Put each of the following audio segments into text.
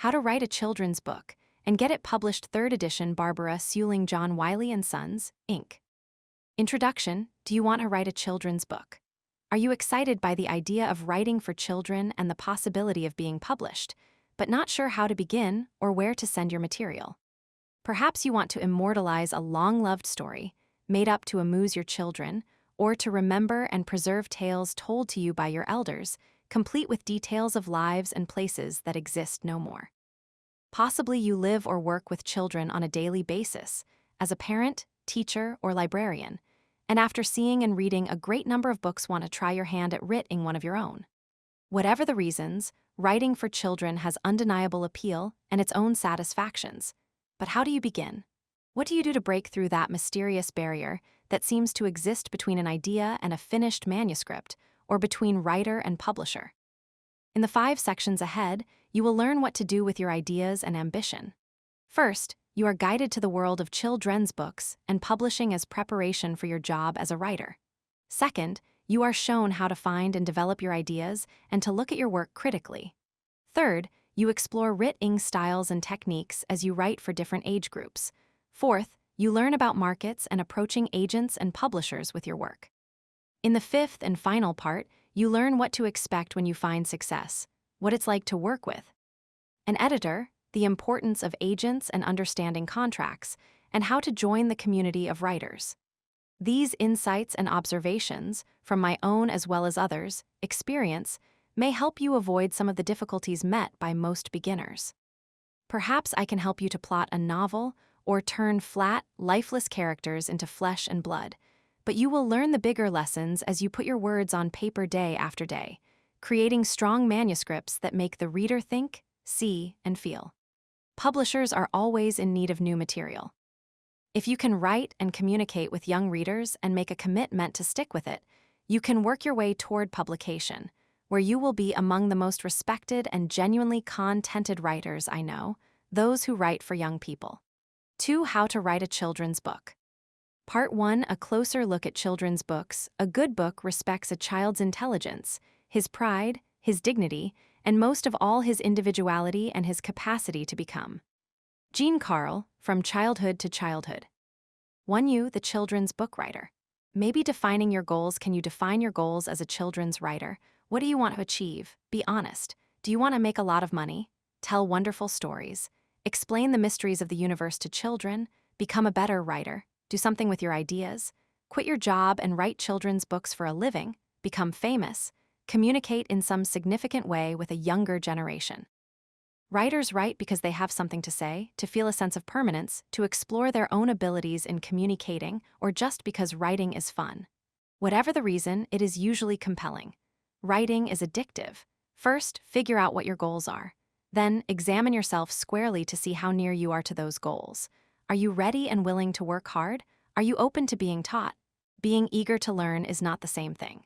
How to Write a Children's Book, and get it published 3rd edition Barbara Suling John Wiley & Sons, Inc. Introduction. Do you want to write a children's book? Are you excited by the idea of writing for children and the possibility of being published, but not sure how to begin or where to send your material? Perhaps you want to immortalize a long-loved story, made up to amuse your children, or to remember and preserve tales told to you by your elders, complete with details of lives and places that exist no more. Possibly you live or work with children on a daily basis, as a parent, teacher, or librarian, and after seeing and reading a great number of books want to try your hand at writing one of your own. Whatever the reasons, writing for children has undeniable appeal and its own satisfactions. But how do you begin? What do you do to break through that mysterious barrier that seems to exist between an idea and a finished manuscript, or between writer and publisher? In the 5 sections ahead, you will learn what to do with your ideas and ambition. First, you are guided to the world of children's books and publishing as preparation for your job as a writer. Second, you are shown how to find and develop your ideas and to look at your work critically. Third, you explore writing styles and techniques as you write for different age groups. Fourth, you learn about markets and approaching agents and publishers with your work. In the 5th and final part, you learn what to expect when you find success, what it's like to work with an editor, the importance of agents and understanding contracts, and how to join the community of writers. These insights and observations, from my own as well as others' experience, may help you avoid some of the difficulties met by most beginners. Perhaps I can help you to plot a novel or turn flat, lifeless characters into flesh and blood, but you will learn the bigger lessons as you put your words on paper day after day, creating strong manuscripts that make the reader think, see, and feel. Publishers are always in need of new material. If you can write and communicate with young readers and make a commitment to stick with it, you can work your way toward publication, where you will be among the most respected and genuinely contented writers I know, those who write for young people. 2. How to Write a Children's Book. Part 1. A closer look at children's books. A good book respects a child's intelligence, his pride, his dignity, and most of all his individuality and his capacity to become. Jean Carl, From Childhood to Childhood. 1U, the children's book writer. Maybe defining your goals. Can you define your goals as a children's writer? What do you want to achieve? Be honest. Do you want to make a lot of money? Tell wonderful stories? Explain the mysteries of the universe to children? Become a better writer? Do something with your ideas? Quit your job and write children's books for a living? Become famous? Communicate in some significant way with a younger generation. Writers write because they have something to say, to feel a sense of permanence, to explore their own abilities in communicating, or just because writing is fun. Whatever the reason, it is usually compelling. Writing is addictive. First, figure out what your goals are. Then, examine yourself squarely to see how near you are to those goals. Are you ready and willing to work hard? Are you open to being taught? Being eager to learn is not the same thing.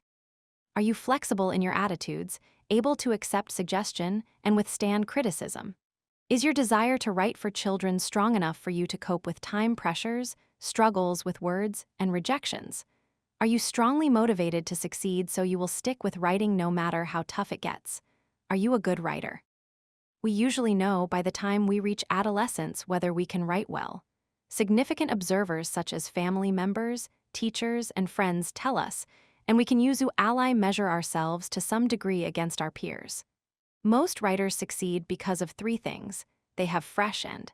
Are you flexible in your attitudes, able to accept suggestion and withstand criticism? Is your desire to write for children strong enough for you to cope with time pressures, struggles with words, and rejections? Are you strongly motivated to succeed so you will stick with writing no matter how tough it gets? Are you a good writer? We usually know by the time we reach adolescence whether we can write well. Significant observers such as family members, teachers, and friends tell us, and we can use to ally measure ourselves to some degree against our peers. Most writers succeed because of 3 things. They have fresh and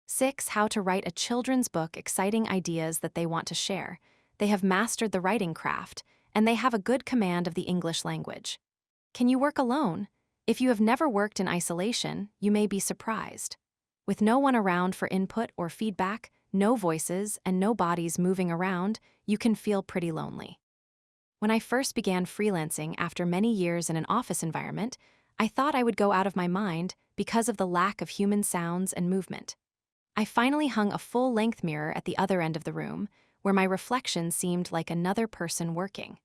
6. How to write a children's book. Exciting ideas that they want to share. They have mastered the writing craft, and they have a good command of the English language. Can you work alone? If you have never worked in isolation, you may be surprised. With no one around for input or feedback, no voices, and no bodies moving around, you can feel pretty lonely. When I first began freelancing after many years in an office environment, I thought I would go out of my mind because of the lack of human sounds and movement. I finally hung a full-length mirror at the other end of the room, where my reflection seemed like another person working.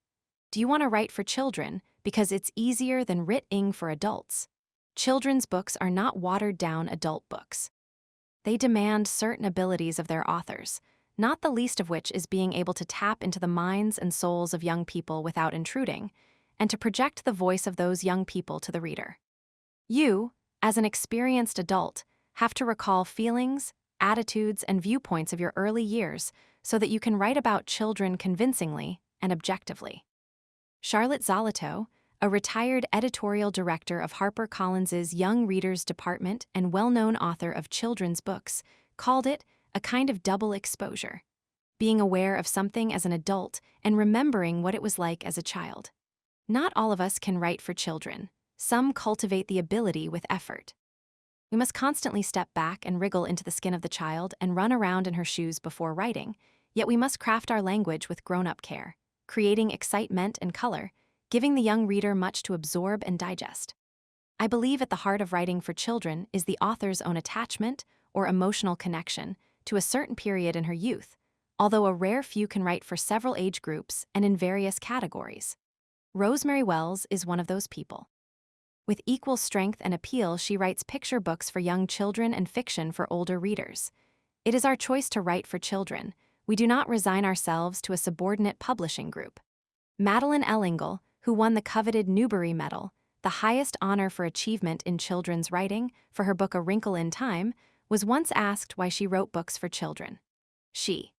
Do you want to write for children because it's easier than writing for adults? Children's books are not watered-down adult books. They demand certain abilities of their authors, not the least of which is being able to tap into the minds and souls of young people without intruding, and to project the voice of those young people to the reader. You, as an experienced adult, have to recall feelings, attitudes, and viewpoints of your early years so that you can write about children convincingly and objectively. Charlotte Zolotow, a retired editorial director of HarperCollins' Young Readers Department and well-known author of children's books, called it a kind of double exposure, being aware of something as an adult and remembering what it was like as a child. Not all of us can write for children. Some cultivate the ability with effort. We must constantly step back and wriggle into the skin of the child and run around in her shoes before writing, yet we must craft our language with grown-up care, creating excitement and color, giving the young reader much to absorb and digest. I believe at the heart of writing for children is the author's own attachment or emotional connection to a certain period in her youth, although a rare few can write for several age groups and in various categories. Rosemary Wells is one of those people. With equal strength and appeal, she writes picture books for young children and fiction for older readers. It is our choice to write for children. We do not resign ourselves to a subordinate publishing group. Madeline Ellingle, who won the coveted Newbery Medal, the highest honor for achievement in children's writing, for her book A Wrinkle in Time, was once asked why she wrote books for children. She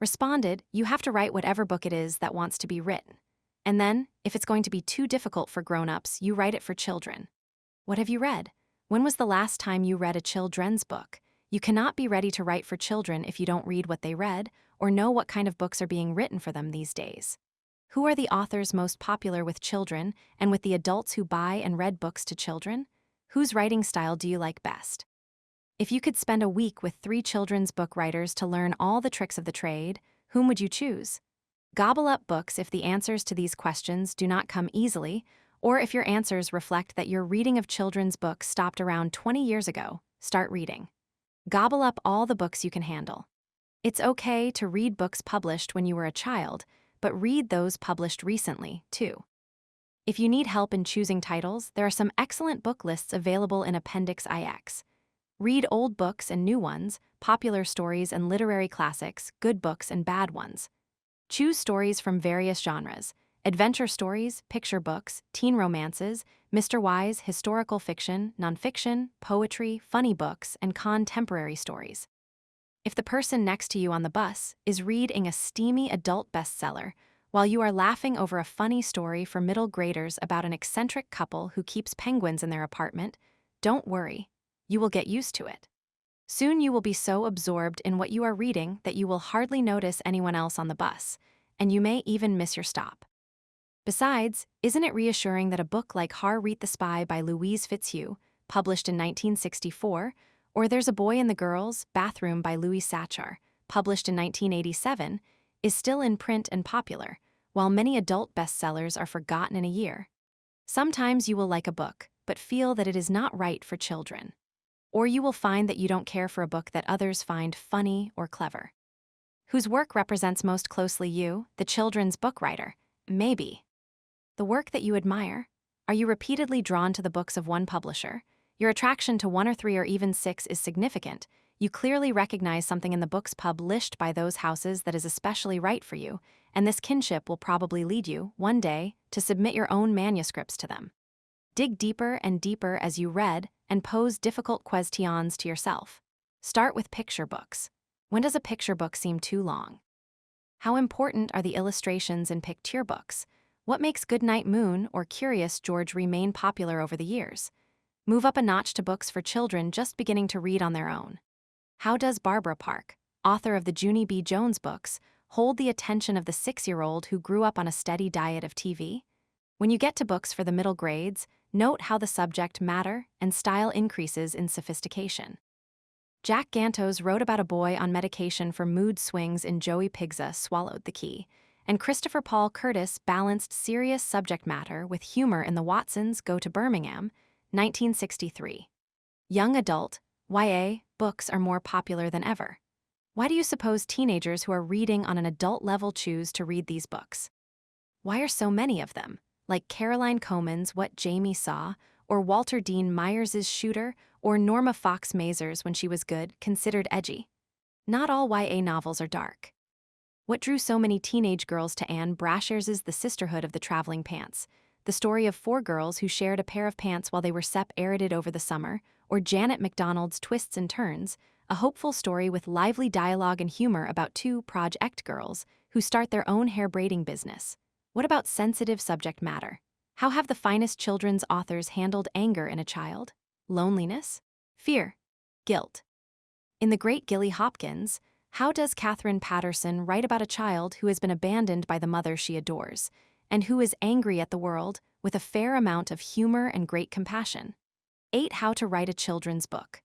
responded, "You have to write whatever book it is that wants to be written. And then, if it's going to be too difficult for grown-ups, you write it for children." What have you read? When was the last time you read a children's book? You cannot be ready to write for children if you don't read what they read or know what kind of books are being written for them these days. Who are the authors most popular with children and with the adults who buy and read books to children? Whose writing style do you like best? If you could spend a week with 3 children's book writers to learn all the tricks of the trade, whom would you choose? Gobble up books if the answers to these questions do not come easily, or if your answers reflect that your reading of children's books stopped around 20 years ago. Start reading. Gobble up all the books you can handle. It's okay to read books published when you were a child, but read those published recently, too. If you need help in choosing titles, there are some excellent book lists available in Appendix IX. Read old books and new ones, popular stories and literary classics, good books and bad ones. Choose stories from various genres: adventure stories, picture books, teen romances, Mr. Wise, historical fiction, nonfiction, poetry, funny books, and contemporary stories. If the person next to you on the bus is reading a steamy adult bestseller while you are laughing over a funny story for middle graders about an eccentric couple who keeps penguins in their apartment, don't worry, you will get used to it. Soon you will be so absorbed in what you are reading that you will hardly notice anyone else on the bus, and you may even miss your stop. Besides, isn't it reassuring that a book like Har Reet the Spy by Louise Fitzhugh, published in 1964, or There's a Boy in the Girls' Bathroom by Louis Sachar, published in 1987, is still in print and popular, while many adult bestsellers are forgotten in a year? Sometimes you will like a book, but feel that it is not right for children. Or you will find that you don't care for a book that others find funny or clever. Whose work represents most closely you, the children's book writer? Maybe. The work that you admire? Are you repeatedly drawn to the books of one publisher? Your attraction to 1 or 3 or even 6 is significant. You clearly recognize something in the books published by those houses that is especially right for you, and this kinship will probably lead you, one day, to submit your own manuscripts to them. Dig deeper and deeper as you read and pose difficult questions to yourself. Start with picture books. When does a picture book seem too long? How important are the illustrations in picture books? What makes Goodnight Moon or Curious George remain popular over the years? Move up a notch to books for children just beginning to read on their own. How does Barbara Park, author of the Junie B. Jones books, hold the attention of the 6-year-old who grew up on a steady diet of TV? When you get to books for the middle grades, note how the subject matter and style increases in sophistication. Jack Gantos wrote about a boy on medication for mood swings in Joey Pigza Swallowed the Key, and Christopher Paul Curtis balanced serious subject matter with humor in The Watsons Go to Birmingham, 1963. Young adult, YA, books are more popular than ever. Why do you suppose teenagers who are reading on an adult level choose to read these books? Why are so many of them, like Caroline Coleman's What Jamie Saw, or Walter Dean Myers's Shooter, or Norma Fox Mazer's When She Was Good, considered edgy? Not all YA novels are dark. What drew so many teenage girls to Anne Brashares' The Sisterhood of the Traveling Pants, the story of four girls who shared a pair of pants while they were separated over the summer, or Janet MacDonald's Twists and Turns, a hopeful story with lively dialogue and humor about two Project girls who start their own hair braiding business. What about sensitive subject matter? How have the finest children's authors handled anger in a child, loneliness, fear, guilt? In The Great Gilly Hopkins, how does Catherine Patterson write about a child who has been abandoned by the mother she adores, and who is angry at the world with a fair amount of humor and great compassion? 8. How to write a children's book.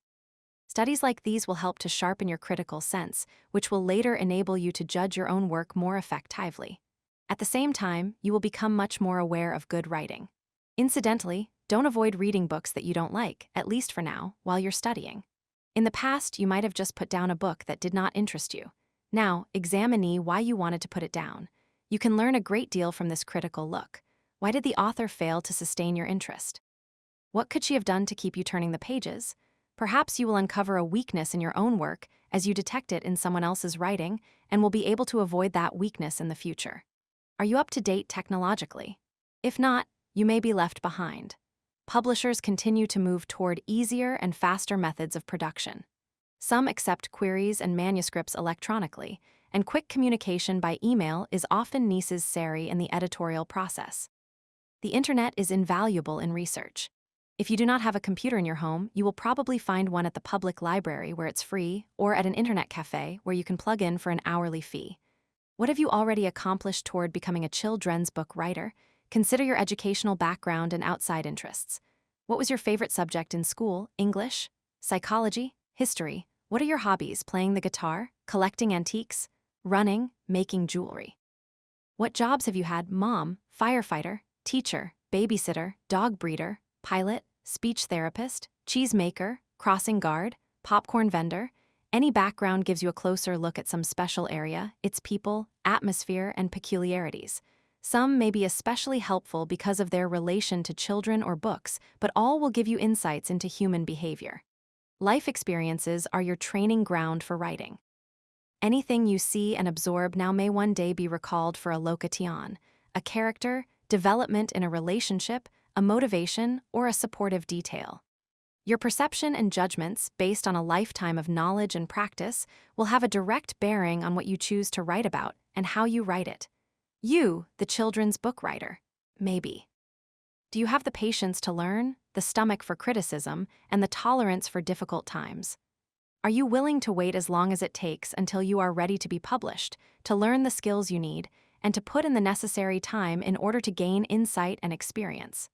Studies like these will help to sharpen your critical sense, which will later enable you to judge your own work more effectively. At the same time, you will become much more aware of good writing. Incidentally, don't avoid reading books that you don't like, at least for now, while you're studying. In the past, you might have just put down a book that did not interest you. Now, examine why you wanted to put it down. You can learn a great deal from this critical look. Why did the author fail to sustain your interest? What could she have done to keep you turning the pages? Perhaps you will uncover a weakness in your own work as you detect it in someone else's writing and will be able to avoid that weakness in the future. Are you up to date technologically? If not, you may be left behind. Publishers continue to move toward easier and faster methods of production. Some accept queries and manuscripts electronically, and quick communication by email is often necessary in the editorial process. The internet is invaluable in research. If you do not have a computer in your home, you will probably find one at the public library where it's free, or at an internet cafe where you can plug in for an hourly fee. What have you already accomplished toward becoming a children's book writer? Consider your educational background and outside interests. What was your favorite subject in school? English? Psychology? History? What are your hobbies? Playing the guitar? Collecting antiques? Running? Making jewelry? What jobs have you had? Mom, firefighter, teacher, babysitter, dog breeder, pilot, speech therapist, cheesemaker, crossing guard, popcorn vendor? Any background gives you a closer look at some special area, its people, atmosphere, and peculiarities. Some may be especially helpful because of their relation to children or books, but all will give you insights into human behavior. Life experiences are your training ground for writing. Anything you see and absorb now may one day be recalled for a location, a character, development in a relationship, a motivation, or a supportive detail. Your perception and judgments, based on a lifetime of knowledge and practice, will have a direct bearing on what you choose to write about and how you write it. You, the children's book writer, maybe. Do you have the patience to learn, the stomach for criticism, and the tolerance for difficult times? Are you willing to wait as long as it takes until you are ready to be published, to learn the skills you need, and to put in the necessary time in order to gain insight and experience?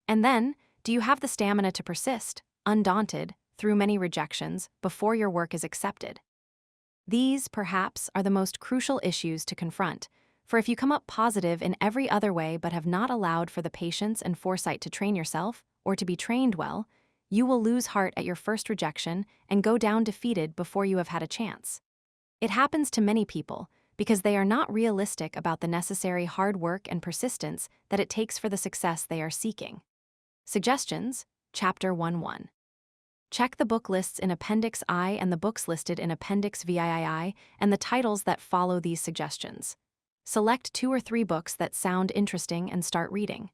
And then, do you have the stamina to persist, undaunted, through many rejections, before your work is accepted? These, perhaps, are the most crucial issues to confront, for if you come up positive in every other way but have not allowed for the patience and foresight to train yourself, or to be trained well, you will lose heart at your first rejection and go down defeated before you have had a chance. It happens to many people because they are not realistic about the necessary hard work and persistence that it takes for the success they are seeking. Suggestions, Chapter 1-1. Check the book lists in Appendix I and the books listed in Appendix VIII and the titles that follow these suggestions. Select 2 or 3 books that sound interesting and start reading.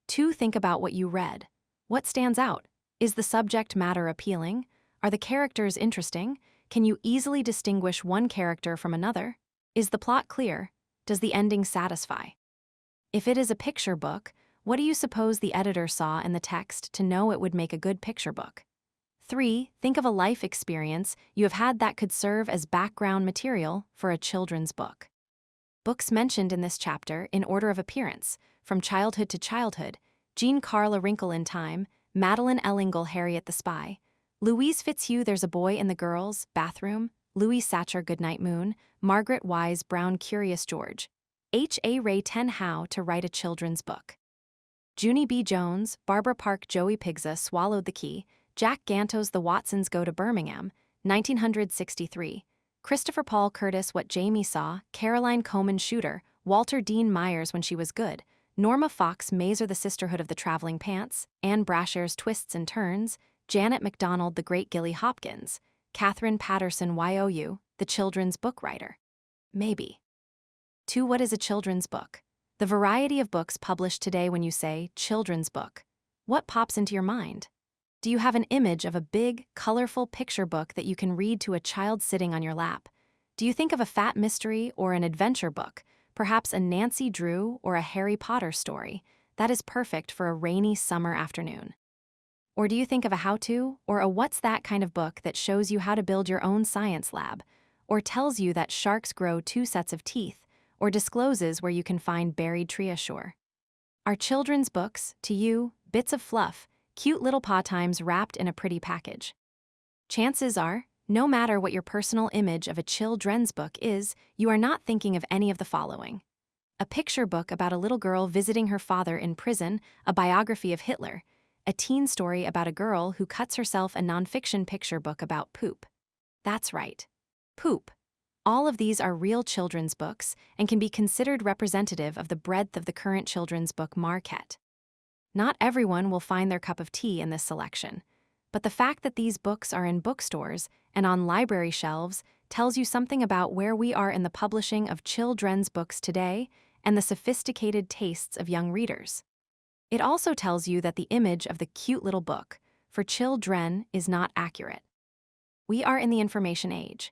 2. Think about what you read. What stands out? Is the subject matter appealing? Are the characters interesting? Can you easily distinguish one character from another? Is the plot clear? Does the ending satisfy? If it is a picture book, what do you suppose the editor saw in the text to know it would make a good picture book? 3. Think of a life experience you have had that could serve as background material for a children's book. Books mentioned in this chapter in order of appearance, from childhood to childhood: Jean Carl A Wrinkle in Time, Madeline Ellingle Harriet the Spy, Louise Fitzhugh There's a Boy in the Girls' Bathroom, Louis Satcher Goodnight Moon, Margaret Wise Brown Curious George, H. A. Ray 10 How to Write a Children's Book. Junie B. Jones, Barbara Park Joey Pigza Swallowed the Key, Jack Ganto's The Watsons Go to Birmingham, 1963, Christopher Paul Curtis What Jamie Saw, Caroline Coleman Shooter, Walter Dean Myers When She Was Good, Norma Fox Mazer The Sisterhood of the Traveling Pants, Anne Brashare's Twists and Turns, Janet MacDonald The Great Gilly Hopkins, Catherine Patterson YOU, the children's book writer. Maybe. 2. What is a children's book? The variety of books published today. When you say children's book, what pops into your mind? Do you have an image of a big, colorful picture book that you can read to a child sitting on your lap? Do you think of a fat mystery or an adventure book, perhaps a Nancy Drew or a Harry Potter story, that is perfect for a rainy summer afternoon? Or do you think of a how-to or a what's that kind of book that shows you how to build your own science lab, or tells you that sharks grow 2 sets of teeth, or discloses where you can find buried treasure? Are children's books, to you, bits of fluff, cute little paw times wrapped in a pretty package? Chances are, no matter what your personal image of a children's book is, you are not thinking of any of the following: a picture book about a little girl visiting her father in prison, a biography of Hitler, a teen story about a girl who cuts herself, a nonfiction picture book about poop. That's right, poop. All of these are real children's books and can be considered representative of the breadth of the current children's book market. Not everyone will find their cup of tea in this selection, but the fact that these books are in bookstores and on library shelves tells you something about where we are in the publishing of children's books today and the sophisticated tastes of young readers. It also tells you that the image of the cute little book for children is not accurate. We are in the information age.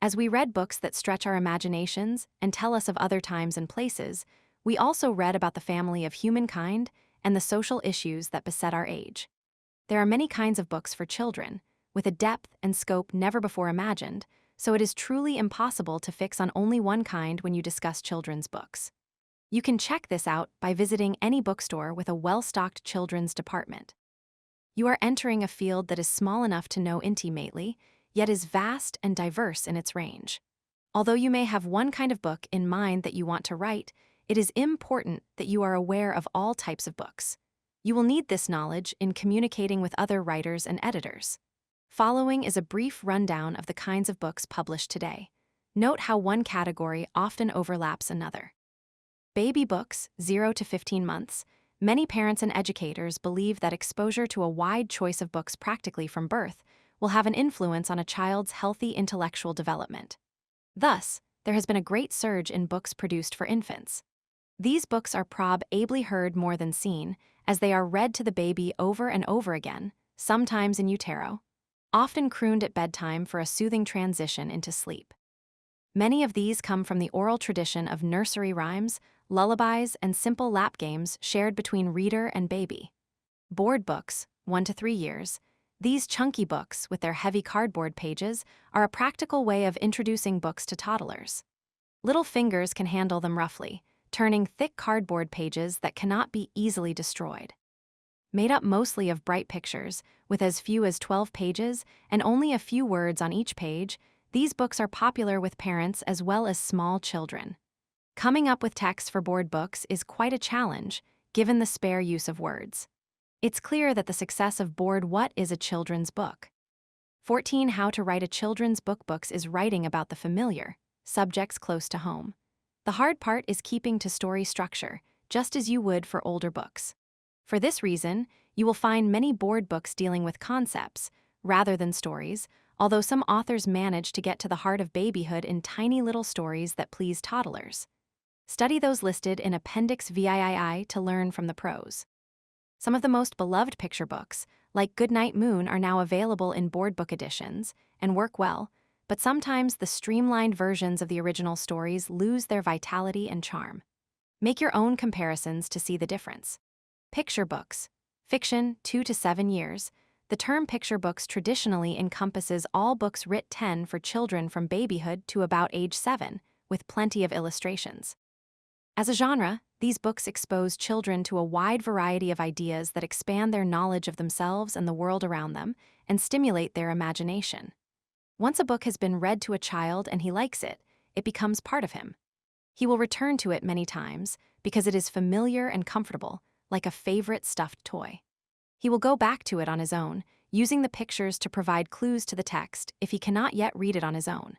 As we read books that stretch our imaginations and tell us of other times and places, we also read about the family of humankind and the social issues that beset our age. There are many kinds of books for children, with a depth and scope never before imagined, so it is truly impossible to fix on only one kind when you discuss children's books. You can check this out by visiting any bookstore with a well-stocked children's department. You are entering a field that is small enough to know intimately, yet is vast and diverse in its range. Although you may have one kind of book in mind that you want to write, it is important that you are aware of all types of books. You will need this knowledge in communicating with other writers and editors. Following is a brief rundown of the kinds of books published today. Note how one category often overlaps another. Baby books, 0 to 15 months. Many parents and educators believe that exposure to a wide choice of books practically from birth will have an influence on a child's healthy intellectual development. Thus, there has been a great surge in books produced for infants. These books are ably heard more than seen, as they are read to the baby over and over again, sometimes in utero, often crooned at bedtime for a soothing transition into sleep. Many of these come from the oral tradition of nursery rhymes, lullabies, and simple lap games shared between reader and baby. Board books, 1 to 3 years. These chunky books, with their heavy cardboard pages, are a practical way of introducing books to toddlers. Little fingers can handle them roughly, turning thick cardboard pages that cannot be easily destroyed. Made up mostly of bright pictures, with as few as 12 pages and only a few words on each page, these books are popular with parents as well as small children. Coming up with text for board books is quite a challenge, given the spare use of words. It's clear that the success of Board What is a children's book. 14 How to Write a Children's Book books is writing about the familiar, subjects close to home. The hard part is keeping to story structure, just as you would for older books. For this reason, you will find many board books dealing with concepts, rather than stories, although some authors manage to get to the heart of babyhood in tiny little stories that please toddlers. Study those listed in Appendix VIII to learn from the pros. Some of the most beloved picture books, like Goodnight Moon, are now available in board book editions and work well, but sometimes the streamlined versions of the original stories lose their vitality and charm. Make your own comparisons to see the difference. Picture books. Fiction, 2 to 7 years. The term picture books traditionally encompasses all books written for children from babyhood to about age 7, with plenty of illustrations. As a genre, these books expose children to a wide variety of ideas that expand their knowledge of themselves and the world around them and stimulate their imagination. Once a book has been read to a child and he likes it, it becomes part of him. He will return to it many times because it is familiar and comfortable, like a favorite stuffed toy. He will go back to it on his own, using the pictures to provide clues to the text if he cannot yet read it on his own.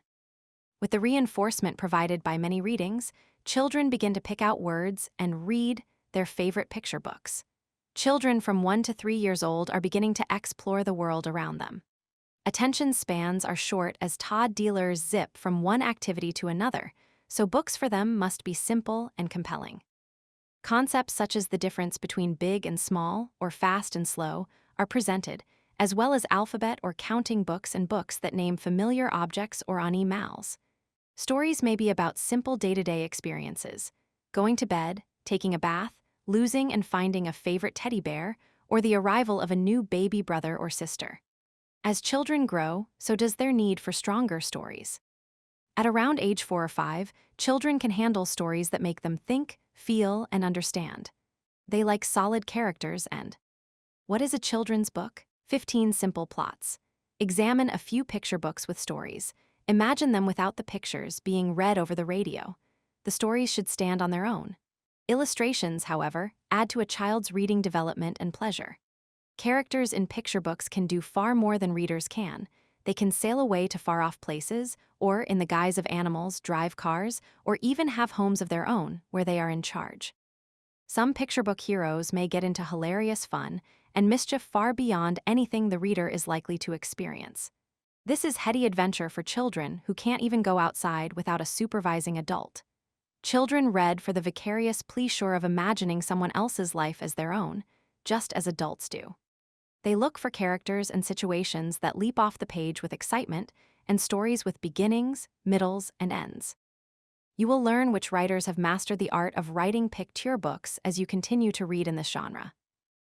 With the reinforcement provided by many readings, children begin to pick out words and read their favorite picture books. Children from 1 to 3 years old are beginning to explore the world around them. Attention spans are short as Todd dealers zip from one activity to another, so books for them must be simple and compelling. Concepts such as the difference between big and small, or fast and slow, are presented, as well as alphabet or counting books and books that name familiar objects or animals. Stories may be about simple day-to-day experiences: going to bed, taking a bath, losing and finding a favorite teddy bear, or the arrival of a new baby brother or sister. As children grow, so does their need for stronger stories. At around age 4 or 5, children can handle stories that make them think, feel, and understand. They like solid characters and... What is a children's book? 15 simple plots. Examine a few picture books with stories. Imagine them without the pictures being read over the radio. The stories should stand on their own. Illustrations, however, add to a child's reading development and pleasure. Characters in picture books can do far more than readers can. They can sail away to far-off places, or, in the guise of animals, drive cars, or even have homes of their own where they are in charge. Some picture book heroes may get into hilarious fun and mischief far beyond anything the reader is likely to experience. This is heady adventure for children who can't even go outside without a supervising adult. Children read for the vicarious pleasure of imagining someone else's life as their own, just as adults do. They look for characters and situations that leap off the page with excitement and stories with beginnings, middles, and ends. You will learn which writers have mastered the art of writing picture books as you continue to read in this genre.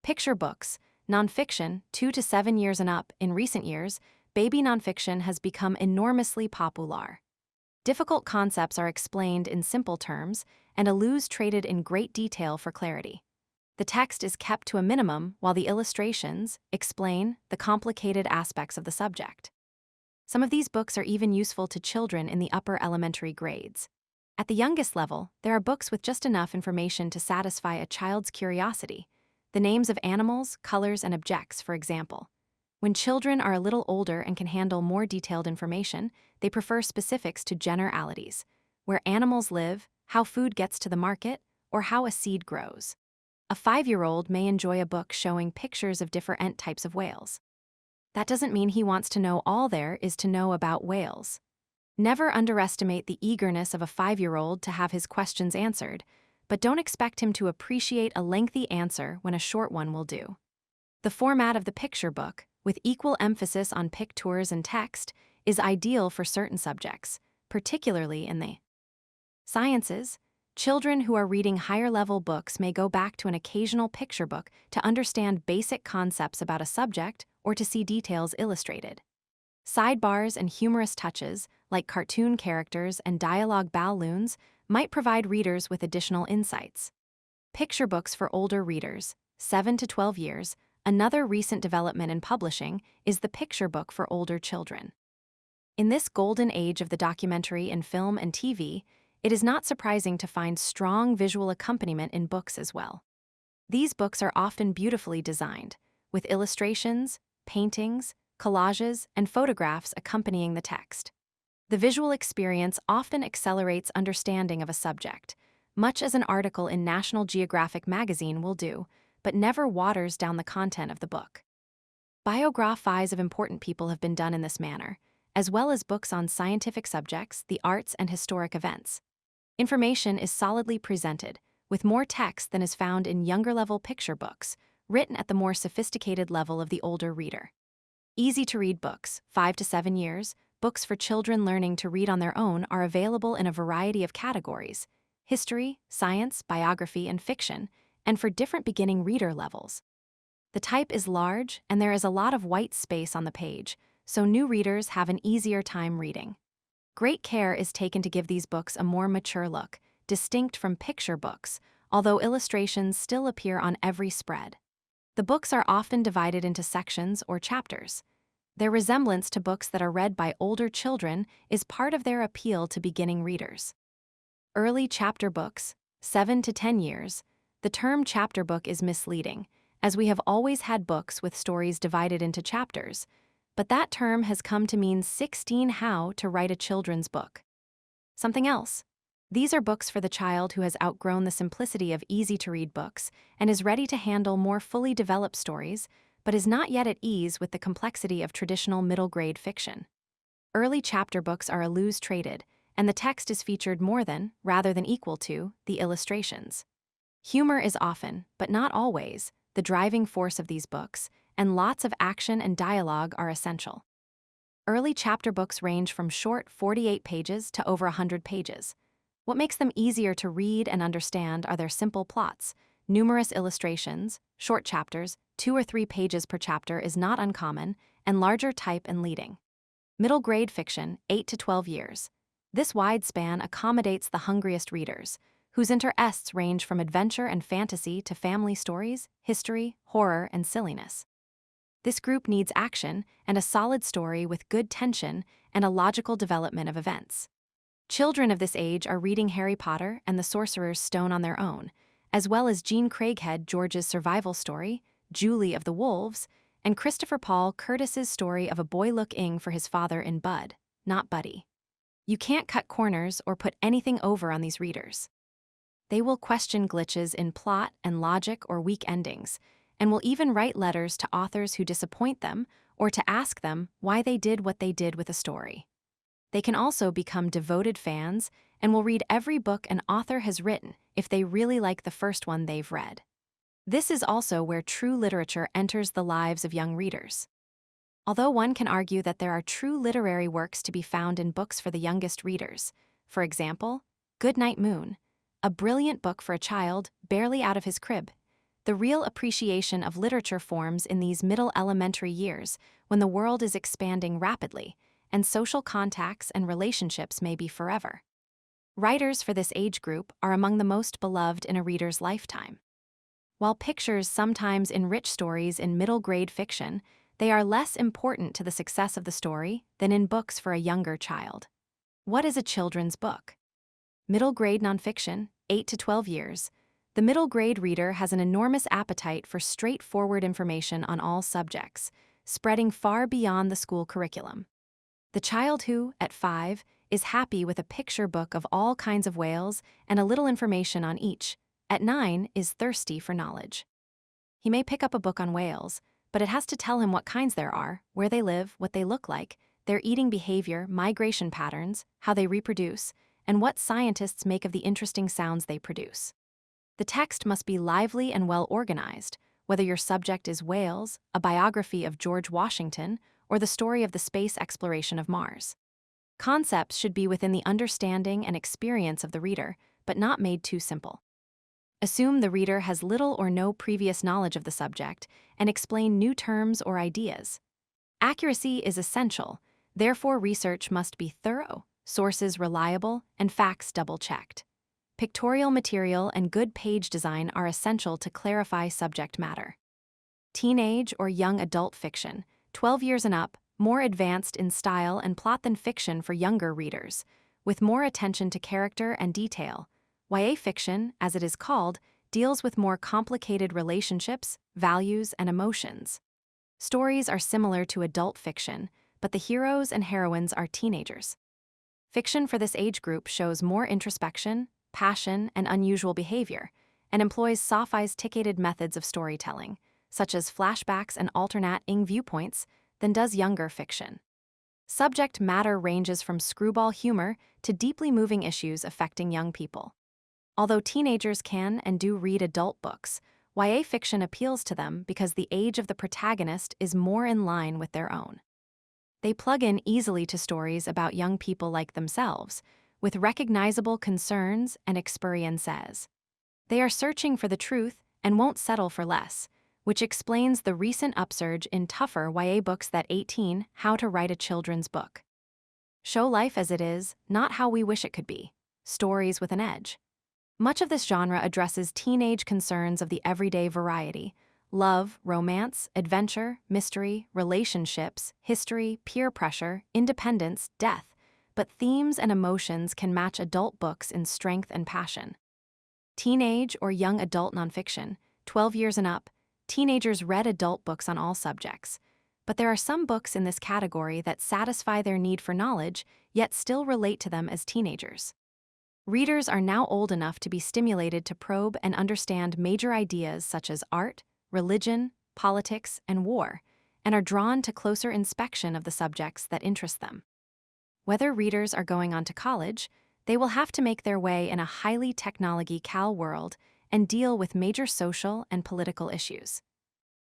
Picture books, nonfiction, 2 to 7 years and up. In recent years, baby nonfiction has become enormously popular. Difficult concepts are explained in simple terms and illustrated in great detail for clarity. The text is kept to a minimum while the illustrations explain the complicated aspects of the subject. Some of these books are even useful to children in the upper elementary grades. At the youngest level, there are books with just enough information to satisfy a child's curiosity. The names of animals, colors, and objects, for example. When children are a little older and can handle more detailed information, they prefer specifics to generalities: where animals live, how food gets to the market, or how a seed grows. A 5-year-old may enjoy a book showing pictures of different types of whales. That doesn't mean he wants to know all there is to know about whales. Never underestimate the eagerness of a 5-year-old to have his questions answered, but don't expect him to appreciate a lengthy answer when a short one will do. The format of the picture book, with equal emphasis on pictures and text, is ideal for certain subjects, particularly in the sciences. Children who are reading higher-level books may go back to an occasional picture book to understand basic concepts about a subject or to see details illustrated. Sidebars and humorous touches, like cartoon characters and dialogue balloons, might provide readers with additional insights. Picture books for older readers, 7 to 12 years. Another recent development in publishing is the picture book for older children. In this golden age of the documentary in film and TV, it is not surprising to find strong visual accompaniment in books as well. These books are often beautifully designed, with illustrations, paintings, collages, and photographs accompanying the text. The visual experience often accelerates understanding of a subject, much as an article in National Geographic magazine will do, but never waters down the content of the book. Biographies of important people have been done in this manner, as well as books on scientific subjects, the arts, and historic events. Information is solidly presented, with more text than is found in younger-level picture books, written at the more sophisticated level of the older reader. Easy-to-read books, 5 to 7 years, books for children learning to read on their own are available in a variety of categories: history, science, biography, and fiction, and for different beginning reader levels. The type is large, and there is a lot of white space on the page, so new readers have an easier time reading. Great care is taken to give these books a more mature look, distinct from picture books, although illustrations still appear on every spread. The books are often divided into sections or chapters. Their resemblance to books that are read by older children is part of their appeal to beginning readers. Early chapter books, 7 to 10 years. The term chapter book is misleading, as we have always had books with stories divided into chapters, but that term has come to mean 16 how to write a children's book. Something else. These are books for the child who has outgrown the simplicity of easy-to-read books and is ready to handle more fully developed stories, but is not yet at ease with the complexity of traditional middle-grade fiction. Early chapter books are illustrated, and the text is featured more than, rather than equal to, the illustrations. Humor is often, but not always, the driving force of these books, and lots of action and dialogue are essential. Early chapter books range from short 48 pages to over 100 pages. What makes them easier to read and understand are their simple plots. Numerous illustrations, short chapters, 2 or 3 pages per chapter is not uncommon, and larger type and leading. Middle grade fiction, 8 to 12 years. This wide span accommodates the hungriest readers, whose interests range from adventure and fantasy to family stories, history, horror, and silliness. This group needs action and a solid story with good tension and a logical development of events. Children of this age are reading Harry Potter and the Sorcerer's Stone on their own, as well as Jean Craighead George's survival story, Julie of the Wolves, and Christopher Paul Curtis's story of a boy looking for his father in Bud, not Buddy. You can't cut corners or put anything over on these readers. They will question glitches in plot and logic or weak endings, and will even write letters to authors who disappoint them or to ask them why they did what they did with a story. They can also become devoted fans and will read every book an author has written if they really like the first one they've read. This is also where true literature enters the lives of young readers. Although one can argue that there are true literary works to be found in books for the youngest readers, for example, Goodnight Moon, a brilliant book for a child barely out of his crib. The real appreciation of literature forms in these middle elementary years when the world is expanding rapidly, and social contacts and relationships may be forever. Writers for this age group are among the most beloved in a reader's lifetime. While pictures sometimes enrich stories in middle-grade fiction, they are less important to the success of the story than in books for a younger child. What is a children's book? Middle-grade nonfiction, 8 to 12 years. The middle-grade reader has an enormous appetite for straightforward information on all subjects, spreading far beyond the school curriculum. The child who, at 5, is happy with a picture book of all kinds of whales and a little information on each, at 9 is thirsty for knowledge. He may pick up a book on whales, but it has to tell him what kinds there are, where they live, what they look like, their eating behavior, migration patterns, how they reproduce, and what scientists make of the interesting sounds they produce. The text must be lively and well organized, whether your subject is whales, a biography of George Washington, or the story of the space exploration of Mars. Concepts should be within the understanding and experience of the reader, but not made too simple. Assume the reader has little or no previous knowledge of the subject and explain new terms or ideas. Accuracy is essential, therefore research must be thorough, sources reliable, and facts double-checked. Pictorial material and good page design are essential to clarify subject matter. Teenage or young adult fiction, 12 years and up, more advanced in style and plot than fiction for younger readers, with more attention to character and detail. YA fiction, as it is called, deals with more complicated relationships, values, and emotions. Stories are similar to adult fiction, but the heroes and heroines are teenagers. Fiction for this age group shows more introspection, passion, and unusual behavior, and employs sophisticated methods of storytelling, such as flashbacks and alternate-ing viewpoints, than does younger fiction. Subject matter ranges from screwball humor to deeply moving issues affecting young people. Although teenagers can and do read adult books, YA fiction appeals to them because the age of the protagonist is more in line with their own. They plug in easily to stories about young people like themselves, with recognizable concerns and experiences. They are searching for the truth and won't settle for less, which explains the recent upsurge in tougher YA books that 18, How to Write a Children's Book. Show life as it is, not how we wish it could be. Stories with an edge. Much of this genre addresses teenage concerns of the everyday variety: love, romance, adventure, mystery, relationships, history, peer pressure, independence, death, but themes and emotions can match adult books in strength and passion. Teenage or young adult nonfiction, 12 years and up, teenagers read adult books on all subjects, but there are some books in this category that satisfy their need for knowledge, yet still relate to them as teenagers. Readers are now old enough to be stimulated to probe and understand major ideas such as art, religion, politics, and war, and are drawn to closer inspection of the subjects that interest them. Whether readers are going on to college, they will have to make their way in a highly technology-cal world and deal with major social and political issues.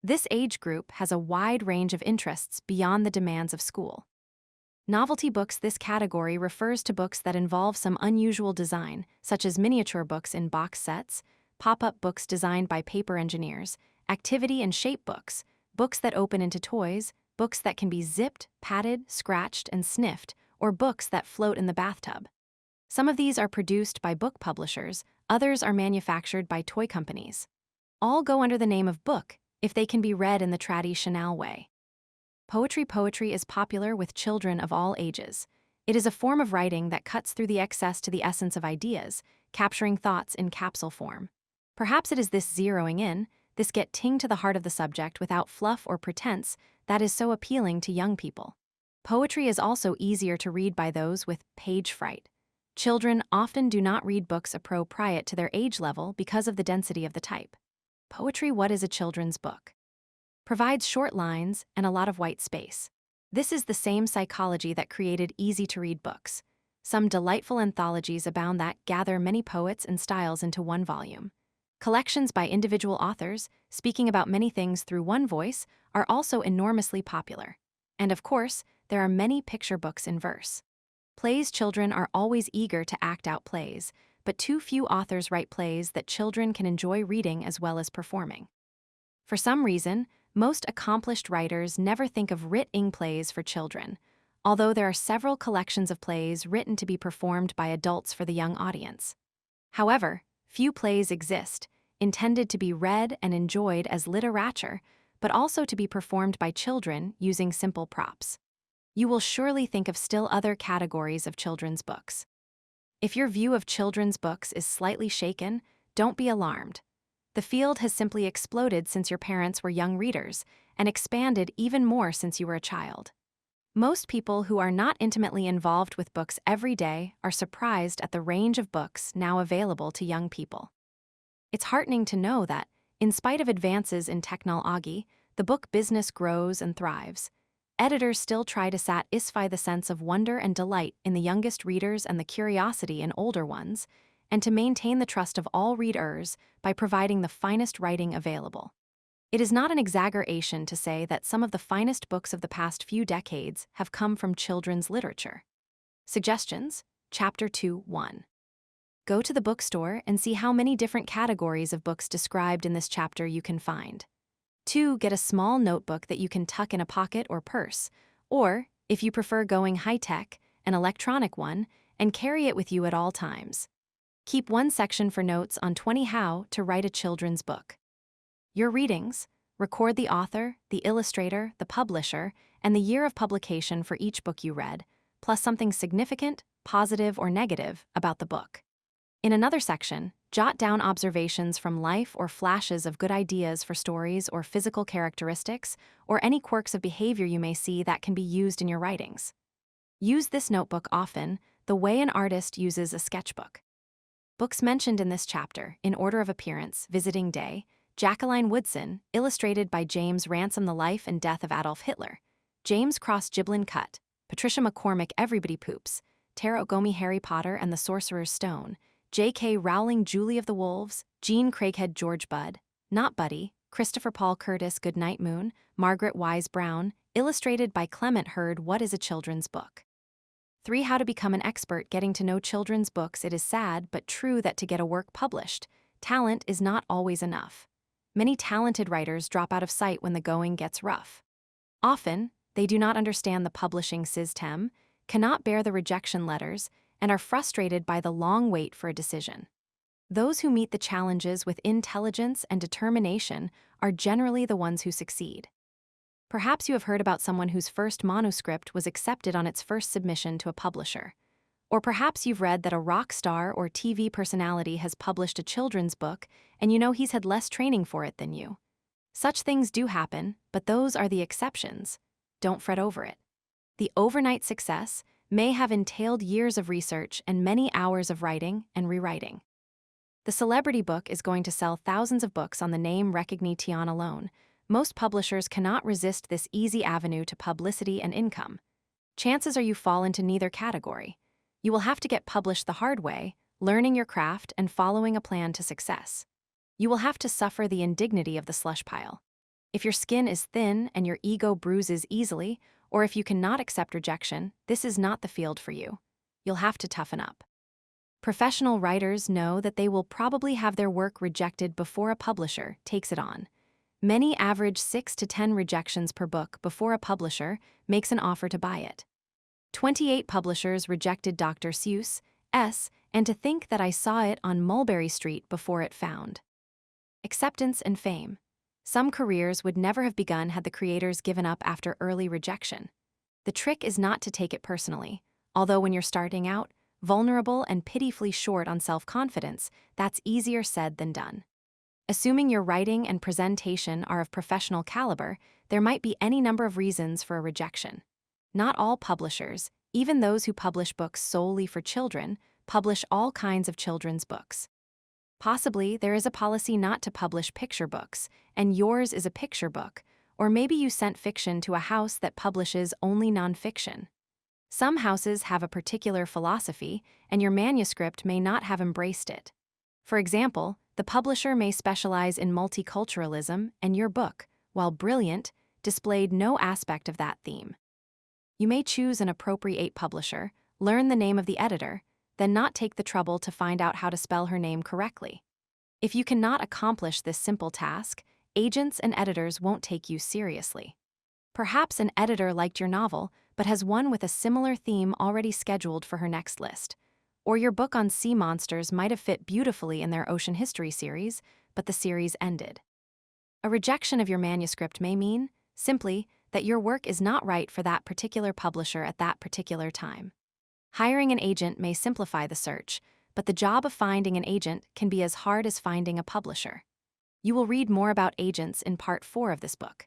This age group has a wide range of interests beyond the demands of school. Novelty books. This category refers to books that involve some unusual design, such as miniature books in box sets, pop-up books designed by paper engineers, activity and shape books, books that open into toys, books that can be zipped, patted, scratched, and sniffed, or books that float in the bathtub. Some of these are produced by book publishers, others are manufactured by toy companies. All go under the name of book if they can be read in the traditional way. Poetry. Poetry is popular with children of all ages. It is a form of writing that cuts through the excess to the essence of ideas, capturing thoughts in capsule form. Perhaps it is this zeroing in, this getting to the heart of the subject without fluff or pretense, that is so appealing to young people. Poetry is also easier to read by those with page fright. Children often do not read books appropriate to their age level because of the density of the type. Poetry. What is a children's book? Provides short lines and a lot of white space. This is the same psychology that created easy-to-read books. Some delightful anthologies abound that gather many poets and styles into one volume. Collections by individual authors, speaking about many things through one voice, are also enormously popular. And of course, there are many picture books in verse. Plays. Children are always eager to act out plays, but too few authors write plays that children can enjoy reading as well as performing. For some reason, most accomplished writers never think of written plays for children, although there are several collections of plays written to be performed by adults for the young audience. However, few plays exist, intended to be read and enjoyed as literature, but also to be performed by children using simple props. You will surely think of still other categories of children's books. If your view of children's books is slightly shaken, don't be alarmed. The field has simply exploded since your parents were young readers, and expanded even more since you were a child. Most people who are not intimately involved with books every day are surprised at the range of books now available to young people. It's heartening to know that, in spite of advances in technology, the book business grows and thrives. Editors still try to satisfy the sense of wonder and delight in the youngest readers and the curiosity in older ones, and to maintain the trust of all readers by providing the finest writing available. It is not an exaggeration to say that some of the finest books of the past few decades have come from children's literature. Suggestions. Chapter 2:1. Go to the bookstore and see how many different categories of books described in this chapter you can find. 2. Get a small notebook that you can tuck in a pocket or purse, or, if you prefer going high-tech, an electronic one, and carry it with you at all times. Keep one section for notes on 20 how to write a children's book. Your readings. Record the author, the illustrator, the publisher, and the year of publication for each book you read, plus something significant, positive, or negative about the book. In another section, jot down observations from life or flashes of good ideas for stories or physical characteristics, or any quirks of behavior you may see that can be used in your writings. Use this notebook often, the way an artist uses a sketchbook. Books mentioned in this chapter, in order of appearance: Visiting Day, Jacqueline Woodson, illustrated by James Ransom, The Life and Death of Adolf Hitler, James Cross Giblin Cut, Patricia McCormick Everybody Poops, Tara Ogomi Harry Potter and the Sorcerer's Stone, J.K. Rowling Julie of the Wolves, Jean Craighead George Budd, Not Buddy, Christopher Paul Curtis Goodnight Moon, Margaret Wise Brown, illustrated by Clement Hurd. What is a children's book? 3. How to become an expert getting to know children's books. It is sad but true that to get a work published, talent is not always enough. Many talented writers drop out of sight when the going gets rough. Often, they do not understand the publishing system, cannot bear the rejection letters, and are frustrated by the long wait for a decision. Those who meet the challenges with intelligence and determination are generally the ones who succeed. Perhaps you have heard about someone whose first manuscript was accepted on its first submission to a publisher. Or perhaps you've read that a rock star or TV personality has published a children's book and you know he's had less training for it than you. Such things do happen, but those are the exceptions. Don't fret over it. The overnight success may have entailed years of research and many hours of writing and rewriting. The celebrity book is going to sell thousands of books on the name recognition alone. Most publishers cannot resist this easy avenue to publicity and income. Chances are you fall into neither category. You will have to get published the hard way, learning your craft and following a plan to success. You will have to suffer the indignity of the slush pile. If your skin is thin and your ego bruises easily, or if you cannot accept rejection, this is not the field for you. You'll have to toughen up. Professional writers know that they will probably have their work rejected before a publisher takes it on. Many average 6 to 10 rejections per book before a publisher makes an offer to buy it. 28 publishers rejected Dr. Seuss, and to think that I saw it on Mulberry Street before it found. Acceptance and fame. Some careers would never have begun had the creators given up after early rejection. The trick is not to take it personally, although when you're starting out, vulnerable and pitifully short on self-confidence, that's easier said than done. Assuming your writing and presentation are of professional caliber, there might be any number of reasons for a rejection. Not all publishers, even those who publish books solely for children, publish all kinds of children's books. Possibly there is a policy not to publish picture books, and yours is a picture book, or maybe you sent fiction to a house that publishes only nonfiction. Some houses have a particular philosophy, and your manuscript may not have embraced it. For example, the publisher may specialize in multiculturalism, and your book, while brilliant, displayed no aspect of that theme. You may choose an appropriate publisher, learn the name of the editor, then not take the trouble to find out how to spell her name correctly. If you cannot accomplish this simple task, agents and editors won't take you seriously. Perhaps an editor liked your novel, but has one with a similar theme already scheduled for her next list. Or your book on sea monsters might have fit beautifully in their ocean history series, but the series ended. A rejection of your manuscript may mean, simply, that your work is not right for that particular publisher at that particular time. Hiring an agent may simplify the search, but the job of finding an agent can be as hard as finding a publisher. You will read more about agents in Part 4 of this book.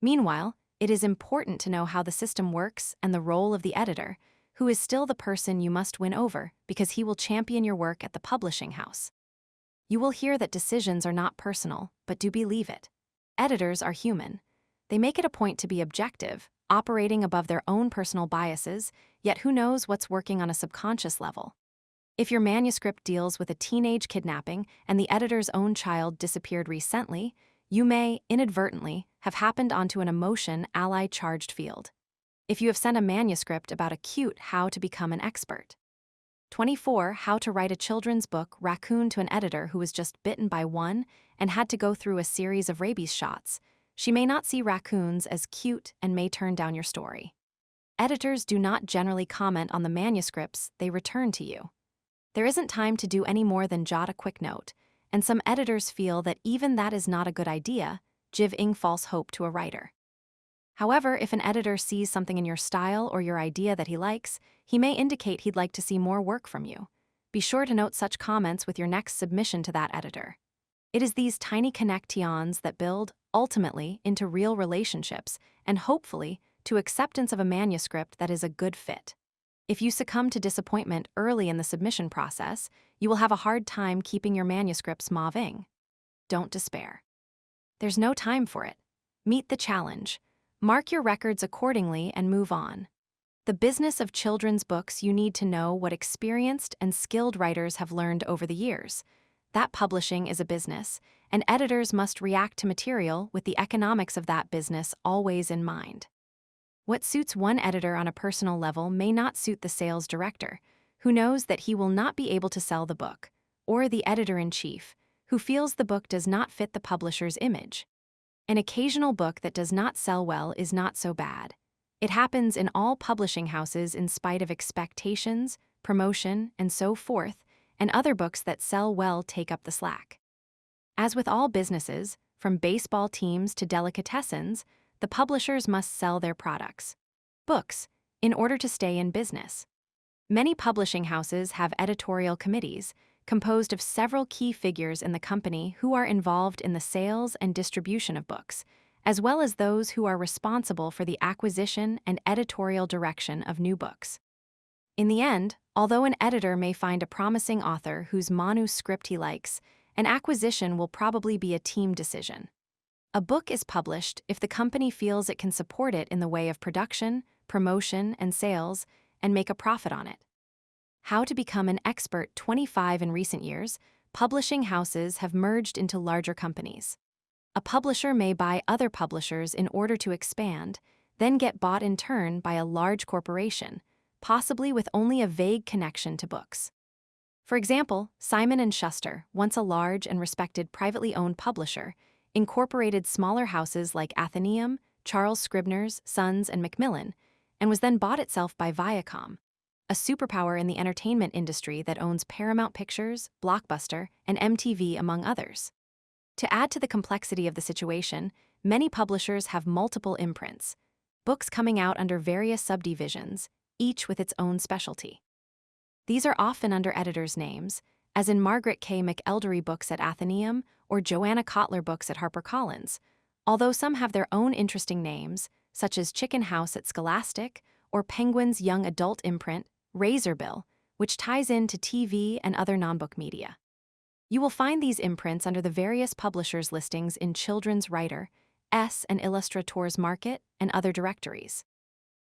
Meanwhile, it is important to know how the system works and the role of the editor, who is still the person you must win over because he will champion your work at the publishing house. You will hear that decisions are not personal, but do believe it. Editors are human. They make it a point to be objective, operating above their own personal biases, yet who knows what's working on a subconscious level. If your manuscript deals with a teenage kidnapping and the editor's own child disappeared recently, you may, inadvertently, have happened onto an emotion ally-charged field. If you have sent a manuscript about a cute how to become an expert. 24. How to write a children's book raccoon to an editor who was just bitten by one and had to go through a series of rabies shots. She may not see raccoons as cute and may turn down your story. Editors do not generally comment on the manuscripts they return to you. There isn't time to do any more than jot a quick note, and some editors feel that even that is not a good idea, giving false hope to a writer. However, if an editor sees something in your style or your idea that he likes, he may indicate he'd like to see more work from you. Be sure to note such comments with your next submission to that editor. It is these tiny connections that build, ultimately, into real relationships and hopefully to acceptance of a manuscript that is a good fit. If you succumb to disappointment early in the submission process, you will have a hard time keeping your manuscripts moving. Don't despair. There's no time for it. Meet the challenge. Mark your records accordingly and move on. The business of children's books, you need to know what experienced and skilled writers have learned over the years. That publishing is a business, and editors must react to material with the economics of that business always in mind. What suits one editor on a personal level may not suit the sales director, who knows that he will not be able to sell the book, or the editor-in-chief, who feels the book does not fit the publisher's image. An occasional book that does not sell well is not so bad. It happens in all publishing houses in spite of expectations, promotion, and so forth, and other books that sell well take up the slack. As with all businesses, from baseball teams to delicatessens, the publishers must sell their products, books, in order to stay in business. Many publishing houses have editorial committees, composed of several key figures in the company who are involved in the sales and distribution of books, as well as those who are responsible for the acquisition and editorial direction of new books. In the end, although an editor may find a promising author whose manuscript he likes, an acquisition will probably be a team decision. A book is published if the company feels it can support it in the way of production, promotion, and sales, and make a profit on it. How to become an expert 25 in recent years, publishing houses have merged into larger companies. A publisher may buy other publishers in order to expand, then get bought in turn by a large corporation, possibly with only a vague connection to books. For example, Simon & Schuster, once a large and respected privately owned publisher, incorporated smaller houses like Atheneum, Charles Scribner's, Sons, and Macmillan, and was then bought itself by Viacom, a superpower in the entertainment industry that owns Paramount Pictures, Blockbuster, and MTV, among others. To add to the complexity of the situation, many publishers have multiple imprints, books coming out under various subdivisions, each with its own specialty. These are often under editors' names, as in Margaret K. McElderry Books at Atheneum or Joanna Kotler Books at HarperCollins, although some have their own interesting names, such as Chicken House at Scholastic or Penguin's young adult imprint, Razorbill, which ties into TV and other non-book media. You will find these imprints under the various publishers' listings in Children's Writer, S and Illustrators Market, and other directories.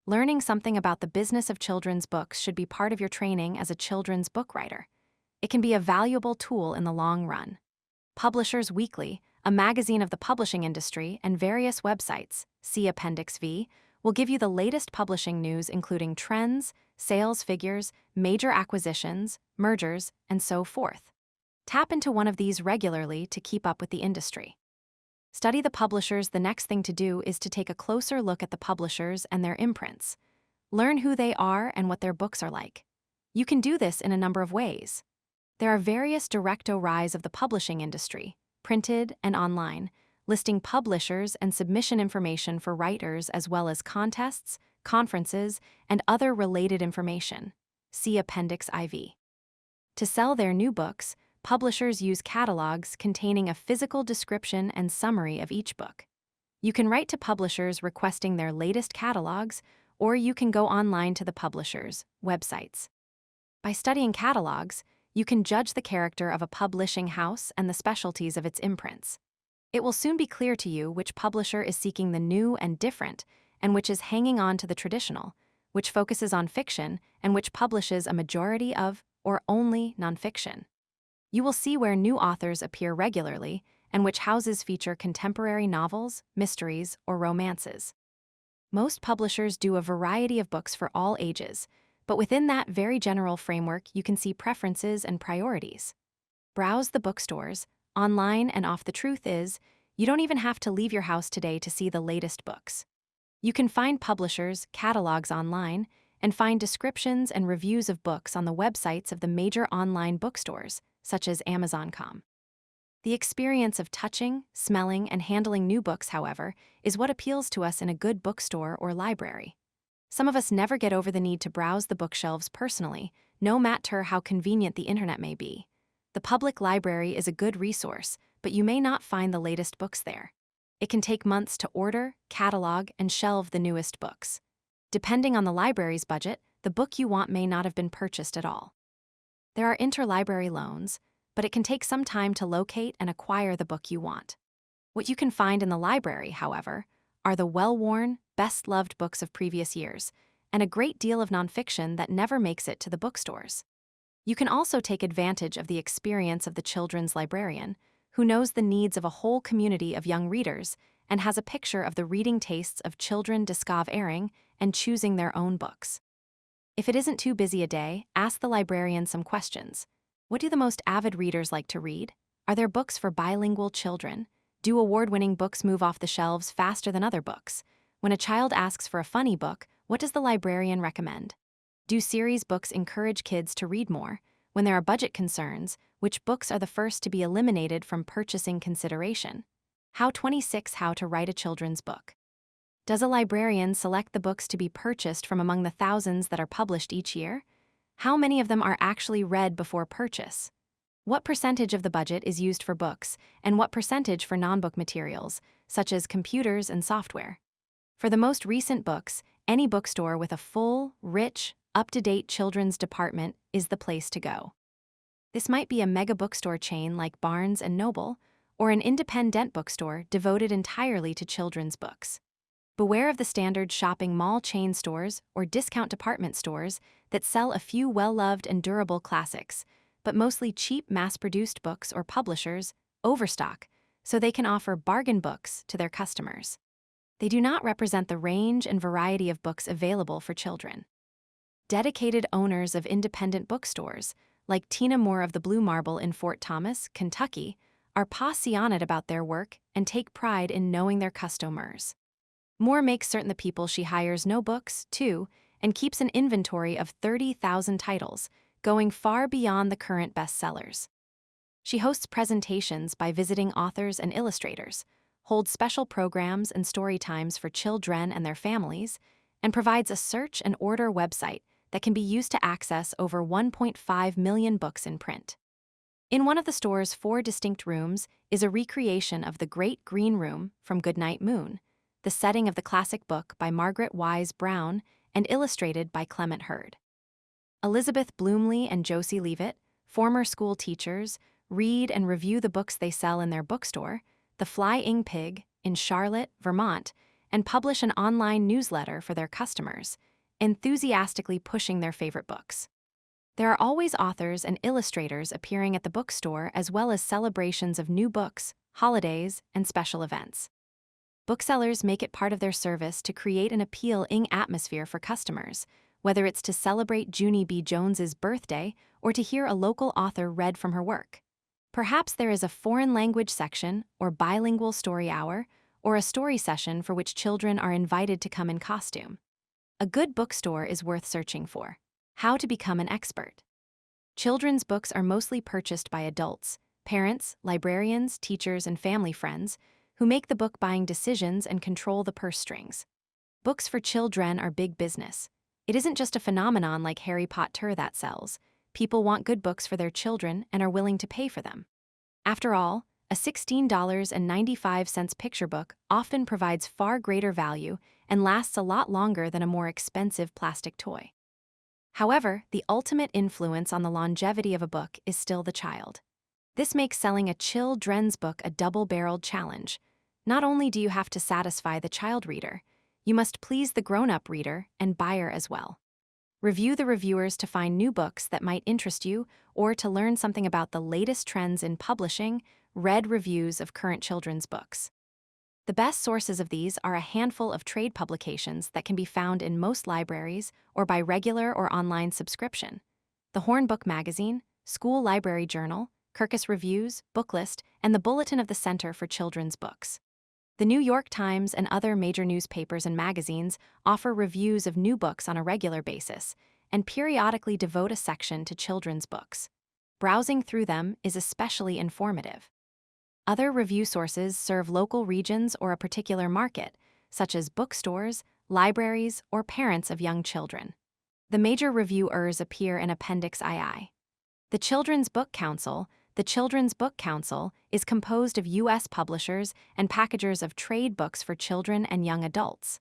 Learning something about the business of children's books should be part of your training as a children's book writer. It can be a valuable tool in the long run. Publishers Weekly, a magazine of the publishing industry, and various websites, see Appendix V, will give you the latest publishing news including trends, sales figures, major acquisitions, mergers, and so forth. Tap into one of these regularly to keep up with the industry. Study the publishers. The next thing to do is to take a closer look at the publishers and their imprints. Learn who they are and what their books are like. You can do this in a number of ways. There are various directories of the publishing industry, printed and online, listing publishers and submission information for writers as well as contests, conferences, and other related information. See Appendix IV. To sell their new books, publishers use catalogs containing a physical description and summary of each book. You can write to publishers requesting their latest catalogs, or you can go online to the publishers' websites. By studying catalogs, you can judge the character of a publishing house and the specialties of its imprints. It will soon be clear to you which publisher is seeking the new and different, and which is hanging on to the traditional, which focuses on fiction, and which publishes a majority of, or only, nonfiction. You will see where new authors appear regularly and which houses feature contemporary novels, mysteries, or romances. Most publishers do a variety of books for all ages, but within that very general framework you can see preferences and priorities. Browse the bookstores, online and off. The truth is, you don't even have to leave your house today to see the latest books. You can find publishers' catalogs online and find descriptions and reviews of books on the websites of the major online bookstores, such as Amazon.com. The experience of touching, smelling, and handling new books, however, is what appeals to us in a good bookstore or library. Some of us never get over the need to browse the bookshelves personally, no matter how convenient the internet may be. The public library is a good resource, but you may not find the latest books there. It can take months to order, catalog, and shelve the newest books. Depending on the library's budget, the book you want may not have been purchased at all. There are interlibrary loans, but it can take some time to locate and acquire the book you want. What you can find in the library, however, are the well-worn, best-loved books of previous years, and a great deal of nonfiction that never makes it to the bookstores. You can also take advantage of the experience of the children's librarian, who knows the needs of a whole community of young readers and has a picture of the reading tastes of children discovering and choosing their own books. If it isn't too busy a day, ask the librarian some questions. What do the most avid readers like to read? Are there books for bilingual children? Do award-winning books move off the shelves faster than other books? When a child asks for a funny book, what does the librarian recommend? Do series books encourage kids to read more? When there are budget concerns, which books are the first to be eliminated from purchasing consideration? How to write a children's book. Does a librarian select the books to be purchased from among the thousands that are published each year? How many of them are actually read before purchase? What percentage of the budget is used for books, and what percentage for non-book materials, such as computers and software? For the most recent books, any bookstore with a full, rich, up-to-date children's department is the place to go. This might be a mega bookstore chain like Barnes & Noble, or an independent bookstore devoted entirely to children's books. Beware of the standard shopping mall chain stores or discount department stores that sell a few well-loved and durable classics, but mostly cheap mass-produced books or publishers, Overstock, so they can offer bargain books to their customers. They do not represent the range and variety of books available for children. Dedicated owners of independent bookstores, like Tina Moore of the Blue Marble in Fort Thomas, Kentucky, are passionate about their work and take pride in knowing their customers. Moore makes certain the people she hires know books, too, and keeps an inventory of 30,000 titles, going far beyond the current bestsellers. She hosts presentations by visiting authors and illustrators, holds special programs and story times for children and their families, and provides a search and order website that can be used to access over 1.5 million books in print. In one of the store's 4 distinct rooms is a recreation of The Great Green Room from Goodnight Moon, the setting of the classic book by Margaret Wise Brown and illustrated by Clement Hurd. Elizabeth Bloomley and Josie Leavitt, former school teachers, read and review the books they sell in their bookstore, The Flying Pig, in Charlotte, Vermont, and publish an online newsletter for their customers, enthusiastically pushing their favorite books. There are always authors and illustrators appearing at the bookstore, as well as celebrations of new books, holidays, and special events. Booksellers make it part of their service to create an appealing atmosphere for customers, whether it's to celebrate Junie B. Jones's birthday or to hear a local author read from her work. Perhaps there is a foreign language section or bilingual story hour or a story session for which children are invited to come in costume. A good bookstore is worth searching for. How to become an expert. Children's books are mostly purchased by adults, parents, librarians, teachers, and family friends who make the book buying decisions and control the purse strings. Books for children are big business. It isn't just a phenomenon like Harry Potter that sells. People want good books for their children and are willing to pay for them. After all, a $16.95 picture book often provides far greater value and lasts a lot longer than a more expensive plastic toy. However, the ultimate influence on the longevity of a book is still the child. This makes selling a children's book a double-barreled challenge. Not only do you have to satisfy the child reader, you must please the grown-up reader and buyer as well. Review the reviewers to find new books that might interest you or to learn something about the latest trends in publishing. Read reviews of current children's books. The best sources of these are a handful of trade publications that can be found in most libraries or by regular or online subscription: the Horn Book Magazine, School Library Journal, Kirkus Reviews, Booklist, and the Bulletin of the Center for Children's Books. The New York Times and other major newspapers and magazines offer reviews of new books on a regular basis and periodically devote a section to children's books. Browsing through them is especially informative. Other review sources serve local regions or a particular market, such as bookstores, libraries, or parents of young children. The major reviewers appear in Appendix II. The Children's Book Council. The Children's Book Council is composed of U.S. publishers and packagers of trade books for children and young adults.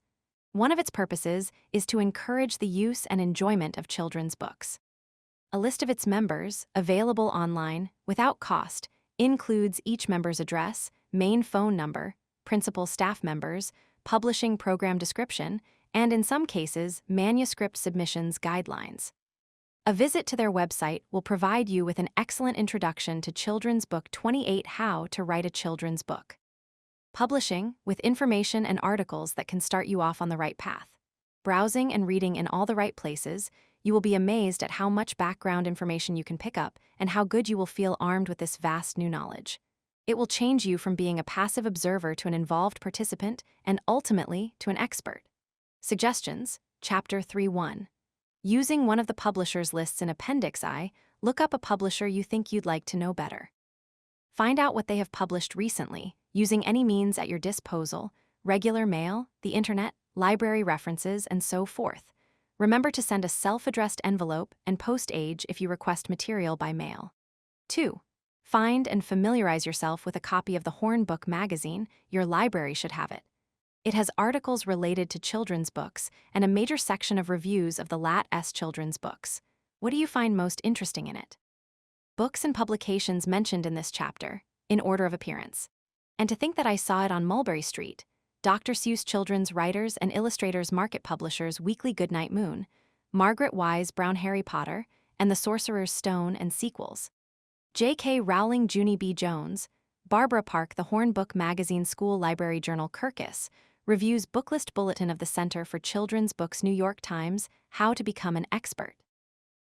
One of its purposes is to encourage the use and enjoyment of children's books. A list of its members, available online, without cost, includes each member's address, main phone number, principal staff members, publishing program description, and in some cases, manuscript submissions guidelines. A visit to their website will provide you with an excellent introduction to Children's Book 28: How to Write a Children's Book. Publishing, with information and articles that can start you off on the right path. Browsing and reading in all the right places, you will be amazed at how much background information you can pick up and how good you will feel armed with this vast new knowledge. It will change you from being a passive observer to an involved participant and ultimately to an expert. Suggestions, Chapter 3:1. Using one of the publishers' lists in Appendix I, look up a publisher you think you'd like to know better. Find out what they have published recently, using any means at your disposal: regular mail, the internet, library references, and so forth. Remember to send a self-addressed envelope and post-age if you request material by mail. 2. Find and familiarize yourself with a copy of the Horn Book Magazine. Your library should have it. It has articles related to children's books and a major section of reviews of the latest children's books. What do you find most interesting in it? Books and publications mentioned in this chapter, in order of appearance. And to think that I saw it on Mulberry Street: Dr. Seuss Children's Writers and Illustrators Market Publishers Weekly Goodnight Moon, Margaret Wise Brown Harry Potter, and the Sorcerer's Stone and sequels. J.K. Rowling, Junie B. Jones, Barbara Park, the Hornbook Magazine School Library Journal Kirkus, reviews Booklist Bulletin of the Center for Children's Books New York Times, How to Become an Expert.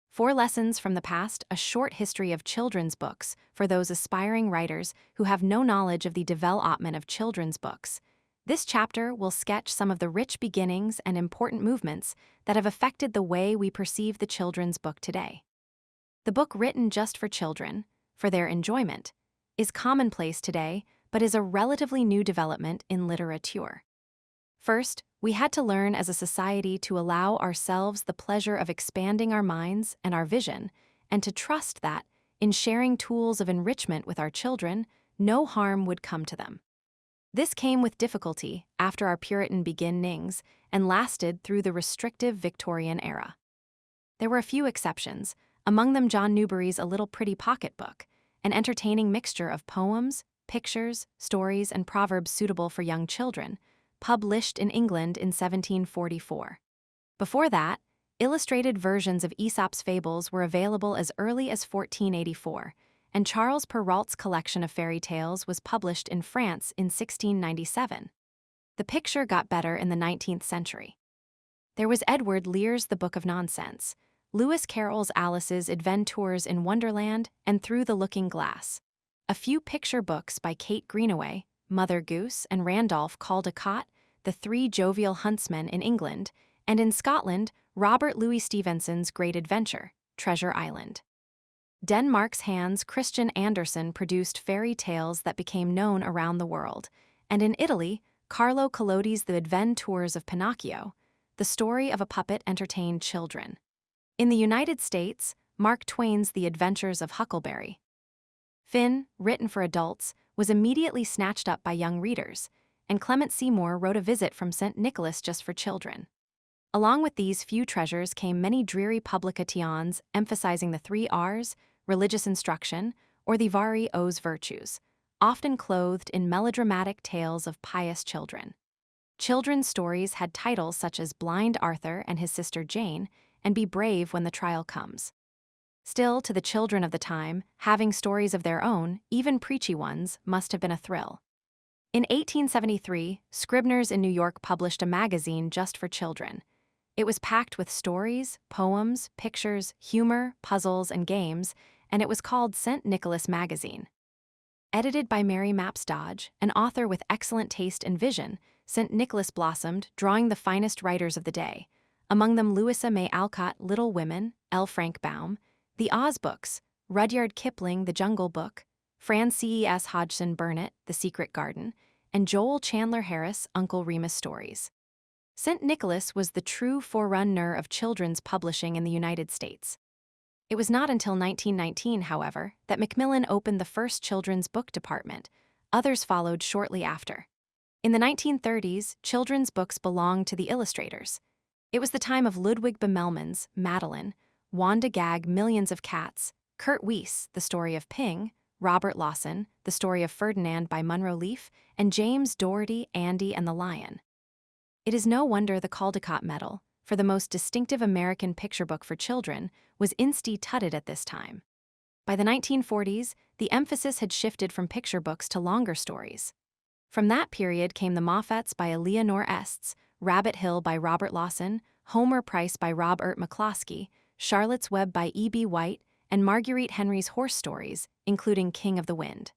4 Lessons from the Past, a short history of children's books for those aspiring writers who have no knowledge of the development of children's books. This chapter will sketch some of the rich beginnings and important movements that have affected the way we perceive the children's book today. The book written just for children, for their enjoyment, is commonplace today, but is a relatively new development in literature. First, we had to learn as a society to allow ourselves the pleasure of expanding our minds and our vision, and to trust that, in sharing tools of enrichment with our children, no harm would come to them. This came with difficulty after our Puritan beginnings and lasted through the restrictive Victorian era. There were a few exceptions, among them John Newbery's A Little Pretty Pocketbook, an entertaining mixture of poems, pictures, stories, and proverbs suitable for young children, published in England in 1744. Before that, illustrated versions of Aesop's fables were available as early as 1484, and Charles Perrault's collection of fairy tales was published in France in 1697. The picture got better in the 19th century. There was Edward Lear's The Book of Nonsense, Lewis Carroll's Alice's Adventures in Wonderland and Through the Looking Glass, a few picture books by Kate Greenaway, Mother Goose, and Randolph Caldecott, The Three Jovial Huntsmen in England, and in Scotland, Robert Louis Stevenson's Great Adventure, Treasure Island. Denmark's Hans Christian Andersen produced fairy tales that became known around the world, and in Italy, Carlo Collodi's The Adventures of Pinocchio, the story of a puppet entertained children. In the United States, Mark Twain's The Adventures of Huckleberry Finn, written for adults, was immediately snatched up by young readers, and Clement Seymour wrote A Visit from St. Nicholas just for children. Along with these few treasures came many dreary publications emphasizing the 3 R's, religious instruction, or the vari os virtues, often clothed in melodramatic tales of pious children. Children's stories had titles such as Blind Arthur and His Sister Jane, and Be Brave When the Trial Comes. Still, to the children of the time, having stories of their own, even preachy ones, must have been a thrill. In 1873, Scribner's in New York published a magazine just for children. It was packed with stories, poems, pictures, humor, puzzles, and games, and it was called St. Nicholas Magazine. Edited by Mary Mapps Dodge, an author with excellent taste and vision, St. Nicholas blossomed, drawing the finest writers of the day, among them Louisa May Alcott, Little Women, L. Frank Baum, the Oz books, Rudyard Kipling, The Jungle Book, Frances Hodgson Burnett, The Secret Garden, and Joel Chandler Harris, Uncle Remus Stories. St. Nicholas was the true forerunner of children's publishing in the United States. It was not until 1919, however, that Macmillan opened the first children's book department. Others followed shortly after. In the 1930s, children's books belonged to the illustrators. It was the time of Ludwig Bemelmans, Madeline, Wanda Gag, Millions of Cats, Kurt Weiss, The Story of Ping, Robert Lawson, The Story of Ferdinand by Munro Leaf, and James Doherty, Andy and the Lion. It is no wonder the Caldecott Medal, for the most distinctive American picture book for children, was instituted at this time. By the 1940s, the emphasis had shifted from picture books to longer stories. From that period came The Moffats by Eleanor Estes, Rabbit Hill by Robert Lawson, Homer Price by Robert McCloskey, Charlotte's Web by E.B. White, and Marguerite Henry's horse stories, including King of the Wind.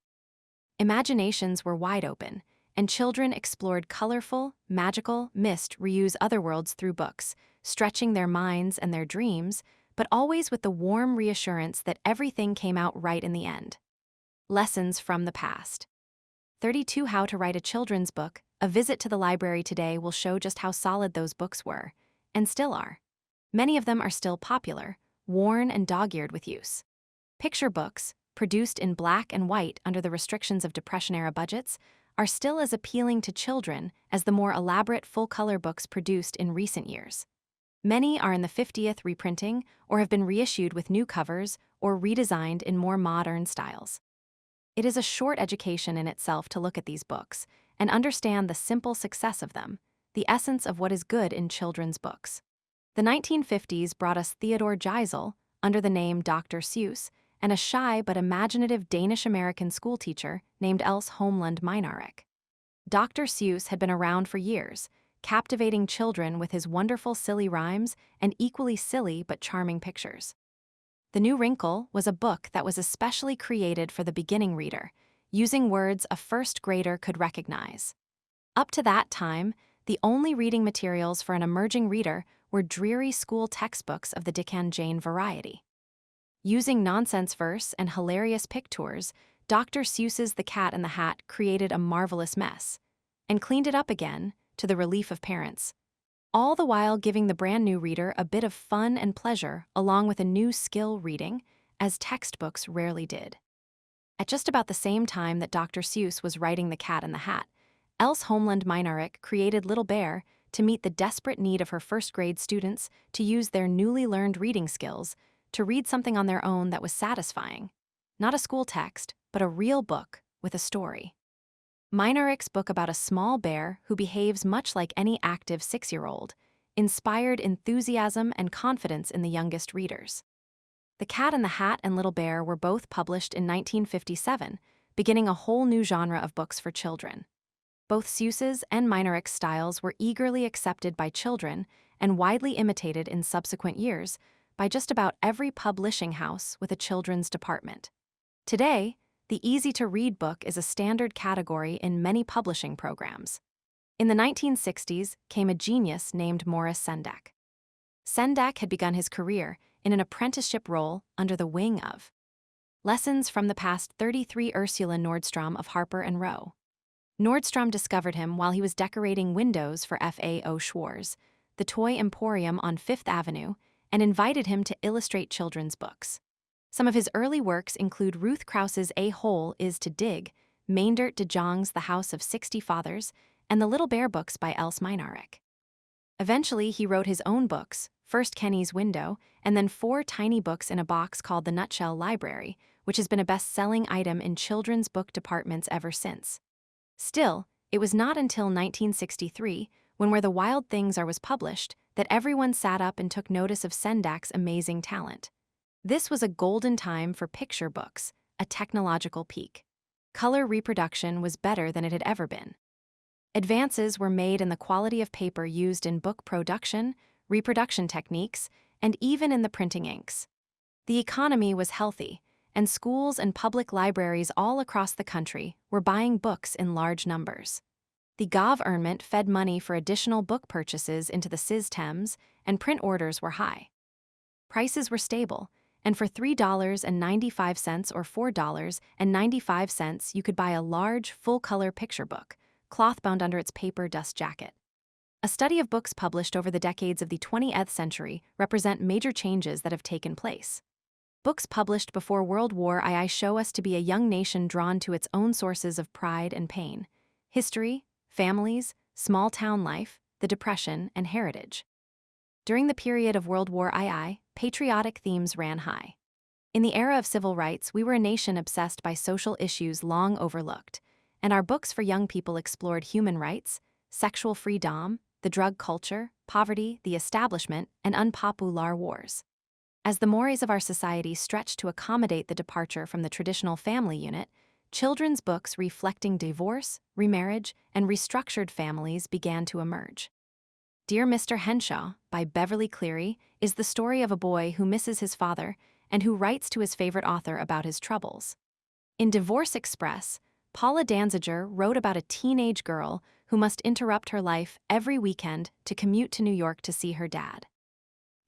Imaginations were wide open, and children explored colorful, magical, reuse other worlds through books, stretching their minds and their dreams, but always with the warm reassurance that everything came out right in the end. Lessons from the past. 32 How to Write a Children's Book. A visit to the library today will show just how solid those books were, and still are. Many of them are still popular, worn and dog-eared with use. Picture books, produced in black and white under the restrictions of Depression-era budgets, are still as appealing to children as the more elaborate full-color books produced in recent years. Many are in the 50th reprinting or have been reissued with new covers or redesigned in more modern styles. It is a short education in itself to look at these books and understand the simple success of them, the essence of what is good in children's books. The 1950s brought us Theodore Geisel, under the name Dr. Seuss, and a shy but imaginative Danish-American schoolteacher named Else Holmlund Minarik. Dr. Seuss had been around for years, captivating children with his wonderful silly rhymes and equally silly but charming pictures. The New Wrinkle was a book that was especially created for the beginning reader, using words a first grader could recognize. Up to that time, the only reading materials for an emerging reader were dreary school textbooks of the Dick and Jane variety. Using nonsense verse and hilarious pictures, Dr. Seuss's The Cat in the Hat created a marvelous mess, and cleaned it up again, to the relief of parents, all the while giving the brand new reader a bit of fun and pleasure along with a new skill reading, as textbooks rarely did. At just about the same time that Dr. Seuss was writing The Cat in the Hat, Else Holmlund Minarik created Little Bear to meet the desperate need of her first-grade students to use their newly learned reading skills to read something on their own that was satisfying. Not a school text, but a real book with a story. Minarik's book about a small bear who behaves much like any active 6-year-old inspired enthusiasm and confidence in the youngest readers. The Cat in the Hat and Little Bear were both published in 1957, beginning a whole new genre of books for children. Both Seuss's and Minarik's styles were eagerly accepted by children and widely imitated in subsequent years by just about every publishing house with a children's department. Today, the easy-to-read book is a standard category in many publishing programs. In the 1960s came a genius named Morris Sendak. Sendak had begun his career in an apprenticeship role under the wing of Lessons from the Past 33 Ursula Nordstrom of Harper & Row. Nordstrom discovered him while he was decorating windows for F.A.O. Schwarz, the toy emporium on Fifth Avenue, and invited him to illustrate children's books. Some of his early works include Ruth Krauss's A Hole is to Dig, Meindert de Jong's The House of 60 Fathers, and the Little Bear books by Else Minarik. Eventually, he wrote his own books, first Kenny's Window, and then 4 tiny books in a box called The Nutshell Library, which has been a best-selling item in children's book departments ever since. Still, it was not until 1963, when Where the Wild Things Are was published, that everyone sat up and took notice of Sendak's amazing talent. This was a golden time for picture books, a technological peak. Color reproduction was better than it had ever been. Advances were made in the quality of paper used in book production, reproduction techniques, and even in the printing inks. The economy was healthy, and schools and public libraries all across the country were buying books in large numbers. The Government fed money for additional book purchases into the Systèmes, and print orders were high. Prices were stable, and for $3.95 or $4.95 you could buy a large, full-color picture book, cloth-bound under its paper dust jacket. A study of books published over the decades of the 20th century represent major changes that have taken place. Books published before World War II show us to be a young nation drawn to its own sources of pride and pain: history, families, small-town life, the Depression, and heritage. During the period of World War II, patriotic themes ran high. In the era of civil rights, we were a nation obsessed by social issues long overlooked, and our books for young people explored human rights, sexual freedom, the drug culture, poverty, the establishment, and unpopular wars. As the mores of our society stretched to accommodate the departure from the traditional family unit, children's books reflecting divorce, remarriage, and restructured families began to emerge. Dear Mr. Henshaw, by Beverly Cleary, is the story of a boy who misses his father and who writes to his favorite author about his troubles. In Divorce Express, Paula Danziger wrote about a teenage girl who must interrupt her life every weekend to commute to New York to see her dad.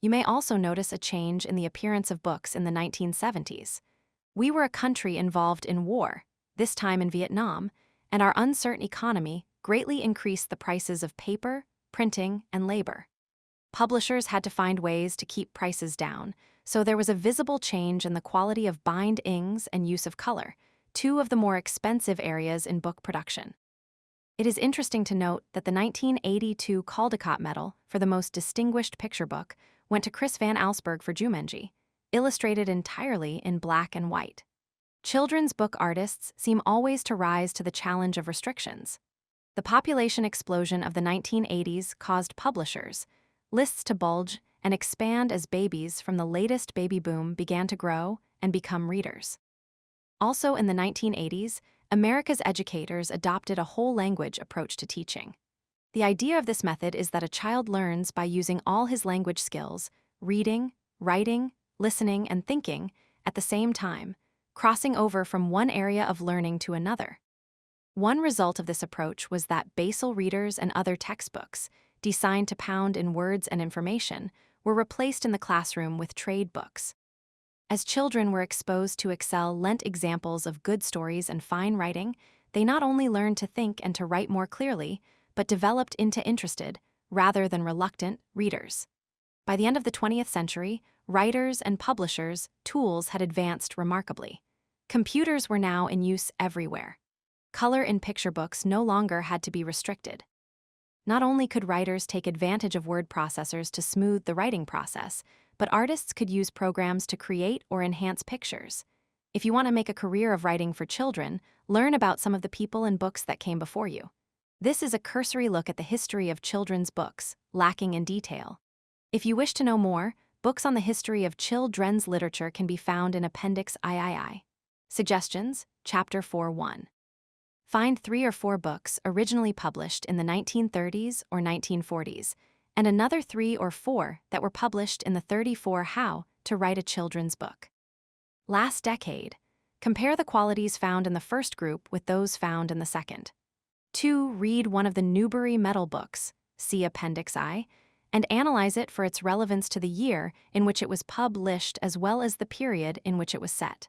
You may also notice a change in the appearance of books in the 1970s. We were a country involved in war, this time in Vietnam, and our uncertain economy greatly increased the prices of paper, printing, and labor. Publishers had to find ways to keep prices down, so there was a visible change in the quality of bind inks and use of color, 2 of the more expensive areas in book production. It is interesting to note that the 1982 Caldecott Medal for the most distinguished picture book went to Chris Van Allsburg for Jumanji, illustrated entirely in black and white. Children's book artists seem always to rise to the challenge of restrictions. The population explosion of the 1980s caused publishers' lists to bulge and expand as babies from the latest baby boom began to grow and become readers. Also in the 1980s, America's educators adopted a whole language approach to teaching. The idea of this method is that a child learns by using all his language skills, reading, writing, listening, and thinking, at the same time, crossing over from one area of learning to another. One result of this approach was that basal readers and other textbooks, designed to pound in words and information, were replaced in the classroom with trade books. As children were exposed to excellent examples of good stories and fine writing, they not only learned to think and to write more clearly, but developed into interested, rather than reluctant, readers. By the end of the 20th century, writers' and publishers' tools had advanced remarkably. Computers were now in use everywhere. Color in picture books no longer had to be restricted. Not only could writers take advantage of word processors to smooth the writing process, but artists could use programs to create or enhance pictures. If you want to make a career of writing for children, learn about some of the people and books that came before you. This is a cursory look at the history of children's books, lacking in detail. If you wish to know more, books on the history of children's literature can be found in Appendix III. Suggestions, Chapter 4.1. Find 3 or 4 books originally published in the 1930s or 1940s, and another 3 or 4 that were published in the 34 How to Write a Children's Book. Last decade. Compare the qualities found in the first group with those found in the second. 2. Read one of the Newbery Medal books, see Appendix I, and analyze it for its relevance to the year in which it was published as well as the period in which it was set.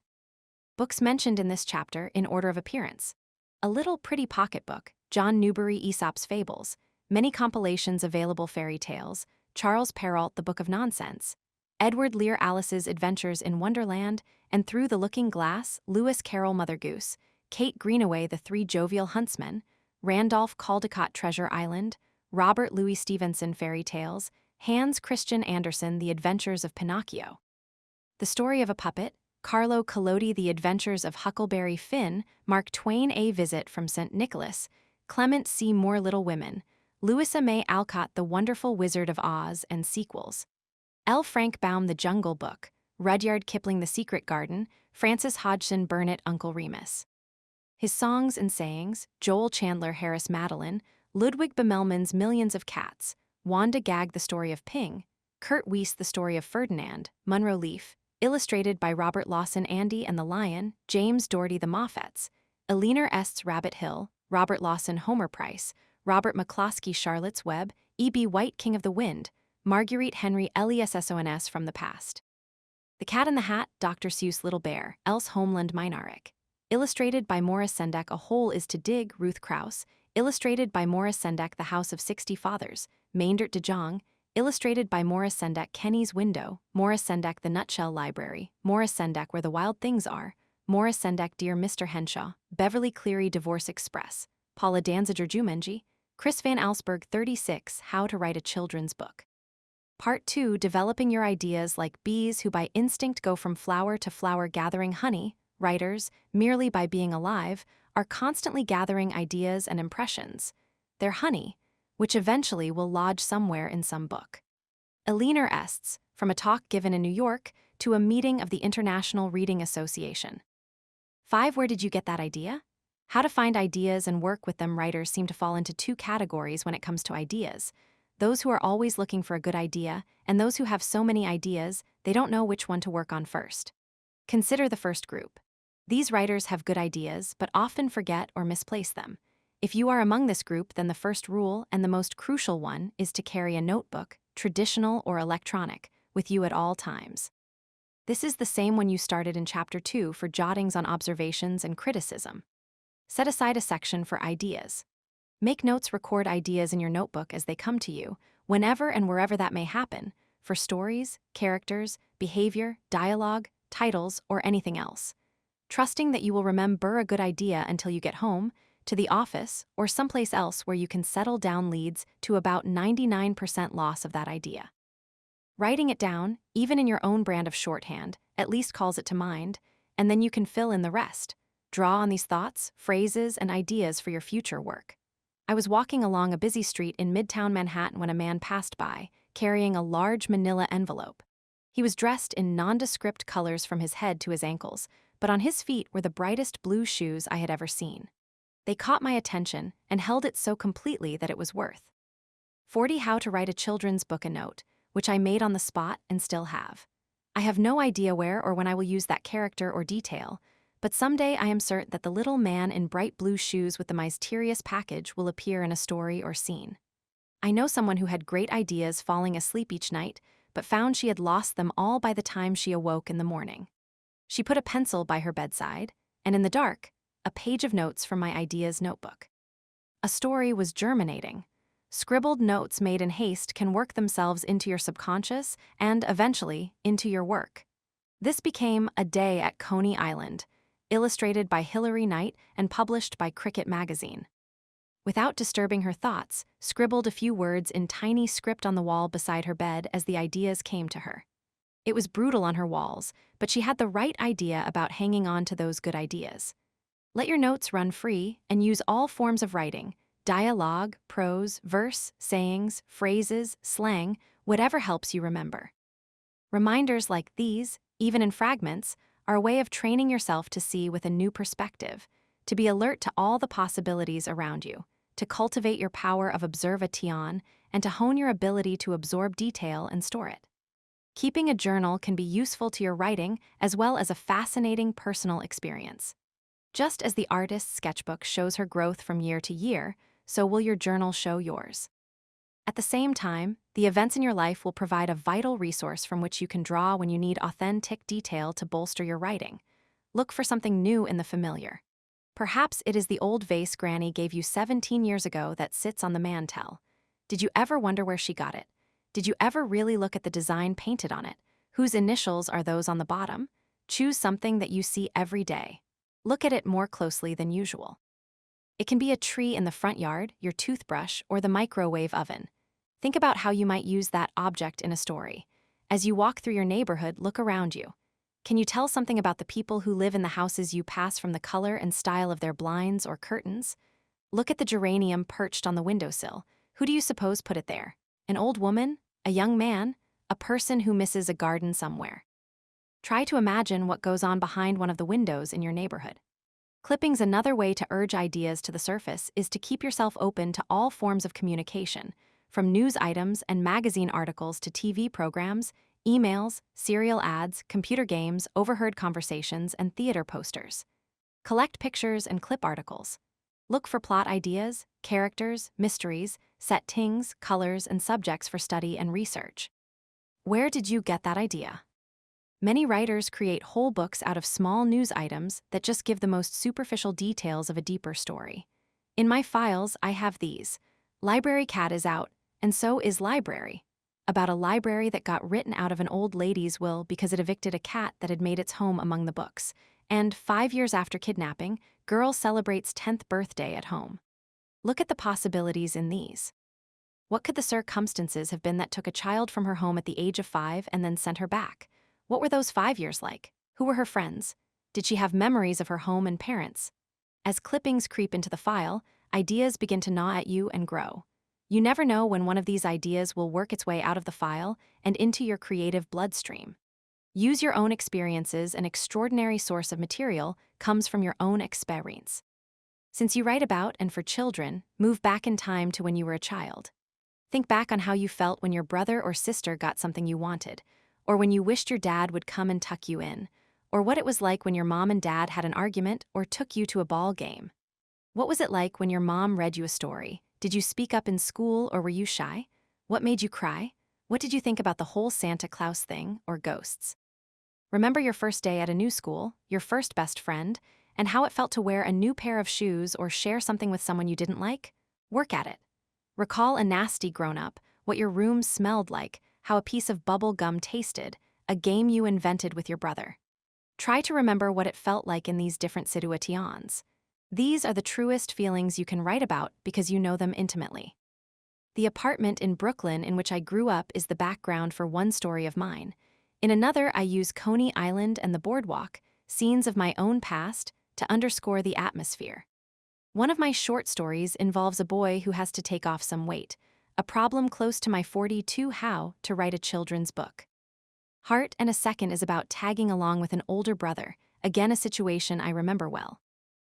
Books mentioned in this chapter in order of appearance. A Little Pretty Pocketbook, John Newbery Aesop's Fables, many compilations available fairy tales, Charles Perrault The Book of Nonsense, Edward Lear Alice's Adventures in Wonderland, and Through the Looking Glass, Lewis Carroll Mother Goose, Kate Greenaway The Three Jovial Huntsmen, Randolph Caldecott Treasure Island, Robert Louis Stevenson Fairy Tales, Hans Christian Andersen The Adventures of Pinocchio. The Story of a Puppet, Carlo Collodi The Adventures of Huckleberry Finn, Mark Twain A Visit from St. Nicholas, Clement C. Moore Little Women, Louisa May Alcott The Wonderful Wizard of Oz and sequels, L. Frank Baum The Jungle Book, Rudyard Kipling The Secret Garden, Francis Hodgson Burnett Uncle Remus. His Songs and Sayings, Joel Chandler Harris Madeline, Ludwig Bemelman's Millions of Cats, Wanda Gag The Story of Ping, Kurt Weiss The Story of Ferdinand, Munro Leaf, illustrated by Robert Lawson Andy and the Lion, James Doherty The Moffats, Elinor Est's Rabbit Hill, Robert Lawson Homer Price, Robert McCloskey Charlotte's Web, E.B. White King of the Wind, Marguerite Henry Lessons from the Past. The Cat in the Hat, Dr. Seuss Little Bear, Else Homeland Meinarich. Illustrated by Morris Sendak A Hole is to Dig, Ruth Krauss. Illustrated by Morris Sendak The House of 60 Fathers, Meindert de Jong. Illustrated by Morris Sendak Kenny's Window, Morris Sendak The Nutshell Library, Morris Sendak Where the Wild Things Are, Morris Sendak Dear Mr. Henshaw, Beverly Cleary Divorce Express, Paula Danziger Jumanji, Chris Van Allsburg 36 How to Write a Children's Book. Part 2 Developing Your Ideas Like Bees Who by Instinct Go from Flower to Flower Gathering Honey, writers, merely by being alive, are constantly gathering ideas and impressions. Their honey, which eventually will lodge somewhere in some book. Elinor Est's, From a Talk Given in New York to a Meeting of the International Reading Association. 5. Where did you get that idea? How to find ideas and work with them. Writers seem to fall into 2 categories when it comes to ideas. Those who are always looking for a good idea, and those who have so many ideas, they don't know which one to work on first. Consider the first group. These writers have good ideas, but often forget or misplace them. If you are among this group, then the first rule, and the most crucial one, is to carry a notebook, traditional or electronic, with you at all times. This is the same when you started in Chapter 2 for jottings on observations and criticism. Set aside a section for ideas. Make notes, record ideas in your notebook as they come to you, whenever and wherever that may happen, for stories, characters, behavior, dialogue, titles, or anything else. Trusting that you will remember a good idea until you get home, to the office, or someplace else where you can settle down leads to about 99% loss of that idea. Writing it down, even in your own brand of shorthand, at least calls it to mind, and then you can fill in the rest. Draw on these thoughts, phrases, and ideas for your future work. I was walking along a busy street in Midtown Manhattan when a man passed by, carrying a large manila envelope. He was dressed in nondescript colors from his head to his ankles, but on his feet were the brightest blue shoes I had ever seen. They caught my attention and held it so completely that it was worth 40 How to Write a Children's Book a Note, which I made on the spot and still have. I have no idea where or when I will use that character or detail, but someday I am certain that the little man in bright blue shoes with the mysterious package will appear in a story or scene. I know someone who had great ideas falling asleep each night, but found she had lost them all by the time she awoke in the morning. She put a pencil by her bedside, and in the dark, a page of notes from my ideas notebook. A story was germinating. Scribbled notes made in haste can work themselves into your subconscious and, eventually, into your work. This became A Day at Coney Island, illustrated by Hilary Knight and published by Cricket Magazine. Without disturbing her thoughts, scribbled a few words in tiny script on the wall beside her bed as the ideas came to her. It was brutal on her walls, but she had the right idea about hanging on to those good ideas. Let your notes run free and use all forms of writing: dialogue, prose, verse, sayings, phrases, slang, whatever helps you remember. Reminders like these, even in fragments, are a way of training yourself to see with a new perspective, to be alert to all the possibilities around you, to cultivate your power of observation, and to hone your ability to absorb detail and store it. Keeping a journal can be useful to your writing as well as a fascinating personal experience. Just as the artist's sketchbook shows her growth from year to year, so will your journal show yours. At the same time, the events in your life will provide a vital resource from which you can draw when you need authentic detail to bolster your writing. Look for something new in the familiar. Perhaps it is the old vase Granny gave you 17 years ago that sits on the mantel. Did you ever wonder where she got it? Did you ever really look at the design painted on it? Whose initials are those on the bottom? Choose something that you see every day. Look at it more closely than usual. It can be a tree in the front yard, your toothbrush, or the microwave oven. Think about how you might use that object in a story. As you walk through your neighborhood, look around you. Can you tell something about the people who live in the houses you pass from the color and style of their blinds or curtains? Look at the geranium perched on the windowsill. Who do you suppose put it there? An old woman? A young man? A person who misses a garden somewhere? Try to imagine what goes on behind one of the windows in your neighborhood. Clipping's another way to urge ideas to the surface is to keep yourself open to all forms of communication, from news items and magazine articles to TV programs, emails, serial ads, computer games, overheard conversations, and theater posters. Collect pictures and clip articles. Look for plot ideas, characters, mysteries, settings, colors, and subjects for study and research. Where did you get that idea? Many writers create whole books out of small news items that just give the most superficial details of a deeper story. In my files, I have these. Library Cat is out, and so is Library, about a library that got written out of an old lady's will because it evicted a cat that had made its home among the books. And 5 years after kidnapping, girl celebrates 10th birthday at home. Look at the possibilities in these. What could the circumstances have been that took a child from her home at the age of 5 and then sent her back? What were those 5 years like? Who were her friends? Did she have memories of her home and parents? As clippings creep into the file, ideas begin to gnaw at you and grow. You never know when one of these ideas will work its way out of the file and into your creative bloodstream. Use your own experiences. An extraordinary source of material comes from your own experience. Since you write about and for children, move back in time to when you were a child. Think back on how you felt when your brother or sister got something you wanted, or when you wished your dad would come and tuck you in, or what it was like when your mom and dad had an argument or took you to a ball game. What was it like when your mom read you a story? Did you speak up in school or were you shy? What made you cry? What did you think about the whole Santa Claus thing or ghosts? Remember your first day at a new school, your first best friend, and how it felt to wear a new pair of shoes or share something with someone you didn't like? Work at it. Recall a nasty grown-up, what your room smelled like, how a piece of bubble gum tasted, a game you invented with your brother. Try to remember what it felt like in these different situations. These are the truest feelings you can write about because you know them intimately. The apartment in Brooklyn in which I grew up is the background for one story of mine. In another, I use Coney Island and the boardwalk, scenes of my own past, to underscore the atmosphere. One of my short stories involves a boy who has to take off some weight, a problem close to my 42 How to Write a Children's Book. Heart and a Second is about tagging along with an older brother, again a situation I remember well.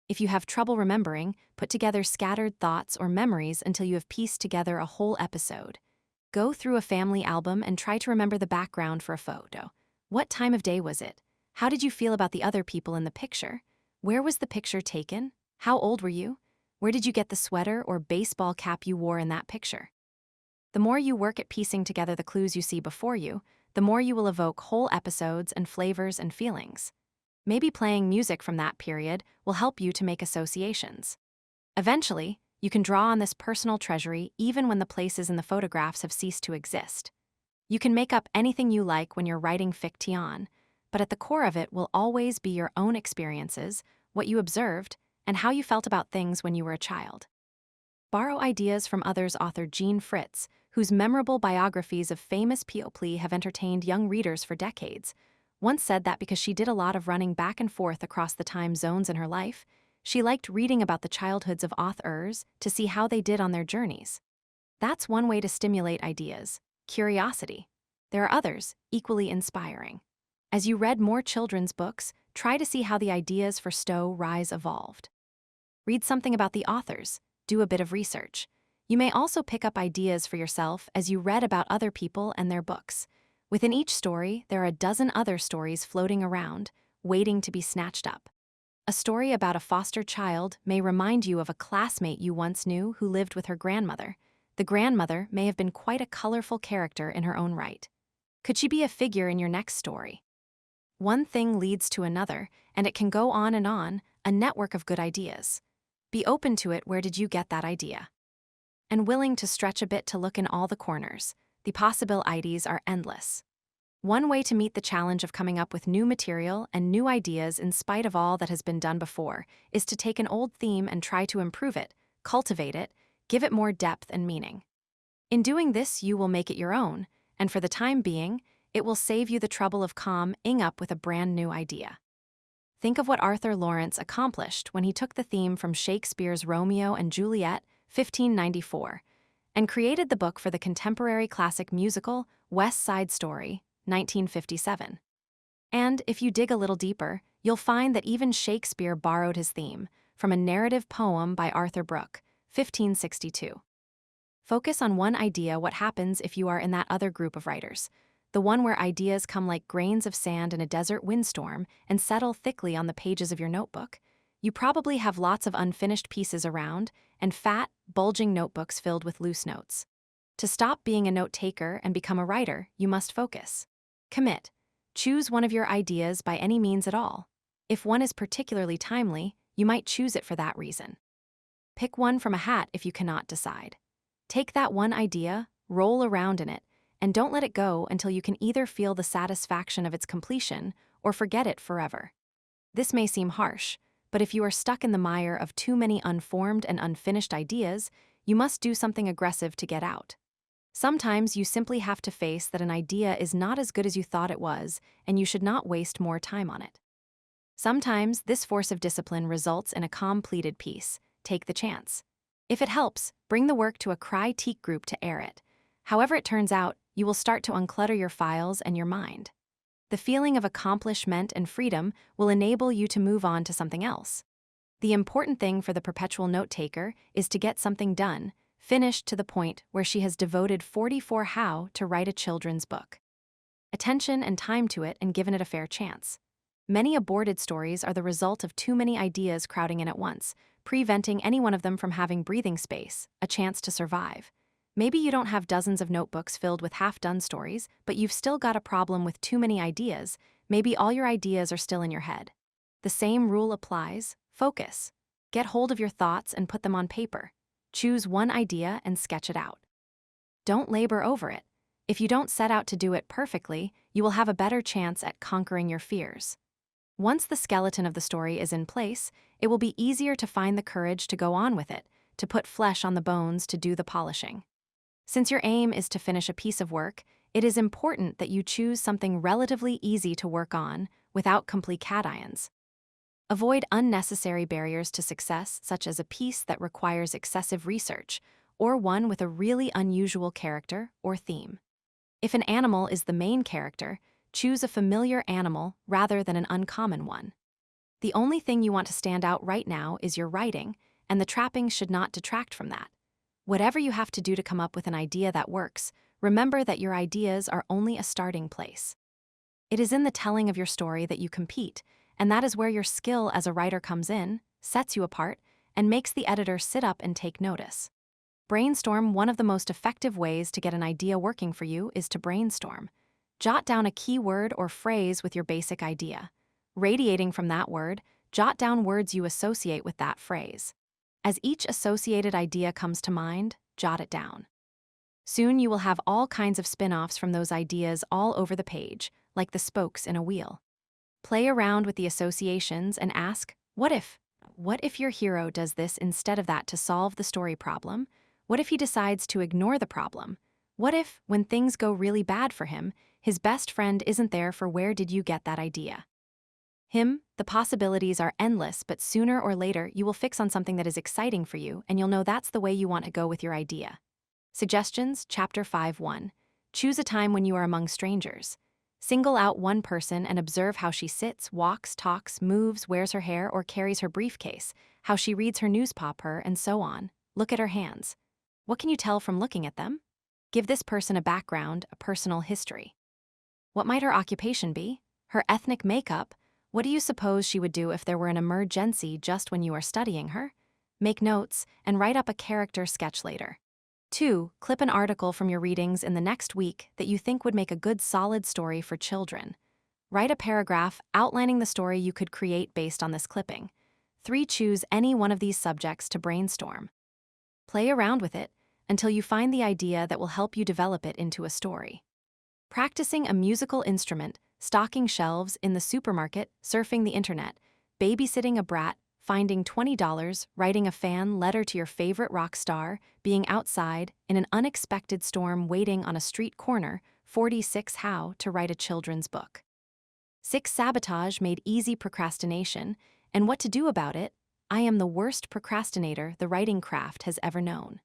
If you have trouble remembering, put together scattered thoughts or memories until you have pieced together a whole episode. Go through a family album and try to remember the background for a photo. What time of day was it? How did you feel about the other people in the picture? Where was the picture taken? How old were you? Where did you get the sweater or baseball cap you wore in that picture? The more you work at piecing together the clues you see before you, the more you will evoke whole episodes and flavors and feelings. Maybe playing music from that period will help you to make associations. Eventually, you can draw on this personal treasury even when the places in the photographs have ceased to exist. You can make up anything you like when you're writing fiction, but at the core of it will always be your own experiences, what you observed, and how you felt about things when you were a child. Borrow ideas from others. Author Jean Fritz, whose memorable biographies of famous people have entertained young readers for decades, once said that because she did a lot of running back and forth across the time zones in her life, she liked reading about the childhoods of authors to see how they did on their journeys. That's one way to stimulate ideas, curiosity. There are others, equally inspiring. As you read more children's books, try to see how the ideas for Stowe Rise evolved. Read something about the authors, do a bit of research. You may also pick up ideas for yourself as you read about other people and their books. Within each story, there are a dozen other stories floating around, waiting to be snatched up. A story about a foster child may remind you of a classmate you once knew who lived with her grandmother. The grandmother may have been quite a colorful character in her own right. Could she be a figure in your next story? One thing leads to another, and it can go on, a network of good ideas. Be open to it. Where did you get that idea? And willing to stretch a bit to look in all the corners. The possibilities are endless. One way to meet the challenge of coming up with new material and new ideas in spite of all that has been done before is to take an old theme and try to improve it, cultivate it, give it more depth and meaning. In doing this, you will make it your own, and for the time being, it will save you the trouble of coming up with a brand new idea. Think of what Arthur Lawrence accomplished when he took the theme from Shakespeare's Romeo and Juliet, 1594, and created the book for the contemporary classic musical West Side Story, 1957. And if you dig a little deeper, you'll find that even Shakespeare borrowed his theme from a narrative poem by Arthur Brooke, 1562. Focus on one idea. What happens if you are in that other group of writers? The one where ideas come like grains of sand in a desert windstorm and settle thickly on the pages of your notebook. You probably have lots of unfinished pieces around and fat, bulging notebooks filled with loose notes. To stop being a note-taker and become a writer, you must focus. Commit. Choose one of your ideas by any means at all. If one is particularly timely, you might choose it for that reason. Pick one from a hat if you cannot decide. Take that one idea, roll around in it, and don't let it go until you can either feel the satisfaction of its completion or forget it forever. This may seem harsh, but if you are stuck in the mire of too many unformed and unfinished ideas, you must do something aggressive to get out. Sometimes you simply have to face that an idea is not as good as you thought it was, and you should not waste more time on it. Sometimes this force of discipline results in a completed piece. Take the chance. If it helps, bring the work to a critique group to air it. However it turns out, you will start to unclutter your files and your mind. The feeling of accomplishment and freedom will enable you to move on to something else. The important thing for the perpetual note-taker is to get something done, finished to the point where she has devoted 44 how to write a children's book. Attention and time to it and given it a fair chance. Many aborted stories are the result of too many ideas crowding in at once, preventing any one of them from having breathing space, a chance to survive. Maybe you don't have dozens of notebooks filled with half-done stories, but you've still got a problem with too many ideas. Maybe all your ideas are still in your head. The same rule applies. Focus. Get hold of your thoughts and put them on paper. Choose one idea and sketch it out. Don't labor over it. If you don't set out to do it perfectly, you will have a better chance at conquering your fears. Once the skeleton of the story is in place, it will be easier to find the courage to go on with it, to put flesh on the bones to do the polishing. Since your aim is to finish a piece of work, it is important that you choose something relatively easy to work on without complications. Avoid unnecessary barriers to success, such as a piece that requires excessive research, or one with a really unusual character or theme. If an animal is the main character, Choose a familiar animal rather than an uncommon one. The only thing you want to stand out right now is your writing, and the trappings should not detract from that. Whatever you have to do to come up with an idea that works, remember that your ideas are only a starting place. It is in the telling of your story that you compete, and that is where your skill as a writer comes in, sets you apart, and makes the editor sit up and take notice. Brainstorm. One of the most effective ways to get an idea working for you is to brainstorm. Jot down a key word or phrase with your basic idea. Radiating from that word, jot down words you associate with that phrase. As each associated idea comes to mind, jot it down. Soon you will have all kinds of spin-offs from those ideas all over the page, like the spokes in a wheel. Play around with the associations and ask, what if? What if your hero does this instead of that to solve the story problem? What if he decides to ignore the problem? What if, when things go really bad for him, his best friend isn't there for where did you get that idea? The possibilities are endless, but sooner or later you will fix on something that is exciting for you, and you'll know that's the way you want to go with your idea. Suggestions, Chapter 5:1. Choose a time when you are among strangers. Single out one person and observe how she sits, walks, talks, moves, wears her hair, or carries her briefcase, how she reads her newspaper, and so on. Look at her hands. What can you tell from looking at them? Give this person a background, a personal history. What might her occupation be? Her ethnic makeup? What do you suppose she would do if there were an emergency just when you are studying her? Make notes and write up a character sketch later. 2. Clip an article from your readings in the next week that you think would make a good solid story for children. Write a paragraph outlining the story you could create based on this clipping. 3. Choose any one of these subjects to brainstorm. Play around with it until you find the idea that will help you develop it into a story. Practicing a musical instrument, stocking shelves in the supermarket, surfing the internet, babysitting a brat, finding $20, writing a fan letter to your favorite rock star, being outside, in an unexpected storm waiting on a street corner, 46 How to write a children's book. 6. Sabotage made easy procrastination, and what to do about it. I am the worst procrastinator the writing craft has ever known.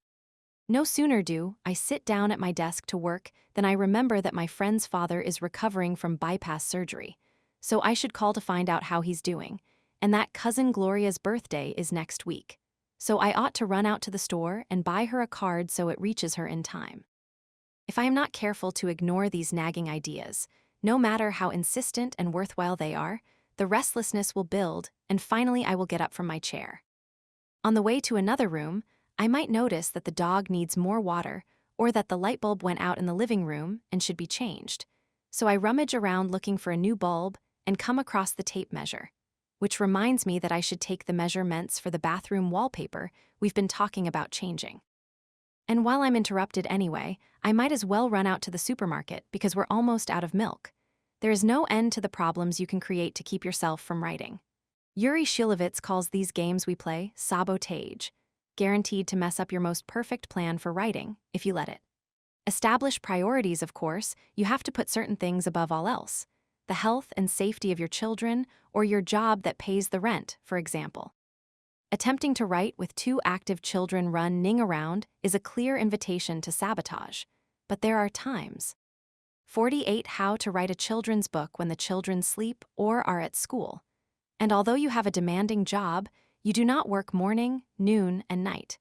No sooner do I sit down at my desk to work than I remember that my friend's father is recovering from bypass surgery, so I should call to find out how he's doing, and that cousin Gloria's birthday is next week, so I ought to run out to the store and buy her a card so it reaches her in time. If I am not careful to ignore these nagging ideas, no matter how insistent and worthwhile they are, the restlessness will build, and finally I will get up from my chair. On the way to another room, I might notice that the dog needs more water or that the light bulb went out in the living room and should be changed. So I rummage around looking for a new bulb and come across the tape measure, which reminds me that I should take the measurements for the bathroom wallpaper we've been talking about changing. And while I'm interrupted anyway, I might as well run out to the supermarket because we're almost out of milk. There is no end to the problems you can create to keep yourself from writing. Yuri Shulevitz calls these games we play sabotage, guaranteed to mess up your most perfect plan for writing if you let it. Establish priorities, of course. You have to put certain things above all else. The health and safety of your children or your job that pays the rent, for example. Attempting to write with 2 active children running around is a clear invitation to sabotage, but there are times. 48 How to write a children's book when the children sleep or are at school. And although you have a demanding job, you do not work morning, noon, and night.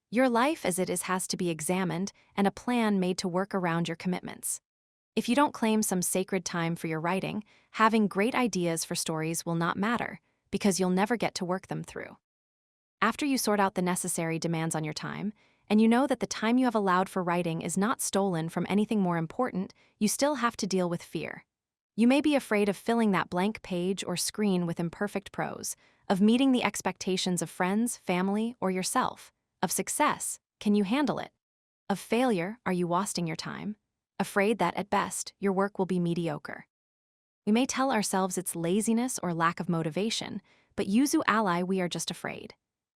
Your life as it is has to be examined and a plan made to work around your commitments. If you don't claim some sacred time for your writing, having great ideas for stories will not matter because you'll never get to work them through. After you sort out the necessary demands on your time, and you know that the time you have allowed for writing is not stolen from anything more important, you still have to deal with fear. You may be afraid of filling that blank page or screen with imperfect prose, of meeting the expectations of friends, family, or yourself. Of success, can you handle it? Of failure, are you wasting your time? Afraid that, at best, your work will be mediocre. We may tell ourselves it's laziness or lack of motivation, but Yuzu ally, we are just afraid.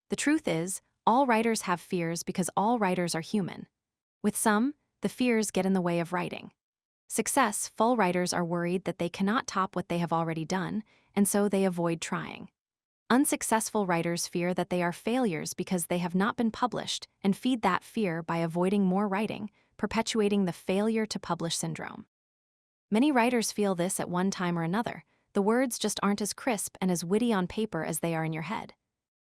The truth is, all writers have fears because all writers are human. With some, the fears get in the way of writing. Successful writers are worried that they cannot top what they have already done, and so they avoid trying. Unsuccessful writers fear that they are failures because they have not been published and feed that fear by avoiding more writing, perpetuating the failure to publish syndrome. Many writers feel this at one time or another. The words just aren't as crisp and as witty on paper as they are in your head.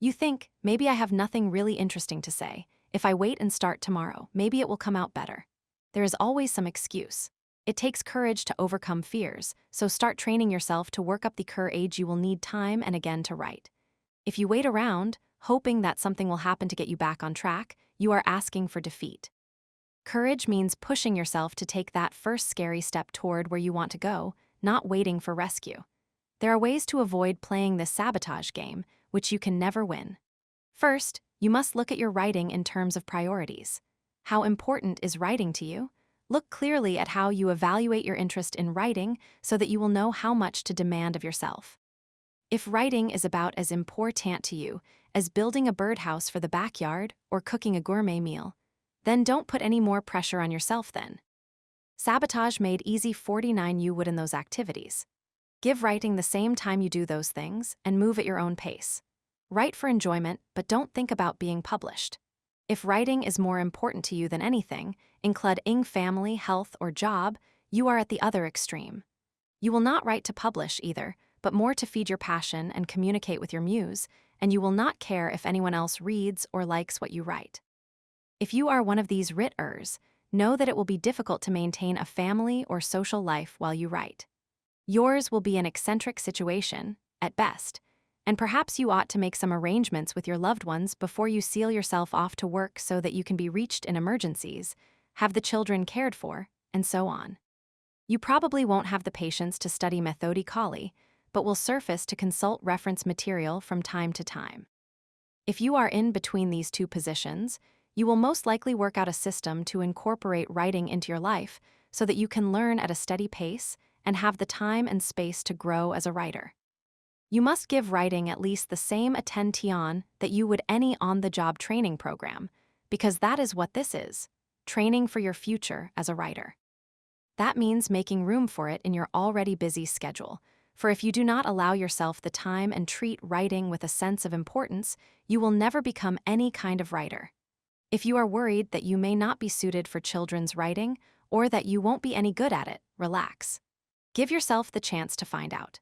You think, maybe I have nothing really interesting to say. If I wait and start tomorrow, maybe it will come out better. There is always some excuse. It takes courage to overcome fears, so start training yourself to work up the courage you will need time and again to write. If you wait around, hoping that something will happen to get you back on track, you are asking for defeat. Courage means pushing yourself to take that first scary step toward where you want to go, not waiting for rescue. There are ways to avoid playing this sabotage game, which you can never win. First, you must look at your writing in terms of priorities. How important is writing to you? Look clearly at how you evaluate your interest in writing so that you will know how much to demand of yourself. If writing is about as important to you as building a birdhouse for the backyard or cooking a gourmet meal, then don't put any more pressure on yourself then. Sabotage made easy 49 you would in those activities. Give writing the same time you do those things and move at your own pace. Write for enjoyment, but don't think about being published. If writing is more important to you than anything, including family, health, or job, you are at the other extreme. You will not write to publish either, but more to feed your passion and communicate with your muse, and you will not care if anyone else reads or likes what you write. If you are one of these writers, know that it will be difficult to maintain a family or social life while you write. Yours will be an eccentric situation, at best, and perhaps you ought to make some arrangements with your loved ones before you seal yourself off to work so that you can be reached in emergencies, have the children cared for, and so on. You probably won't have the patience to study methodically, but will surface to consult reference material from time to time. If you are in between these two positions, you will most likely work out a system to incorporate writing into your life so that you can learn at a steady pace and have the time and space to grow as a writer. You must give writing at least the same attention that you would any on-the-job training program, because that is what this is, training for your future as a writer. That means making room for it in your already busy schedule, for if you do not allow yourself the time and treat writing with a sense of importance, you will never become any kind of writer. If you are worried that you may not be suited for children's writing or that you won't be any good at it, relax. Give yourself the chance to find out.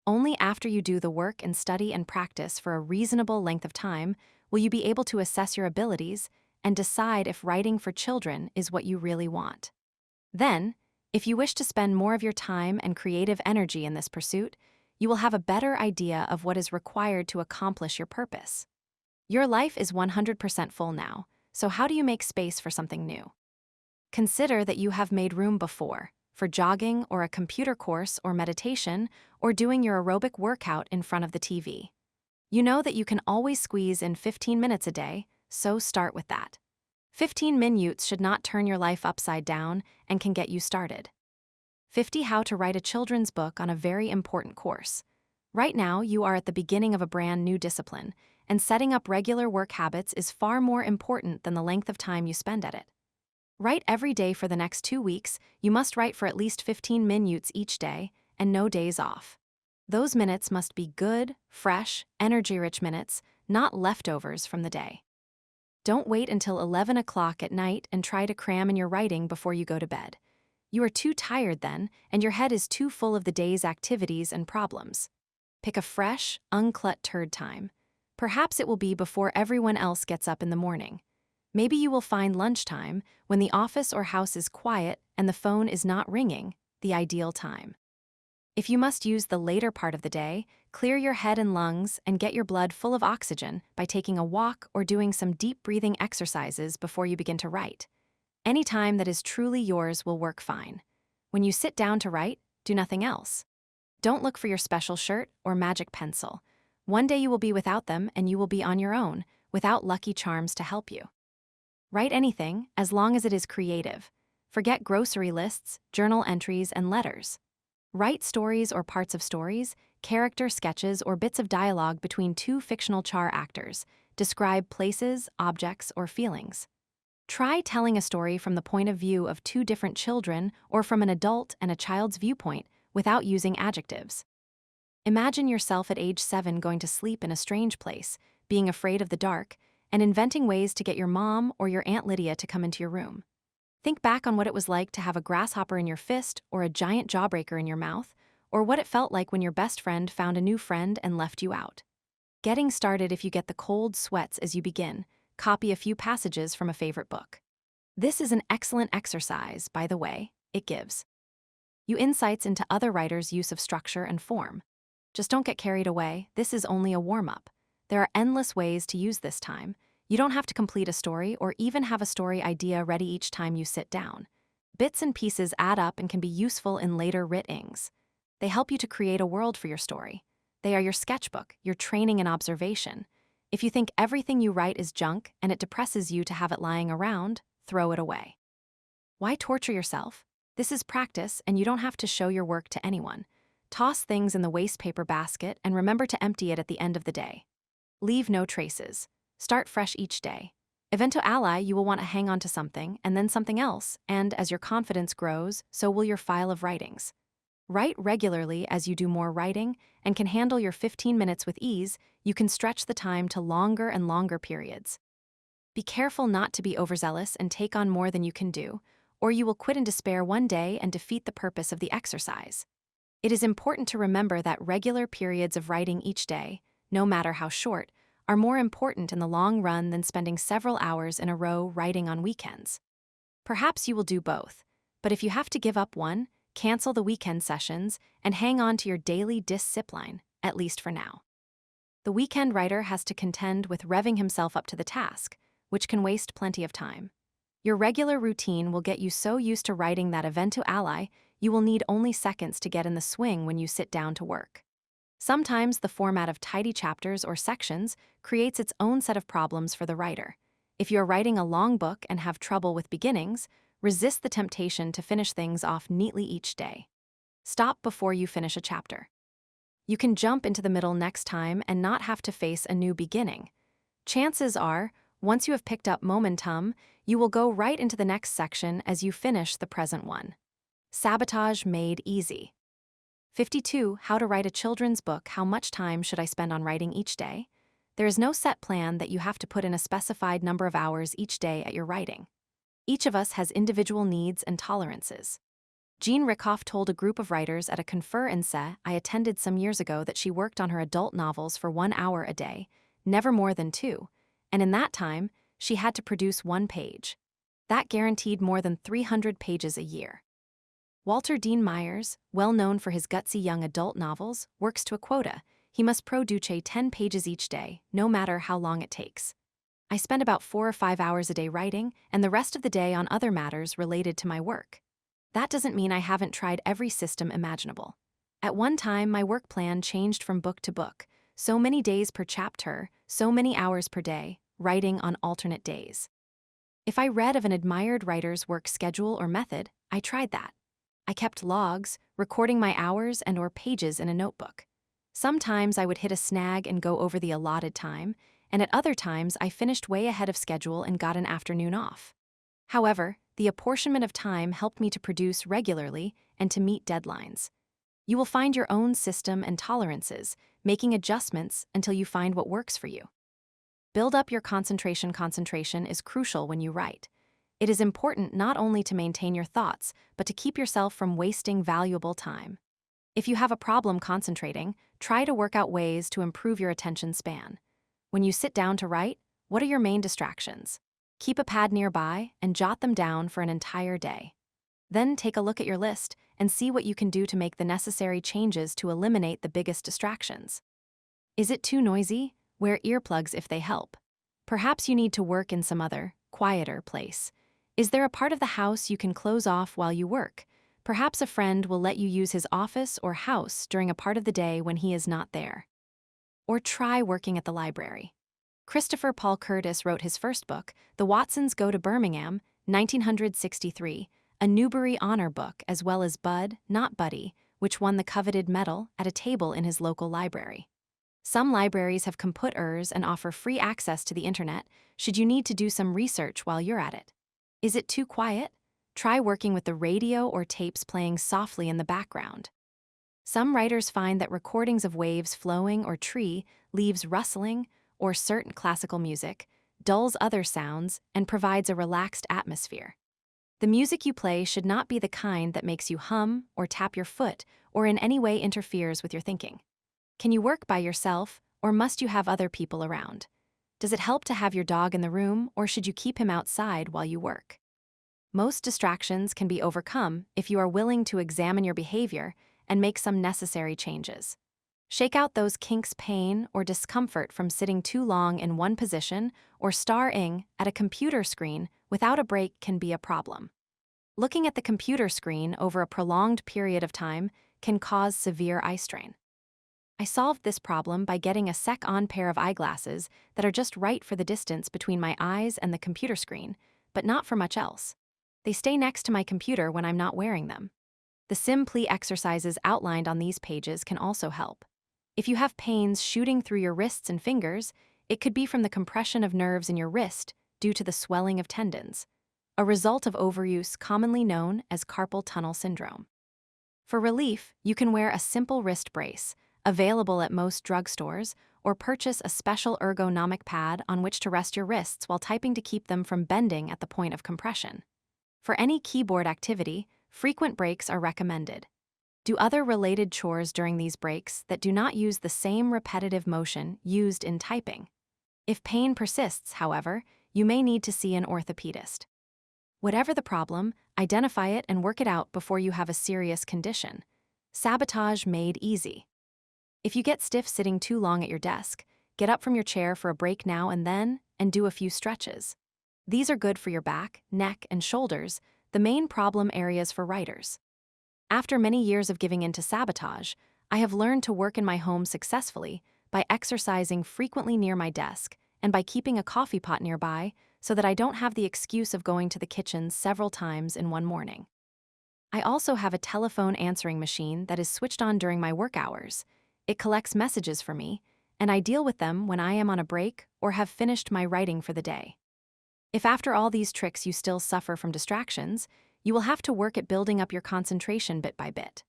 Only after you do the work and study and practice for a reasonable length of time will you be able to assess your abilities and decide if writing for children is what you really want. Then, if you wish to spend more of your time and creative energy in this pursuit, you will have a better idea of what is required to accomplish your purpose. Your life is 100% full now, so how do you make space for something new? Consider that you have made room before, for jogging or a computer course or meditation, or doing your aerobic workout in front of the TV. You know that you can always squeeze in 15 minutes a day, so start with that. 15 minutes should not turn your life upside down and can get you started. 50 How to write a children's book on a very important course. Right now, you are at the beginning of a brand new discipline, and setting up regular work habits is far more important than the length of time you spend at it. Write every day for the next 2 weeks. You must write for at least 15 minutes each day, and no days off. Those minutes must be good, fresh, energy-rich minutes, not leftovers from the day. Don't wait until 11 o'clock at night and try to cram in your writing before you go to bed. You are too tired then, and your head is too full of the day's activities and problems. Pick a fresh, uncluttered time. Perhaps it will be before everyone else gets up in the morning. Maybe you will find lunchtime, when the office or house is quiet and the phone is not ringing, the ideal time. If you must use the later part of the day, clear your head and lungs and get your blood full of oxygen by taking a walk or doing some deep breathing exercises before you begin to write. Any time that is truly yours will work fine. When you sit down to write, do nothing else. Don't look for your special shirt or magic pencil. One day you will be without them and you will be on your own, without Lucky Charms to help you. Write anything, as long as it is creative. Forget grocery lists, journal entries, and letters. Write stories or parts of stories, character sketches, or bits of dialogue between two fictional char actors. Describe places, objects, or feelings. Try telling a story from the point of view of two different children or from an adult and a child's viewpoint without using adjectives. Imagine yourself at age 7 going to sleep in a strange place, being afraid of the dark, and inventing ways to get your mom or your Aunt Lydia to come into your room. Think back on what it was like to have a grasshopper in your fist or a giant jawbreaker in your mouth, or what it felt like when your best friend found a new friend and left you out. Getting started if you get the cold sweats as you begin, copy a few passages from a favorite book. This is an excellent exercise, by the way, it gives you insights into other writers' use of structure and form. Just don't get carried away, this is only a warm-up. There are endless ways to use this time. You don't have to complete a story or even have a story idea ready each time you sit down. Bits and pieces add up and can be useful in later writings. They help you to create a world for your story. They are your sketchbook, your training and observation. If you think everything you write is junk and it depresses you to have it lying around, throw it away. Why torture yourself? This is practice and you don't have to show your work to anyone. Toss things in the waste paper basket and remember to empty it at the end of the day. Leave no traces. Start fresh each day. Evento Ally, you will want to hang on to something and then something else, and as your confidence grows, so will your file of writings. Write regularly as you do more writing and can handle your 15 minutes with ease. You can stretch the time to longer and longer periods. Be careful not to be overzealous and take on more than you can do, or you will quit in despair one day and defeat the purpose of the exercise. It is important to remember that regular periods of writing each day, no matter how short, are more important in the long run than spending several hours in a row writing on weekends. Perhaps you will do both, but if you have to give up one, cancel the weekend sessions and hang on to your daily discipline, at least for now. The weekend writer has to contend with revving himself up to the task, which can waste plenty of time. Your regular routine will get you so used to writing that Evento Ally, you will need only seconds to get in the swing when you sit down to work. Sometimes the format of tidy chapters or sections creates its own set of problems for the writer. If you're writing a long book and have trouble with beginnings, resist the temptation to finish things off neatly each day. Stop before you finish a chapter. You can jump into the middle next time and not have to face a new beginning. Chances are, once you have picked up momentum, you will go right into the next section as you finish the present one. Sabotage made easy. 52. How to write a children's book. How much time should I spend on writing each day? There is no set plan that you have to put in a specified number of hours each day at your writing. Each of us has individual needs and tolerances. Jean Rickhoff told a group of writers at a conference I attended some years ago that she worked on her adult novels for 1 hour a day, never more than 2, and in that time, she had to produce 1 page. That guaranteed more than 300 pages a year. Walter Dean Myers, well known for his gutsy young adult novels, works to a quota. He must produce 10 pages each day, no matter how long it takes. I spend about 4 or 5 hours a day writing, and the rest of the day on other matters related to my work. That doesn't mean I haven't tried every system imaginable. At one time, my work plan changed from book to book, so many days per chapter, so many hours per day, writing on alternate days. If I read of an admired writer's work schedule or method, I tried that. I kept logs, recording my hours and/or pages in a notebook. Sometimes I would hit a snag and go over the allotted time, and at other times I finished way ahead of schedule and got an afternoon off. However, the apportionment of time helped me to produce regularly and to meet deadlines. You will find your own system and tolerances, making adjustments until you find what works for you. Build up your concentration. Concentration is crucial when you write. It is important not only to maintain your thoughts, but to keep yourself from wasting valuable time. If you have a problem concentrating, try to work out ways to improve your attention span. When you sit down to write, what are your main distractions? Keep a pad nearby and jot them down for an entire day. Then take a look at your list and see what you can do to make the necessary changes to eliminate the biggest distractions. Is it too noisy? Wear earplugs if they help. Perhaps you need to work in some other, quieter place. Is there a part of the house you can close off while you work? Perhaps a friend will let you use his office or house during a part of the day when he is not there. Or try working at the library. Christopher Paul Curtis wrote his first book, The Watsons Go to Birmingham, 1963, a Newbery Honor book, as well as Bud, Not Buddy, which won the coveted medal, at a table in his local library. Some libraries have computers and offer free access to the internet should you need to do some research while you're at it. Is it too quiet? Try working with the radio or tapes playing softly in the background. Some writers find that recordings of waves flowing or tree, leaves rustling, or certain classical music dulls other sounds and provides a relaxed atmosphere. The music you play should not be the kind that makes you hum or tap your foot or in any way interferes with your thinking. Can you work by yourself, or must you have other people around? Does it help to have your dog in the room, or should you keep him outside while you work? Most distractions can be overcome if you are willing to examine your behavior and make some necessary changes. Shake out those kinks, pain or discomfort from sitting too long in one position or staring at a computer screen without a break can be a problem. Looking at the computer screen over a prolonged period of time can cause severe eye strain. I solved this problem by getting a sec-on pair of eyeglasses that are just right for the distance between my eyes and the computer screen, but not for much else. They stay next to my computer when I'm not wearing them. The Simply exercises outlined on these pages can also help. If you have pains shooting through your wrists and fingers, it could be from the compression of nerves in your wrist due to the swelling of tendons, a result of overuse commonly known as carpal tunnel syndrome. For relief, you can wear a simple wrist brace, available at most drugstores, or purchase a special ergonomic pad on which to rest your wrists while typing to keep them from bending at the point of compression. For any keyboard activity, frequent breaks are recommended. Do other related chores during these breaks that do not use the same repetitive motion used in typing. If pain persists, however, you may need to see an orthopedist. Whatever the problem, identify it and work it out before you have a serious condition. Sabotage made easy. If you get stiff sitting too long at your desk, get up from your chair for a break now and then and do a few stretches. These are good for your back, neck, and shoulders, the main problem areas for writers. After many years of giving in to sabotage, I have learned to work in my home successfully by exercising frequently near my desk and by keeping a coffee pot nearby so that I don't have the excuse of going to the kitchen several times in one morning. I also have a telephone answering machine that is switched on during my work hours. It collects messages for me, and I deal with them when I am on a break or have finished my writing for the day. If after all these tricks you still suffer from distractions, you will have to work at building up your concentration bit by bit.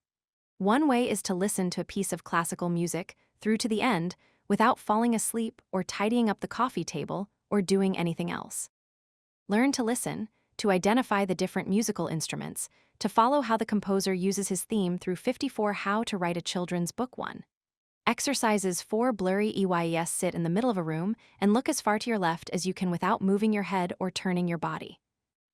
One way is to listen to a piece of classical music through to the end without falling asleep or tidying up the coffee table or doing anything else. Learn to listen, to identify the different musical instruments, to follow how the composer uses his theme through 54 How to Write a Children's Book 1. Exercises 4 Blurry EYES. Sit in the middle of a room and look as far to your left as you can without moving your head or turning your body.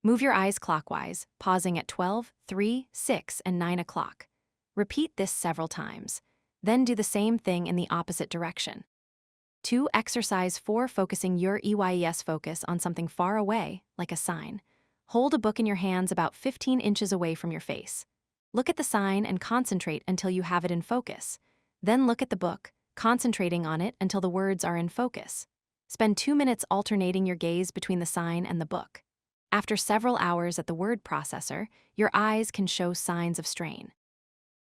Move your eyes clockwise, pausing at 12, 3, 6, and 9 o'clock. Repeat this several times. Then do the same thing in the opposite direction. 2. Exercise 4 Focusing your EYES. Focus on something far away, like a sign. Hold a book in your hands about 15 inches away from your face. Look at the sign and concentrate until you have it in focus. Then look at the book, concentrating on it until the words are in focus. Spend 2 minutes alternating your gaze between the sign and the book. After several hours at the word processor, your eyes can show signs of strain.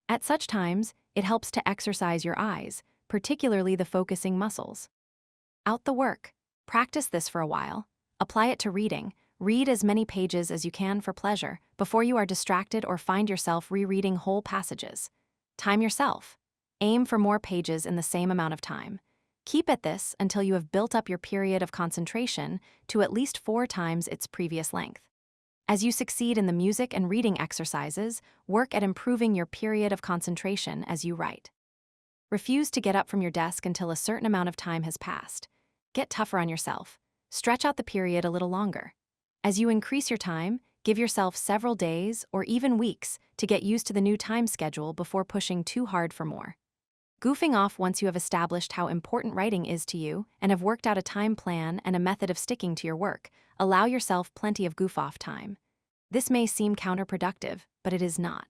At such times, it helps to exercise your eyes, particularly the focusing muscles. Out the work. Practice this for a while. Apply it to reading. Read as many pages as you can for pleasure before you are distracted or find yourself rereading whole passages. Time yourself. Aim for more pages in the same amount of time. Keep at this until you have built up your period of concentration to at least 4 times its previous length. As you succeed in the music and reading exercises, work at improving your period of concentration as you write. Refuse to get up from your desk until a certain amount of time has passed. Get tougher on yourself. Stretch out the period a little longer. As you increase your time, give yourself several days or even weeks to get used to the new time schedule before pushing too hard for more. Goofing off once you have established how important writing is to you and have worked out a time plan and a method of sticking to your work, allow yourself plenty of goof-off time. This may seem counterproductive, but it is not.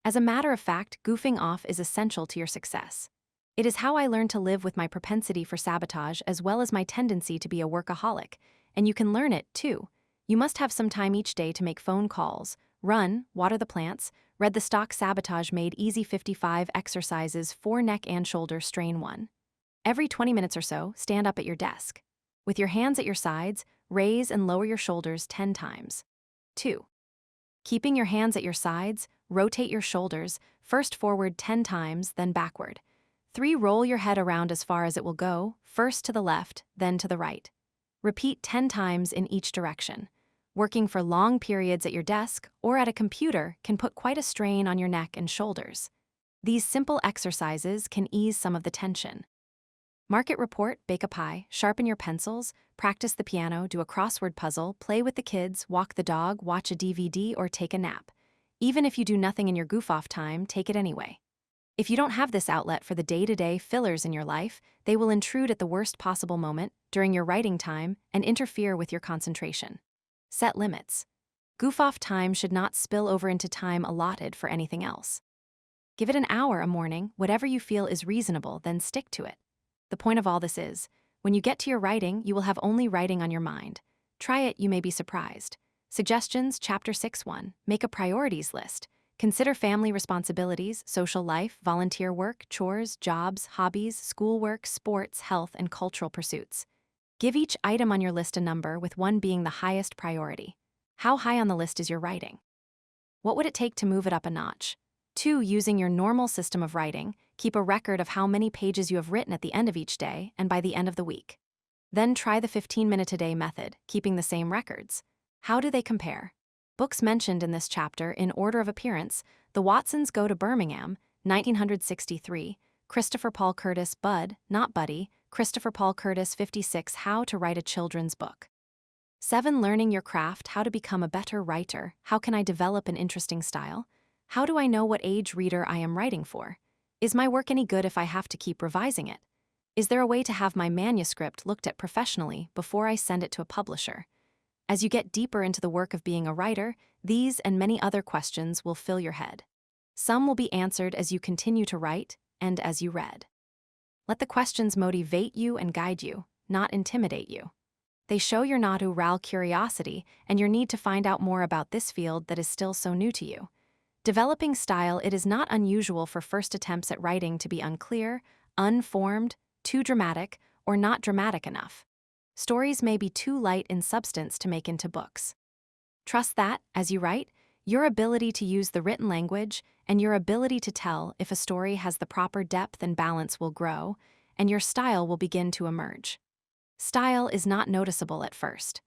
As a matter of fact, goofing off is essential to your success. It is how I learned to live with my propensity for sabotage as well as my tendency to be a workaholic, and you can learn it, too. You must have some time each day to make phone calls, run, water the plants, read the stock Sabotage Made Easy 55 exercises 4 neck and shoulder strain 1. Every 20 minutes or so, stand up at your desk. With your hands at your sides, raise and lower your shoulders 10 times. 2. Keeping your hands at your sides, rotate your shoulders, first forward 10 times, then backward. 3. Roll your head around as far as it will go, first to the left, then to the right. Repeat 10 times in each direction. Working for long periods at your desk or at a computer can put quite a strain on your neck and shoulders. These simple exercises can ease some of the tension. Mark it, report, bake a pie, sharpen your pencils, practice the piano, do a crossword puzzle, play with the kids, walk the dog, watch a DVD, or take a nap. Even if you do nothing in your goof-off time, take it anyway. If you don't have this outlet for the day-to-day fillers in your life, they will intrude at the worst possible moment, during your writing time, and interfere with your concentration. Set limits. Goof-off time should not spill over into time allotted for anything else. Give it an hour a morning, whatever you feel is reasonable, then stick to it. The point of all this is, when you get to your writing, you will have only writing on your mind. Try it, you may be surprised. Suggestions, Chapter 6.1. Make a priorities list. Consider family responsibilities, social life, volunteer work, chores, jobs, hobbies, schoolwork, sports, health, and cultural pursuits. Give each item on your list a number, with 1 being the highest priority. How high on the list is your writing? What would it take to move it up a notch? 2. Using your normal system of writing, keep a record of how many pages you have written at the end of each day and by the end of the week. Then try the 15-minute-a-day method, keeping the same records. How do they compare? Books mentioned in this chapter in order of appearance: The Watsons Go to Birmingham, 1963, Christopher Paul Curtis, Bud, Not Buddy, Christopher Paul Curtis, 56, How to Write a Children's Book. 7. Learning your craft, how to become a better writer. How can I develop an interesting style? How do I know what age reader I am writing for? Is my work any good if I have to keep revising it? Is there a way to have my manuscript looked at professionally before I send it to a publisher? As you get deeper into the work of being a writer, these and many other questions will fill your head. Some will be answered as you continue to write and as you read. Let the questions motivate you and guide you, not intimidate you. They show your natural curiosity and your need to find out more about this field that is still so new to you. Developing style, it is not unusual for first attempts at writing to be unclear, unformed, too dramatic, or not dramatic enough. Stories may be too light in substance to make into books. Trust that, as you write, your ability to use the written language and your ability to tell if a story has the proper depth and balance will grow, and your style will begin to emerge. Style is not noticeable at first.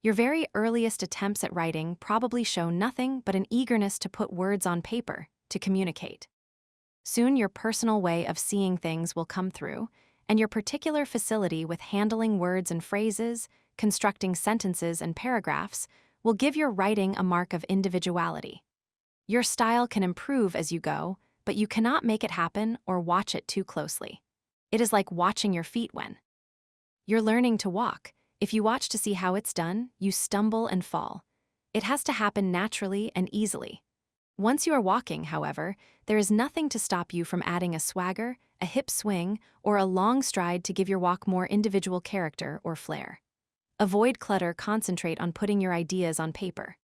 Your very earliest attempts at writing probably show nothing but an eagerness to put words on paper, to communicate. Soon your personal way of seeing things will come through, and your particular facility with handling words and phrases, constructing sentences and paragraphs, will give your writing a mark of individuality. Your style can improve as you go, but you cannot make it happen or watch it too closely. It is like watching your feet when you're learning to walk. If you watch to see how it's done, you stumble and fall. It has to happen naturally and easily. Once you are walking, however, there is nothing to stop you from adding a swagger, a hip swing, or a long stride to give your walk more individual character or flair. Avoid clutter, concentrate on putting your ideas on paper.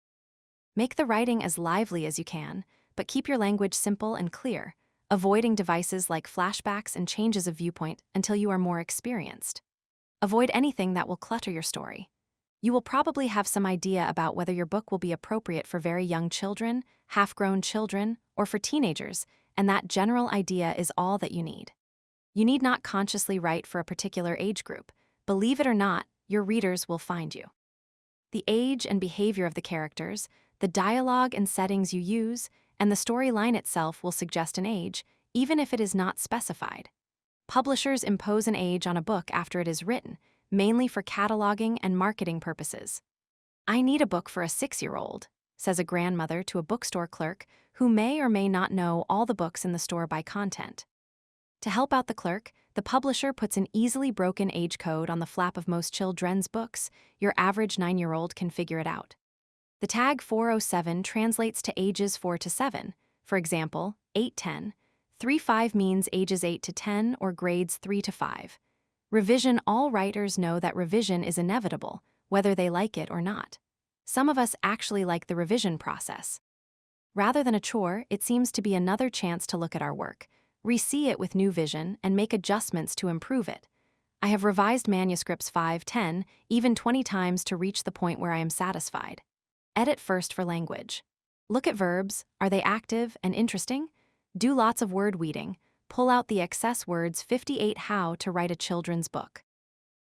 Make the writing as lively as you can, but keep your language simple and clear, avoiding devices like flashbacks and changes of viewpoint until you are more experienced. Avoid anything that will clutter your story. You will probably have some idea about whether your book will be appropriate for very young children, half-grown children, or for teenagers, and that general idea is all that you need. You need not consciously write for a particular age group. Believe it or not, your readers will find you. The age and behavior of the characters, the dialogue and settings you use, and the storyline itself will suggest an age, even if it is not specified. Publishers impose an age on a book after it is written, mainly for cataloging and marketing purposes. "I need a book for a 6-year-old, says a grandmother to a bookstore clerk who may or may not know all the books in the store by content. To help out the clerk, the publisher puts an easily broken age code on the flap of most children's books. Your average 9-year-old can figure it out. The tag 407 translates to ages 4 to 7, for example, 8-10. 3-5 means ages 8 to 10 or grades 3 to 5. Revision. All writers know that revision is inevitable, whether they like it or not. Some of us actually like the revision process. Rather than a chore, it seems to be another chance to look at our work, re-see it with new vision, and make adjustments to improve it. I have revised manuscripts 5, 10, even 20 times to reach the point where I am satisfied. Edit first for language. Look at verbs. Are they active and interesting? Do lots of word weeding. Pull out the excess words. 58 How to Write a Children's Book.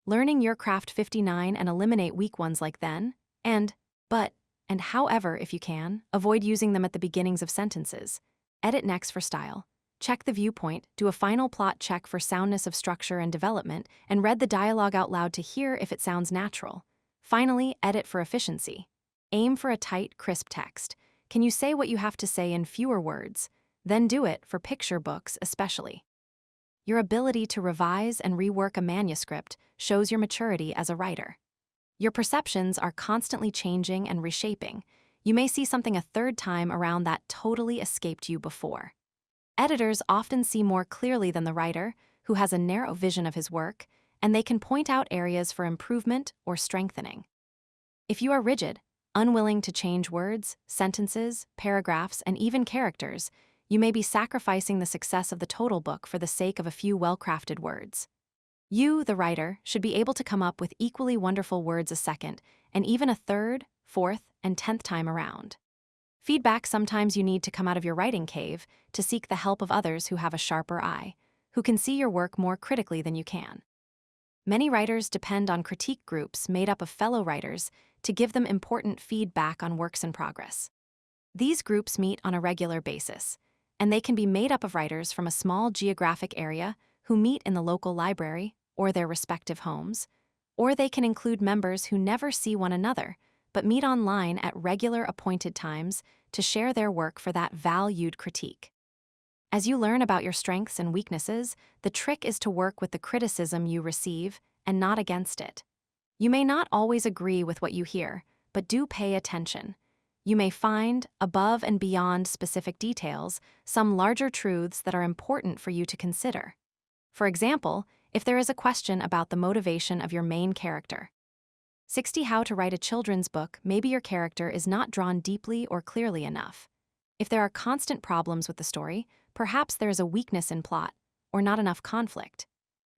Learning Your Craft. 59 And eliminate weak ones like then and But, and however, if you can, avoid using them at the beginnings of sentences. Edit next for style. Check the viewpoint, do a final plot check for soundness of structure and development, and read the dialogue out loud to hear if it sounds natural. Finally, edit for efficiency. Aim for a tight, crisp text. Can you say what you have to say in fewer words? Then do it for picture books especially. Your ability to revise and rework a manuscript shows your maturity as a writer. Your perceptions are constantly changing and reshaping. You may see something a third time around that totally escaped you before. Editors often see more clearly than the writer, who has a narrow vision of his work, and they can point out areas for improvement or strengthening. If you are rigid, unwilling to change words, sentences, paragraphs, and even characters, you may be sacrificing the success of the total book for the sake of a few well-crafted words. You, the writer, should be able to come up with equally wonderful words a second, and even a third, fourth, and 10th time around. Feedback sometimes you need to come out of your writing cave to seek the help of others who have a sharper eye, who can see your work more critically than you can. Many writers depend on critique groups made up of fellow writers to give them important feedback on works in progress. These groups meet on a regular basis, and they can be made up of writers from a small geographic area who meet in the local library or their respective homes, or they can include members who never see one another but meet online at regular appointed times to share their work for that valued critique. As you learn about your strengths and weaknesses, the trick is to work with the criticism you receive and not against it. You may not always agree with what you hear, but do pay attention. You may find, above and beyond specific details, some larger truths that are important for you to consider. For example, if there is a question about the motivation of your main character. 60 How to Write a Children's Book, maybe your character is not drawn deeply or clearly enough. If there are constant problems with the story, perhaps there is a weakness in plot, or not enough conflict.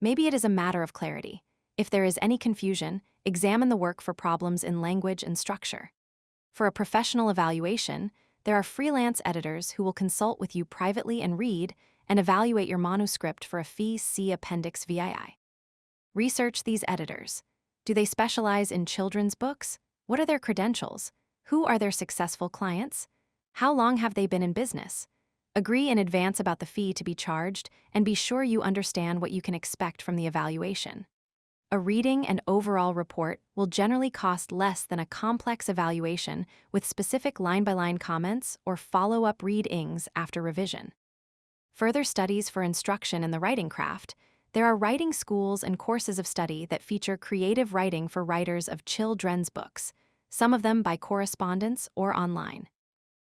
Maybe it is a matter of clarity. If there is any confusion, examine the work for problems in language and structure. For a professional evaluation, there are freelance editors who will consult with you privately and read and evaluate your manuscript for a fee. See Appendix VII. Research these editors. Do they specialize in children's books? What are their credentials? Who are their successful clients? How long have they been in business? Agree in advance about the fee to be charged and be sure you understand what you can expect from the evaluation. A reading and overall report will generally cost less than a complex evaluation with specific line-by-line comments or follow-up readings after revision. Further studies for instruction in the writing craft. There are writing schools and courses of study that feature creative writing for writers of children's books, some of them by correspondence or online.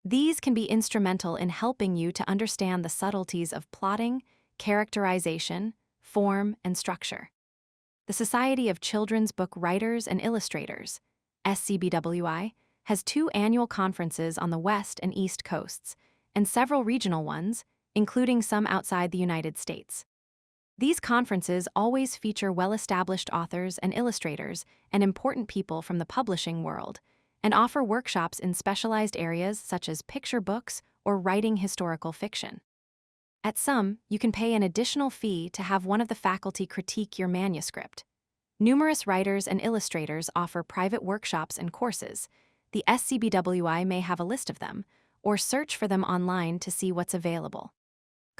These can be instrumental in helping you to understand the subtleties of plotting, characterization, form, and structure. The Society of Children's Book Writers and Illustrators, SCBWI, has 2 annual conferences on the West and East Coasts, and several regional ones, including some outside the United States. These conferences always feature well-established authors and illustrators and important people from the publishing world, and offer workshops in specialized areas such as picture books or writing historical fiction. At some, you can pay an additional fee to have one of the faculty critique your manuscript. Numerous writers and illustrators offer private workshops and courses. The SCBWI may have a list of them, or search for them online to see what's available.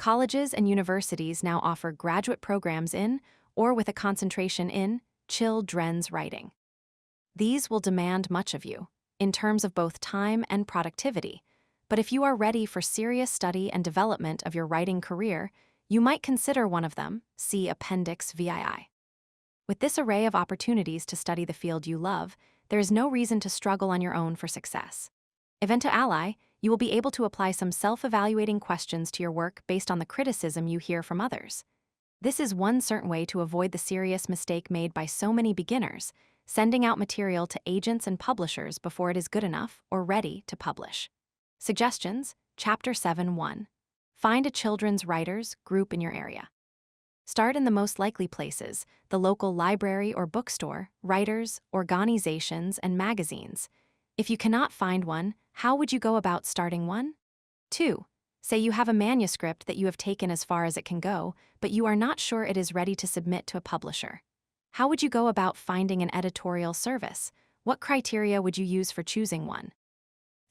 Colleges and universities now offer graduate programs in, or with a concentration in, children's writing. These will demand much of you, in terms of both time and productivity, but if you are ready for serious study and development of your writing career, you might consider one of them. See Appendix VII. With this array of opportunities to study the field you love, there is no reason to struggle on your own for success. Evento Ally, you will be able to apply some self-evaluating questions to your work based on the criticism you hear from others. This is one certain way to avoid the serious mistake made by so many beginners, sending out material to agents and publishers before it is good enough or ready to publish. Suggestions, Chapter 7.1. Find a children's writers group in your area. Start in the most likely places, the local library or bookstore, writers, organizations, and magazines. If you cannot find one, how would you go about starting one? 2. Say you have a manuscript that you have taken as far as it can go, but you are not sure it is ready to submit to a publisher. How would you go about finding an editorial service, What criteria would you use for choosing one?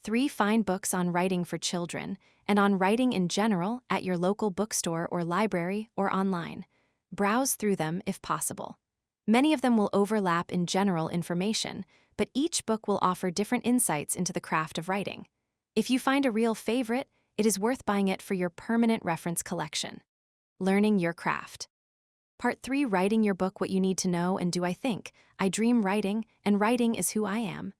3. Find books on writing for children and on writing in general at your local bookstore or library or online. Browse through them if possible. Many of them will overlap in general information, but each book will offer different insights into the craft of writing. If you find a real favorite, it is worth buying it for your permanent reference collection. Learning your craft. Part 3. Writing your book. What you need to know and do. I think. I dream writing, and writing is who I am.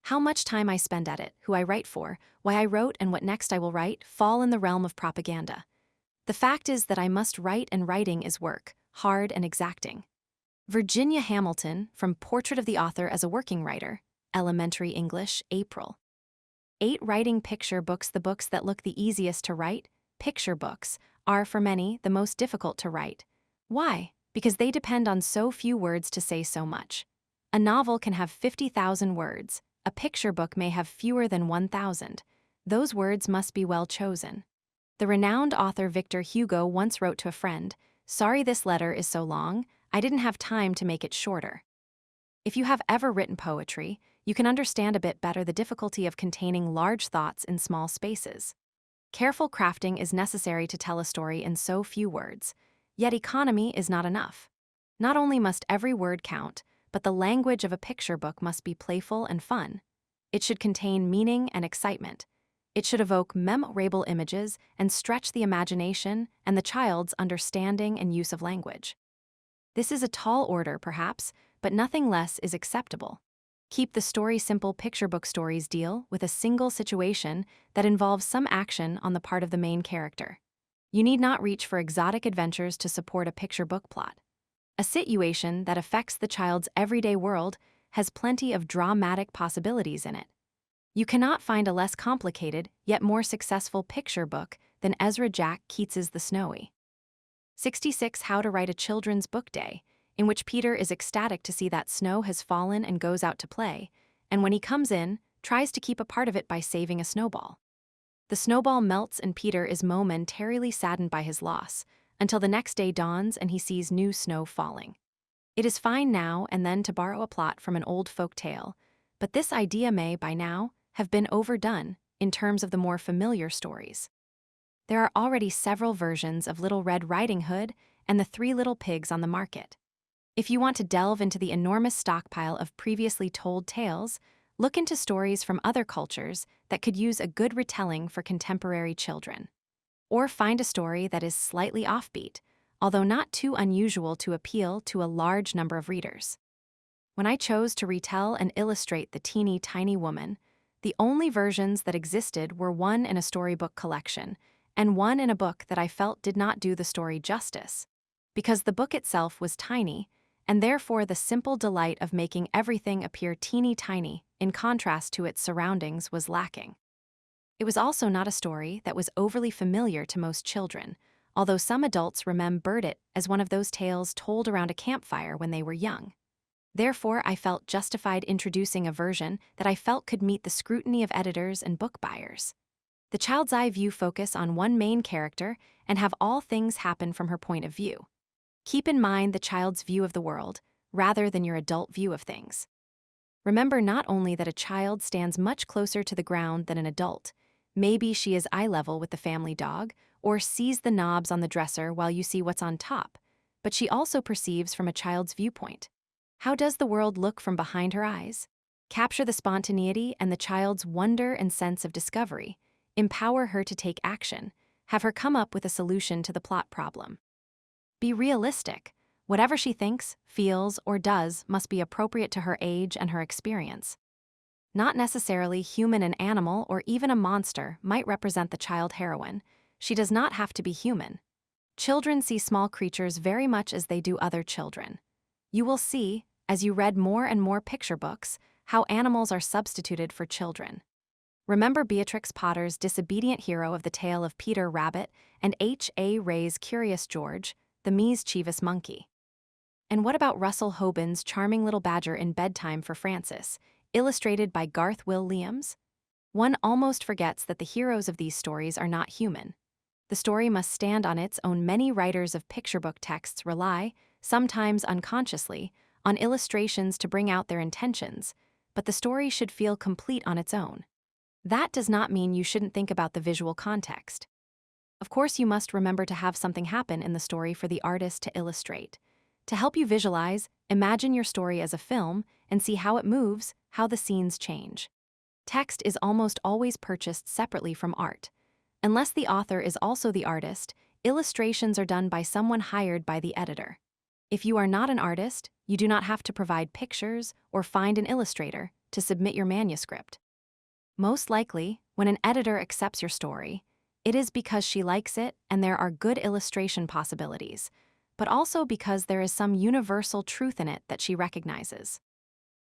How much time I spend at it, who I write for, why I wrote, and what next I will write fall in the realm of propaganda. The fact is that I must write, and writing is work, hard and exacting. Virginia Hamilton, from Portrait of the Author as a Working Writer, Elementary English, April. 8. Writing picture books. The books that look the easiest to write, picture books, are for many the most difficult to write. Why? Because they depend on so few words to say so much. A novel can have 50,000 words. A picture book may have fewer than 1,000. Those words must be well chosen. The renowned author Victor Hugo once wrote to a friend, "Sorry this letter is so long, I didn't have time to make it shorter." If you have ever written poetry, you can understand a bit better the difficulty of containing large thoughts in small spaces. Careful crafting is necessary to tell a story in so few words, yet economy is not enough. Not only must every word count, but the language of a picture book must be playful and fun. It should contain meaning and excitement. It should evoke memorable images and stretch the imagination and the child's understanding and use of language. This is a tall order, perhaps, but nothing less is acceptable. Keep the story simple. Picture book stories deal with a single situation that involves some action on the part of the main character. You need not reach for exotic adventures to support a picture book plot. A situation that affects the child's everyday world has plenty of dramatic possibilities in it. You cannot find a less complicated, yet more successful picture book than Ezra Jack Keats's The Snowy. 66. How to Write a Children's Book Day, in which Peter is ecstatic to see that snow has fallen and goes out to play, and when he comes in, tries to keep a part of it by saving a snowball. The snowball melts and Peter is momentarily saddened by his loss, until the next day dawns and he sees new snow falling. It is fine now and then to borrow a plot from an old folk tale, but this idea may, by now, have been overdone in terms of the more familiar stories. There are already several versions of Little Red Riding Hood and the Three Little Pigs on the market. If you want to delve into the enormous stockpile of previously told tales, look into stories from other cultures that could use a good retelling for contemporary children. Or find a story that is slightly offbeat, although not too unusual to appeal to a large number of readers. When I chose to retell and illustrate The Teeny Tiny Woman, the only versions that existed were one in a storybook collection, and one in a book that I felt did not do the story justice, because the book itself was tiny, and therefore the simple delight of making everything appear teeny tiny in contrast to its surroundings was lacking. It was also not a story that was overly familiar to most children, although some adults remembered it as one of those tales told around a campfire when they were young. Therefore, I felt justified introducing a version that I felt could meet the scrutiny of editors and book buyers. The child's eye view focus on one main character and have all things happen from her point of view. Keep in mind the child's view of the world, rather than your adult view of things. Remember not only that a child stands much closer to the ground than an adult, maybe she is eye level with the family dog, or sees the knobs on the dresser while you see what's on top, but she also perceives from a child's viewpoint. How does the world look from behind her eyes? Capture the spontaneity and the child's wonder and sense of discovery. Empower her to take action. Have her come up with a solution to the plot problem. Be realistic. Whatever she thinks, feels, or does must be appropriate to her age and her experience. Not necessarily human. An animal or even a monster might represent the child heroine. She does not have to be human. Children see small creatures very much as they do other children. You will see, as you read more and more picture books, how animals are substituted for children. Remember Beatrix Potter's disobedient hero of the tale of Peter Rabbit and H.A. Ray's Curious George, the mischievous monkey. And what about Russell Hoban's charming little badger in Bedtime for Francis, illustrated by Garth Williams? One almost forgets that the heroes of these stories are not human. The story must stand on its own. Many writers of picture book texts rely, sometimes unconsciously, on illustrations to bring out their intentions, but the story should feel complete on its own. That does not mean you shouldn't think about the visual context. Of course, you must remember to have something happen in the story for the artist to illustrate. To help you visualize, imagine your story as a film and see how it moves, how the scenes change. Text is almost always purchased separately from art. Unless the author is also the artist, illustrations are done by someone hired by the editor. If you are not an artist, you do not have to provide pictures or find an illustrator to submit your manuscript. Most likely, when an editor accepts your story, it is because she likes it and there are good illustration possibilities, but also because there is some universal truth in it that she recognizes.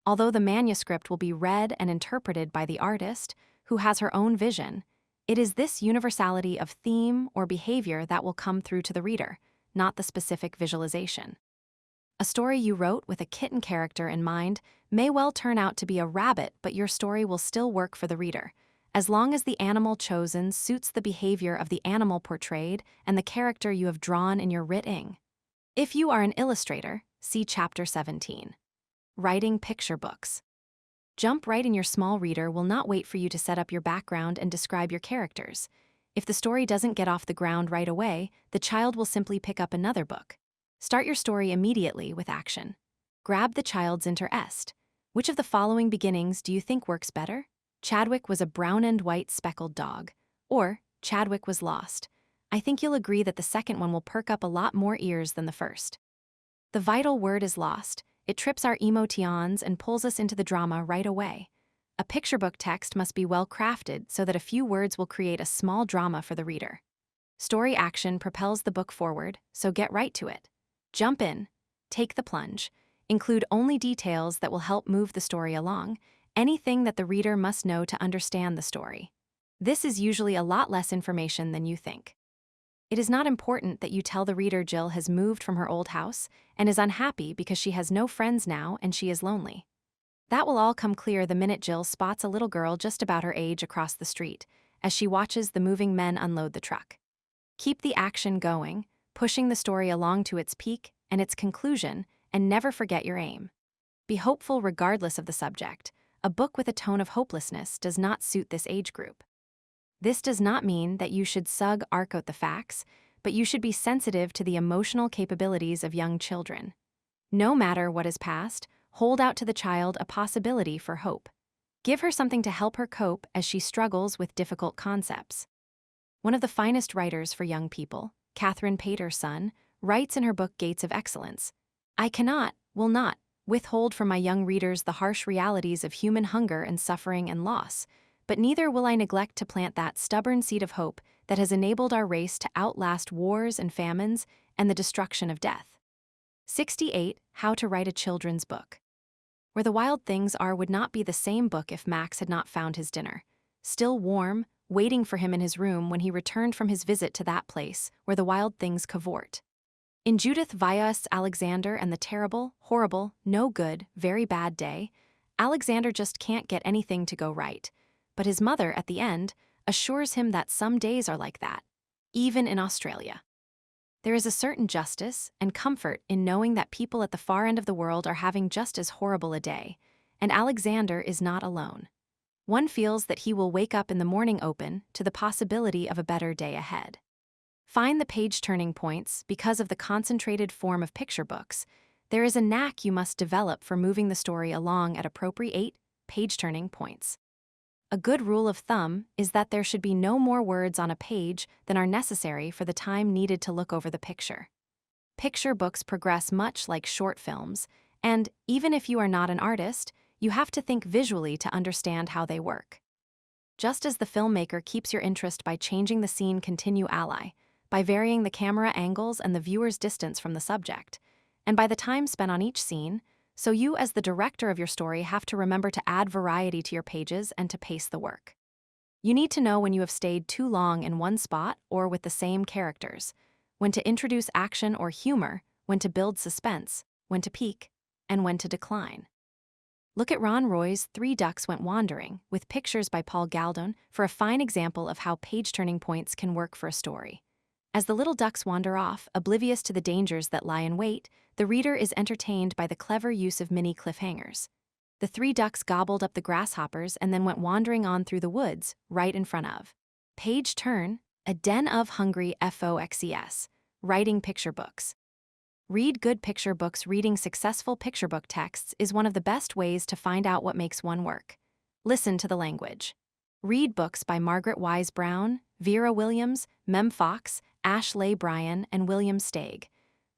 Although the manuscript will be read and interpreted by the artist, who has her own vision, it is this universality of theme or behavior that will come through to the reader, not the specific visualization. A story you wrote with a kitten character in mind may well turn out to be a rabbit, but your story will still work for the reader, as long as the animal chosen suits the behavior of the animal portrayed and the character you have drawn in your writing. If you are an illustrator, see Chapter 17. Writing picture books. Jump right in. Your small reader will not wait for you to set up your background and describe your characters. If the story doesn't get off the ground right away, the child will simply pick up another book. Start your story immediately with action. Grab the child's interest. Which of the following beginnings do you think works better? Chadwick was a brown and white speckled dog. Or, Chadwick was lost. I think you'll agree that the second one will perk up a lot more ears than the first. The vital word is lost. It trips our emotions and pulls us into the drama right away. A picture book text must be well crafted so that a few words will create a small drama for the reader. Story action propels the book forward, so get right to it. Jump in, take the plunge, include only details that will help move the story along, anything that the reader must know to understand the story. This is usually a lot less information than you think. It is not important that you tell the reader Jill has moved from her old house and is unhappy because she has no friends now and she is lonely. That will all come clear the minute Jill spots a little girl just about her age across the street as she watches the moving men unload the truck. Keep the action going, pushing the story along to its peak and its conclusion, and never forget your aim. Be hopeful regardless of the subject. A book with a tone of hopelessness does not suit this age group. This does not mean that you should arc out the facts, but you should be sensitive to the emotional capabilities of young children. No matter what is past, hold out to the child a possibility for hope. Give her something to help her cope as she struggles with difficult concepts. One of the finest writers for young people, Catherine Paterson, writes in her book Gates of Excellence, "I will not, withhold from my young readers the harsh realities of human hunger and suffering and loss, but neither will I neglect to plant that stubborn seed of hope that has enabled our race to outlast wars and famines and the destruction of death." 68. How to Write a Children's Book. Where the Wild Things Are would not be the same book if Max had not found his dinner, still warm, waiting for him in his room when he returned from his visit to that place where the wild things cavort. In Judith Vias Alexander and the Terrible, Horrible, No Good, Very Bad Day, Alexander just can't get anything to go right, but his mother, at the end, assures him that some days are like that, even in Australia. There is a certain justice and comfort in knowing that people at the far end of the world are having just as horrible a day, and Alexander is not alone. One feels that he will wake up in the morning open to the possibility of a better day ahead. Find the page-turning points. Because of the concentrated form of picture books, there is a knack you must develop for moving the story along at appropriate page-turning points. A good rule of thumb is that there should be no more words on a page than are necessary for the time needed to look over the picture. Picture books progress much like short films, and even if you are not an artist, you have to think visually to understand how they work. Just as the filmmaker keeps your interest by changing the scene continually, by varying the camera angles and the viewer's distance from the subject, and by the time spent on each scene, so you as the director of your story have to remember to add variety to your pages and to pace the work. You need to know when you have stayed too long in one spot or with the same characters, when to introduce action or humor, when to build suspense, when to peak, and when to decline. Look at Ron Roy's Three Ducks Went Wandering, with pictures by Paul Galdon, for a fine example of how page-turning points can work for a story. As the little ducks wander off, oblivious to the dangers that lie in wait, the reader is entertained by the clever use of mini cliffhangers. The three ducks gobbled up the grasshoppers and then went wandering on through the woods, right in front of. Page turn, a den of hungry foxes, writing picture books. Read good picture books. Reading successful picture book texts is one of the best ways to find out what makes one work. Listen to the language. Read books by Margaret Wise Brown, Vera Williams, Mem Fox, Ashley Bryan, and William Steig.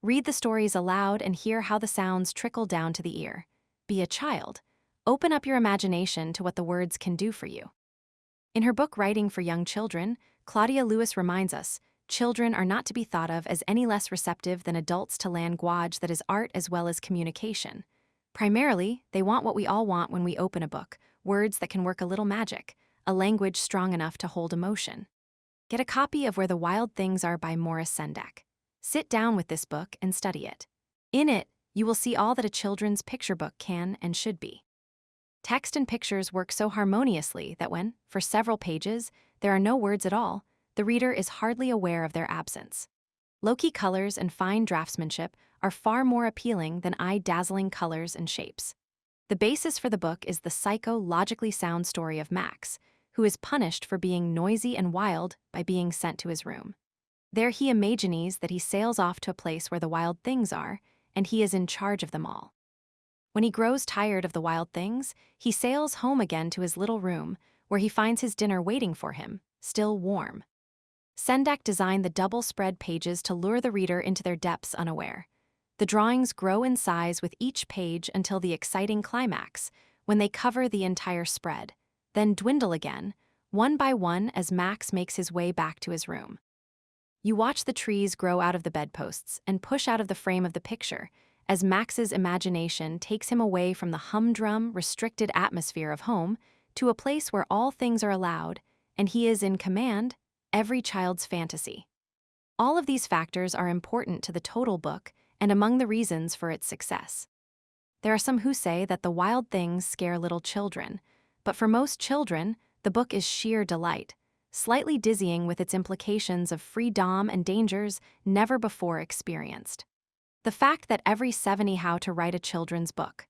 Read the stories aloud and hear how the sounds trickle down to the ear. Be a child. Open up your imagination to what the words can do for you. In her book Writing for Young Children, Claudia Lewis reminds us, children are not to be thought of as any less receptive than adults to language that is art as well as communication. Primarily, they want what we all want when we open a book, words that can work a little magic, a language strong enough to hold emotion. Get a copy of Where the Wild Things Are by Morris Sendak. Sit down with this book and study it. In it, you will see all that a children's picture book can and should be. Text and pictures work so harmoniously that when, for several pages, there are no words at all, the reader is hardly aware of their absence. Low-key colors and fine draftsmanship are far more appealing than eye-dazzling colors and shapes. The basis for the book is the psychologically sound story of Max, who is punished for being noisy and wild by being sent to his room. There he imagines that he sails off to a place where the wild things are, and he is in charge of them all. When he grows tired of the wild things, he sails home again to his little room, where he finds his dinner waiting for him, still warm. Sendak designed the double-spread pages to lure the reader into their depths unaware. The drawings grow in size with each page until the exciting climax, when they cover the entire spread, then dwindle again, one by one as Max makes his way back to his room. You watch the trees grow out of the bedposts and push out of the frame of the picture, as Max's imagination takes him away from the humdrum, restricted atmosphere of home to a place where all things are allowed, and he is in command, every child's fantasy. All of these factors are important to the total book and among the reasons for its success. There are some who say that the wild things scare little children, but for most children, the book is sheer delight, slightly dizzying with its implications of freedom and dangers never before experienced. The fact that every 70 how to write a children's book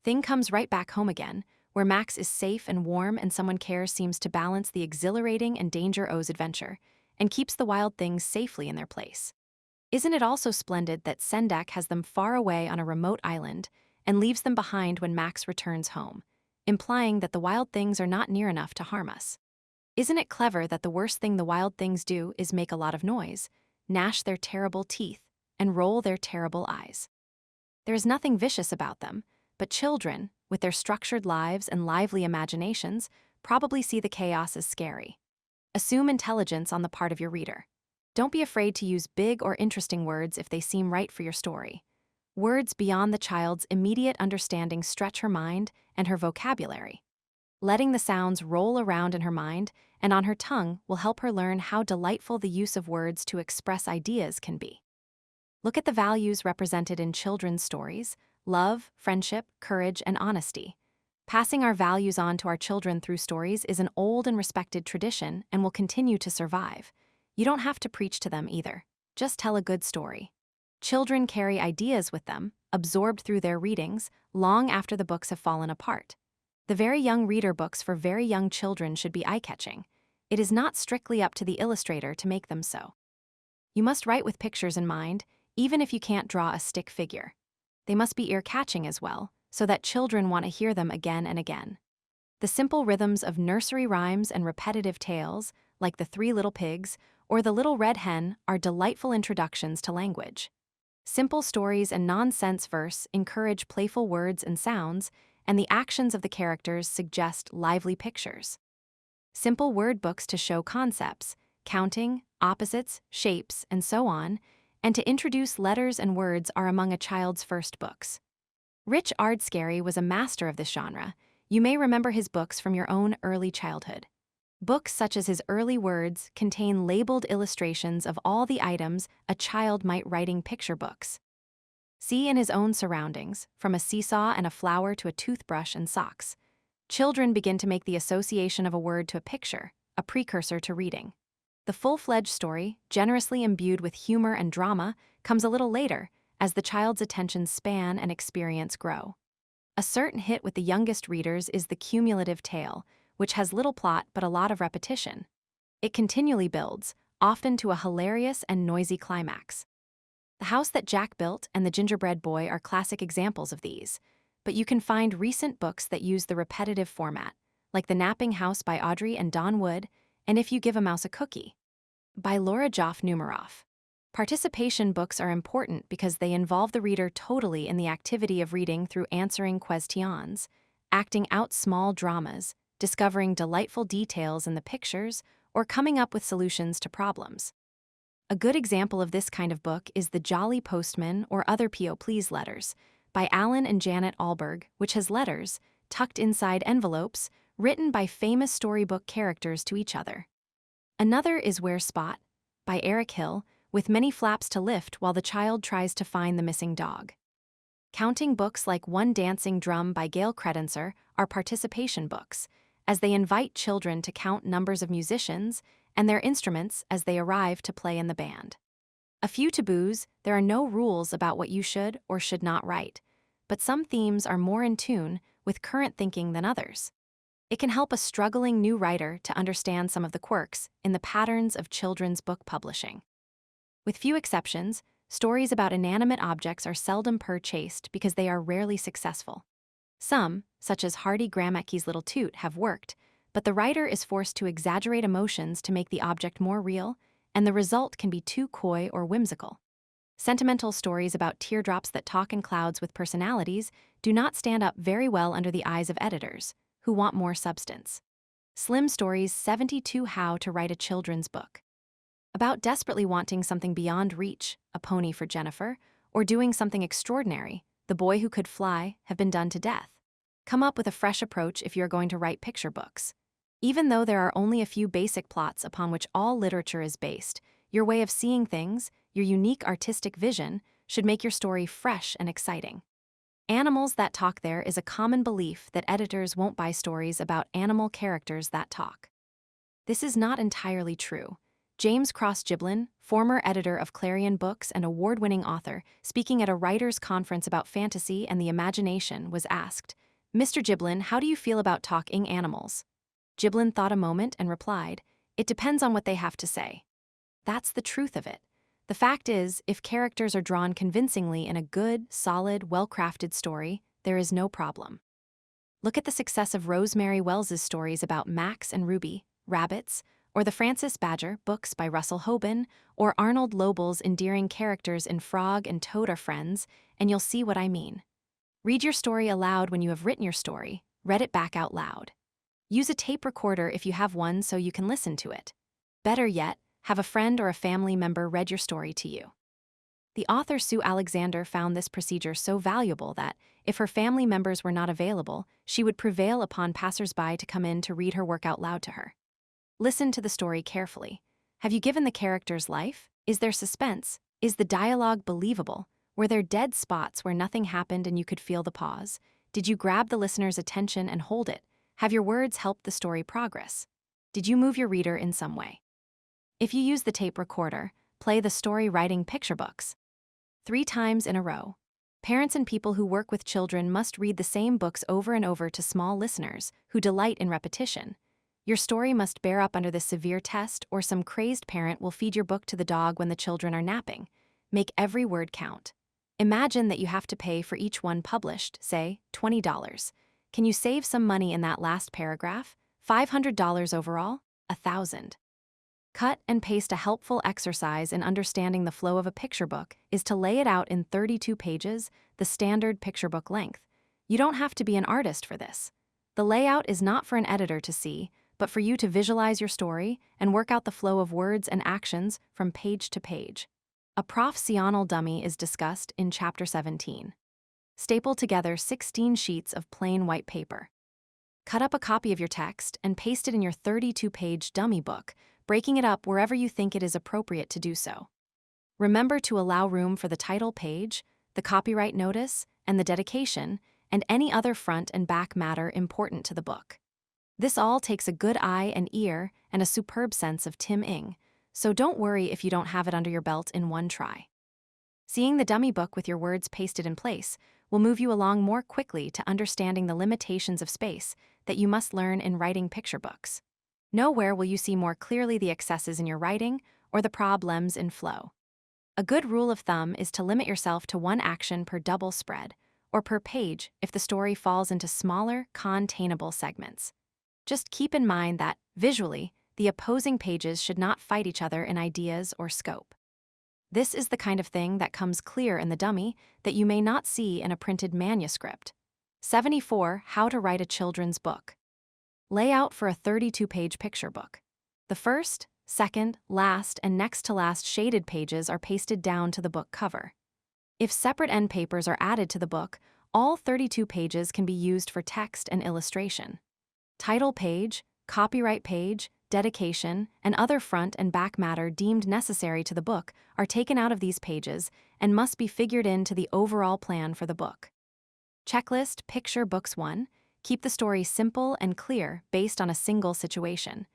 thing comes right back home again, where Max is safe and warm and someone cares seems to balance the exhilarating and danger-o's adventure, and keeps the wild things safely in their place. Isn't it also splendid that Sendak has them far away on a remote island and leaves them behind when Max returns home, implying that the wild things are not near enough to harm us? Isn't it clever that the worst thing the wild things do is make a lot of noise, gnash their terrible teeth, and roll their terrible eyes? There is nothing vicious about them, but children, with their structured lives and lively imaginations, probably see the chaos as scary. Assume intelligence on the part of your reader. Don't be afraid to use big or interesting words if they seem right for your story. Words beyond the child's immediate understanding stretch her mind and her vocabulary. Letting the sounds roll around in her mind and on her tongue will help her learn how delightful the use of words to express ideas can be. Look at the values represented in children's stories: love, friendship, courage, and honesty. Passing our values on to our children through stories is an old and respected tradition and will continue to survive. You don't have to preach to them either. Just tell a good story. Children carry ideas with them, absorbed through their readings, long after the books have fallen apart. The Very Young Reader books for very young children should be eye-catching. It is not strictly up to the illustrator to make them so. You must write with pictures in mind, even if you can't draw a stick figure. They must be ear-catching as well, so that children want to hear them again and again. The simple rhythms of nursery rhymes and repetitive tales, like The Three Little Pigs or The Little Red Hen, are delightful introductions to language. Simple stories and nonsense verse encourage playful words and sounds, and the actions of the characters suggest lively pictures. Simple word books to show concepts, counting, opposites, shapes, and so on, and to introduce letters and words are among a child's first books. Rich Ardscary was a master of this genre. You may remember his books from your own early childhood. Books such as his early words contain labeled illustrations of all the items a child might writing picture books. See in his own surroundings, from a seesaw and a flower to a toothbrush and socks. Children begin to make the association of a word to a picture, a precursor to reading. The full-fledged story, generously imbued with humor and drama, comes a little later, as the child's attention span and experience grow. A certain hit with the youngest readers is The Cumulative Tale, which has little plot but a lot of repetition. It continually builds, often to a hilarious and noisy climax. The House That Jack Built and The Gingerbread Boy are classic examples of these, but you can find recent books that use the repetitive format, like The Napping House by Audrey and Don Wood, and If You Give a Mouse a Cookie by Laura Joff Numeroff. Participation books are important because they involve the reader totally in the activity of reading through answering questions, acting out small dramas, discovering delightful details in the pictures, or coming up with solutions to problems. A good example of this kind of book is The Jolly Postman or Other P.O. Please Letters by Alan and Janet Alberg, which has letters, tucked inside envelopes, written by famous storybook characters to each other. Another is Where's Spot by Eric Hill, with many flaps to lift while the child tries to find the missing dog. Counting books like One Dancing Drum by Gail Credencer are participation books, as they invite children to count numbers of musicians and their instruments as they arrive to play in the band. A few taboos: there are no rules about what you should or should not write, but some themes are more in tune with current thinking than others. It can help a struggling new writer to understand some of the quirks in the patterns of children's book publishing. With few exceptions, stories about inanimate objects are seldom purchased because they are rarely successful. Some, such as Hardy Gramecki's Little Toot, have worked, but the writer is forced to exaggerate emotions to make the object more real, and the result can be too coy or whimsical. Sentimental stories about teardrops that talk in clouds with personalities do not stand up very well under the eyes of editors, who want more substance. Slim Stories 72 How to Write a Children's Book. About desperately wanting something beyond reach, A Pony for Jennifer, or doing something extraordinary, The Boy Who Could Fly, have been done to death. Come up with a fresh approach if you're going to write picture books. Even though there are only a few basic plots upon which all literature is based, your way of seeing things, your unique artistic vision, should make your story fresh and exciting. Animals that talk. There is a common belief that editors won't buy stories about animal characters that talk. This is not entirely true. James Cross Giblin, former editor of Clarion Books and award-winning author, speaking at a writers' conference about fantasy and the imagination, was asked, "Mr. Giblin, how do you feel about talking animals?" Giblin thought a moment and replied, "It depends on what they have to say." That's the truth of it. The fact is, if characters are drawn convincingly in a good, solid, well-crafted story, there is no problem. Look at the success of Rosemary Wells's stories about Max and Ruby, rabbits, or the Francis Badger books by Russell Hoban, or Arnold Lobel's endearing characters in Frog and Toad Are Friends, and you'll see what I mean. Read your story aloud when you have written your story. Read it back out loud. Use a tape recorder if you have one so you can listen to it. Better yet, have a friend or a family member read your story to you. The author Sue Alexander found this procedure so valuable that, if her family members were not available, she would prevail upon passersby to come in to read her work out loud to her. Listen to the story carefully. Have you given the characters life? Is there suspense? Is the dialogue believable? Were there dead spots where nothing happened and you could feel the pause? Did you grab the listener's attention and hold it? Have your words helped the story progress? Did you move your reader in some way? If you use the tape recorder, play the story writing picture books 3 times in a row. Parents and people who work with children must read the same books over and over to small listeners who delight in repetition. Your story must bear up under this severe test, or some crazed parent will feed your book to the dog when the children are napping. Make every word count. Imagine that you have to pay for each one published, say, $20. Can you save some money in that last paragraph? $500 overall? $1,000. Cut and paste. A helpful exercise in understanding the flow of a picture book is to lay it out in 32 pages, the standard picture book length. You don't have to be an artist for this. The layout is not for an editor to see, but for you to visualize your story and work out the flow of words and actions from page to page. A professional dummy is discussed in Chapter 17. Staple together 16 sheets of plain white paper. Cut up a copy of your text and paste it in your 32-page dummy book, breaking it up wherever you think it is appropriate to do so. Remember to allow room for the title page, the copyright notice, and the dedication, and any other front and back matter important to the book. This all takes a good eye and ear and a superb sense of Tim Ing, so don't worry if you don't have it under your belt in one try. Seeing the dummy book with your words pasted in place will move you along more quickly to understanding the limitations of space that you must learn in writing picture books. Nowhere will you see more clearly the excesses in your writing or the problems in flow. A good rule of thumb is to limit yourself to one action per double spread, or per page if the story falls into smaller, containable segments. Just keep in mind that, visually, the opposing pages should not fight each other in ideas or scope. This is the kind of thing that comes clear in the dummy that you may not see in a printed manuscript. 74. How to write a children's book. Layout for a 32-page picture book. The first, second, last, and next to last shaded pages are pasted down to the book cover. If separate end papers are added to the book, all 32 pages can be used for text and illustration. Title page, copyright page, dedication, and other front and back matter deemed necessary to the book are taken out of these pages and must be figured into the overall plan for the book. Checklist Picture Books 1. Keep the story simple and clear based on a single situation.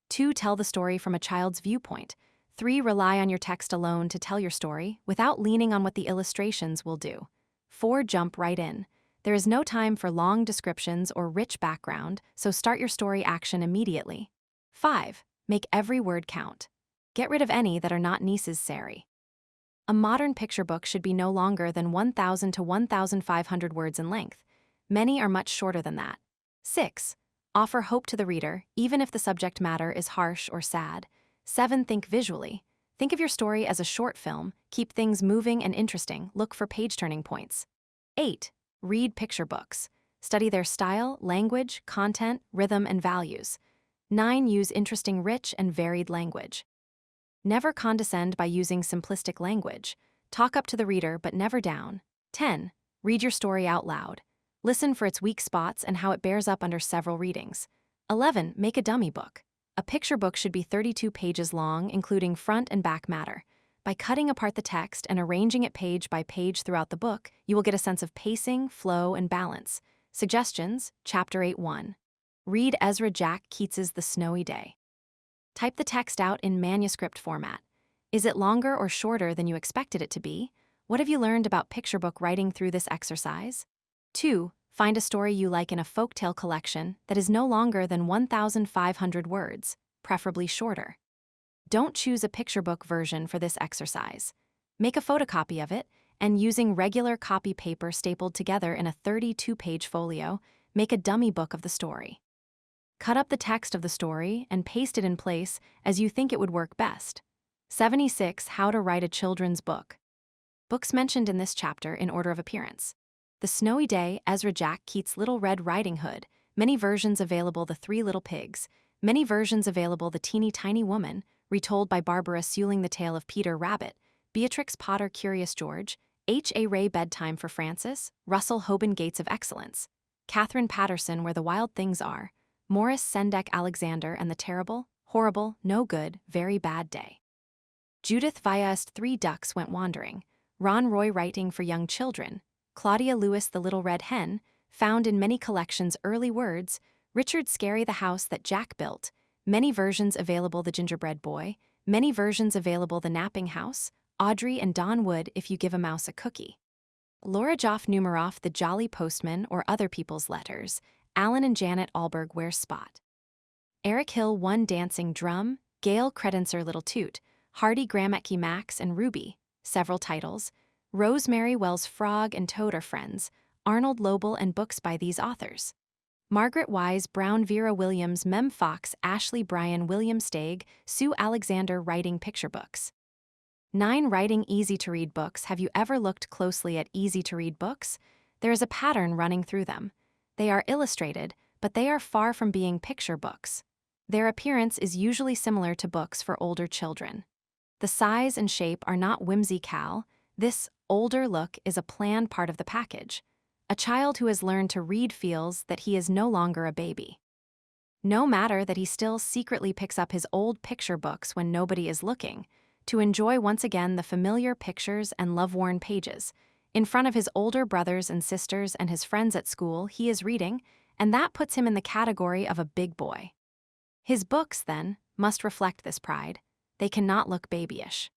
2. Tell the story from a child's viewpoint. 3. Rely on your text alone to tell your story without leaning on what the illustrations will do. 4. Jump right in. There is no time for long descriptions or rich background, so start your story action immediately. 5. Make every word count. Get rid of any that are not necessary. A modern picture book should be no longer than 1,000 to 1,500 words in length. Many are much shorter than that. 6. Offer hope to the reader, even if the subject matter is harsh or sad. 7. Think visually. Think of your story as a short film, keep things moving and interesting, look for page-turning points. 8. Read picture books. Study their style, language, content, rhythm, and values. 9. Use interesting, rich, and varied language. Never condescend by using simplistic language. Talk up to the reader, but never down. 10. Read your story out loud. Listen for its weak spots and how it bears up under several readings. 11. Make a dummy book. A picture book should be 32 pages long, including front and back matter. By cutting apart the text and arranging it page by page throughout the book, you will get a sense of pacing, flow, and balance. Suggestions, Chapter 8.1. Read Ezra Jack Keats's The Snowy Day. Type the text out in manuscript format. Is it longer or shorter than you expected it to be? What have you learned about picture book writing through this exercise? 2. Find a story you like in a folktale collection that is no longer than 1,500 words, preferably shorter. Don't choose a picture book version for this exercise. Make a photocopy of it, and using regular copy paper stapled together in a 32-page folio, make a dummy book of the story. Cut up the text of the story and paste it in place as you think it would work best. 76. How to write a children's book. Books mentioned in this chapter in order of appearance. The Snowy Day, Ezra Jack Keats' Little Red Riding Hood, many versions available The Three Little Pigs, many versions available The Teeny Tiny Woman, retold by Barbara Sewling The Tale of Peter Rabbit, Beatrix Potter Curious George, H.A. Ray Bedtime for Francis, Russell Hoban Gates of Excellence, Catherine Patterson Where the Wild Things Are, Morris Sendak Alexander and the Terrible, Horrible, No Good, Very Bad Day. Judith Vias' Three Ducks Went Wandering, Ron Roy Writing for Young Children, Claudia Lewis The Little Red Hen, found in many collections Early Words, Richard Scarry The House That Jack Built, many versions available The Gingerbread Boy, many versions available The Napping House, Audrey and Don Wood If You Give a Mouse a Cookie. Laura Joff Numeroff The Jolly Postman or Other People's Letters, Alan and Janet Alberg Where's Spot. Eric Hill One Dancing Drum, Gail Credencer Little Toot, Hardy Grametke Max and Ruby, several titles, Rosemary Wells Frog and Toad Are Friends, Arnold Lobel and books by these authors. Margaret Wise Brown Vera Williams Mem Fox Ashley Bryan William Steig Sue Alexander Writing Picture Books. 9 Writing easy-to-read books. Have you ever looked closely at easy-to-read books? There is a pattern running through them. They are illustrated, but they are far from being picture books. Their appearance is usually similar to books for older children. The size and shape are not whimsical. This older look is a planned part of the package. A child who has learned to read feels that he is no longer a baby. No matter that he still secretly picks up his old picture books when nobody is looking, to enjoy once again the familiar pictures and love-worn pages. In front of his older brothers and sisters and his friends at school, he is reading, and that puts him in the category of a big boy. His books, then, must reflect this pride. They cannot look babyish.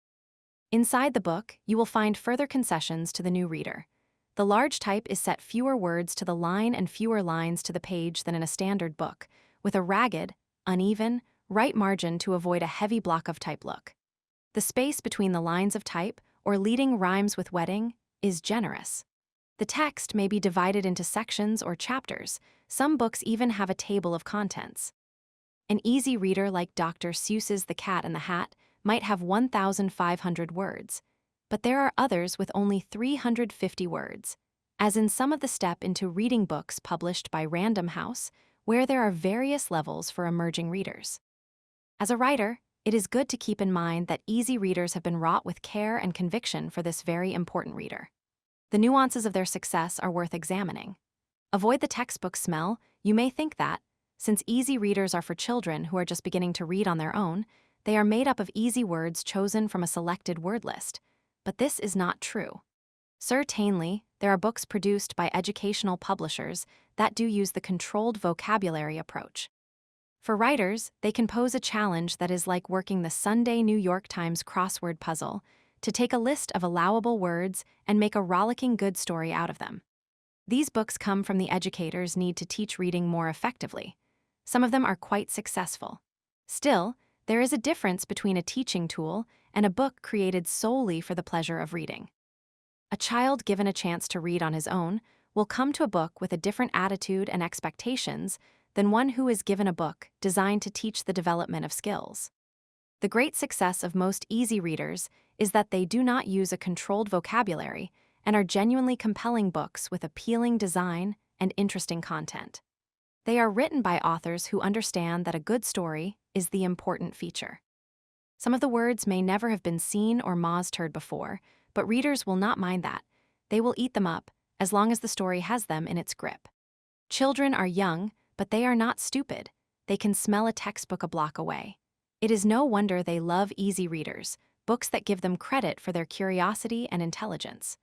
Inside the book, you will find further concessions to the new reader. The large type is set fewer words to the line and fewer lines to the page than in a standard book, with a ragged, uneven, right margin to avoid a heavy block of type look. The space between the lines of type, or leading rhymes with wedding, is generous. The text may be divided into sections or chapters. Some books even have a table of contents. An easy reader like Dr. Seuss's The Cat and the Hat might have 1,500 words, but there are others with only 350 words, as in some of the step into reading books published by Random House, where there are various levels for emerging readers. As a writer, it is good to keep in mind that easy readers have been wrought with care and conviction for this very important reader. The nuances of their success are worth examining. Avoid the textbook smell. You may think that, since easy readers are for children who are just beginning to read on their own, they are made up of easy words chosen from a selected word list. But this is not true. Certainly, there are books produced by educational publishers that do use the controlled vocabulary approach. For writers, they can pose a challenge that is like working the Sunday New York Times crossword puzzle to take a list of allowable words and make a rollicking good story out of them. These books come from the educators' need to teach reading more effectively. Some of them are quite successful. Still, there is a difference between a teaching tool and a book created solely for the pleasure of reading. A child given a chance to read on his own will come to a book with a different attitude and expectations than one who is given a book designed to teach the development of skills. The great success of most easy readers is that they do not use a controlled vocabulary and are genuinely compelling books with appealing design and interesting content. They are written by authors who understand that a good story is the important feature. Some of the words may never have been seen or Moz heard before, but readers will not mind that. They will eat them up as long as the story has them in its grip. Children are young, but they are not stupid. They can smell a textbook a block away. It is no wonder they love easy readers, books that give them credit for their curiosity and intelligence.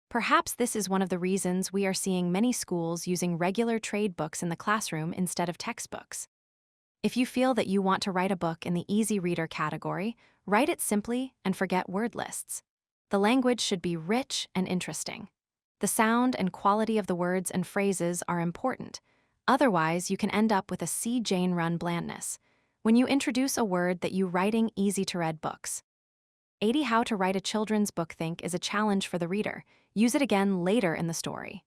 Perhaps this is one of the reasons we are seeing many schools using regular trade books in the classroom instead of textbooks. If you feel that you want to write a book in the easy reader category, write it simply and forget word lists. The language should be rich and interesting. The sound and quality of the words and phrases are important. Otherwise, you can end up with a C. Jane Run blandness when you introduce a word that you writing easy-to-read books. 80 How to Write a Children's Book Think is a challenge for the reader. Use it again later in the story.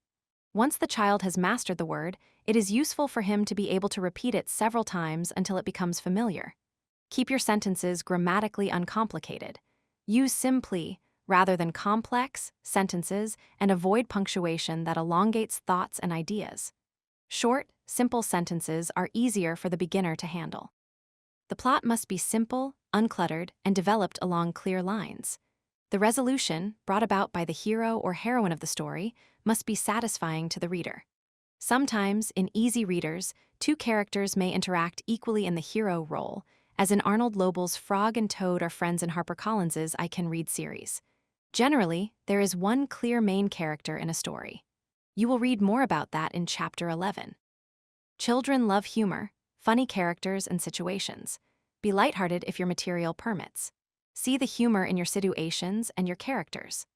Once the child has mastered the word, it is useful for him to be able to repeat it several times until it becomes familiar. Keep your sentences grammatically uncomplicated. Use simply, rather than complex, sentences and avoid punctuation that elongates thoughts and ideas. Short, simple sentences are easier for the beginner to handle. The plot must be simple, uncluttered, and developed along clear lines. The resolution, brought about by the hero or heroine of the story, must be satisfying to the reader. Sometimes, in easy readers, two characters may interact equally in the hero role, as in Arnold Lobel's Frog and Toad Are Friends in HarperCollins's I Can Read series. Generally, there is one clear main character in a story. You will read more about that in Chapter 11. Children love humor, funny characters and situations. Be lighthearted if your material permits. See the humor in your situations and your characters.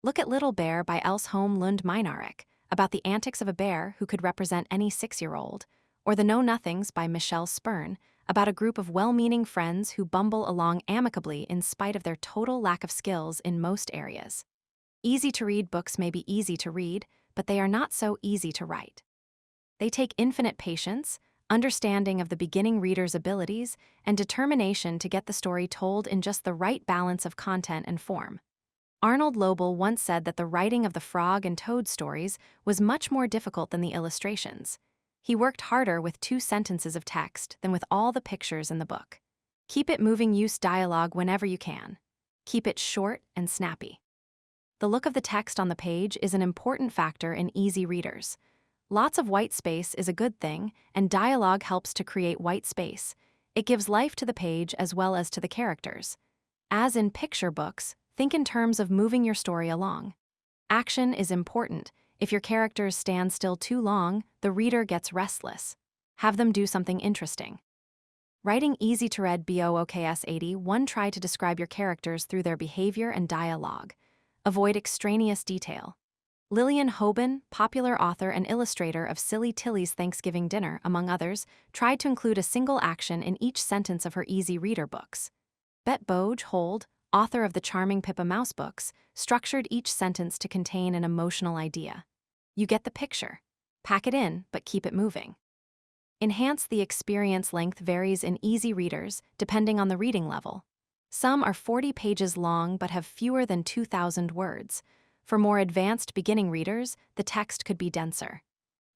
Look at Little Bear by Else Holm Lund Minarek, about the antics of a bear who could represent any 6-year-old, or The Know-Nothings by Michelle Spern, about a group of well-meaning friends who bumble along amicably in spite of their total lack of skills in most areas. Easy-to-read books may be easy to read, but they are not so easy to write. They take infinite patience, understanding of the beginning reader's abilities, and determination to get the story told in just the right balance of content and form. Arnold Lobel once said that the writing of the Frog and Toad stories was much more difficult than the illustrations. He worked harder with 2 sentences of text than with all the pictures in the book. Keep it moving. Use dialogue whenever you can. Keep it short and snappy. The look of the text on the page is an important factor in easy readers. Lots of white space is a good thing, and dialogue helps to create white space. It gives life to the page as well as to the characters. As in picture books, think in terms of moving your story along. Action is important. If your characters stand still too long, the reader gets restless. Have them do something interesting. Writing easy-to-read BOOKS 81 try to describe your characters through their behavior and dialogue. Avoid extraneous detail. Lillian Hoban, popular author and illustrator of Silly Tilly's Thanksgiving Dinner, among others, tried to include a single action in each sentence of her easy reader books. Bet Hold, author of the charming Pippa Mouse books, structured each sentence to contain an emotional idea. You get the picture. Pack it in, but keep it moving. Enhance the experience length varies in easy readers, depending on the reading level. Some are 40 pages long but have fewer than 2,000 words. For more advanced beginning readers, the text could be denser.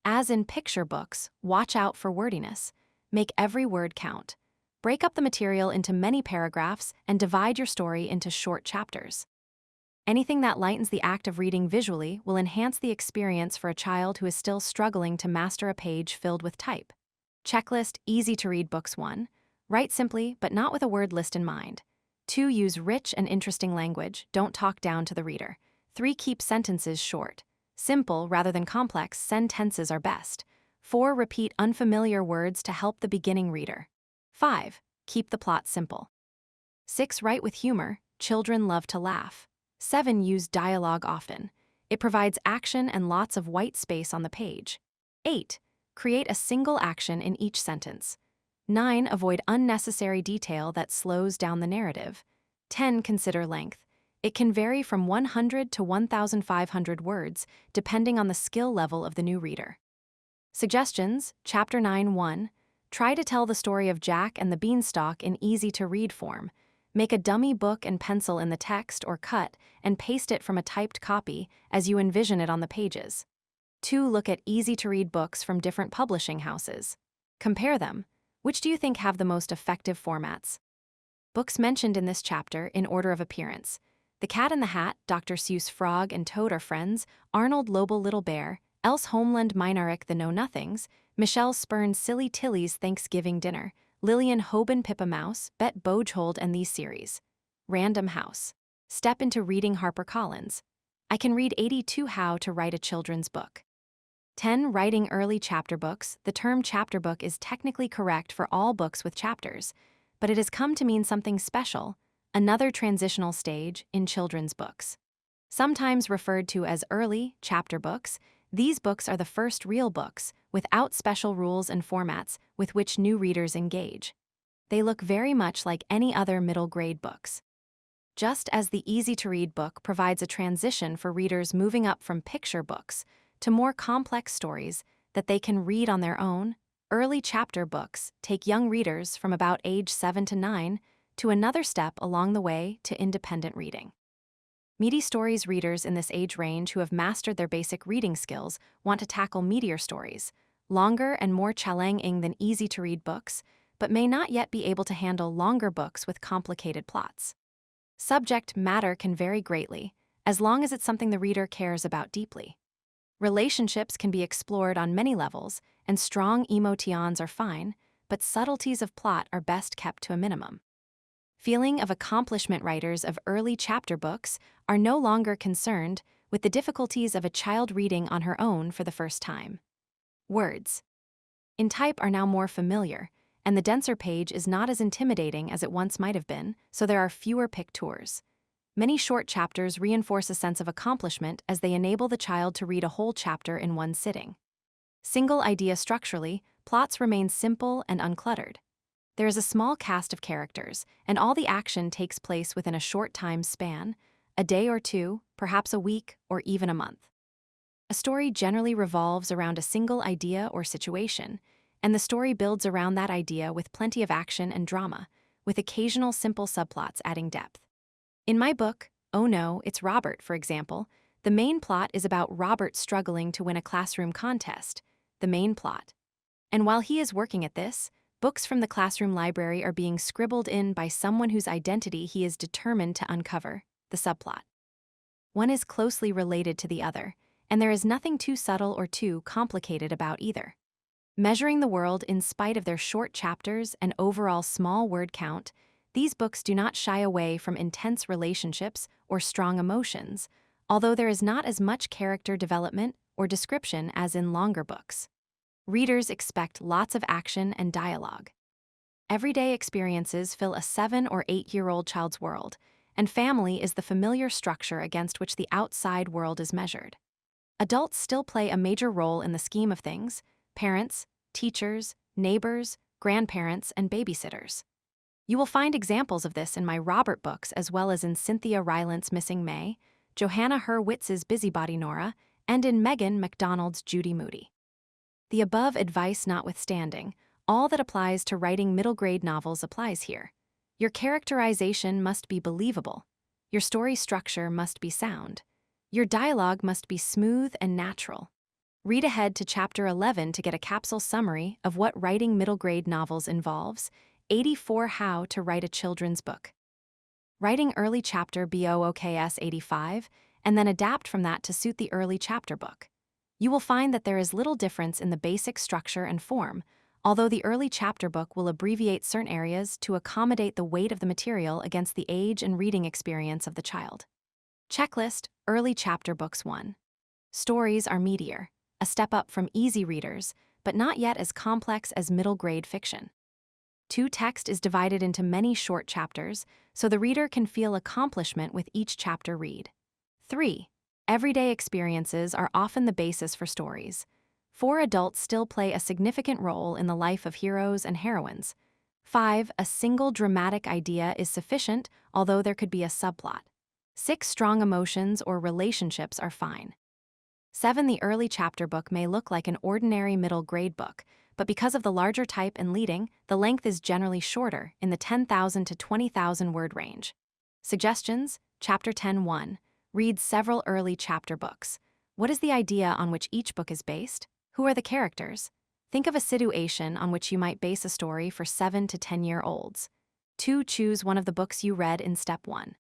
As in picture books, watch out for wordiness. Make every word count. Break up the material into many paragraphs and divide your story into short chapters. Anything that lightens the act of reading visually will enhance the experience for a child who is still struggling to master a page filled with type. Checklist: easy to read books. 1. Write simply, but not with a word list in mind. 2. Use rich and interesting language, don't talk down to the reader. 3. Keep sentences short. Simple rather than complex sentences are best. 4. Repeat unfamiliar words to help the beginning reader. 5. Keep the plot simple. 6. Write with humor, children love to laugh. 7. Use dialogue often. It provides action and lots of white space on the page. 8. Create a single action in each sentence. 9. Avoid unnecessary detail that slows down the narrative. 10. Consider length. It can vary from 100 to 1,500 words, depending on the skill level of the new reader. Suggestions: Chapter 9:1. Try to tell the story of Jack and the Beanstalk in easy-to-read form. Make a dummy book and pencil in the text or cut and paste it from a typed copy as you envision it on the pages. 2. Look at easy-to-read books from different publishing houses. Compare them. Which do you think have the most effective formats? Books mentioned in this chapter in order of appearance. The Cat in the Hat, Dr. Seuss Frog and Toad are friends, Arnold Lobel Little Bear, Else Homeland Minarek The Know-Nothings, Michelle Spern's Silly Tilly's Thanksgiving Dinner, Lillian Hoban Pippa Mouse, Bet Hold and These Series. Random House. Step into reading HarperCollins. I can read 82 How to Write a Children's Book. 10. Writing early chapter books. The term chapter book is technically correct for all books with chapters, but it has come to mean something special, another transitional stage in children's books. Sometimes referred to as early chapter books, these books are the first real books, without special rules and formats with which new readers engage. They look very much like any other middle grade books. Just as the easy-to-read book provides a transition for readers moving up from picture books to more complex stories that they can read on their own, early chapter books take young readers from about age 7 to 9 to another step along the way to independent reading. Meaty Stories readers in this age range who have mastered their basic reading skills want to tackle meatier stories, longer and more challenging than easy-to-read books, but may not yet be able to handle longer books with complicated plots. Subject matter can vary greatly, as long as it's something the reader cares about deeply. Relationships can be explored on many levels, and strong emotions are fine, but subtleties of plot are best kept to a minimum. Feeling of accomplishment writers of early chapter books are no longer concerned with the difficulties of a child reading on her own for the first time. Words in type are now more familiar, and the denser page is not as intimidating as it once might have been, so there are fewer pictures. Many short chapters reinforce a sense of accomplishment as they enable the child to read a whole chapter in one sitting. Single idea structurally, plots remain simple and uncluttered. There is a small cast of characters, and all the action takes place within a short time span, a day or two, perhaps a week, or even a month. A story generally revolves around a single idea or situation, and the story builds around that idea with plenty of action and drama, with occasional simple subplots adding depth. In my book, Oh No, It's Robert, for example, the main plot is about Robert struggling to win a classroom contest, the main plot. And while he is working at this, books from the classroom library are being scribbled in by someone whose identity he is determined to uncover, the subplot. One is closely related to the other, and there is nothing too subtle or too complicated about either. Measuring the world in spite of their short chapters and overall small word count, these books do not shy away from intense relationships or strong emotions, although there is not as much character development or description as in longer books. Readers expect lots of action and dialogue. Everyday experiences fill a 7 or 8-year-old child's world, and family is the familiar structure against which the outside world is measured. Adults still play a major role in the scheme of things: parents, teachers, neighbors, grandparents, and babysitters. You will find examples of this in my Robert books as well as in Cynthia Rylant's Missing May, Johanna Hurwitz's Busybody Nora, and in Megan MacDonald's Judy Moody. The above advice notwithstanding, all that applies to writing middle-grade novels applies here. Your characterization must be believable. Your story structure must be sound. Your dialogue must be smooth and natural. Read ahead to Chapter 11 to get a capsule summary of what writing middle-grade novels involves: 84 How to Write a Children's Book. Writing early chapter BOOKS 85, and then adapt from that to suit the early chapter book. You will find that there is little difference in the basic structure and form, although the early chapter book will abbreviate certain areas to accommodate the weight of the material against the age and reading experience of the child. Checklist: Early Chapter Books 1. Stories are meatier, a step up from easy readers, but not yet as complex as middle-grade fiction. 2. Text is divided into many short chapters, so the reader can feel accomplishment with each chapter read. 3. Everyday experiences are often the basis for stories. 4. Adults still play a significant role in the life of heroes and heroines. 5. A single dramatic idea is sufficient, although there could be a subplot. 6. Strong emotions or relationships are fine. 7. The early chapter book may look like an ordinary middle-grade book, but because of the larger type and leading, the length is generally shorter, in the 10,000 to 20,000 word range. Suggestions: Chapter 10:1. Read several early chapter books. What is the idea on which each book is based? Who are the characters? Think of a situation on which you might base a story for 7 to 10-year-olds. 2. Choose one of the books you read in Step 1.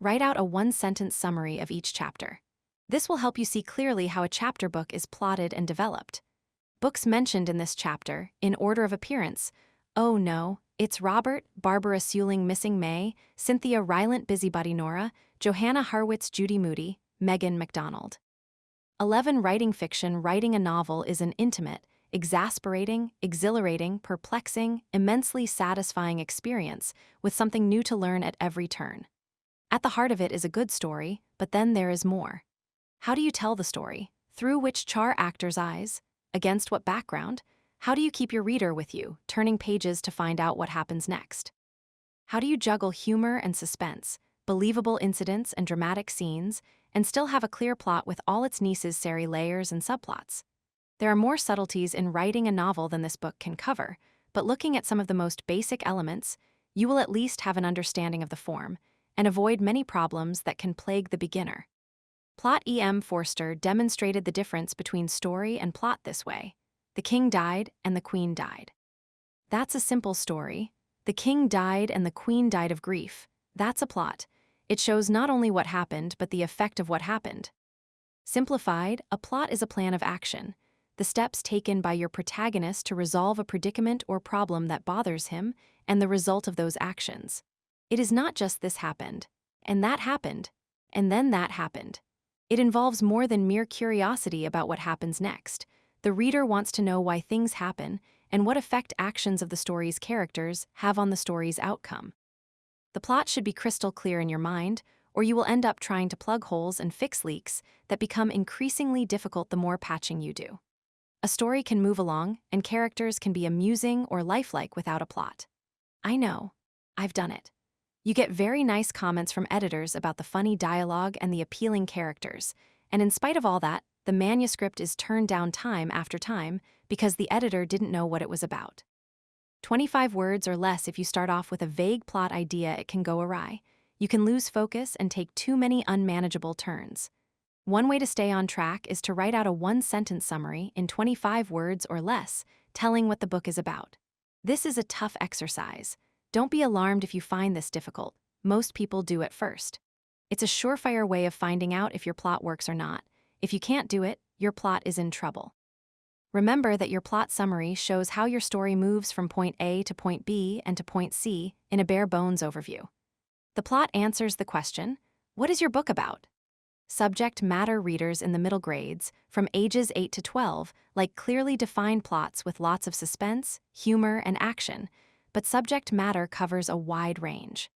Write out a one-sentence summary of each chapter. This will help you see clearly how a chapter book is plotted and developed. Books mentioned in this chapter, in order of appearance: Oh No, It's Robert, Barbara Sewling Missing May, Cynthia Rylant Busybody Nora, Johanna Hurwitz Judy Moody, Megan MacDonald. 11. Writing fiction. Writing a novel is an intimate, exasperating, exhilarating, perplexing, immensely satisfying experience with something new to learn at every turn. At the heart of it is a good story, but then there is more. How do you tell the story? Through which actor's eyes? Against what background? How do you keep your reader with you, turning pages to find out what happens next? How do you juggle humor and suspense, believable incidents and dramatic scenes, and still have a clear plot with all its necessary layers and subplots? There are more subtleties in writing a novel than this book can cover, but looking at some of the most basic elements, you will at least have an understanding of the form and avoid many problems that can plague the beginner. Plot. E.M. Forster demonstrated the difference between story and plot this way: the king died and the queen died. That's a simple story. The king died and the queen died of grief. That's a plot. It shows not only what happened, but the effect of what happened. Simplified, a plot is a plan of action, the steps taken by your protagonist to resolve a predicament or problem that bothers him, and the result of those actions. It is not just this happened, and then that happened. It involves more than mere curiosity about what happens next. The reader wants to know why things happen and what effect actions of the story's characters have on the story's outcome. The plot should be crystal clear in your mind, or you will end up trying to plug holes and fix leaks that become increasingly difficult the more patching you do. A story can move along, and characters can be amusing or lifelike without a plot. I know. I've done it. You get very nice comments from editors about the funny dialogue and the appealing characters, and in spite of all that, the manuscript is turned down time after time because the editor didn't know what it was about. 25 words or less. If you start off with a vague plot idea, it can go awry. You can lose focus and take too many unmanageable turns. One way to stay on track is to write out a one-sentence summary in 25 words or less, telling what the book is about. This is a tough exercise. Don't be alarmed if you find this difficult. Most people do at first. It's a surefire way of finding out if your plot works or not. If you can't do it, your plot is in trouble. Remember that your plot summary shows how your story moves from point A to point B and to point C in a bare-bones overview. The plot answers the question, what is your book about? Subject matter. Readers in the middle grades, from ages 8 to 12, like clearly defined plots with lots of suspense, humor, and action, but subject matter covers a wide range.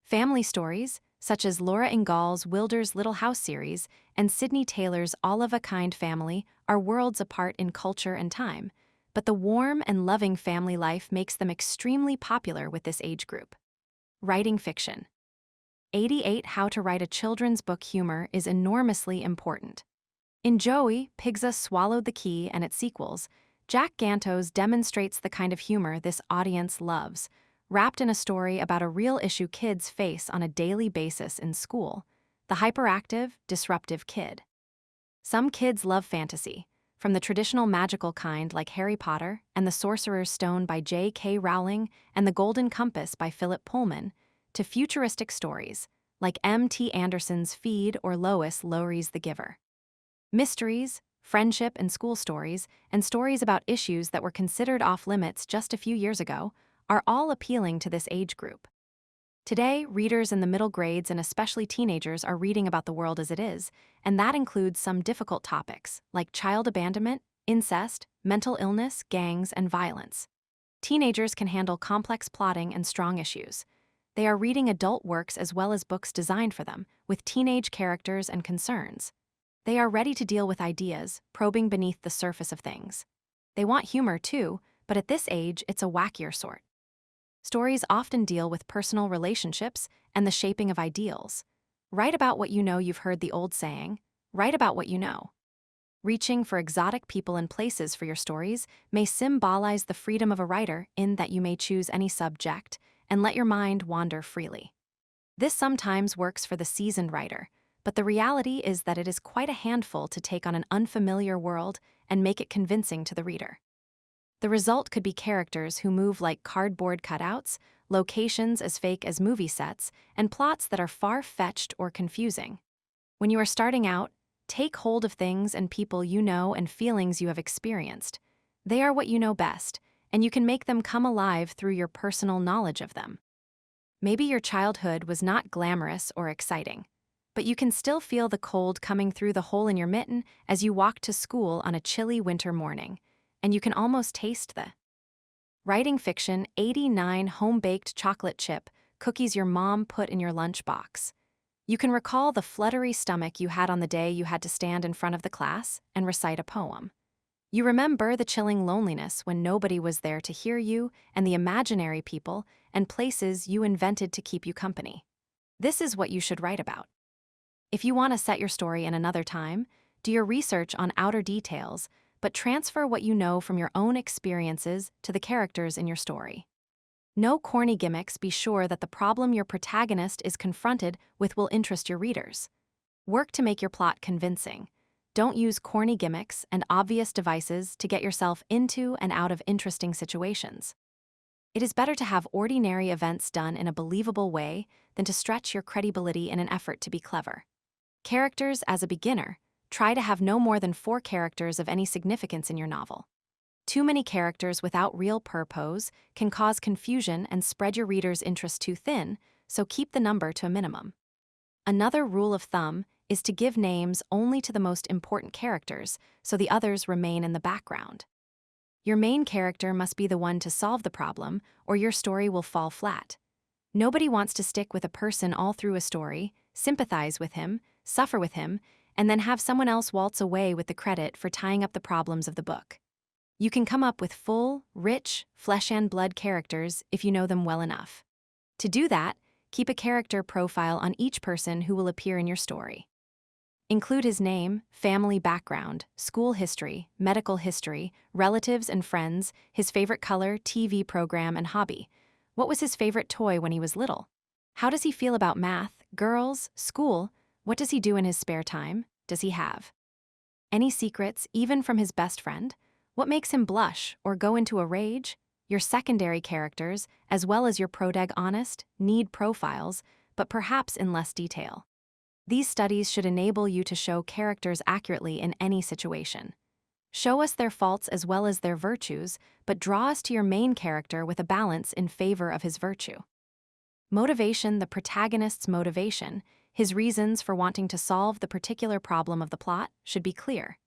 Family stories, such as Laura Ingalls Wilder's Little House series and Sydney Taylor's All of a Kind Family, are worlds apart in culture and time, but the warm and loving family life makes them extremely popular with this age group. Writing fiction. 88 How to Write a Children's Book humor is enormously important. In Joey, Pigza Swallowed the Key and its sequels, Jack Gantos demonstrates the kind of humor this audience loves, wrapped in a story about a real issue kids face on a daily basis in school: the hyperactive, disruptive kid. Some kids love fantasy, from the traditional magical kind like Harry Potter and the Sorcerer's Stone by J.K. Rowling and The Golden Compass by Philip Pullman, to futuristic stories like M.T. Anderson's Feed or Lois Lowry's The Giver. Mysteries, friendship and school stories, and stories about issues that were considered off-limits just a few years ago are all appealing to this age group. Today, readers in the middle grades and especially teenagers are reading about the world as it is, and that includes some difficult topics like child abandonment, incest, mental illness, gangs, and violence. Teenagers can handle complex plotting and strong issues. They are reading adult works as well as books designed for them, with teenage characters and concerns. They are ready to deal with ideas, probing beneath the surface of things. They want humor too, but at this age, it's a wackier sort. Stories often deal with personal relationships and the shaping of ideals. Write about what you know. You've heard the old saying, write about what you know. Reaching for exotic people and places for your stories may symbolize the freedom of a writer in that you may choose any subject and let your mind wander freely. This sometimes works for the seasoned writer, but the reality is that it is quite a handful to take on an unfamiliar world and make it convincing to the reader. The result could be characters who move like cardboard cutouts, locations as fake as movie sets, and plots that are far-fetched or confusing. When you are starting out, take hold of things and people you know and feelings you have experienced. They are what you know best, and you can make them come alive through your personal knowledge of them. Maybe your childhood was not glamorous or exciting, but you can still feel the cold coming through the hole in your mitten as you walk to school on a chilly winter morning, and you can almost taste the writing fiction. 89 Home-baked chocolate chip cookies your mom put in your lunchbox. You can recall the fluttery stomach you had on the day you had to stand in front of the class and recite a poem. You remember the chilling loneliness when nobody was there to hear you and the imaginary people and places you invented to keep you company. This is what you should write about. If you want to set your story in another time, do your research on outer details, but transfer what you know from your own experiences to the characters in your story. No corny gimmicks. Be sure that the problem your protagonist is confronted with will interest your readers. Work to make your plot convincing. Don't use corny gimmicks and obvious devices to get yourself into and out of interesting situations. It is better to have ordinary events done in a believable way than to stretch your credibility in an effort to be clever. Characters. As a beginner, try to have no more than 4 characters of any significance in your novel. Too many characters without real purpose can cause confusion and spread your reader's interest too thin, so keep the number to a minimum. Another rule of thumb is to give names only to the most important characters, so the others remain in the background. Your main character must be the one to solve the problem, or your story will fall flat. Nobody wants to stick with a person all through a story, sympathize with him, suffer with him, and then have someone else waltz away with the credit for tying up the problems of the book. You can come up with full, rich, flesh and blood characters if you know them well enough. To do that, keep a character profile on each person who will appear in your story. Include his name, family background, school history, medical history, relatives and friends, his favorite color, TV program, and hobby. What was his favorite toy when he was little? How does he feel about math, girls, school? What does he do in his spare time? Does he have any secrets, even from his best friend? What makes him blush or go into a rage? Your secondary characters, as well as your protagonist, need profiles, but perhaps in less detail. These studies should enable you to show characters accurately in any situation. Show us their faults as well as their virtues, but draw us to your main character with a balance in favor of his virtue. Motivation. The protagonist's motivation, his reasons for wanting to solve the particular problem of the plot, should be clear.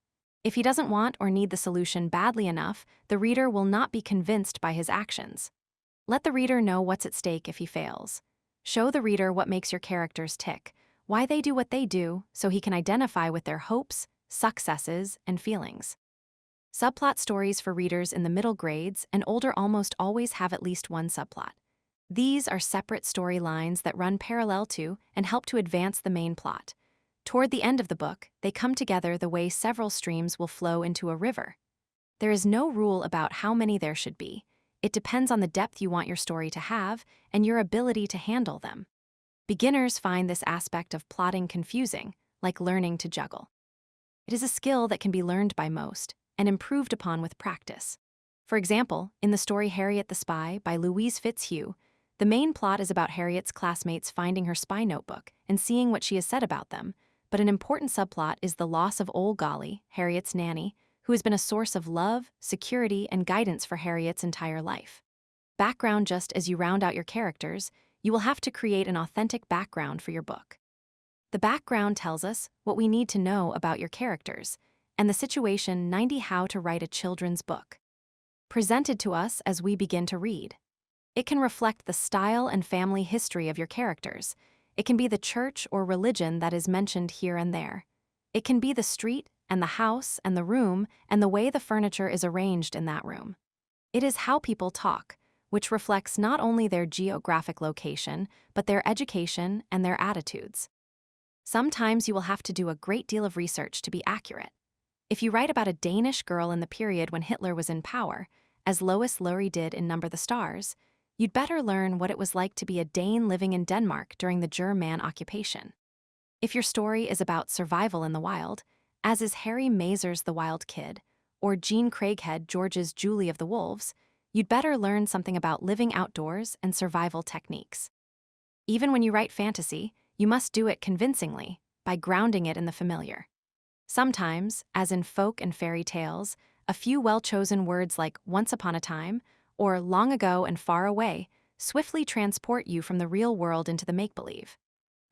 If he doesn't want or need the solution badly enough, the reader will not be convinced by his actions. Let the reader know what's at stake if he fails. Show the reader what makes your characters tick, why they do what they do, so he can identify with their hopes, successes, and feelings. Subplot stories for readers in the middle grades and older almost always have at least one subplot. These are separate storylines that run parallel to and help to advance the main plot. Toward the end of the book, they come together the way several streams will flow into a river. There is no rule about how many there should be. It depends on the depth you want your story to have and your ability to handle them. Beginners find this aspect of plotting confusing, like learning to juggle. It is a skill that can be learned by most and improved upon with practice. For example, in the story Harriet the Spy by Louise Fitzhugh, the main plot is about Harriet's classmates finding her spy notebook and seeing what she has said about them, but an important subplot is the loss of Old Golly, Harriet's nanny, who has been a source of love, security, and guidance for Harriet's entire life. Background: just as you round out your characters, you will have to create an authentic background for your book. The background tells us what we need to know about your characters, and the situation 90 how to write a children's book. Presented to us as we begin to read. It can reflect the style and family history of your characters. It can be the church or religion that is mentioned here and there. It can be the street and the house and the room and the way the furniture is arranged in that room. It is how people talk, which reflects not only their geographic location, but their education and their attitudes. Sometimes you will have to do a great deal of research to be accurate. If you write about a Danish girl in the period when Hitler was in power, as Lois Lowry did in Number the Stars, you'd better learn what it was like to be a Dane living in Denmark during the German occupation. If your story is about survival in the wild, as is Harry Mazer's The Wild Kid, or Jean Craighead George's Julie of the Wolves, you'd better learn something about living outdoors and survival techniques. Even when you write fantasy, you must do it convincingly, by grounding it in the familiar. Sometimes, as in folk and fairy tales, a few well-chosen words like once upon a time or long ago and far away swiftly transport you from the real world into the make-believe.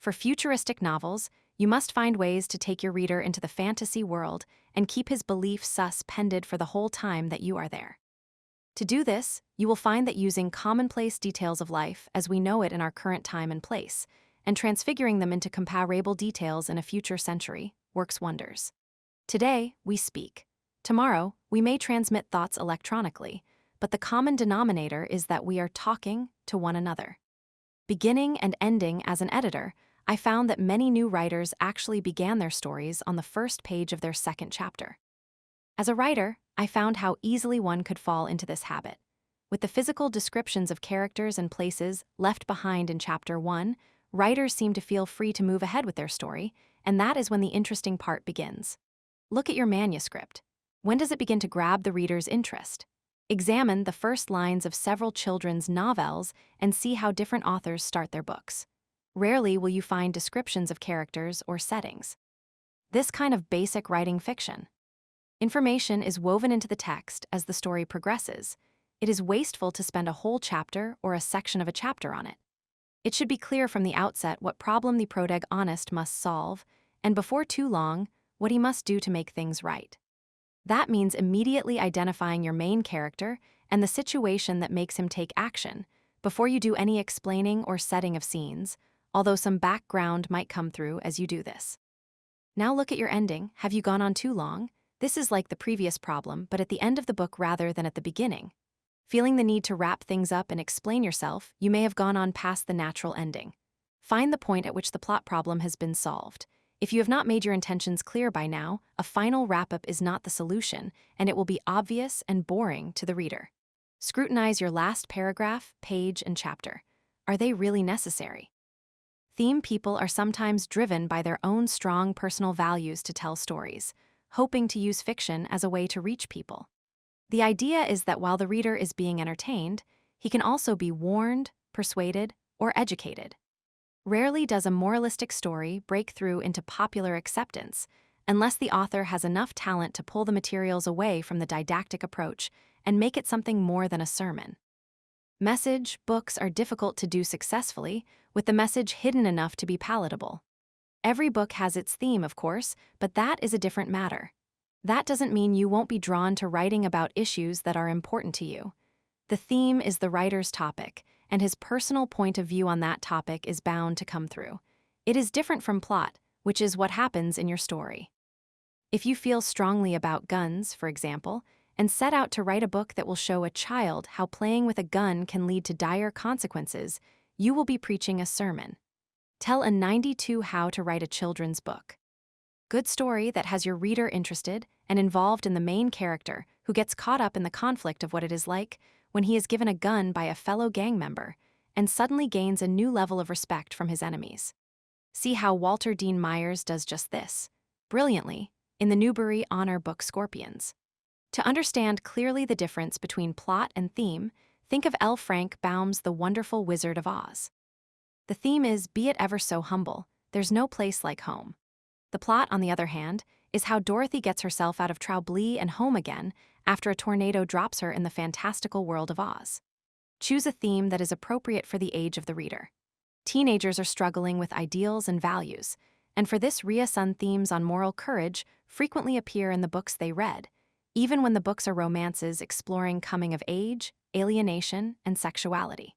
For futuristic novels, you must find ways to take your reader into the fantasy world and keep his belief suspended for the whole time that you are there. To do this, you will find that using commonplace details of life as we know it in our current time and place, and transfiguring them into comparable details in a future century, works wonders. Today, we speak. Tomorrow, we may transmit thoughts electronically, but the common denominator is that we are talking to one another. Beginning and ending as an editor, I found that many new writers actually began their stories on the first page of their second chapter. As a writer, I found how easily one could fall into this habit. With the physical descriptions of characters and places left behind in Chapter 1, writers seem to feel free to move ahead with their story, and that is when the interesting part begins. Look at your manuscript. When does it begin to grab the reader's interest? Examine the first lines of several children's novels and see how different authors start their books. Rarely will you find descriptions of characters or settings. This kind of basic writing fiction. Information is woven into the text as the story progresses. It is wasteful to spend a whole chapter or a section of a chapter on it. It should be clear from the outset what problem the protagonist must solve, and before too long, what he must do to make things right. That means immediately identifying your main character and the situation that makes him take action before you do any explaining or setting of scenes, although some background might come through as you do this. Now look at your ending. Have you gone on too long? This is like the previous problem, but at the end of the book rather than at the beginning. Feeling the need to wrap things up and explain yourself, you may have gone on past the natural ending. Find the point at which the plot problem has been solved. If you have not made your intentions clear by now, a final wrap-up is not the solution, and it will be obvious and boring to the reader. Scrutinize your last paragraph, page, and chapter. Are they really necessary? Theme people are sometimes driven by their own strong personal values to tell stories, hoping to use fiction as a way to reach people. The idea is that while the reader is being entertained, he can also be warned, persuaded, or educated. Rarely does a moralistic story break through into popular acceptance unless the author has enough talent to pull the materials away from the didactic approach and make it something more than a sermon. Message books are difficult to do successfully with the message hidden enough to be palatable. Every book has its theme, of course, but that is a different matter. That doesn't mean you won't be drawn to writing about issues that are important to you. The theme is the writer's topic, and his personal point of view on that topic is bound to come through. It is different from plot, which is what happens in your story. If you feel strongly about guns, for example, and set out to write a book that will show a child how playing with a gun can lead to dire consequences, you will be preaching a sermon. Tell a 92 how to write a children's book. Good story that has your reader interested and involved in the main character who gets caught up in the conflict of what it is like when he is given a gun by a fellow gang member and suddenly gains a new level of respect from his enemies. See how Walter Dean Myers does just this, brilliantly, in the Newbery Honor book Scorpions. To understand clearly the difference between plot and theme, think of L. Frank Baum's The Wonderful Wizard of Oz. The theme is, be it ever so humble, there's no place like home. The plot, on the other hand, is how Dorothy gets herself out of Troublee and home again after a tornado drops her in the fantastical world of Oz. Choose a theme that is appropriate for the age of the reader. Teenagers are struggling with ideals and values, and for this Ria-sun themes on moral courage frequently appear in the books they read, even when the books are romances exploring coming of age, alienation, and sexuality.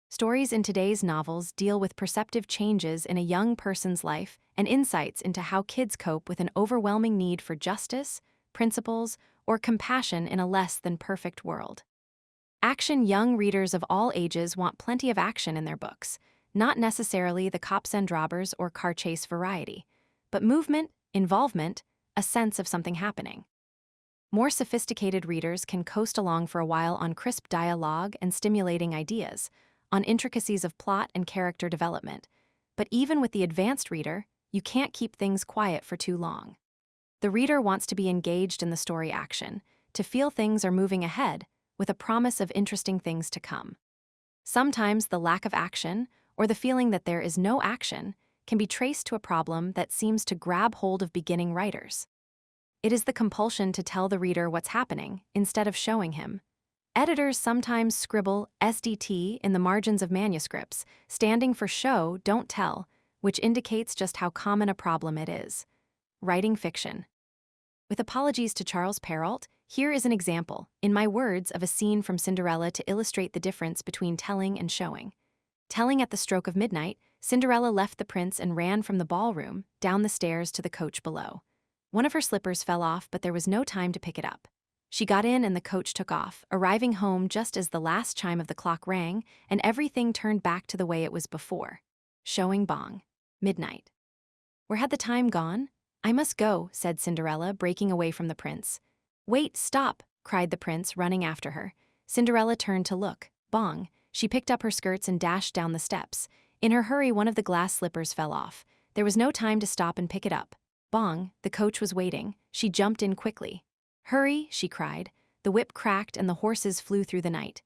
Stories in today's novels deal with perceptive changes in a young person's life and insights into how kids cope with an overwhelming need for justice, principles, or compassion in a less than perfect world. Action. Young readers of all ages want plenty of action in their books, not necessarily the cops and robbers or car chase variety, but movement, involvement, a sense of something happening. More sophisticated readers can coast along for a while on crisp dialogue and stimulating ideas, on intricacies of plot and character development, but even with the advanced reader, you can't keep things quiet for too long. The reader wants to be engaged in the story action, to feel things are moving ahead, with a promise of interesting things to come. Sometimes the lack of action, or the feeling that there is no action, can be traced to a problem that seems to grab hold of beginning writers. It is the compulsion to tell the reader what's happening, instead of showing him. Editors sometimes scribble SDT in the margins of manuscripts, standing for show, don't tell, which indicates just how common a problem it is. Writing fiction. With apologies to Charles Perrault, here is an example, in my words, of a scene from Cinderella to illustrate the difference between telling and showing. Telling at the stroke of midnight, Cinderella left the prince and ran from the ballroom, down the stairs to the coach below. One of her slippers fell off, but there was no time to pick it up. She got in and the coach took off, arriving home just as the last chime of the clock rang and everything turned back to the way it was before. Showing bong. Midnight. Where had the time gone? I must go, said Cinderella, breaking away from the prince. Wait, stop, cried the prince, running after her. Cinderella turned to look. Bong. She picked up her skirts and dashed down the steps. In her hurry, one of the glass slippers fell off. There was no time to stop and pick it up. Bong. The coach was waiting. She jumped in quickly. Hurry, she cried. The whip cracked and the horses flew through the night.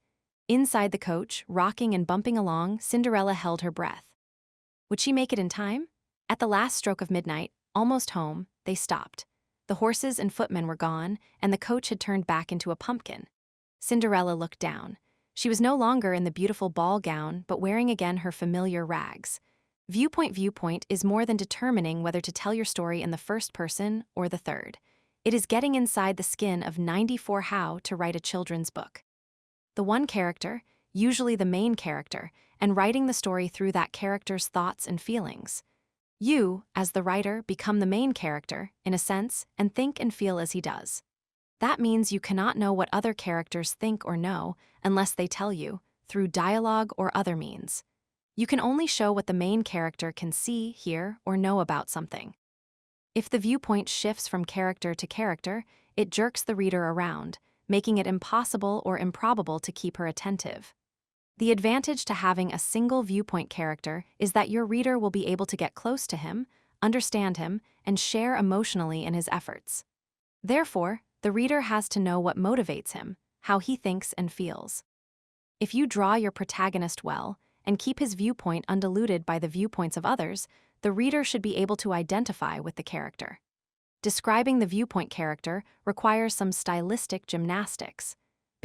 Inside the coach, rocking and bumping along, Cinderella held her breath. Would she make it in time? At the last stroke of midnight, almost home, they stopped. The horses and footmen were gone, and the coach had turned back into a pumpkin. Cinderella looked down. She was no longer in the beautiful ball gown, but wearing again her familiar rags. Viewpoint is more than determining whether to tell your story in the first person or the third. It is getting inside the skin of 94 how to write a children's book. The one character, usually the main character, and writing the story through that character's thoughts and feelings. You, as the writer, become the main character, in a sense, and think and feel as he does. That means you cannot know what other characters think or know unless they tell you, through dialogue or other means. You can only show what the main character can see, hear, or know about something. If the viewpoint shifts from character to character, it jerks the reader around, making it impossible or improbable to keep her attentive. The advantage to having a single viewpoint character is that your reader will be able to get close to him, understand him, and share emotionally in his efforts. Therefore, the reader has to know what motivates him, how he thinks and feels. If you draw your protagonist well and keep his viewpoint undiluted by the viewpoints of others, the reader should be able to identify with the character. Describing the viewpoint character requires some stylistic gymnastics.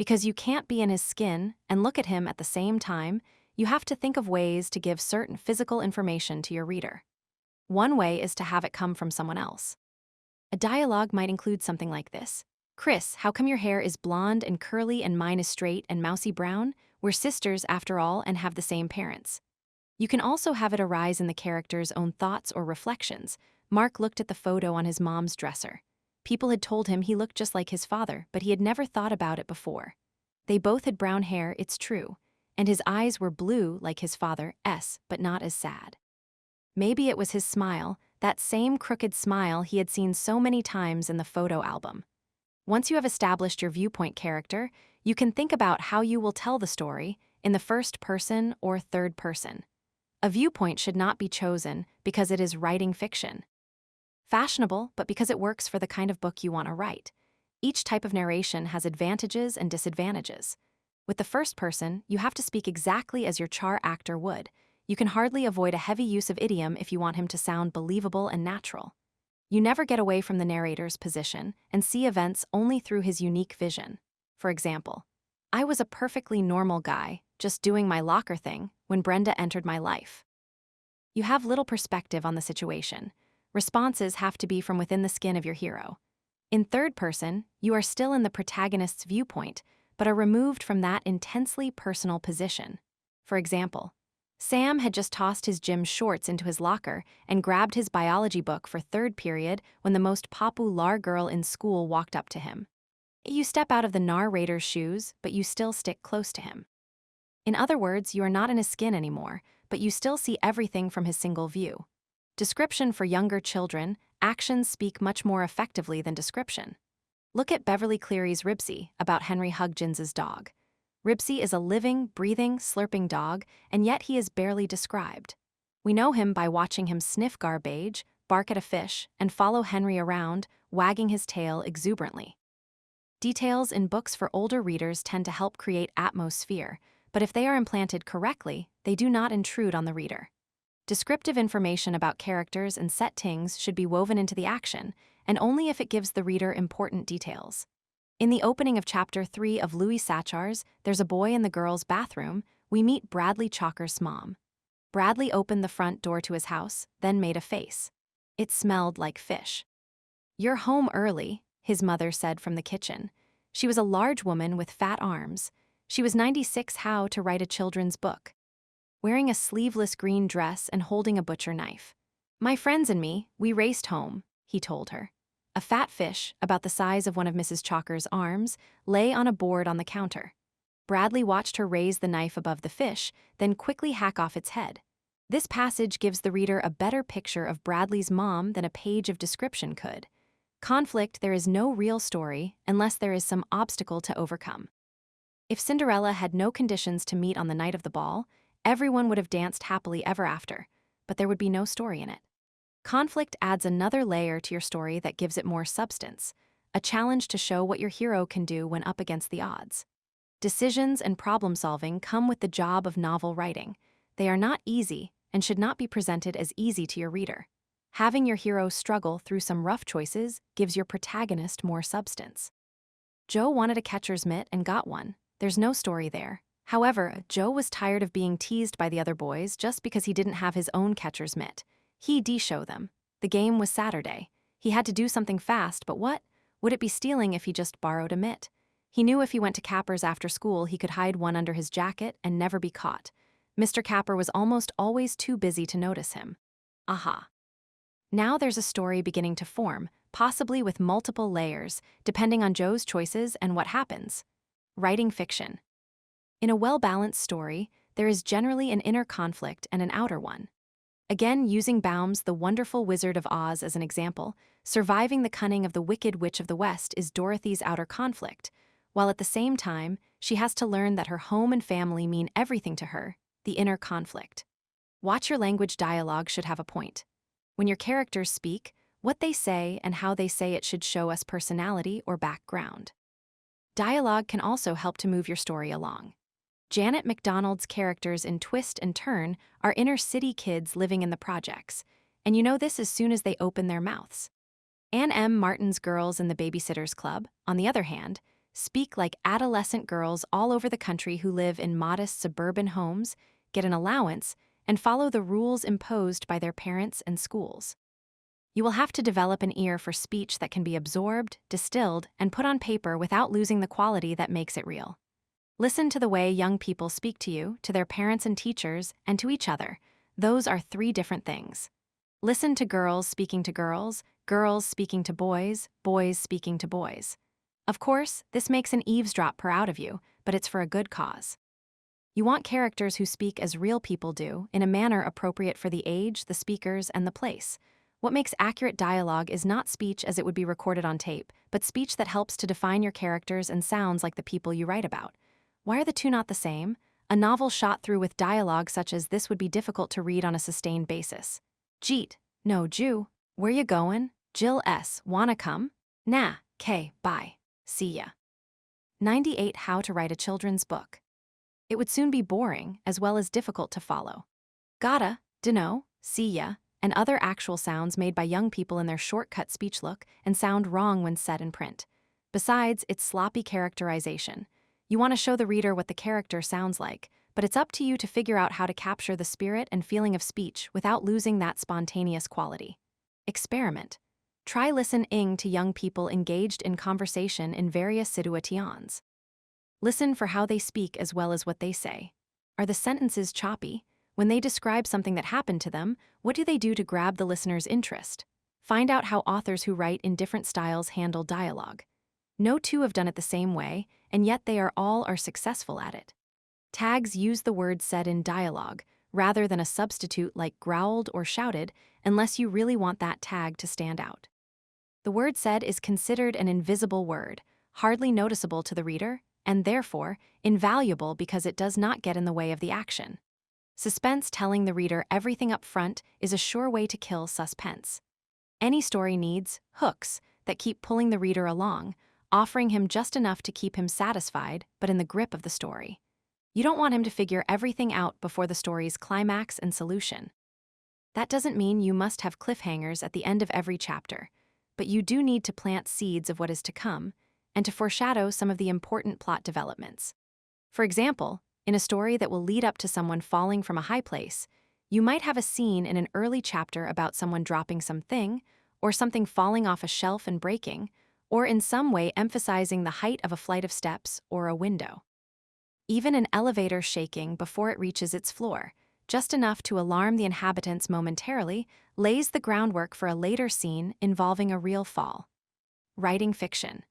Because you can't be in his skin and look at him at the same time, you have to think of ways to give certain physical information to your reader. One way is to have it come from someone else. A dialogue might include something like this. Chris, how come your hair is blonde and curly and mine is straight and mousy brown? We're sisters, after all, and have the same parents. You can also have it arise in the character's own thoughts or reflections. Mark looked at the photo on his mom's dresser. People had told him he looked just like his father, but he had never thought about it before. They both had brown hair, it's true, and his eyes were blue like his father's, but not as sad. Maybe it was his smile, that same crooked smile he had seen so many times in the photo album. Once you have established your viewpoint character, you can think about how you will tell the story, in the first person or third person. A viewpoint should not be chosen because it is writing fiction. Fashionable, but because it works for the kind of book you want to write. Each type of narration has advantages and disadvantages. With the first person, you have to speak exactly as your char actor would. You can hardly avoid a heavy use of idiom if you want him to sound believable and natural. You never get away from the narrator's position and see events only through his unique vision. For example, I was a perfectly normal guy, just doing my locker thing, when Brenda entered my life. You have little perspective on the situation. Responses have to be from within the skin of your hero. In third person, you are still in the protagonist's viewpoint, but are removed from that intensely personal position. For example, Sam had just tossed his gym shorts into his locker and grabbed his biology book for third period when the most popular girl in school walked up to him. You step out of the narrator's shoes, but you still stick close to him. In other words, you are not in his skin anymore, but you still see everything from his single view. Description for younger children, actions speak much more effectively than description. Look at Beverly Cleary's Ribsy about Henry Huggins's dog. Ribsy is a living, breathing, slurping dog, and yet he is barely described. We know him by watching him sniff garbage, bark at a fish, and follow Henry around, wagging his tail exuberantly. Details in books for older readers tend to help create atmosphere, but if they are implanted correctly, they do not intrude on the reader. Descriptive information about characters and settings should be woven into the action, and only if it gives the reader important details. In the opening of Chapter 3 of Louis Sachar's There's a Boy in the Girl's Bathroom, we meet Bradley Chalker's mom. Bradley opened the front door to his house, then made a face. It smelled like fish. "You're home early," his mother said from the kitchen. She was a large woman with fat arms. She was 96 how to write a children's book. Wearing a sleeveless green dress and holding a butcher knife. "My friends and me, we raced home," he told her. A fat fish, about the size of one of Mrs. Chalker's arms, lay on a board on the counter. Bradley watched her raise the knife above the fish, then quickly hack off its head. This passage gives the reader a better picture of Bradley's mom than a page of description could. Conflict: there is no real story unless there is some obstacle to overcome. If Cinderella had no conditions to meet on the night of the ball, everyone would have danced happily ever after, but there would be no story in it. Conflict adds another layer to your story that gives it more substance, a challenge to show what your hero can do when up against the odds. Decisions and problem-solving come with the job of novel writing. They are not easy and should not be presented as easy to your reader. Having your hero struggle through some rough choices gives your protagonist more substance. Joe wanted a catcher's mitt and got one. There's no story there. However, Joe was tired of being teased by the other boys just because he didn't have his own catcher's mitt. He'd show them. The game was Saturday. He had to do something fast, but what? Would it be stealing if he just borrowed a mitt? He knew if he went to Capper's after school, he could hide one under his jacket and never be caught. Mr. Capper was almost always too busy to notice him. Aha. Now there's a story beginning to form, possibly with multiple layers, depending on Joe's choices and what happens. Writing fiction. In a well-balanced story, there is generally an inner conflict and an outer one. Again, using Baum's The Wonderful Wizard of Oz as an example, surviving the cunning of the Wicked Witch of the West is Dorothy's outer conflict, while at the same time, she has to learn that her home and family mean everything to her, the inner conflict. Watch your language. Dialogue should have a point. When your characters speak, what they say and how they say it should show us personality or background. Dialogue can also help to move your story along. Janet McDonald's characters in Twist and Turn are inner city kids living in the projects, and you know this as soon as they open their mouths. Anne M. Martin's girls in the Babysitter's Club, on the other hand, speak like adolescent girls all over the country who live in modest suburban homes, get an allowance, and follow the rules imposed by their parents and schools. You will have to develop an ear for speech that can be absorbed, distilled, and put on paper without losing the quality that makes it real. Listen to the way young people speak to you, to their parents and teachers, and to each other. Those are three different things. Listen to girls speaking to girls, girls speaking to boys, boys speaking to boys. Of course, this makes an eavesdropper out of you, but it's for a good cause. You want characters who speak as real people do, in a manner appropriate for the age, the speakers, and the place. What makes accurate dialogue is not speech as it would be recorded on tape, but speech that helps to define your characters and sounds like the people you write about. Why are the two not the same? A novel shot through with dialogue such as this would be difficult to read on a sustained basis. Jeet, no, Jew. Where you goin'? Jill S. Wanna come? Nah, K, bye. See ya. 98 How to Write a Children's Book. It would soon be boring, as well as difficult to follow. Gotta, dunno, see ya, and other actual sounds made by young people in their shortcut speech look and sound wrong when said in print. Besides, it's sloppy characterization. You want to show the reader what the character sounds like, but it's up to you to figure out how to capture the spirit and feeling of speech without losing that spontaneous quality. Experiment. Try listening to young people engaged in conversation in various situations. Listen for how they speak as well as what they say. Are the sentences choppy? When they describe something that happened to them, what do they do to grab the listener's interest? Find out how authors who write in different styles handle dialogue. No two have done it the same way, and yet they all are successful at it. Tags use the word said in dialogue, rather than a substitute like growled or shouted, unless you really want that tag to stand out. The word said is considered an invisible word, hardly noticeable to the reader, and therefore invaluable because it does not get in the way of the action. Suspense, telling the reader everything up front, is a sure way to kill suspense. Any story needs hooks that keep pulling the reader along, offering him just enough to keep him satisfied but in the grip of the story. You don't want him to figure everything out before the story's climax and solution. That doesn't mean you must have cliffhangers at the end of every chapter, but you do need to plant seeds of what is to come and to foreshadow some of the important plot developments. For example, in a story that will lead up to someone falling from a high place, you might have a scene in an early chapter about someone dropping something, or something falling off a shelf and breaking, or in some way emphasizing the height of a flight of steps or a window. Even an elevator shaking before it reaches its floor, just enough to alarm the inhabitants momentarily, lays the groundwork for a later scene involving a real fall. Writing fiction.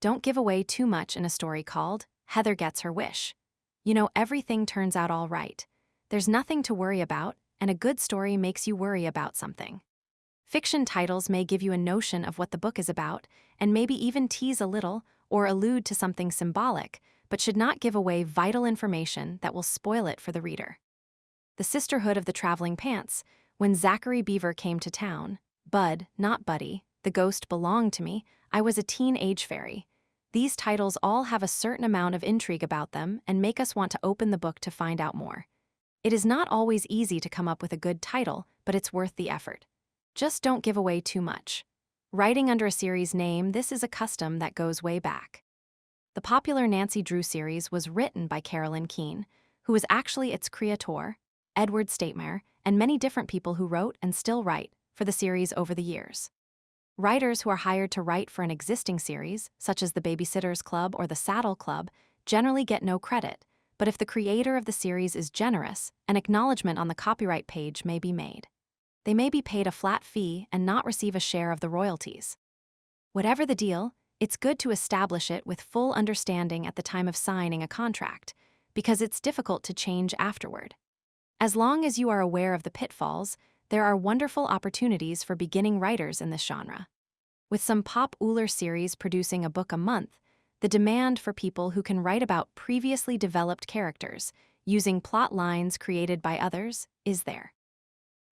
Don't give away too much in a story called Heather Gets Her Wish. You know, everything turns out all right. There's nothing to worry about, and a good story makes you worry about something. Fiction titles may give you a notion of what the book is about, and maybe even tease a little or allude to something symbolic, but should not give away vital information that will spoil it for the reader. The Sisterhood of the Traveling Pants. When Zachary Beaver came to town, Bud, not Buddy, the ghost belonged to me, I was a teenage fairy. These titles all have a certain amount of intrigue about them and make us want to open the book to find out more. It is not always easy to come up with a good title, but it's worth the effort. Just don't give away too much. Writing under a series name, this is a custom that goes way back. The popular Nancy Drew series was written by Carolyn Keene, who was actually its creator, Edward Statemeyer, and many different people who wrote and still write for the series over the years. Writers who are hired to write for an existing series, such as the Babysitters Club or the Saddle Club, generally get no credit, but if the creator of the series is generous, an acknowledgement on the copyright page may be made. They may be paid a flat fee and not receive a share of the royalties. Whatever the deal, it's good to establish it with full understanding at the time of signing a contract, because it's difficult to change afterward. As long as you are aware of the pitfalls, there are wonderful opportunities for beginning writers in this genre. With some popular series producing a book a month, the demand for people who can write about previously developed characters, using plot lines created by others, is there.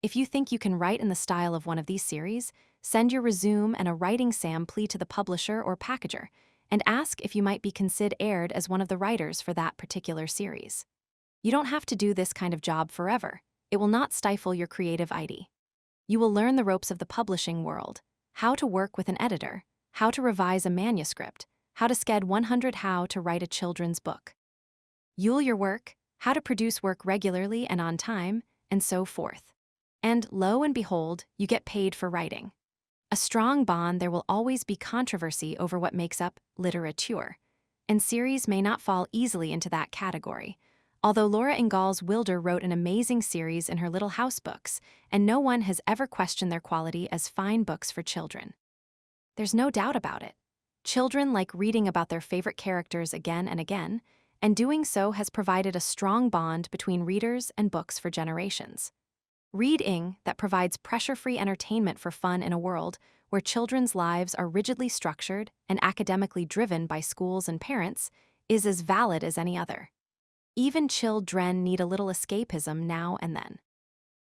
If you think you can write in the style of one of these series, send your resume and a writing sample to the publisher or packager, and ask if you might be considered aired as one of the writers for that particular series. You don't have to do this kind of job forever. It will not stifle your creative idea. You will learn the ropes of the publishing world, how to work with an editor, how to revise a manuscript, how to sked 100 how to write a children's book. You'll your work, how to produce work regularly and on time, and so forth. And lo and behold, you get paid for writing. A strong bond, there will always be controversy over what makes up literature, and series may not fall easily into that category. Although Laura Ingalls Wilder wrote an amazing series in her Little House books, and no one has ever questioned their quality as fine books for children. There's no doubt about it. Children like reading about their favorite characters again and again, and doing so has provided a strong bond between readers and books for generations. Reading that provides pressure-free entertainment for fun in a world where children's lives are rigidly structured and academically driven by schools and parents is as valid as any other. Even children need a little escapism now and then.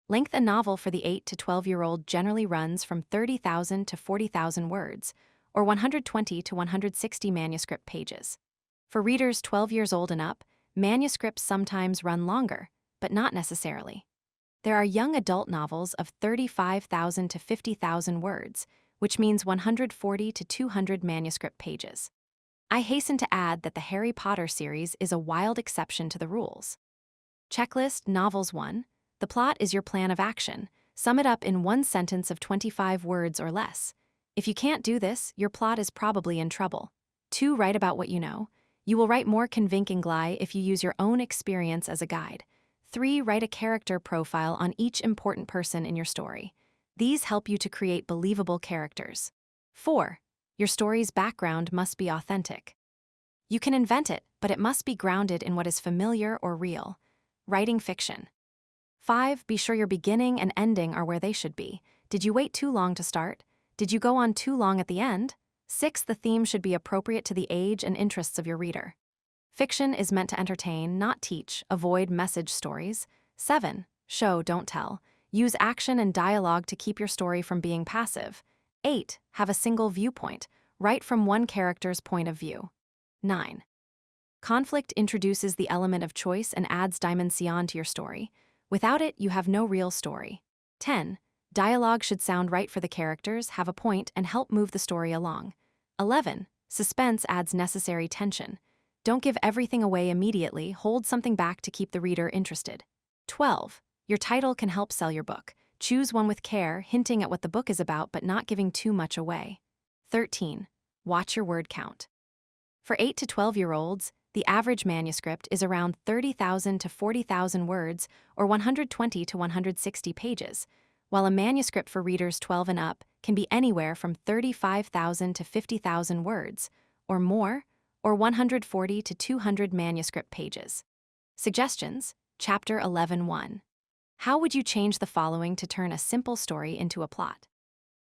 Length: a novel for the 8 to 12-year-old generally runs from 30,000 to 40,000 words, or 120 to 160 manuscript pages. For readers 12 years old and up, manuscripts sometimes run longer, but not necessarily. There are young adult novels of 35,000 to 50,000 words, which means 140 to 200 manuscript pages. I hasten to add that the Harry Potter series is a wild exception to the rules. Checklist Novels 1. The plot is your plan of action. Sum it up in one sentence of 25 words or less. If you can't do this, your plot is probably in trouble. 2. Write about what you know. You will write more convincingly if you use your own experience as a guide. 3. Write a character profile on each important person in your story. These help you to create believable characters. 4. Your story's background must be authentic. You can invent it, but it must be grounded in what is familiar or real. Writing fiction. 5. Be sure your beginning and ending are where they should be. Did you wait too long to start? Did you go on too long at the end? 6. The theme should be appropriate to the age and interests of your reader. Fiction is meant to entertain, not teach. Avoid message stories. 7. Show, don't tell. Use action and dialogue to keep your story from being passive. 8. Have a single viewpoint. Write from one character's point of view. 9. Conflict introduces the element of choice and adds dimension to your story. Without it, you have no real story. 10. Dialogue should sound right for the characters, have a point, and help move the story along. 11. Suspense adds necessary tension. Don't give everything away immediately, hold something back to keep the reader interested. 12. Your title can help sell your book. Choose one with care, hinting at what the book is about but not giving too much away. 13. Watch your word count. For 8 to 12-year-olds, the average manuscript is around 30,000 to 40,000 words, or 120 to 160 pages, while a manuscript for readers 12 and up can be anywhere from 35,000 to 50,000 words, or more, or 140 to 200 manuscript pages. Suggestions: Chapter 11:1. How would you change the following to turn a simple story into a plot?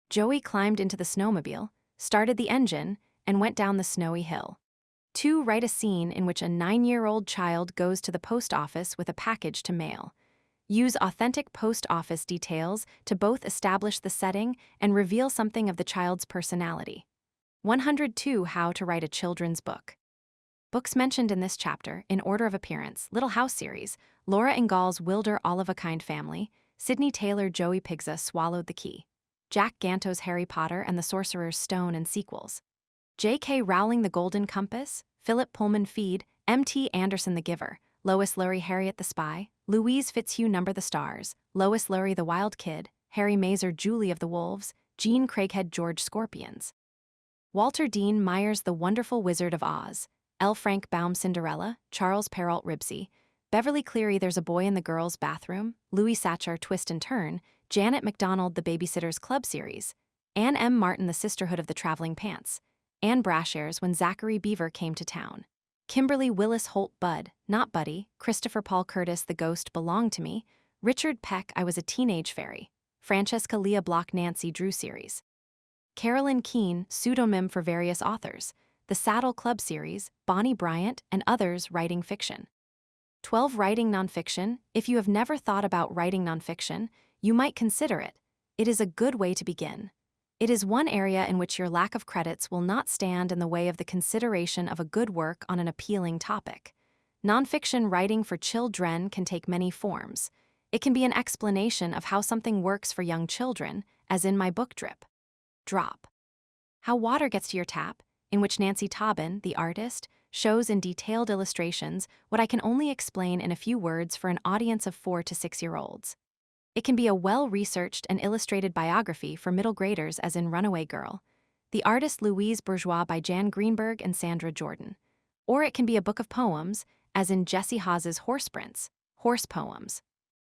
Joey climbed into the snowmobile, started the engine, and went down the snowy hill. 2. Write a scene in which a 9-year-old child goes to the post office with a package to mail. Use authentic post office details to both establish the setting and reveal something of the child's personality. 102. How to write a children's book. Books mentioned in this chapter, in order of appearance: Little House series, Laura Ingalls Wilder All of a Kind Family, Sydney Taylor Joey Pigza Swallowed the Key, Jack Ganto's Harry Potter and the Sorcerer's Stone and sequels, J.K. Rowling The Golden Compass, Philip Pullman Feed, M.T. Anderson The Giver, Lois Lowry Harriet the Spy, Louise Fitzhugh Number the Stars, Lois Lowry The Wild Kid, Harry Mazer Julie of the Wolves, Jean Craighead George Scorpions, Walter Dean Myers The Wonderful Wizard of Oz, L. Frank Baum Cinderella, Charles Perrault Ribsy, Beverly Cleary There's a Boy in the Girls' Bathroom, Louis Sachar Twist and Turn, Janet MacDonald The Babysitter's Club series, Anne M. Martin The Sisterhood of the Traveling Pants, Anne Brashares When Zachary Beaver Came to Town, Kimberly Willis Holt Bud, Not Buddy, Christopher Paul Curtis The Ghost Belonged to Me, Richard Peck I Was a Teenage Fairy, Francesca Leah Block Nancy Drew series, Carolyn Keene Pseudonym for various authors, The Saddle Club series, Bonnie Bryant, and others writing fiction. 12. Writing nonfiction. If you have never thought about writing nonfiction, you might consider it. It is a good way to begin. It is one area in which your lack of credits will not stand in the way of the consideration of a good work on an appealing topic. Nonfiction writing for children can take many forms. It can be an explanation of how something works for young children, as in my book Drip, Drop, How Water Gets to Your Tap, in which Nancy Taubin, the artist, shows in detailed illustrations what I can only explain in a few words for an audience of 4 to 6-year-olds. It can be a well-researched and illustrated biography for middle graders as in Runaway Girl, The Artist Louise Bourgeois by Jan Greenberg and Sandra Jordan. Or it can be a book of poems, as in Jesse Haas's Horse Prince, Horse Poems.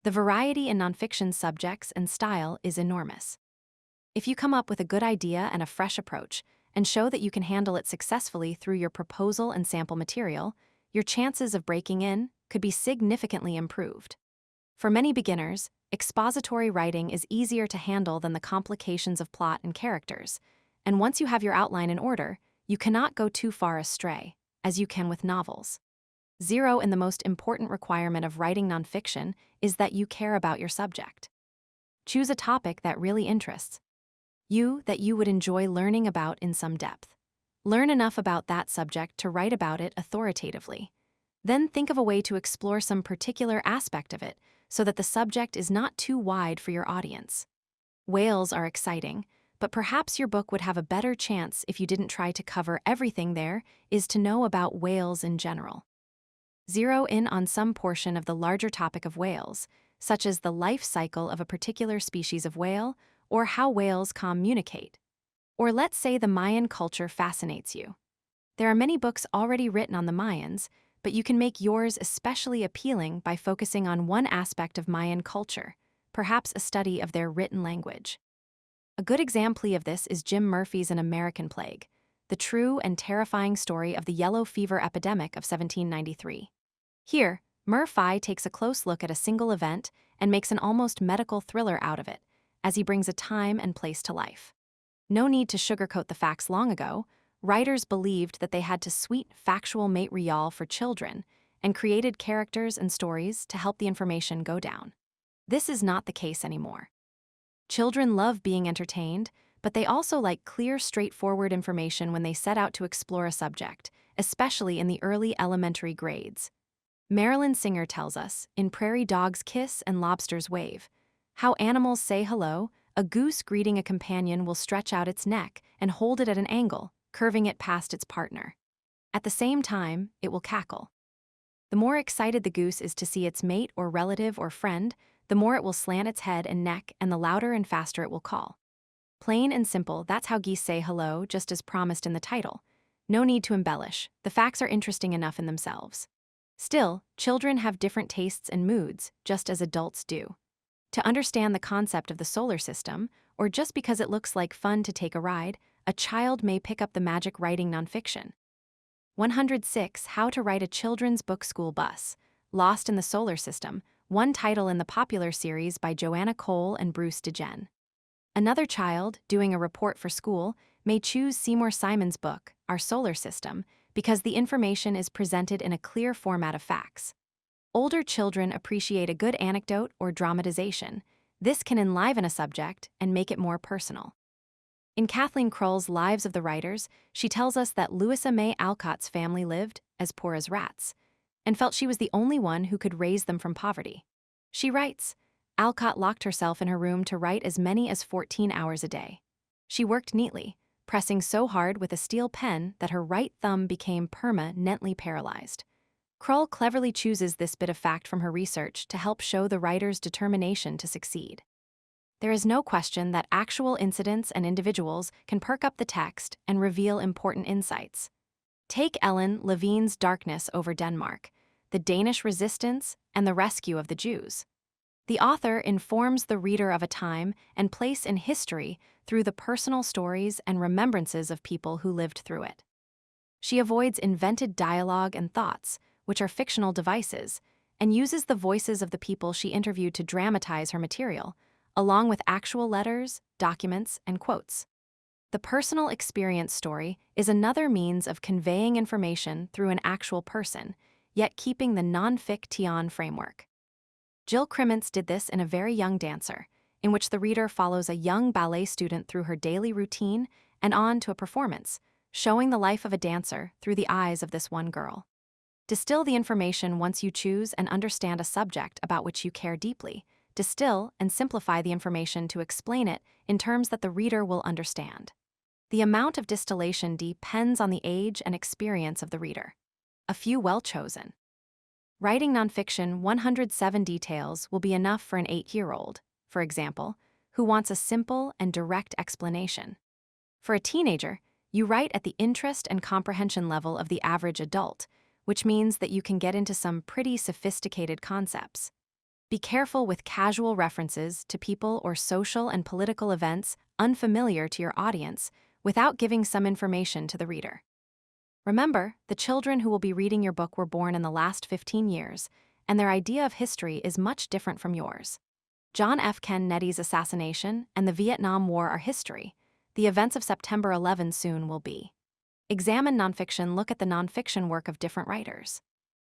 The variety in nonfiction subjects and style is enormous. If you come up with a good idea and a fresh approach, and show that you can handle it successfully through your proposal and sample material, your chances of breaking in could be significantly improved. For many beginners, expository writing is easier to handle than the complications of plot and characters, and once you have your outline in order, you cannot go too far astray, as you can with novels. Zero in the most important requirement of writing nonfiction is that you care about your subject. Choose a topic that really interests you, that you would enjoy learning about in some depth. Learn enough about that subject to write about it authoritatively. Then think of a way to explore some particular aspect of it so that the subject is not too wide for your audience. Whales are exciting, but perhaps your book would have a better chance if you didn't try to cover everything there is to know about whales in general. Zero in on some portion of the larger topic of whales, such as the life cycle of a particular species of whale or how whales communicate. Or let's say the Mayan culture fascinates you. There are many books already written on the Mayans, but you can make yours especially appealing by focusing on one aspect of Mayan culture, perhaps a study of their written language. A good example of this is Jim Murphy's An American Plague, the true and terrifying story of the yellow fever epidemic of 1793. Here, Murphy takes a close look at a single event and makes an almost medical thriller out of it, as he brings a time and place to life. No need to sugarcoat the facts. Long ago, writers believed that they had to sweet factual mate real for children and created characters and stories to help the information go down. This is not the case anymore. Children love being entertained, but they also like clear, straightforward information when they set out to explore a subject, especially in the early elementary grades. Marilyn Singer tells us, in Prairie Dogs Kiss and Lobsters Wave, how animals say hello. A goose greeting a companion will stretch out its neck and hold it at an angle, curving it past its partner. At the same time, it will cackle. The more excited the goose is to see its mate or relative or friend, the more it will slant its head and neck, and the louder and faster it will call. Plain and simple, that's how geese say hello, just as promised in the title. No need to embellish, the facts are interesting enough in themselves. Still, children have different tastes and moods, just as adults do. To understand the concept of the solar system, or just because it looks like fun to take a ride, a child may pick up the magic writing nonfiction. 106 How to Write a Children's Book School Bus, Lost in the Solar System, one title in the popular series by Joanna Cole and Bruce DeJean. Another child, doing a report for school, may choose Seymour Simon's book, Our Solar System, because the information is presented in a clear format of facts. Older children appreciate a good anecdote or dramatization. This can enliven a subject and make it more personal. In Kathleen Kroll's Lives of the Writers, she tells us that Louisa May Alcott's family lived as poor as rats, and felt she was the only one who could raise them from poverty. She writes, Alcott locked herself in her room to write as many as 14 hours a day. She worked neatly, pressing so hard with a steel pen that her right thumb became permanently paralyzed. Kroll cleverly chooses this bit of fact from her research to help show the writer's determination to succeed. There is no question that actual incidents and individuals can perk up the text and reveal important insights. Take Ellen Levine's Darkness over Denmark, the Danish resistance, and the rescue of the Jews. The author informs the reader of a time and place in history through the personal stories and remembrances of people who lived through it. She avoids invented dialogue and thoughts, which are fictional devices, and uses the voices of the people she interviewed to dramatize her material, along with actual letters, documents, and quotes. The personal experience story is another means of conveying information through an actual person, yet keeping the non-fiction framework. Jill Crimmins did this in A Very Young Dancer, in which the reader follows a young ballet student through her daily routine and on to a performance, showing the life of a dancer through the eyes of this one girl. Distill the information once you choose and understand a subject about which you care deeply. Distill and simplify the information to explain it in terms that the reader will understand. The amount of distillation depends on the age and experience of the reader. A few well-chosen. Writing nonfiction 107 details will be enough for an 8-year-old. for example, who wants a simple and direct explanation. For a teenager, you write at the interest and comprehension level of the average adult, which means that you can get into some pretty sophisticated concepts. Be careful with casual references to people or social and political events unfamiliar to your audience without giving some information to the reader. Remember, the children who will be reading your book were born in the last 15 years, and their idea of history is much different from yours. John F. Kennedy's assassination and the Vietnam War are history. The events of September 11 soon will be. Examine nonfiction. Look at the nonfiction work of different writers.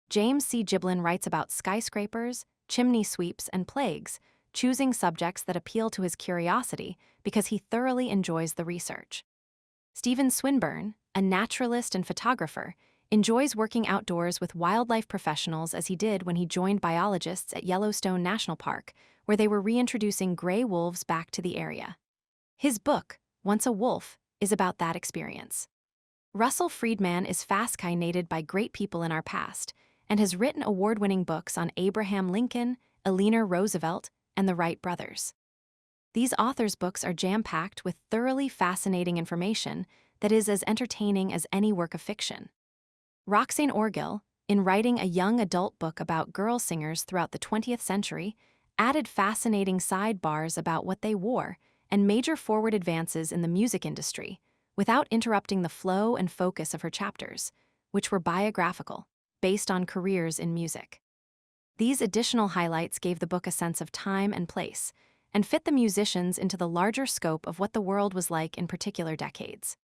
James C. Giblin writes about skyscrapers, chimney sweeps, and plagues, choosing subjects that appeal to his curiosity because he thoroughly enjoys the research. Stephen Swinburne, a naturalist and photographer, enjoys working outdoors with wildlife professionals as he did when he joined biologists at Yellowstone National Park, where they were reintroducing gray wolves back to the area. His book, Once a Wolf, is about that experience. Russell Friedman is fascinated by great people in our past and has written award-winning books on Abraham Lincoln, Eleanor Roosevelt, and the Wright brothers. These authors' books are jam-packed with thoroughly fascinating information that is as entertaining as any work of fiction. Roxane Orgel, in writing a young adult book about girl singers throughout the 20th century, added fascinating sidebars about what they wore and major forward advances in the music industry, without interrupting the flow and focus of her chapters, which were biographical, based on careers in music. These additional highlights gave the book a sense of time and place, and fit the musicians into the larger scope of what the world was like in particular decades.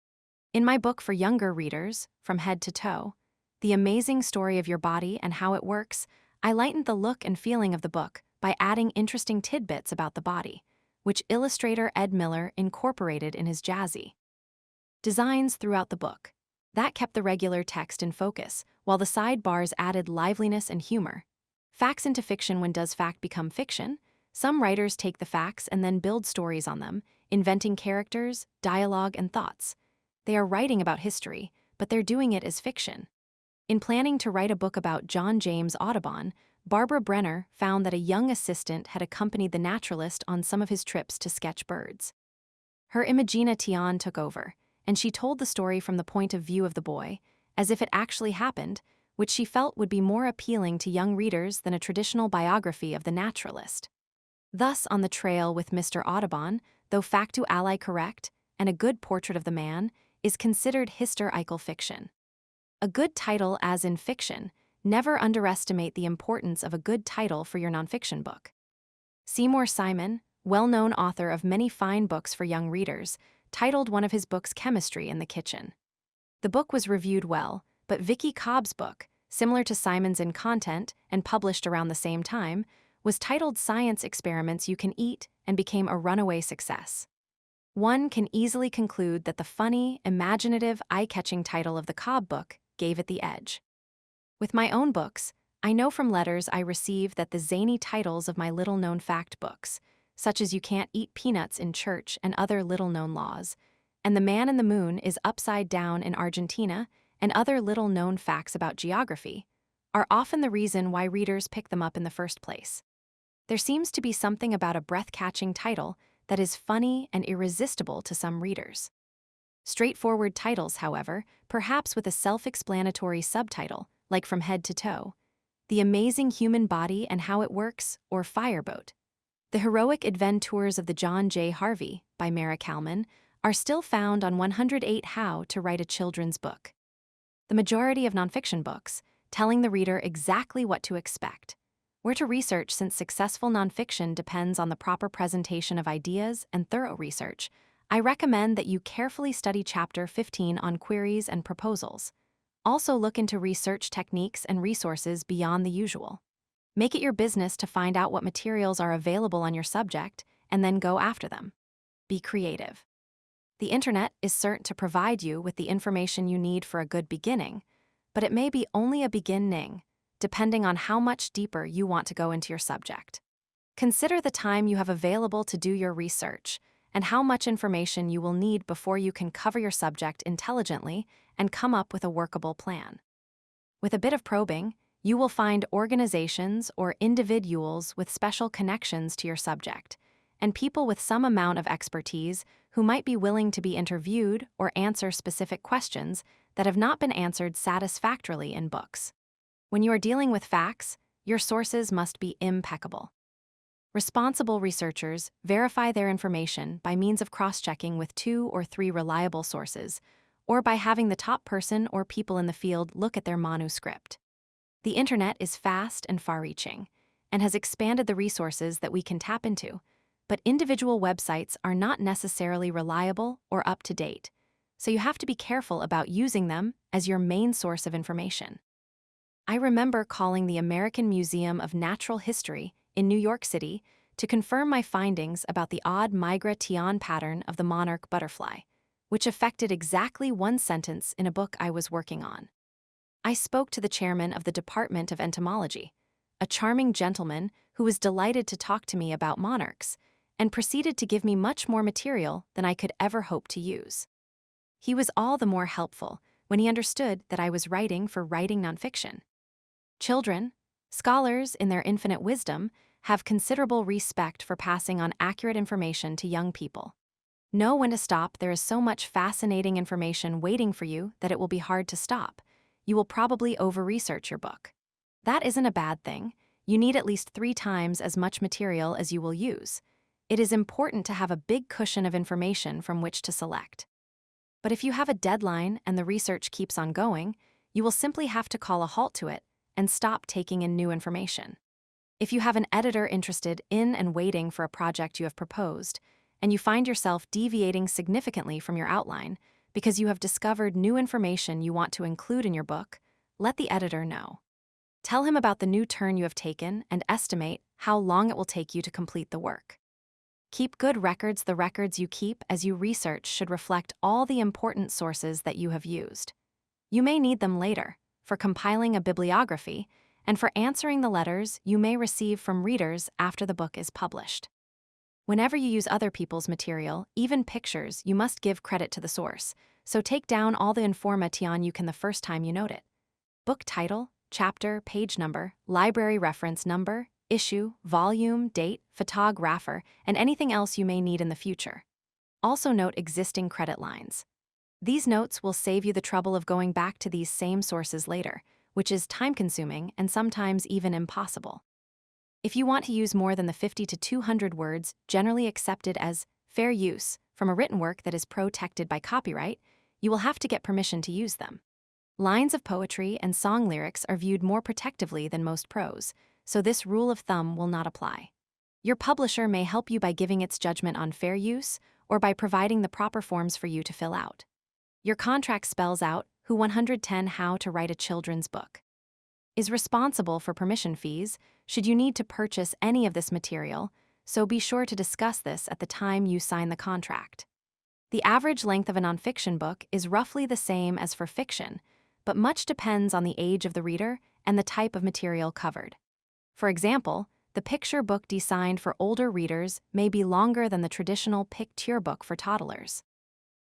In my book for younger readers, From Head to Toe, The Amazing Story of Your Body and How It Works, I lightened the look and feeling of the book by adding interesting tidbits about the body, which illustrator Ed Miller incorporated in his jazzy designs throughout the book. That kept the regular text in focus, while the sidebars added liveliness and humor. Facts into fiction. When does fact become fiction? Some writers take the facts and then build stories on them, inventing characters, dialogue, and thoughts. They are writing about history, but they're doing it as fiction. In planning to write a book about John James Audubon, Barbara Brenner found that a young assistant had accompanied the naturalist on some of his trips to sketch birds. Her Imagina Tian took over, and she told the story from the point of view of the boy, as if it actually happened, which she felt would be more appealing to young readers than a traditional biography of the naturalist. Thus, On the Trail with Mr. Audubon, though factually correct, and a good portrait of the man, is considered historical fiction. A good title, as in fiction. Never underestimate the importance of a good title for your nonfiction book. Seymour Simon, well-known author of many fine books for young readers, titled one of his books Chemistry in the Kitchen. The book was reviewed well, but Vicky Cobb's book, similar to Simon's in content and published around the same time, was titled Science Experiments You Can Eat and became a runaway success. One can easily conclude that the funny, imaginative, eye-catching title of the Cobb book gave it the edge. With my own books, I know from letters I receive that the zany titles of my little-known fact books, such as You Can't Eat Peanuts in Church and other little-known laws, and The Man in the Moon is Upside Down in Argentina, and other little-known facts about geography, are often the reason why readers pick them up in the first place. There seems to be something about a breath-catching title that is funny and irresistible to some readers. Straightforward titles, however, perhaps with a self-explanatory subtitle, like From Head to Toe, The Amazing Human Body and How It Works, or Fireboat. The Heroic Adventures of the John J. Harvey, by Mara Kalman, are still found on 108 How to Write a Children's Book. The majority of nonfiction books, telling the reader exactly what to expect, where to research. Since successful nonfiction depends on the proper presentation of ideas and thorough research, I recommend that you carefully study Chapter 15 on queries and proposals. Also look into research techniques and resources beyond the usual. Make it your business to find out what materials are available on your subject and then go after them. Be creative. The internet is certain to provide you with the information you need for a good beginning, but it may be only a beginning, depending on how much deeper you want to go into your subject. Consider the time you have available to do your research and how much information you will need before you can cover your subject intelligently and come up with a workable plan. With a bit of probing, you will find organizations or individuals with special connections to your subject, and people with some amount of expertise who might be willing to be interviewed or answer specific questions that have not been answered satisfactorily in books. When you are dealing with facts, your sources must be impeccable. Responsible researchers verify their information by means of cross-checking with 2 or 3 reliable sources, or by having the top person or people in the field look at their manuscript. The internet is fast and far-reaching, and has expanded the resources that we can tap into, but individual websites are not necessarily reliable or up-to-date, so you have to be careful about using them as your main source of information. I remember calling the American Museum of Natural History in New York City to confirm my findings about the odd migration pattern of the monarch butterfly, which affected exactly one sentence in a book I was working on. I spoke to the chairman of the Department of Entomology, a charming gentleman who was delighted to talk to me about monarchs, and proceeded to give me much more material than I could ever hope to use. He was all the more helpful when he understood that I was writing for writing nonfiction. Children, scholars in their infinite wisdom, have considerable respect for passing on accurate information to young people. Know when to stop. There is so much fascinating information waiting for you that it will be hard to stop. You will probably over-research your book. That isn't a bad thing. You need at least 3 times as much material as you will use. It is important to have a big cushion of information from which to select. But if you have a deadline and the research keeps on going, you will simply have to call a halt to it and stop taking in new information. If you have an editor interested in and waiting for a project you have proposed, and you find yourself deviating significantly from your outline because you have discovered new information you want to include in your book, let the editor know. Tell him about the new turn you have taken and estimate how long it will take you to complete the work. Keep good records. The records you keep as you research should reflect all the important sources that you have used. You may need them later, for compiling a bibliography, and for answering the letters you may receive from readers after the book is published. Whenever you use other people's material, even pictures, you must give credit to the source, so take down all the information you can the first time you note it. Book title, chapter, page number, library reference number, issue, volume, date, photographer, and anything else you may need in the future. Also note existing credit lines. These notes will save you the trouble of going back to these same sources later, which is time-consuming and sometimes even impossible. If you want to use more than the 50 to 200 words generally accepted as fair use from a written work that is protected by copyright, you will have to get permission to use them. Lines of poetry and song lyrics are viewed more protectively than most prose, so this rule of thumb will not apply. Your publisher may help you by giving its judgment on fair use or by providing the proper forms for you to fill out. Your contract spells out who 110 how to write a children's book. Is responsible for permission fees should you need to purchase any of this material, so be sure to discuss this at the time you sign the contract. The average length of a nonfiction book is roughly the same as for fiction, but much depends on the age of the reader and the type of material covered. For example, the picture book designed for older readers may be longer than the traditional picture book for toddlers.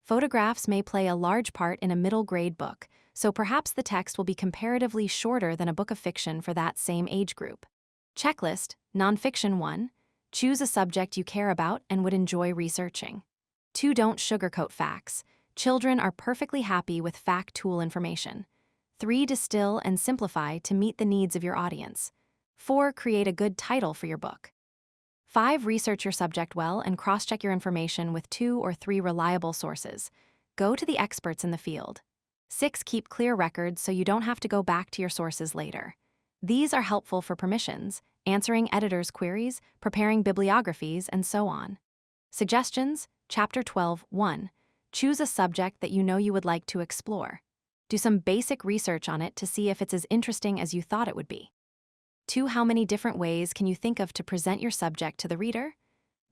Photographs may play a large part in a middle-grade book, so perhaps the text will be comparatively shorter than a book of fiction for that same age group. Checklist, Nonfiction 1. Choose a subject you care about and would enjoy researching. 2. Don't sugarcoat facts. Children are perfectly happy with factual information. 3. Distill and simplify to meet the needs of your audience. 4. Create a good title for your book. 5. Research your subject well and cross-check your information with 2 or 3 reliable sources. Go to the experts in the field. 6. Keep clear records so you don't have to go back to your sources later. These are helpful for permissions, answering editors' queries, preparing bibliographies, and so on. Suggestions, Chapter 12, 1. Choose a subject that you know you would like to explore. Do some basic research on it to see if it's as interesting as you thought it would be. 2. How many different ways can you think of to present your subject to the reader?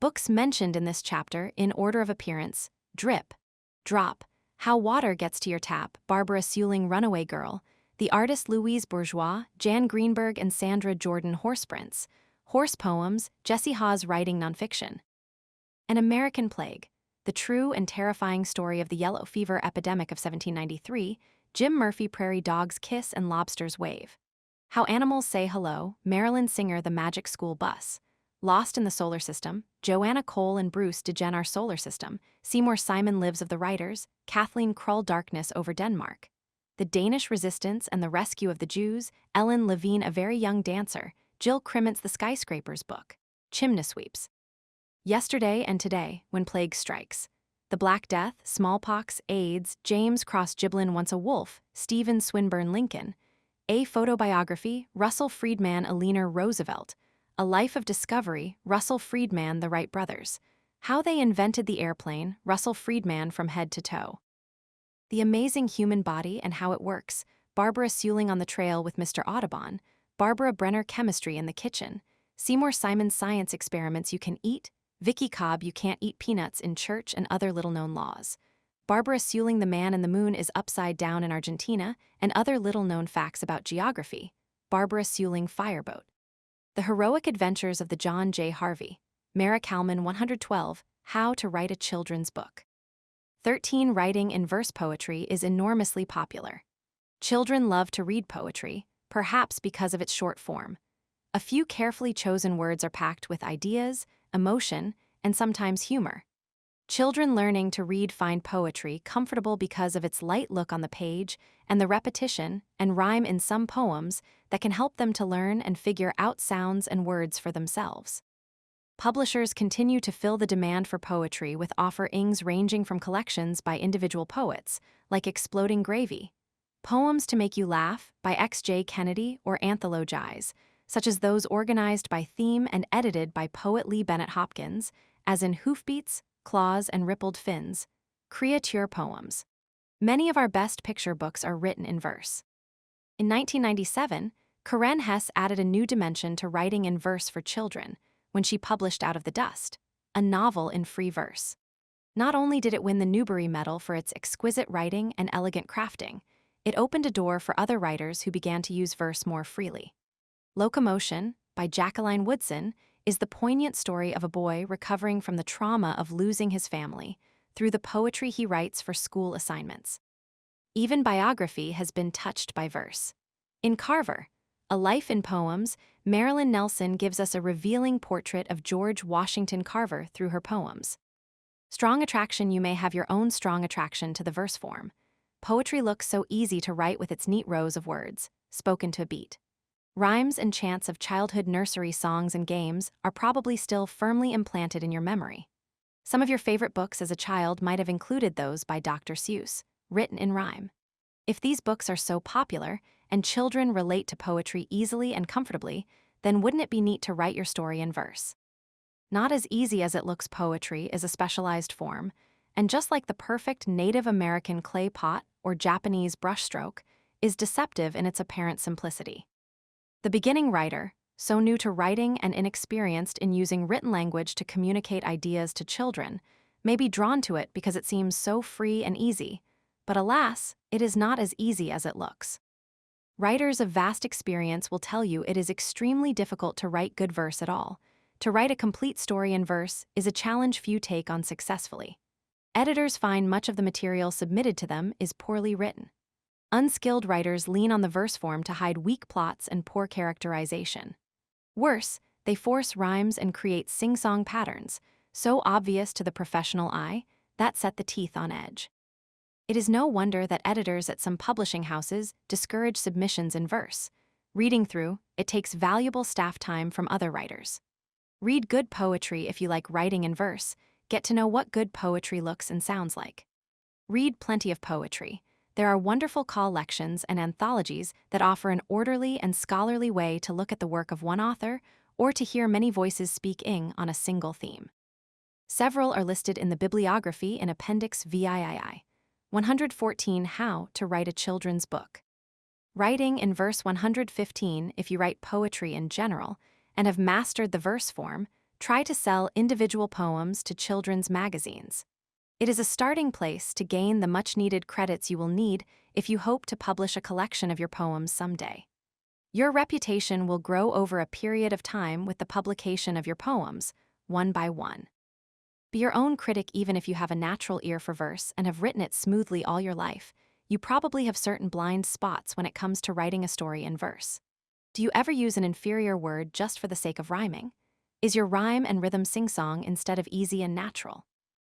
Books mentioned in this chapter in order of appearance: Drip, Drop, How Water Gets to Your Tap, Barbara Sewling, Runaway Girl, the artist Louise Bourgeois, Jan Greenberg and Sandra Jordan, Horse Prints, Horse Poems, Jesse Hawes writing nonfiction. An American Plague, the true and terrifying story of the yellow fever epidemic of 1793, Jim Murphy, Prairie Dogs Kiss and Lobsters Wave. How Animals Say Hello, Marilyn Singer, The Magic School Bus, Lost in the Solar System, Joanna Cole and Bruce degen our solar system. Seymour Simon Lives of the Writers, Kathleen Krull Darkness over Denmark. The Danish Resistance and the Rescue of the Jews, Ellen Levine A Very Young Dancer, Jill Crimmins The Skyscrapers book. Chimney Sweeps. Yesterday and Today, When Plague Strikes. The Black Death, Smallpox, AIDS, James Cross Giblin Once a Wolf, Stephen Swinburne Lincoln. A Photobiography, Russell Freedman Eleanor Roosevelt. A Life of Discovery, Russell Freedman The Wright Brothers. How They Invented the Airplane, Russell Freedman From Head to Toe. The Amazing Human Body and How It Works, Barbara Seuling on the Trail with Mr. Audubon, Barbara Brenner Chemistry in the Kitchen, Seymour Simon Science Experiments You Can Eat, Vicky Cobb You Can't Eat Peanuts in Church and Other Little-Known Laws, Barbara Seuling The Man in the Moon is Upside Down in Argentina, and Other Little-Known Facts About Geography, Barbara Seuling Fireboat. The Heroic Adventures of the John J. Harvey, Mara Kalman 112, How to Write a Children's Book. 13 Writing in verse poetry is enormously popular. Children love to read poetry, perhaps because of its short form. A few carefully chosen words are packed with ideas, emotion, and sometimes humor. Children learning to read find poetry comfortable because of its light look on the page and the repetition and rhyme in some poems that can help them to learn and figure out sounds and words for themselves. Publishers continue to fill the demand for poetry with offerings ranging from collections by individual poets, like Exploding Gravy, Poems to Make You Laugh by X.J. Kennedy, or Anthologize, such as those organized by theme and edited by poet Lee Bennett Hopkins, as in Hoofbeats, Claws and Rippled Fins, Creature Poems. Many of our best picture books are written in verse. In 1997, Karen Hess added a new dimension to writing in verse for children when she published Out of the Dust, a novel in free verse. Not only did it win the Newbery Medal for its exquisite writing and elegant crafting, it opened a door for other writers who began to use verse more freely. Locomotion, by Jacqueline Woodson, is the poignant story of a boy recovering from the trauma of losing his family through the poetry he writes for school assignments. Even biography has been touched by verse. In Carver, A Life in Poems, Marilyn Nelson gives us a revealing portrait of George Washington Carver through her poems. Strong Attraction. You may have your own strong attraction to the verse form. Poetry looks so easy to write with its neat rows of words, spoken to a beat. Rhymes and chants of childhood nursery songs and games are probably still firmly implanted in your memory. Some of your favorite books as a child might have included those by Dr. Seuss, written in rhyme. If these books are so popular and children relate to poetry easily and comfortably, then wouldn't it be neat to write your story in verse? Not as easy as it looks. Poetry is a specialized form, and just like the perfect Native American clay pot or Japanese brushstroke, is deceptive in its apparent simplicity. The beginning writer, so new to writing and inexperienced in using written language to communicate ideas to children, may be drawn to it because it seems so free and easy, but alas, it is not as easy as it looks. Writers of vast experience will tell you it is extremely difficult to write good verse at all. To write a complete story in verse is a challenge few take on successfully. Editors find much of the material submitted to them is poorly written. Unskilled writers lean on the verse form to hide weak plots and poor characterization. Worse, they force rhymes and create sing-song patterns, so obvious to the professional eye, that set the teeth on edge. It is no wonder that editors at some publishing houses discourage submissions in verse. Reading through, it takes valuable staff time from other writers. Read good poetry if you like writing in verse. Get to know what good poetry looks and sounds like. Read plenty of poetry. There are wonderful collections and anthologies that offer an orderly and scholarly way to look at the work of one author or to hear many voices speaking on a single theme. Several are listed in the bibliography in Appendix VIII. 114 How to Write a Children's Book. Writing in verse. 115 If you write poetry in general and have mastered the verse form, try to sell individual poems to children's magazines. It is a starting place to gain the much-needed credits you will need if you hope to publish a collection of your poems someday. Your reputation will grow over a period of time with the publication of your poems, one by one. Be your own critic. Even if you have a natural ear for verse and have written it smoothly all your life, you probably have certain blind spots when it comes to writing a story in verse. Do you ever use an inferior word just for the sake of rhyming? Is your rhyme and rhythm sing-song instead of easy and natural?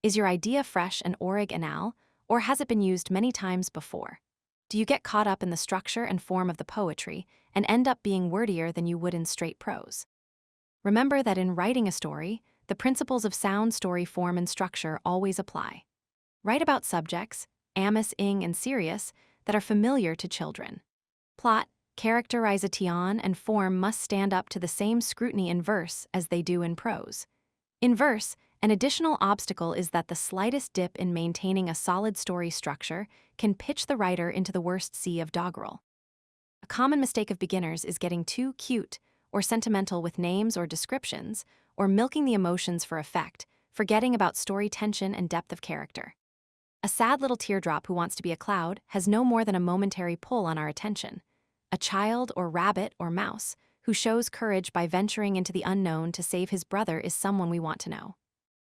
Is your idea fresh and original, or has it been used many times before? Do you get caught up in the structure and form of the poetry and end up being wordier than you would in straight prose? Remember that in writing a story, the principles of sound story form and structure always apply. Write about subjects, amiss, ing, and serious, that are familiar to children. Plot, characterization, and form must stand up to the same scrutiny in verse as they do in prose. In verse, an additional obstacle is that the slightest dip in maintaining a solid story structure can pitch the writer into the worst sea of doggerel. A common mistake of beginners is getting too cute or sentimental with names or descriptions, or milking the emotions for effect, forgetting about story tension and depth of character. A sad little teardrop who wants to be a cloud has no more than a momentary pull on our attention. A child or rabbit or mouse who shows courage by venturing into the unknown to save his brother is someone we want to know.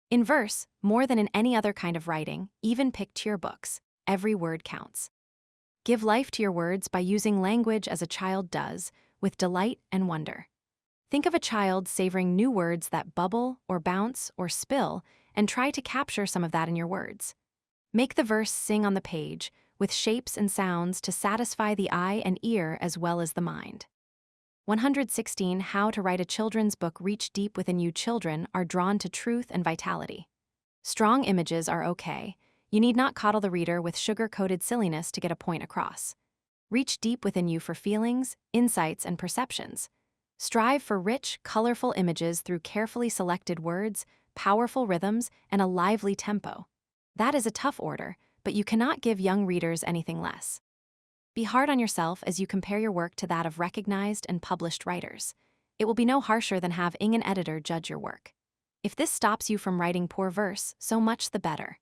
In verse, more than in any other kind of writing, even picture books, every word counts. Give life to your words by using language as a child does, with delight and wonder. Think of a child savoring new words that bubble or bounce or spill, and try to capture some of that in your words. Make the verse sing on the page, with shapes and sounds to satisfy the eye and ear as well as the mind. 116 How to write a children's book. Reach deep within you. Children are drawn to truth and vitality. Strong images are okay. You need not coddle the reader with sugar-coated silliness to get a point across. Reach deep within you for feelings, insights, and perceptions. Strive for rich, colorful images through carefully selected words, powerful rhythms, and a lively tempo. That is a tough order, but you cannot give young readers anything less. Be hard on yourself as you compare your work to that of recognized and published writers. It will be no harsher than having an editor judge your work. If this stops you from writing poor verse, so much the better.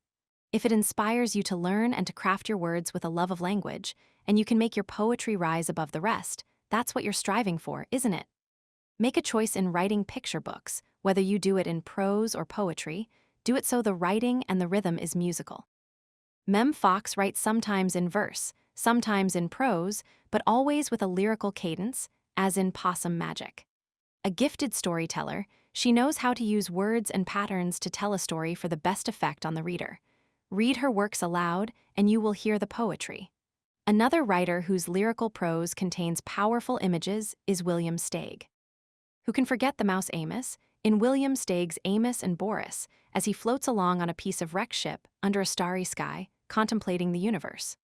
If it inspires you to learn and to craft your words with a love of language, and you can make your poetry rise above the rest, that's what you're striving for, isn't it? Make a choice in writing picture books. Whether you do it in prose or poetry, do it so the writing and the rhythm is musical. Mem Fox writes sometimes in verse, sometimes in prose, but always with a lyrical cadence, as in Possum Magic. A gifted storyteller, she knows how to use words and patterns to tell a story for the best effect on the reader. Read her works aloud, and you will hear the poetry. Another writer whose lyrical prose contains powerful images is William Steig. Who can forget the mouse Amos, in William Steig's Amos and Boris, as he floats along on a piece of wrecked ship under a starry sky, contemplating the universe.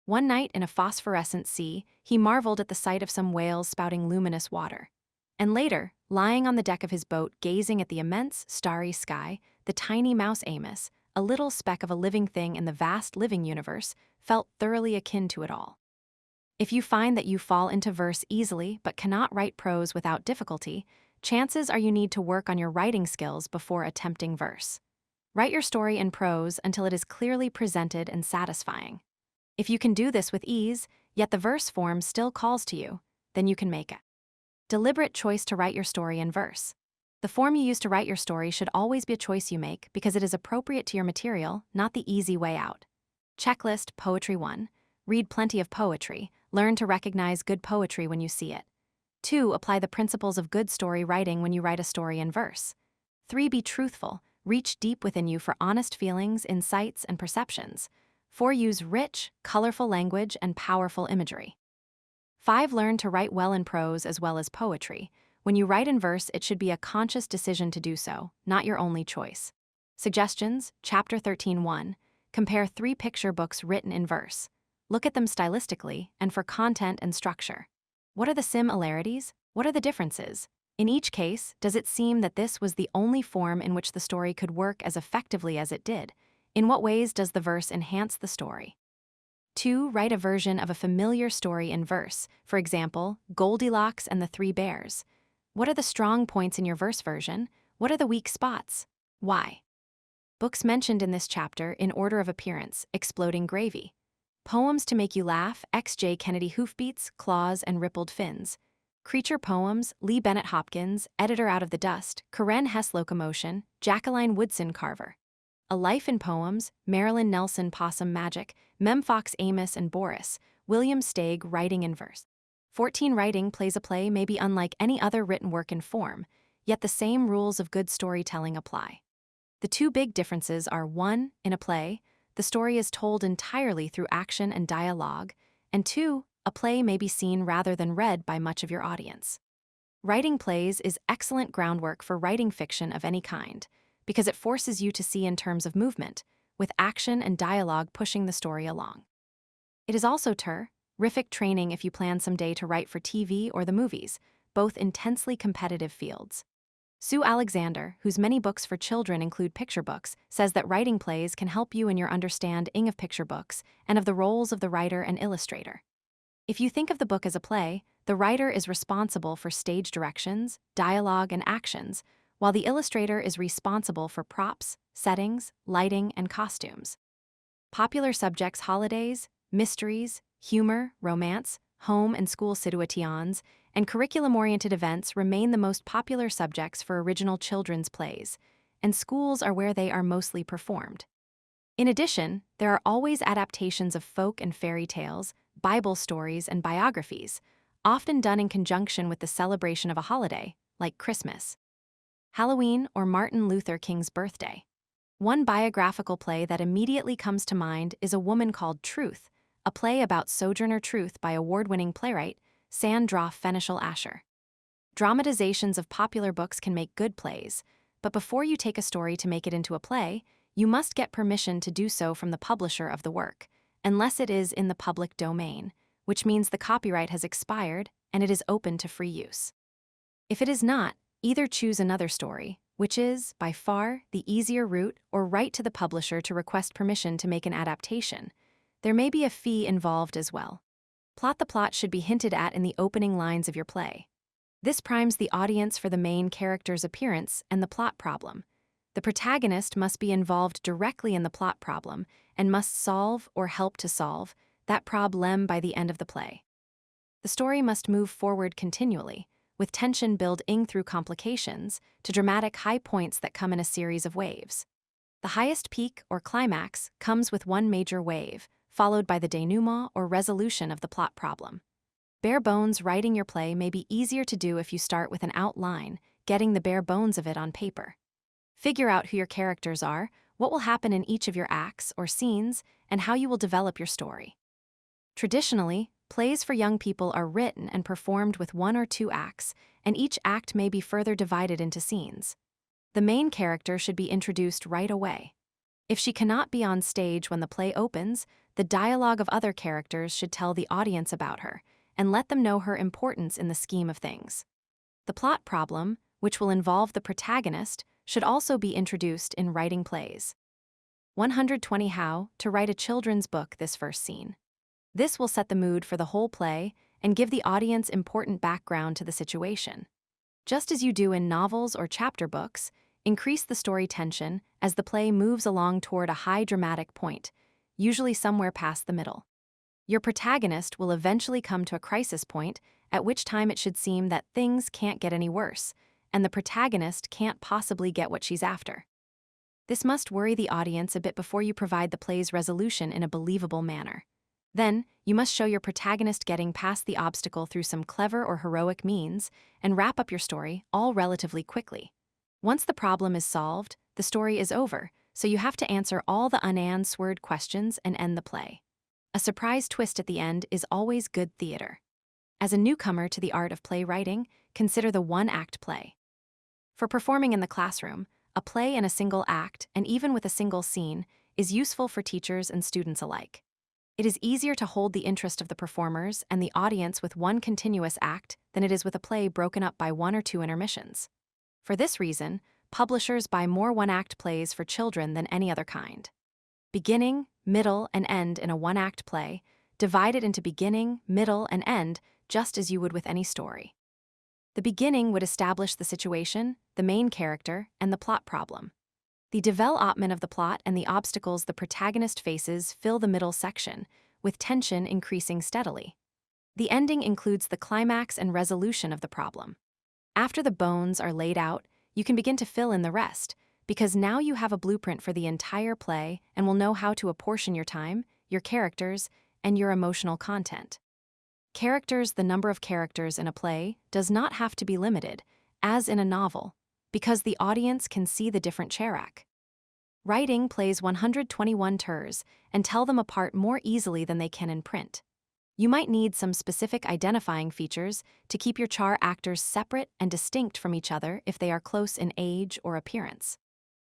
One night in a phosphorescent sea, he marveled at the sight of some whales spouting luminous water. And later, lying on the deck of his boat gazing at the immense, starry sky, the tiny mouse Amos, a little speck of a living thing in the vast living universe, felt thoroughly akin to it all. If you find that you fall into verse easily but cannot write prose without difficulty, chances are you need to work on your writing skills before attempting verse. Write your story in prose until it is clearly presented and satisfying. If you can do this with ease, yet the verse form still calls to you, then you can make it. Deliberate choice to write your story in verse. The form you use to write your story should always be a choice you make because it is appropriate to your material, not the easy way out. Checklist Poetry 1. Read plenty of poetry. Learn to recognize good poetry when you see it. 2. Apply the principles of good story writing when you write a story in verse. 3. Be truthful. Reach deep within you for honest feelings, insights, and perceptions. 4. Use rich, colorful language and powerful imagery. 5. Learn to write well in prose as well as poetry. When you write in verse, it should be a conscious decision to do so, not your only choice. Suggestions, Chapter 13:1. Compare 3 picture books written in verse. Look at them stylistically and for content and structure. What are the similarities? What are the differences? In each case, does it seem that this was the only form in which the story could work as effectively as it did? In what ways does the verse enhance the story? 2. Write a version of a familiar story in verse. For example, Goldilocks and the Three Bears. What are the strong points in your verse version? What are the weak spots? Why? Books mentioned in this chapter in order of appearance: Exploding Gravy. Poems to Make You Laugh, X.J. Kennedy. Hoofbeats, Claws, and Rippled Fins. Creature Poems, Lee Bennett Hopkins, editor. Out of the Dust, Karen Hess. Locomotion, Jacqueline Woodson Carver. A Life in Poems, Marilyn Nelson. Possum Magic, Mem Fox. Amos and Boris, William Steig. Writing in verse. 14. Writing plays a play may be unlike any other written work in form, yet the same rules of good storytelling apply. The two big differences are: 1, in a play, the story is told entirely through action and dialogue, and 2, a play may be seen rather than read by much of your audience. Writing plays is excellent groundwork for writing fiction of any kind, because it forces you to see in terms of movement, with action and dialogue pushing the story along. It is also terrific training if you plan someday to write for TV or the movies, both intensely competitive fields. Sue Alexander, whose many books for children include picture books, says that writing plays can help you in your understanding of picture books and of the roles of the writer and illustrator. If you think of the book as a play, the writer is responsible for stage directions, dialogue, and actions, while the illustrator is responsible for props, settings, lighting, and costumes. Popular subjects: holidays, mysteries, humor, romance, home and school situations, and curriculum-oriented events remain the most popular subjects for original children's plays, and schools are where they are mostly performed. In addition, there are always adaptations of folk and fairy tales, Bible stories, and biographies, often done in conjunction with the celebration of a holiday, like Christmas, Halloween, or Martin Luther King's birthday. One biographical play that immediately comes to mind is A Woman Called Truth, a play about Sojourner Truth by award-winning playwright Sandra Fenichel Asher. Dramatizations of popular books can make good plays, but before you take a story to make it into a play, you must get permission to do so from the publisher of the work, unless it is in the public domain, which means the copyright has expired and it is open to free use. If it is not, either choose another story, which is, by far, the easier route, or write to the publisher to request permission to make an adaptation. There may be a fee involved as well. The plot should be hinted at in the opening lines of your play. This primes the audience for the main character's appearance and the plot problem. The protagonist must be involved directly in the plot problem and must solve or help to solve that problem by the end of the play. The story must move forward continually, with tension building through complications to dramatic high points that come in a series of waves. The highest peak or climax comes with one major wave, followed by the denouement or resolution of the plot problem. Bare bones writing your play may be easier to do if you start with an outline, getting the bare bones of it on paper. Figure out who your characters are, what will happen in each of your acts or scenes, and how you will develop your story. Traditionally, plays for young people are written and performed with 1 or 2 acts, and each act may be further divided into scenes. The main character should be introduced right away. If she cannot be on stage when the play opens, the dialogue of other characters should tell the audience about her and let them know her importance in the scheme of things. The plot problem, which will involve the protagonist, should also be introduced in writing plays. 120 How to Write a Children's Book. This first scene. This will set the mood for the whole play and give the audience important background to the situation. Just as you do in novels or chapter books, increase the story tension as the play moves along toward a high dramatic point, usually somewhere past the middle. Your protagonist will eventually come to a crisis point, at which time it should seem that things can't get any worse, and the protagonist can't possibly get what she's after. This must worry the audience a bit before you provide the play's resolution in a believable manner. Then, you must show your protagonist getting past the obstacle through some clever or heroic means and wrap up your story all relatively quickly. Once the problem is solved, the story is over, so you have to answer all the unanswered questions and end the play. A surprise twist at the end is always good theater. As a newcomer to the art of playwriting, consider the one-act play. For performing in the classroom, a play in a single act, and even with a single scene, is useful for teachers and students alike. It is easier to hold the interest of the performers and the audience with one continuous act than it is with a play broken up by 1 or 2 intermissions. For this reason, publishers buy more one-act plays for children than any other kind. Beginning, middle, and end in a one-act play, divide it into beginning, middle, and end just as you would with any story. The beginning would establish the situation, the main character, and the plot problem. The development of the plot and the obstacles the protagonist faces fill the middle section, with tension increasing steadily. The ending includes the climax and resolution of the problem. After the bones are laid out, you can begin to fill in the rest, because now you have a blueprint for the entire play and will know how to apportion your time, your characters, and your emotional content. The number of characters in a play does not have to be limited, as in a novel, because the audience can see the different chair rack. Writing plays 121 tours and tell them apart more easily than they can in print. You might need some specific identifying features to keep your char actors separate and distinct from each other if they are close in age or appearance.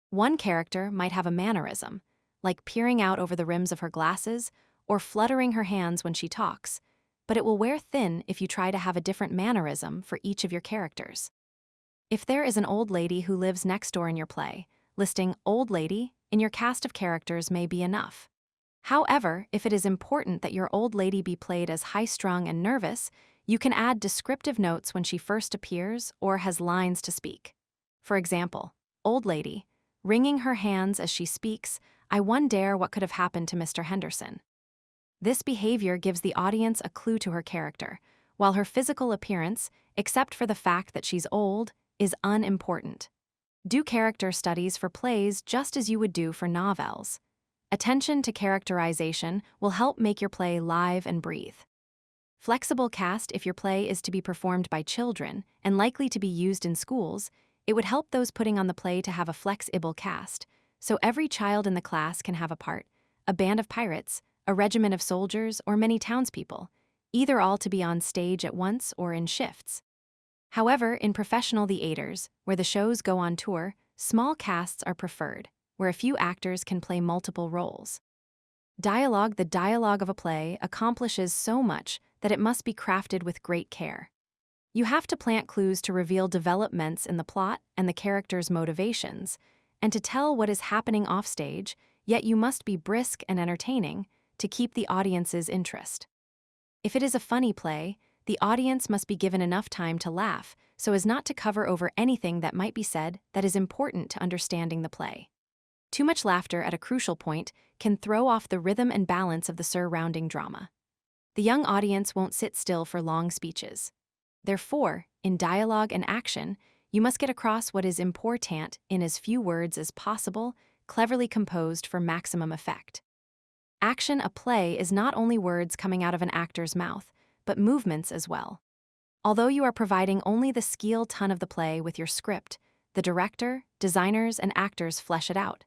One character might have a mannerism, like peering out over the rims of her glasses or fluttering her hands when she talks, but it will wear thin if you try to have a different mannerism for each of your characters. If there is an old lady who lives next door in your play, listing "old lady" in your cast of characters may be enough. However, if it is important that your old lady be played as high-strung and nervous, you can add descriptive notes when she first appears or has lines to speak. For example, "Old lady, wringing her hands as she speaks, I wonder what could have happened to Mr. Henderson." This behavior gives the audience a clue to her character, while her physical appearance, except for the fact that she's old, is unimportant. Do character studies for plays just as you would do for novels. Attention to characterization will help make your play live and breathe. Flexible cast: if your play is to be performed by children and likely to be used in schools, it would help those putting on the play to have a flexible cast, so every child in the class can have a part, a band of pirates, a regiment of soldiers, or many townspeople, either all to be on stage at once or in shifts. However, in professional theaters, where the shows go on tour, small casts are preferred, where a few actors can play multiple roles. Dialogue: the dialogue of a play accomplishes so much that it must be crafted with great care. You have to plant clues to reveal developments in the plot and the characters' motivations, and to tell what is happening offstage, yet you must be brisk and entertaining to keep the audience's interest. If it is a funny play, the audience must be given enough time to laugh so as not to cover over anything that might be said that is important to understanding the play. Too much laughter at a crucial point can throw off the rhythm and balance of the surrounding drama. The young audience won't sit still for long speeches. Therefore, in dialogue and action, you must get across what is important in as few words as possible, cleverly composed for maximum effect. Action: a play is not only words coming out of an actor's mouth, but movements as well. Although you are providing only the scale ton of the play with your script, the director, designers, and actors flesh it out.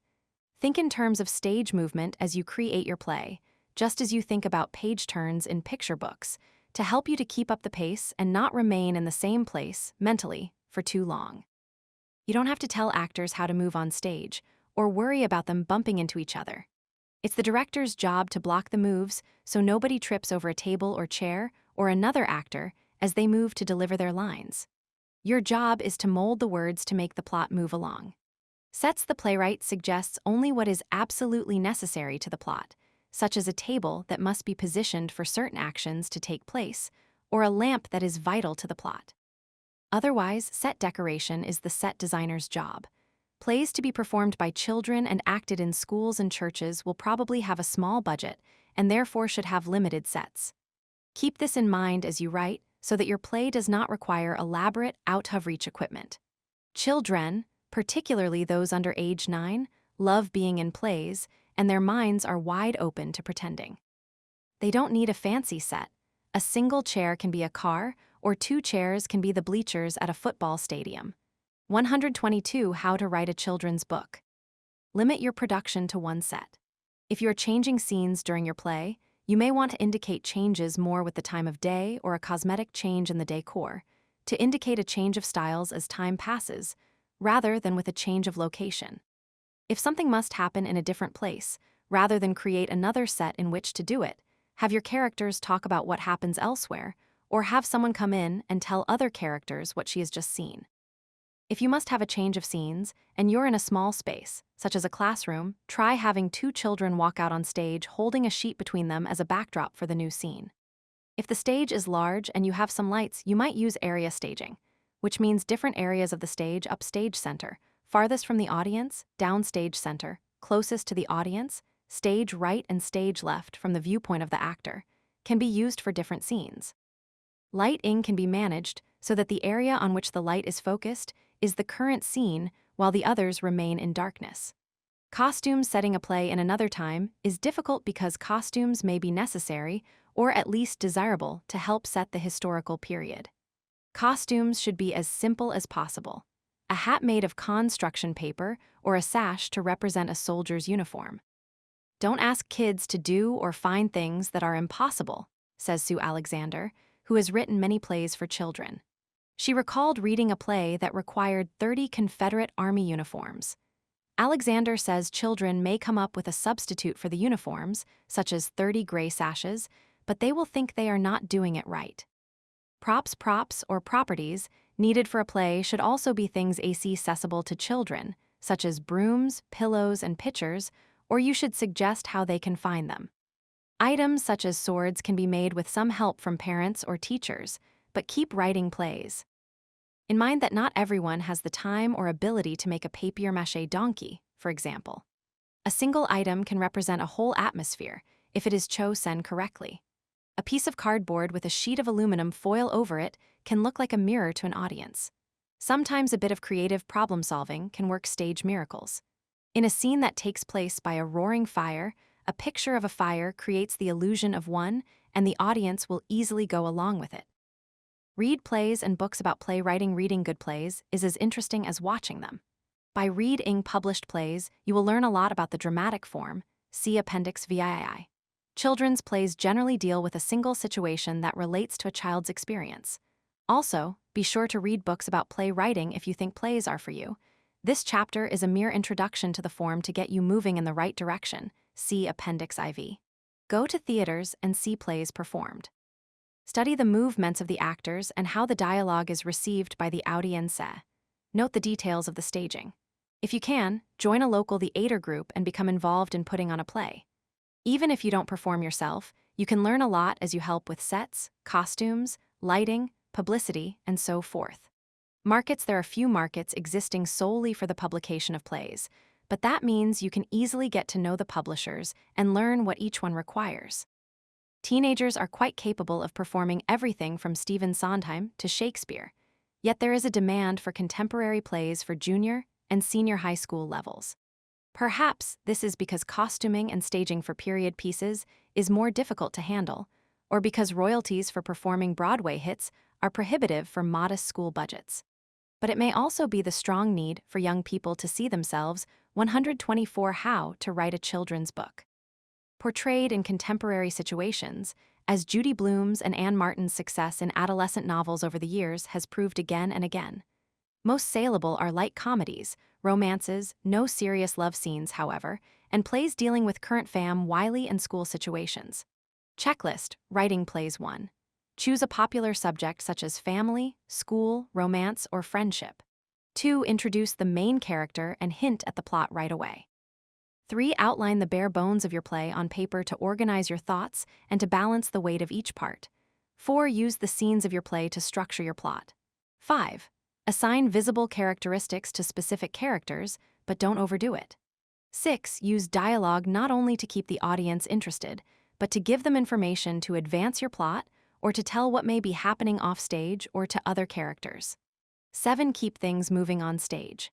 Think in terms of stage movement as you create your play, just as you think about page turns in picture books, to help you to keep up the pace and not remain in the same place, mentally, for too long. You don't have to tell actors how to move on stage, or worry about them bumping into each other. It's the director's job to block the moves so nobody trips over a table or chair or another actor as they move to deliver their lines. Your job is to mold the words to make the plot move along. Sets: the playwright suggests only what is absolutely necessary to the plot, such as a table that must be positioned for certain actions to take place, or a lamp that is vital to the plot. Otherwise, set decoration is the set designer's job. Plays to be performed by children and acted in schools and churches will probably have a small budget and therefore should have limited sets. Keep this in mind as you write so that your play does not require elaborate, out-of-reach equipment. Children, particularly those under age 9, love being in plays, and their minds are wide open to pretending. They don't need a fancy set. A single chair can be a car, or 2 chairs can be the bleachers at a football stadium. 122 How to write a children's book. Limit your production to 1 set. If you are changing scenes during your play, you may want to indicate changes more with the time of day or a cosmetic change in the decor, to indicate a change of styles as time passes, rather than with a change of location. If something must happen in a different place, rather than create another set in which to do it, have your characters talk about what happens elsewhere, or have someone come in and tell other characters what she has just seen. If you must have a change of scenes, and you're in a small space, such as a classroom, try having 2 children walk out on stage holding a sheet between them as a backdrop for the new scene. If the stage is large and you have some lights, you might use area staging, which means different areas of the stage: upstage center, farthest from the audience, downstage center, closest to the audience, stage right and stage left from the viewpoint of the actor, can be used for different scenes. Lighting can be managed so that the area on which the light is focused is the current scene while the others remain in darkness. Costumes: setting a play in another time is difficult because costumes may be necessary or at least desirable to help set the historical period. Costumes should be as simple as possible. a hat made of construction paper, or a sash to represent a soldier's uniform. Don't ask kids to do or find things that are impossible, says Sue Alexander, who has written many plays for children. She recalled reading a play that required 30 Confederate Army uniforms. Alexander says children may come up with a substitute for the uniforms, such as 30 gray sashes, but they will think they are not doing it right. Props, or properties needed for a play should also be things accessible to children, such as brooms, pillows, and pitchers, or you should suggest how they can find them. Items such as swords can be made with some help from parents or teachers, but keep writing plays. In mind that not everyone has the time or ability to make a papier-mâché donkey, for example. A single item can represent a whole atmosphere if it is chosen correctly. A piece of cardboard with a sheet of aluminum foil over it can look like a mirror to an audience. Sometimes a bit of creative problem-solving can work stage miracles. In a scene that takes place by a roaring fire, a picture of a fire creates the illusion of one, and the audience will easily go along with it. Read plays and books about playwriting. Reading good plays is as interesting as watching them. By reading published plays, you will learn a lot about the dramatic form. See Appendix VII. Children's plays generally deal with a single situation that relates to a child's experience. Also, be sure to read books about playwriting if you think plays are for you. This chapter is a mere introduction to the form to get you moving in the right direction. See Appendix IV. Go to theaters and see plays performed. Study the movements of the actors and how the dialogue is received by the audience. Note the details of the staging. If you can, join a local theater group and become involved in putting on a play. Even if you don't perform yourself, you can learn a lot as you help with sets, costumes, lighting, publicity, and so forth. Markets. There are few markets existing solely for the publication of plays, but that means you can easily get to know the publishers and learn what each one requires. Teenagers are quite capable of performing everything from Stephen Sondheim to Shakespeare, yet there is a demand for contemporary plays for junior and senior high school levels. Perhaps this is because costuming and staging for period pieces is more difficult to handle, or because royalties for performing Broadway hits are prohibitive for modest school budgets. But it may also be the strong need for young people to see themselves 124 How to Write a Children's Book. Portrayed in contemporary situations, as Judy Blume's and Anne Martin's success in adolescent novels over the years has proved again and again. Most saleable are light comedies, romances, no serious love scenes, however, and plays dealing with current family and school situations. Checklist: Writing plays. 1. Choose a popular subject such as family, school, romance, or friendship. 2. Introduce the main character and hint at the plot right away. 3. Outline the bare bones of your play on paper to organize your thoughts and to balance the weight of each part. 4. Use the scenes of your play to structure your plot. 5. Assign visible characteristics to specific characters, but don't overdo it. 6. Use dialogue not only to keep the audience interested, but to give them information to advance your plot or to tell what may be happening off stage or to other characters. 7. Keep things moving on stage.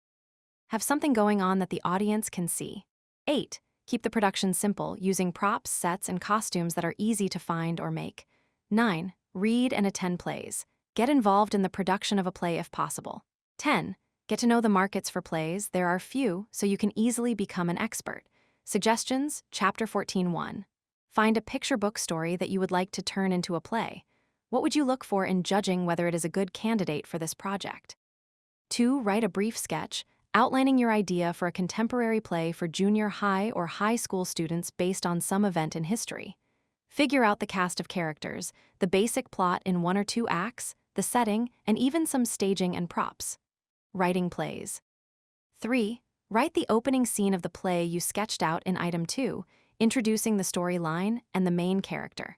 Have something going on that the audience can see. 8. Keep the production simple, using props, sets, and costumes that are easy to find or make. 9. Read and attend plays. Get involved in the production of a play if possible. 10. Get to know the markets for plays. There are few, so you can easily become an expert. Suggestions, Chapter 14.1. Find a picture book story that you would like to turn into a play. What would you look for in judging whether it is a good candidate for this project? 2. Write a brief sketch, outlining your idea for a contemporary play for junior high or high school students based on some event in history. Figure out the cast of characters, the basic plot in 1 or 2 acts, the setting, and even some staging and props. Writing plays. 3. Write the opening scene of the play you sketched out in Item 2, introducing the storyline and the main character.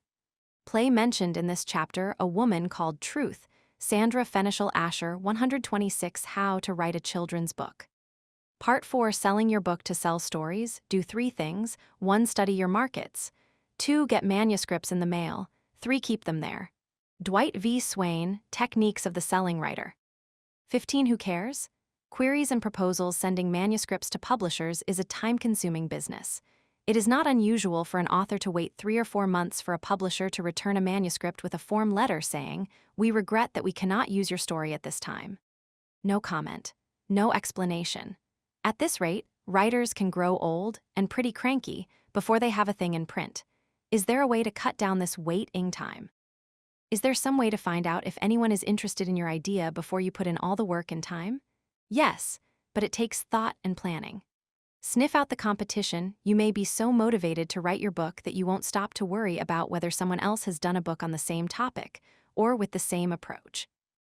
Play mentioned in this chapter a woman called Truth, Sandra Fenichel Asher, 126 How to Write a Children's Book. Part 4. Selling your book to sell stories. Do 3 things. 1. Study your markets. 2. Get manuscripts in the mail. 3. Keep them there. Dwight V. Swain, Techniques of the Selling Writer. 15. Who cares? Queries and proposals. Sending manuscripts to publishers is a time-consuming business. It is not unusual for an author to wait 3 or 4 months for a publisher to return a manuscript with a form letter saying, "We regret that we cannot use your story at this time." No comment. no explanation. At this rate, writers can grow old and pretty cranky before they have a thing in print. Is there a way to cut down this waiting time? Is there some way to find out if anyone is interested in your idea before you put in all the work and time? Yes, but it takes thought and planning. Sniff out the competition. You may be so motivated to write your book that you won't stop to worry about whether someone else has done a book on the same topic or with the same approach.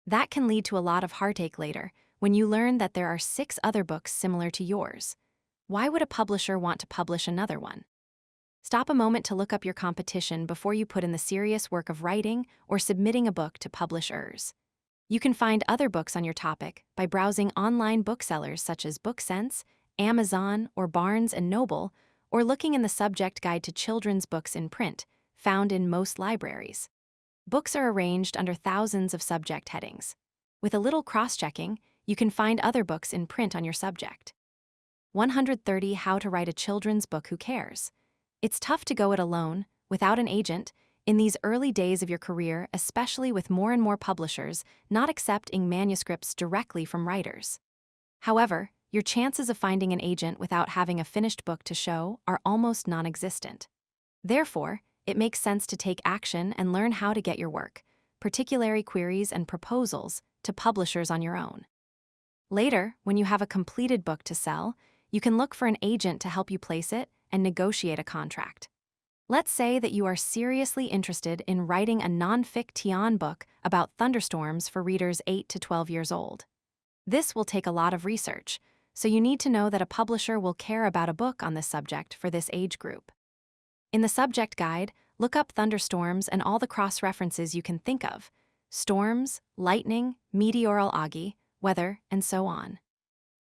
That can lead to a lot of heartache later when you learn that there are 6 other books similar to yours. Why would a publisher want to publish another one? Stop a moment to look up your competition before you put in the serious work of writing or submitting a book to publishers. You can find other books on your topic by browsing online booksellers such as BookSense, Amazon, or Barnes & Noble, or looking in the subject guide to children's books in print, found in most libraries. Books are arranged under thousands of subject headings. With a little cross-checking, you can find other books in print on your subject. 130 How to Write a Children's Book Who Cares? It's tough to go it alone, without an agent, in these early days of your career, especially with more and more publishers not accepting manuscripts directly from writers. However, your chances of finding an agent without having a finished book to show are almost non-existent. Therefore, it makes sense to take action and learn how to get your work, particularly queries and proposals, to publishers on your own. Later, when you have a completed book to sell, you can look for an agent to help you place it and negotiate a contract. Let's say that you are seriously interested in writing a non-fiction book about thunderstorms for readers 8 to 12 years old. This will take a lot of research, so you need to know that a publisher will care about a book on this subject for this age group. In the subject guide, look up thunderstorms and all the cross-references you can think of: storms, lightning, meteorology, weather, and so on.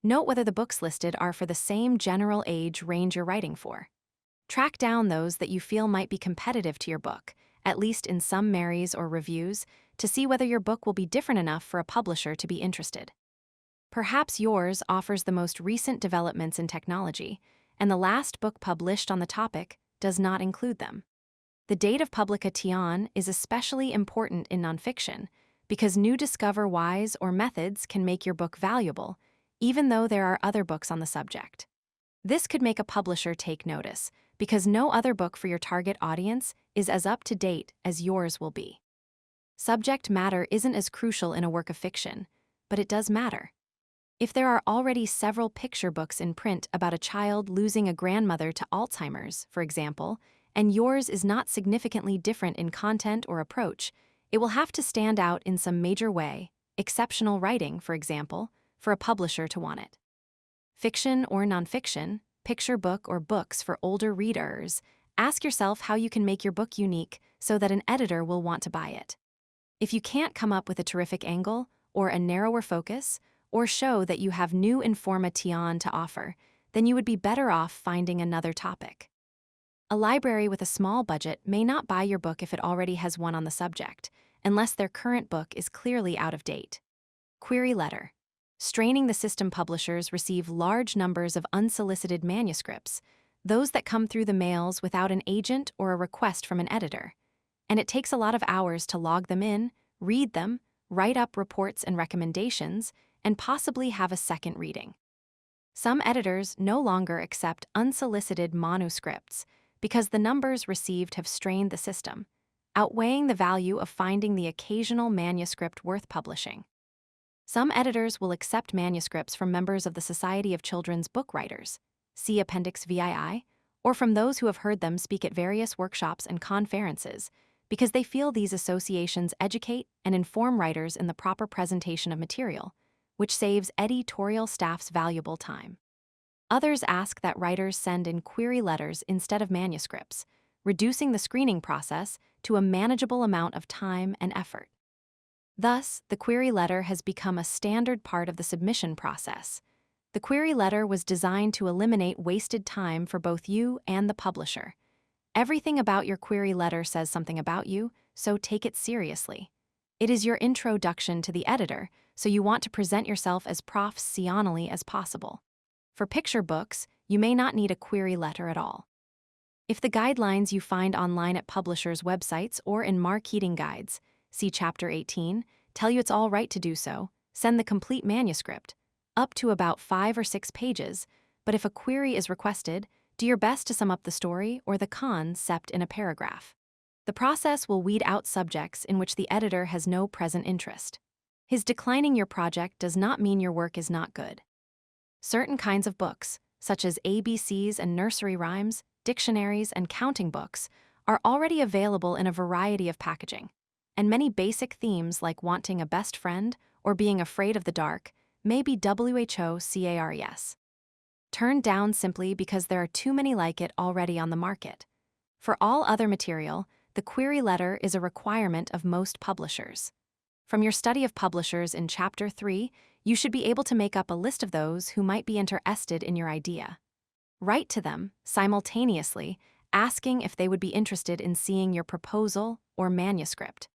Note whether the books listed are for the same general age range you're writing for. Track down those that you feel might be competitive to your book, at least in some summaries or reviews, to see whether your book will be different enough for a publisher to be interested. Perhaps yours offers the most recent developments in technology, and the last book published on the topic does not include them. The date of publication is especially important in nonfiction because new discoveries or methods can make your book valuable, even though there are other books on the subject. This could make a publisher take notice, because no other book for your target audience is as up to date as yours will be. Subject matter isn't as crucial in a work of fiction, but it does matter. If there are already several picture books in print about a child losing a grandmother to Alzheimer's, for example, and yours is not significantly different in content or approach, it will have to stand out in some major way, exceptional writing, for example, for a publisher to want it. Fiction or nonfiction, picture book or books for older readers, ask yourself how you can make your book unique so that an editor will want to buy it. If you can't come up with a terrific angle or a narrower focus, or show that you have new information to offer, then you would be better off finding another topic. A library with a small budget may not buy your book if it already has one on the subject, unless their current book is clearly out of date. Query letter. Straining the system. Publishers receive large numbers of unsolicited manuscripts, those that come through the mails without an agent or a request from an editor. And it takes a lot of hours to log them in, read them, write up reports and recommendations, and possibly have a second reading. Some editors no longer accept unsolicited manuscripts because the numbers received have strained the system, outweighing the value of finding the occasional manuscript worth publishing. Some editors will accept manuscripts from members of the Society of Children's Book Writers, see Appendix VII, or from those who have heard them speak at various workshops and conferences, because they feel these associations educate and inform writers in the proper presentation of material, which saves editorial staff's valuable time. Others ask that writers send in query letters instead of manuscripts, reducing the screening process to a manageable amount of time and effort. Thus, the query letter has become a standard part of the submission process. The query letter was designed to eliminate wasted time for both you and the publisher. Everything about your query letter says something about you, so take it seriously. It is your introduction to the editor, so you want to present yourself as professionally as possible. For picture books, you may not need a query letter at all. If the guidelines you find online at publishers' websites or in marketing guides, see Chapter 18, tell you it's all right to do so, send the complete manuscript. up to about 5 or 6 pages, but if a query is requested, do your best to sum up the story or the concept in a paragraph. The process will weed out subjects in which the editor has no present interest. His declining your project does not mean your work is not good. Certain kinds of books, such as ABCs and nursery rhymes, dictionaries, and counting books, are already available in a variety of packaging, and many basic themes like wanting a best friend or being afraid of the dark may be WHOCARES. Turned down simply because there are too many like it already on the market. For all other material, the query letter is a requirement of most publishers. From your study of publishers in Chapter 3, you should be able to make up a list of those who might be interested in your idea. Write to them, simultaneously, asking if they would be interested in seeing your proposal or manuscript.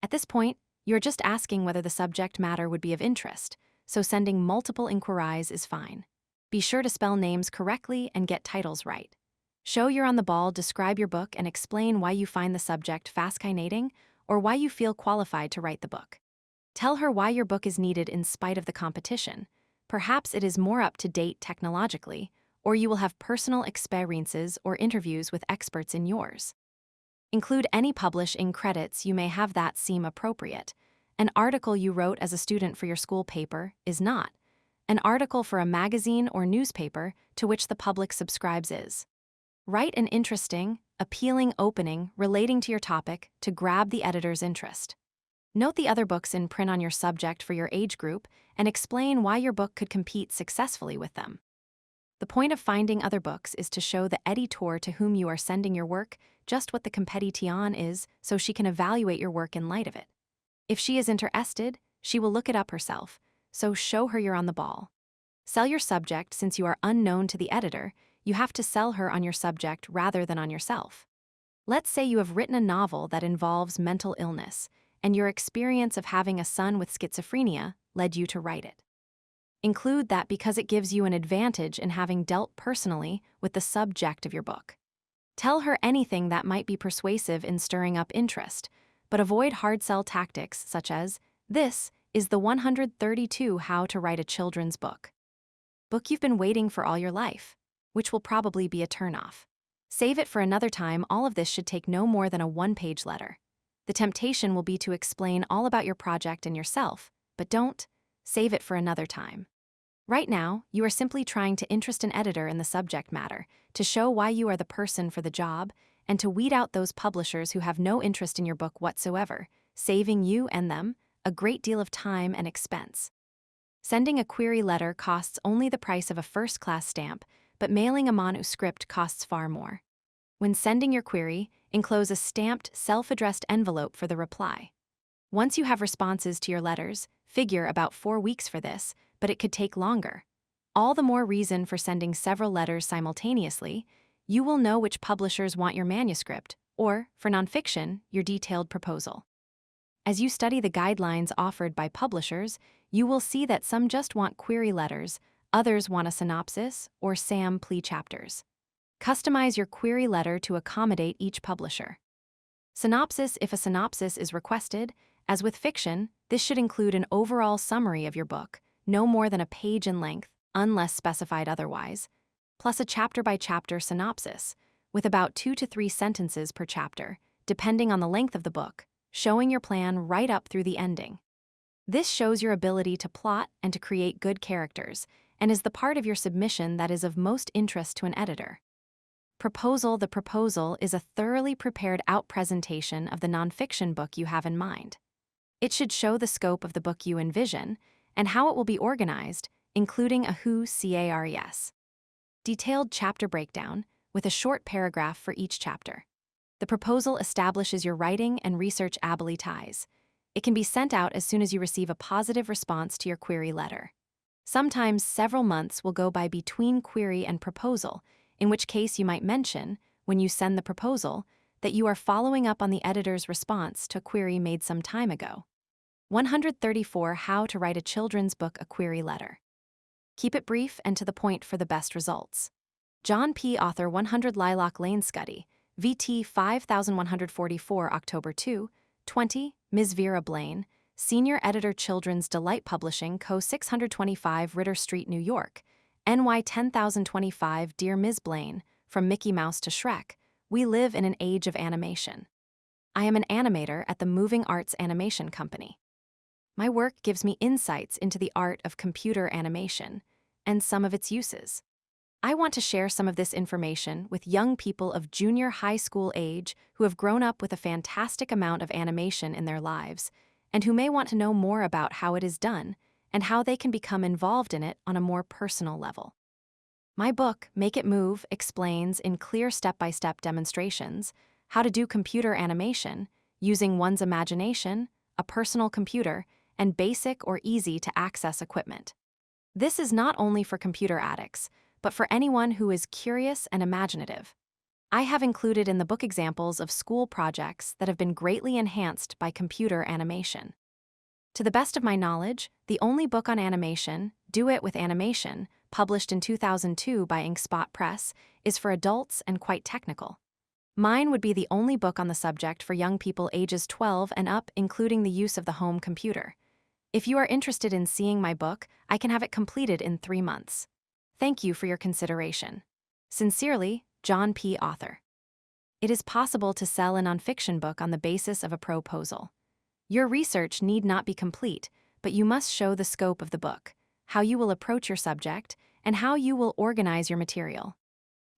At this point, you're just asking whether the subject matter would be of interest, so sending multiple inquiries is fine. Be sure to spell names correctly and get titles right. Show you're on the ball, describe your book, and explain why you find the subject fascinating or why you feel qualified to write the book. Tell her why your book is needed in spite of the competition. Perhaps it is more up to date technologically, or you will have personal experiences or interviews with experts in yours. Include any publishing credits you may have that seem appropriate. An article you wrote as a student for your school paper is not. An article for a magazine or newspaper to which the public subscribes is. Write an interesting, appealing opening relating to your topic to grab the editor's interest. Note the other books in print on your subject for your age group and explain why your book could compete successfully with them. The point of finding other books is to show the editor to whom you are sending your work just what the competition is so she can evaluate your work in light of it. If she is interested, she will look it up herself, so show her you're on the ball. Sell your subject. Since you are unknown to the editor, you have to sell her on your subject rather than on yourself. Let's say you have written a novel that involves mental illness, and your experience of having a son with schizophrenia led you to write it. Include that because it gives you an advantage in having dealt personally with the subject of your book. Tell her anything that might be persuasive in stirring up interest, but avoid hard sell tactics such as, "This is the 132 How to Write a Children's Book." Book you've been waiting for all your life, which will probably be a turnoff. Save it for another time. All of this should take no more than a one-page letter. The temptation will be to explain all about your project and yourself, but don't. Save it for another time. Right now, you are simply trying to interest an editor in the subject matter, to show why you are the person for the job, and to weed out those publishers who have no interest in your book whatsoever, saving you and them a great deal of time and expense. Sending a query letter costs only the price of a first-class stamp, but mailing a manuscript costs far more. When sending your query, enclose a stamped, self-addressed envelope for the reply. Once you have responses to your letters, figure about 4 weeks for this, but it could take longer. All the more reason for sending several letters simultaneously. You will know which publishers want your manuscript, or, for nonfiction, your detailed proposal. As you study the guidelines offered by publishers, you will see that some just want query letters, others want a synopsis or SAM plea chapters. Customize your query letter to accommodate each publisher. Synopsis. If a synopsis is requested, as with fiction, this should include an overall summary of your book, no more than a page in length, unless specified otherwise, plus a chapter-by-chapter synopsis, with about 2 to 3 sentences per chapter, depending on the length of the book, showing your plan right up through the ending. This shows your ability to plot and to create good characters, and is the part of your submission that is of most interest to an editor. Proposal. The proposal is a thoroughly prepared out presentation of the nonfiction book you have in mind. It should show the scope of the book you envision and how it will be organized, including a WHOCARES. Detailed chapter breakdown, with a short paragraph for each chapter. The proposal establishes your writing and research abilities. It can be sent out as soon as you receive a positive response to your query letter. Sometimes several months will go by between query and proposal, in which case you might mention, when you send the proposal, that you are following up on the editor's response to a query made some time ago. 134 How to Write a Children's Book. A query letter. Keep it brief and to the point for the best results. John P. Author 100 Lilac Lane Scuddy, VT 5144 October 2, 20, Ms. Vera Blaine, Senior Editor, Children's Delight Publishing, Co. 625 Ritter Street, New York. NY 10025. Dear Ms. Blaine, from Mickey Mouse to Shrek, we live in an age of animation. I am an animator at the Moving Arts Animation Company. My work gives me insights into the art of computer animation and some of its uses. I want to share some of this information with young people of junior high school age who have grown up with a fantastic amount of animation in their lives and who may want to know more about how it is done and how they can become involved in it on a more personal level. My book, Make It Move, explains in clear step-by-step demonstrations how to do computer animation using one's imagination, a personal computer, and basic or easy-to-access equipment. This is not only for computer addicts, but for anyone who is curious and imaginative. I have included in the book examples of school projects that have been greatly enhanced by computer animation. To the best of my knowledge, the only book on animation, Do It with Animation, published in 2002 by Inkspot Press, is for adults and quite technical. Mine would be the only book on the subject for young people ages 12 and up, including the use of the home computer. If you are interested in seeing my book, I can have it completed in 3 months. Thank you for your consideration. Sincerely, John P. Author. It is possible to sell a nonfiction book on the basis of a proposal. Your research need not be complete, but you must show the scope of the book, how you will approach your subject, and how you will organize your material.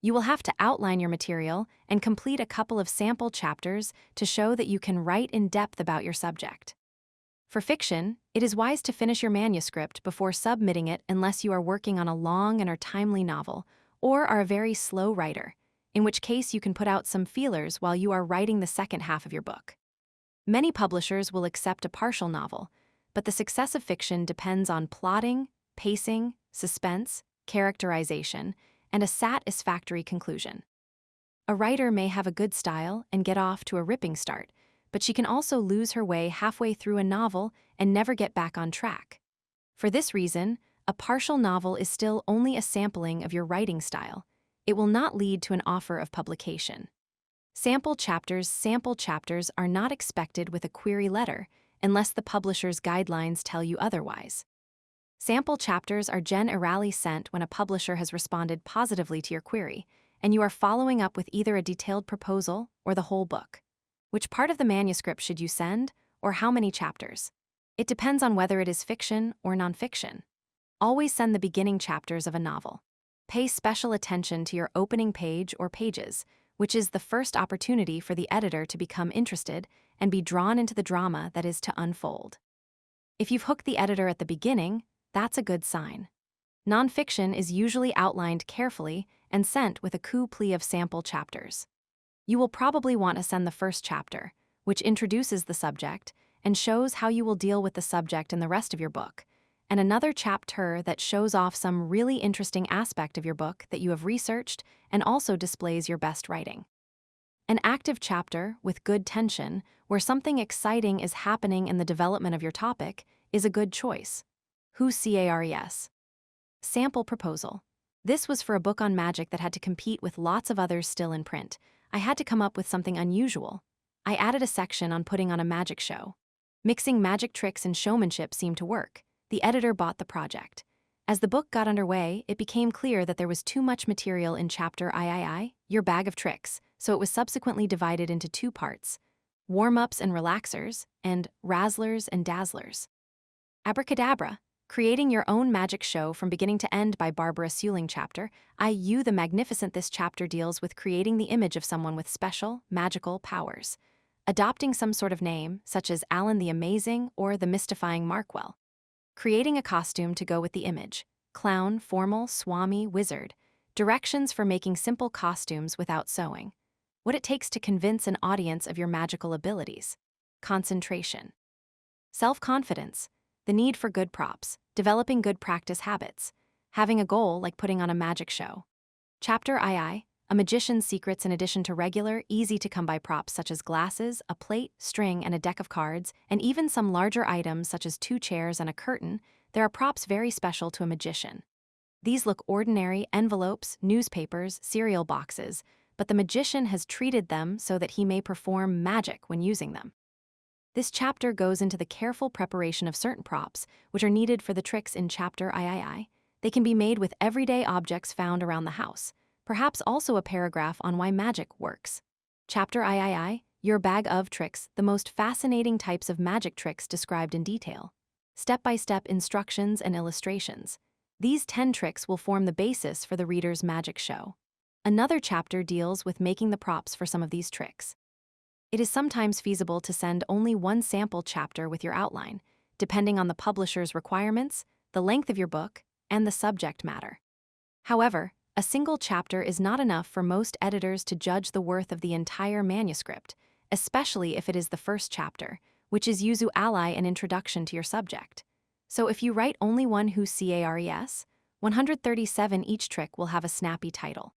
You will have to outline your material and complete a couple of sample chapters to show that you can write in depth about your subject. For fiction, it is wise to finish your manuscript before submitting it unless you are working on a long and or timely novel, or are a very slow writer, in which case you can put out some feelers while you are writing the second half of your book. Many publishers will accept a partial novel, but the success of fiction depends on plotting, pacing, suspense, characterization, and a satisfactory conclusion. A writer may have a good style and get off to a ripping start, but she can also lose her way halfway through a novel and never get back on track. For this reason, a partial novel is still only a sampling of your writing style. It will not lead to an offer of publication. Sample chapters are not expected with a query letter unless the publisher's guidelines tell you otherwise. Sample chapters are generally sent when a publisher has responded positively to your query, and you are following up with either a detailed proposal or the whole book. Which part of the manuscript should you send, or how many chapters? It depends on whether it is fiction or nonfiction. Always send the beginning chapters of a novel. Pay special attention to your opening page or pages, which is the first opportunity for the editor to become interested and be drawn into the drama that is to unfold. If you've hooked the editor at the beginning, that's a good sign. Nonfiction is usually outlined carefully and sent with a couplet of sample chapters. You will probably want to send the first chapter, which introduces the subject and shows how you will deal with the subject in the rest of your book, and another chapter that shows off some really interesting aspect of your book that you have researched and also displays your best writing. An active chapter with good tension, where something exciting is happening in the development of your topic, is a good choice. Who cares? Sample proposal. This was for a book on magic that had to compete with lots of others still in print. I had to come up with something unusual. I added a section on putting on a magic show. Mixing magic tricks and showmanship seemed to work. The editor bought the project. As the book got underway, it became clear that there was too much material in chapter III, Your Bag of Tricks, so it was subsequently divided into 2 parts, Warm-ups and Relaxers, and Razzlers and Dazzlers. Abracadabra, Creating Your Own Magic Show from Beginning to End by Barbara Seuling chapter, I.U. the Magnificent. This chapter deals with creating the image of someone with special, magical powers. Adopting some sort of name, such as Alan the Amazing or the Mystifying Markwell. Creating a costume to go with the image. Clown, formal, swami, wizard. Directions for making simple costumes without sewing. What it takes to convince an audience of your magical abilities. Concentration. Self-confidence. The need for good props. Developing good practice habits. Having a goal like putting on a magic show. Chapter II, A Magician's Secrets. In addition to regular, easy-to-come-by props such as glasses, a plate, string, and a deck of cards, and even some larger items such as 2 chairs and a curtain, there are props very special to a magician. These look ordinary: envelopes, newspapers, cereal boxes, but the magician has treated them so that he may perform magic when using them. This chapter goes into the careful preparation of certain props, which are needed for the tricks in Chapter III. They can be made with everyday objects found around the house, perhaps also a paragraph on why magic works. Chapter III, Your Bag of Tricks, the most fascinating types of magic tricks described in detail. Step-by-step instructions and illustrations. These 10 tricks will form the basis for the reader's magic show. Another chapter deals with making the props for some of these tricks. It is sometimes feasible to send only one sample chapter with your outline, depending on the publisher's requirements, the length of your book, and the subject matter. However, a single chapter is not enough for most editors to judge the worth of the entire manuscript, especially if it is the first chapter, which is usu ally an introduction to your subject. So if you write only one who CARES, 137 each trick will have a snappy title.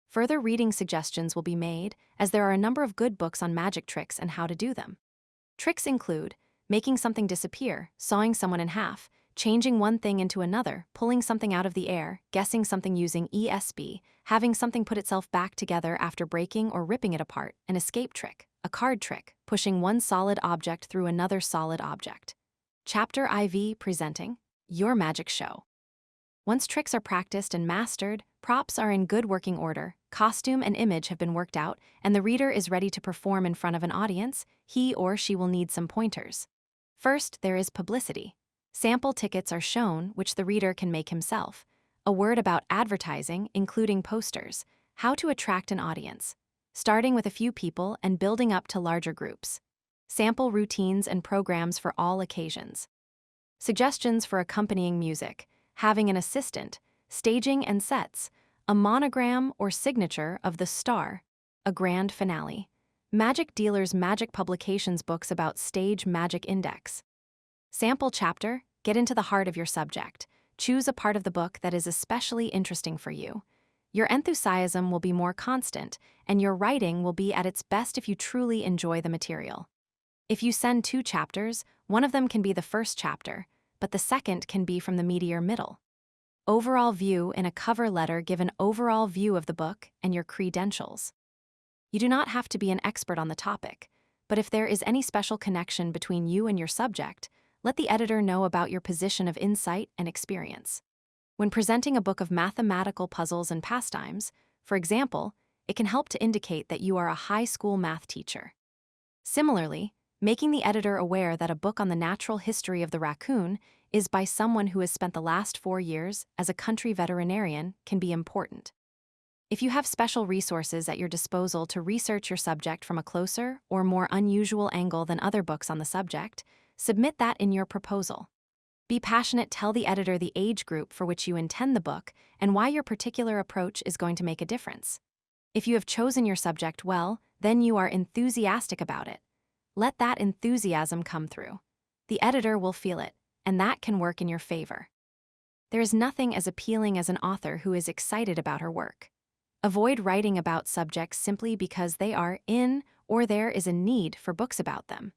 Further reading suggestions will be made, as there are a number of good books on magic tricks and how to do them. Tricks include making something disappear, sawing someone in half, changing one thing into another, pulling something out of the air, guessing something using ESB, having something put itself back together after breaking or ripping it apart, an escape trick, a card trick, pushing one solid object through another solid object. Chapter IV presenting Your Magic Show. Once tricks are practiced and mastered, props are in good working order, costume and image have been worked out, and the reader is ready to perform in front of an audience, he or she will need some pointers. First, there is publicity. Sample tickets are shown, which the reader can make himself. A word about advertising, including posters. How to attract an audience. Starting with a few people and building up to larger groups. Sample routines and programs for all occasions. Suggestions for accompanying music. Having an assistant, staging and sets, a monogram or signature of the star, a grand finale. Magic Dealer's Magic Publications books about stage magic index. Sample chapter, get into the heart of your subject. Choose a part of the book that is especially interesting for you. Your enthusiasm will be more constant, and your writing will be at its best if you truly enjoy the material. If you send 2 chapters, one of them can be the first chapter, but the second can be from the meatier middle. Overall view in a cover letter give an overall view of the book and your credentials. You do not have to be an expert on the topic, but if there is any special connection between you and your subject, let the editor know about your position of insight and experience. When presenting a book of mathematical puzzles and pastimes, for example, it can help to indicate that you are a high school math teacher. Similarly, making the editor aware that a book on the natural history of the raccoon is by someone who has spent the last 4 years as a country veterinarian can be important. If you have special resources at your disposal to research your subject from a closer or more unusual angle than other books on the subject, submit that in your proposal. Be passionate, tell the editor the age group for which you intend the book and why your particular approach is going to make a difference. If you have chosen your subject well, then you are enthusiastic about it. Let that enthusiasm come through. The editor will feel it, and that can work in your favor. There is nothing as appealing as an author who is excited about her work. Avoid writing about subjects simply because they are in or there is a need for books about them.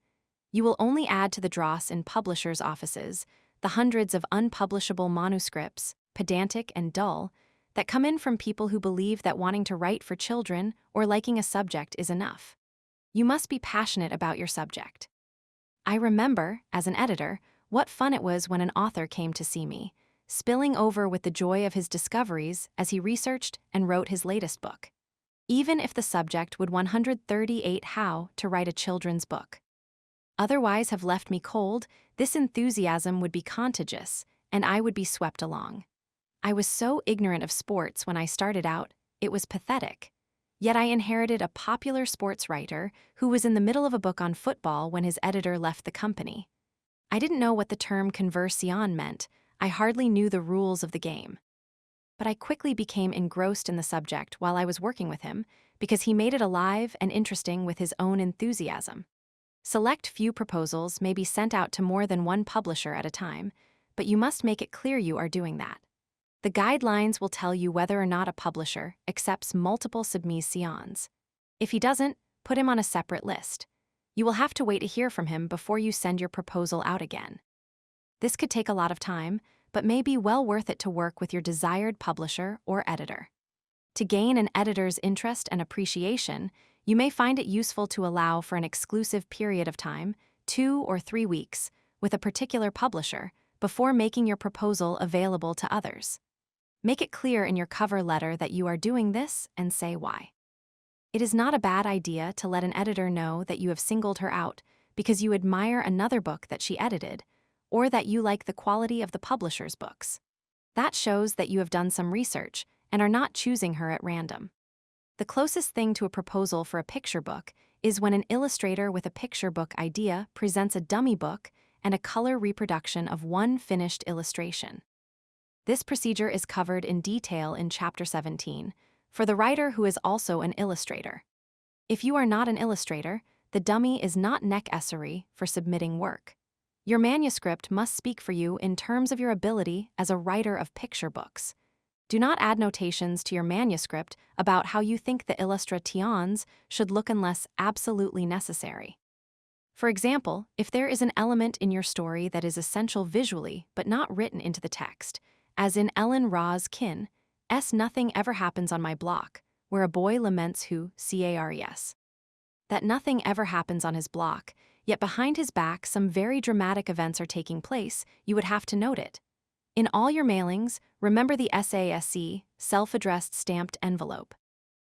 You will only add to the dross in publishers' offices, the hundreds of unpublishable manuscripts, pedantic and dull, that come in from people who believe that wanting to write for children or liking a subject is enough. You must be passionate about your subject. I remember, as an editor, what fun it was when an author came to see me, spilling over with the joy of his discoveries as he researched and wrote his latest book. Even if the subject would 138 how to write a children's book. Otherwise have left me cold, this enthusiasm would be contagious, and I would be swept along. I was so ignorant of sports when I started out, it was pathetic. Yet I inherited a popular sports writer who was in the middle of a book on football when his editor left the company. I didn't know what the term conversion meant. I hardly knew the rules of the game. But I quickly became engrossed in the subject while I was working with him because he made it alive and interesting with his own enthusiasm. Select few proposals may be sent out to more than one publisher at a time, but you must make it clear you are doing that. The guidelines will tell you whether or not a publisher accepts multiple submissions. If he doesn't, put him on a separate list. You will have to wait to hear from him before you send your proposal out again. This could take a lot of time, but may be well worth it to work with your desired publisher or editor. To gain an editor's interest and appreciation, you may find it useful to allow for an exclusive period of time, 2 or 3 weeks, with a particular publisher before making your proposal available to others. Make it clear in your cover letter that you are doing this and say why. It is not a bad idea to let an editor know that you have singled her out because you admire another book that she edited, or that you like the quality of the publisher's books. That shows that you have done some research and are not choosing her at random. The closest thing to a proposal for a picture book is when an illustrator with a picture book idea presents a dummy book and a color reproduction of one finished illustration. This procedure is covered in detail in Chapter 17, for the writer who is also an illustrator. If you are not an illustrator, the dummy is not necessary for submitting work. Your manuscript must speak for you in terms of your ability as a writer of picture books. Do not add notations to your manuscript about how you think the illustrations should look unless absolutely necessary. For example, if there is an element in your story that is essential visually but not written into the text, as in Ellen Ra's Kin, Nothing Ever Happens on My Block, where a boy laments who cares. That nothing ever happens on his block, yet behind his back some very dramatic events are taking place, you would have to note it. In all your mailings, remember the SASE, self-addressed stamped envelope.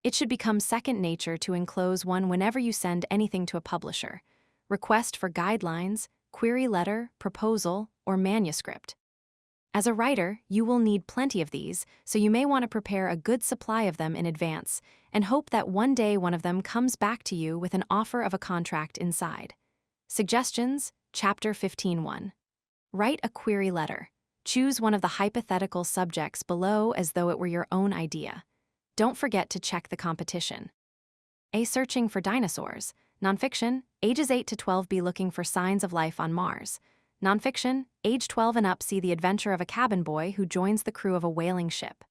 It should become second nature to enclose one whenever you send anything to a publisher. Request for guidelines, query letter, proposal, or manuscript. As a writer, you will need plenty of these, so you may want to prepare a good supply of them in advance and hope that one day one of them comes back to you with an offer of a contract inside. Suggestions, Chapter 15:1. Write a query letter. Choose one of the hypothetical subjects below as though it were your own idea. Don't forget to check the competition. A. Searching for dinosaurs. Nonfiction, ages 8 to 12 be looking for signs of life on Mars. Nonfiction, age 12 and up see the adventure of a cabin boy who joins the crew of a whaling ship.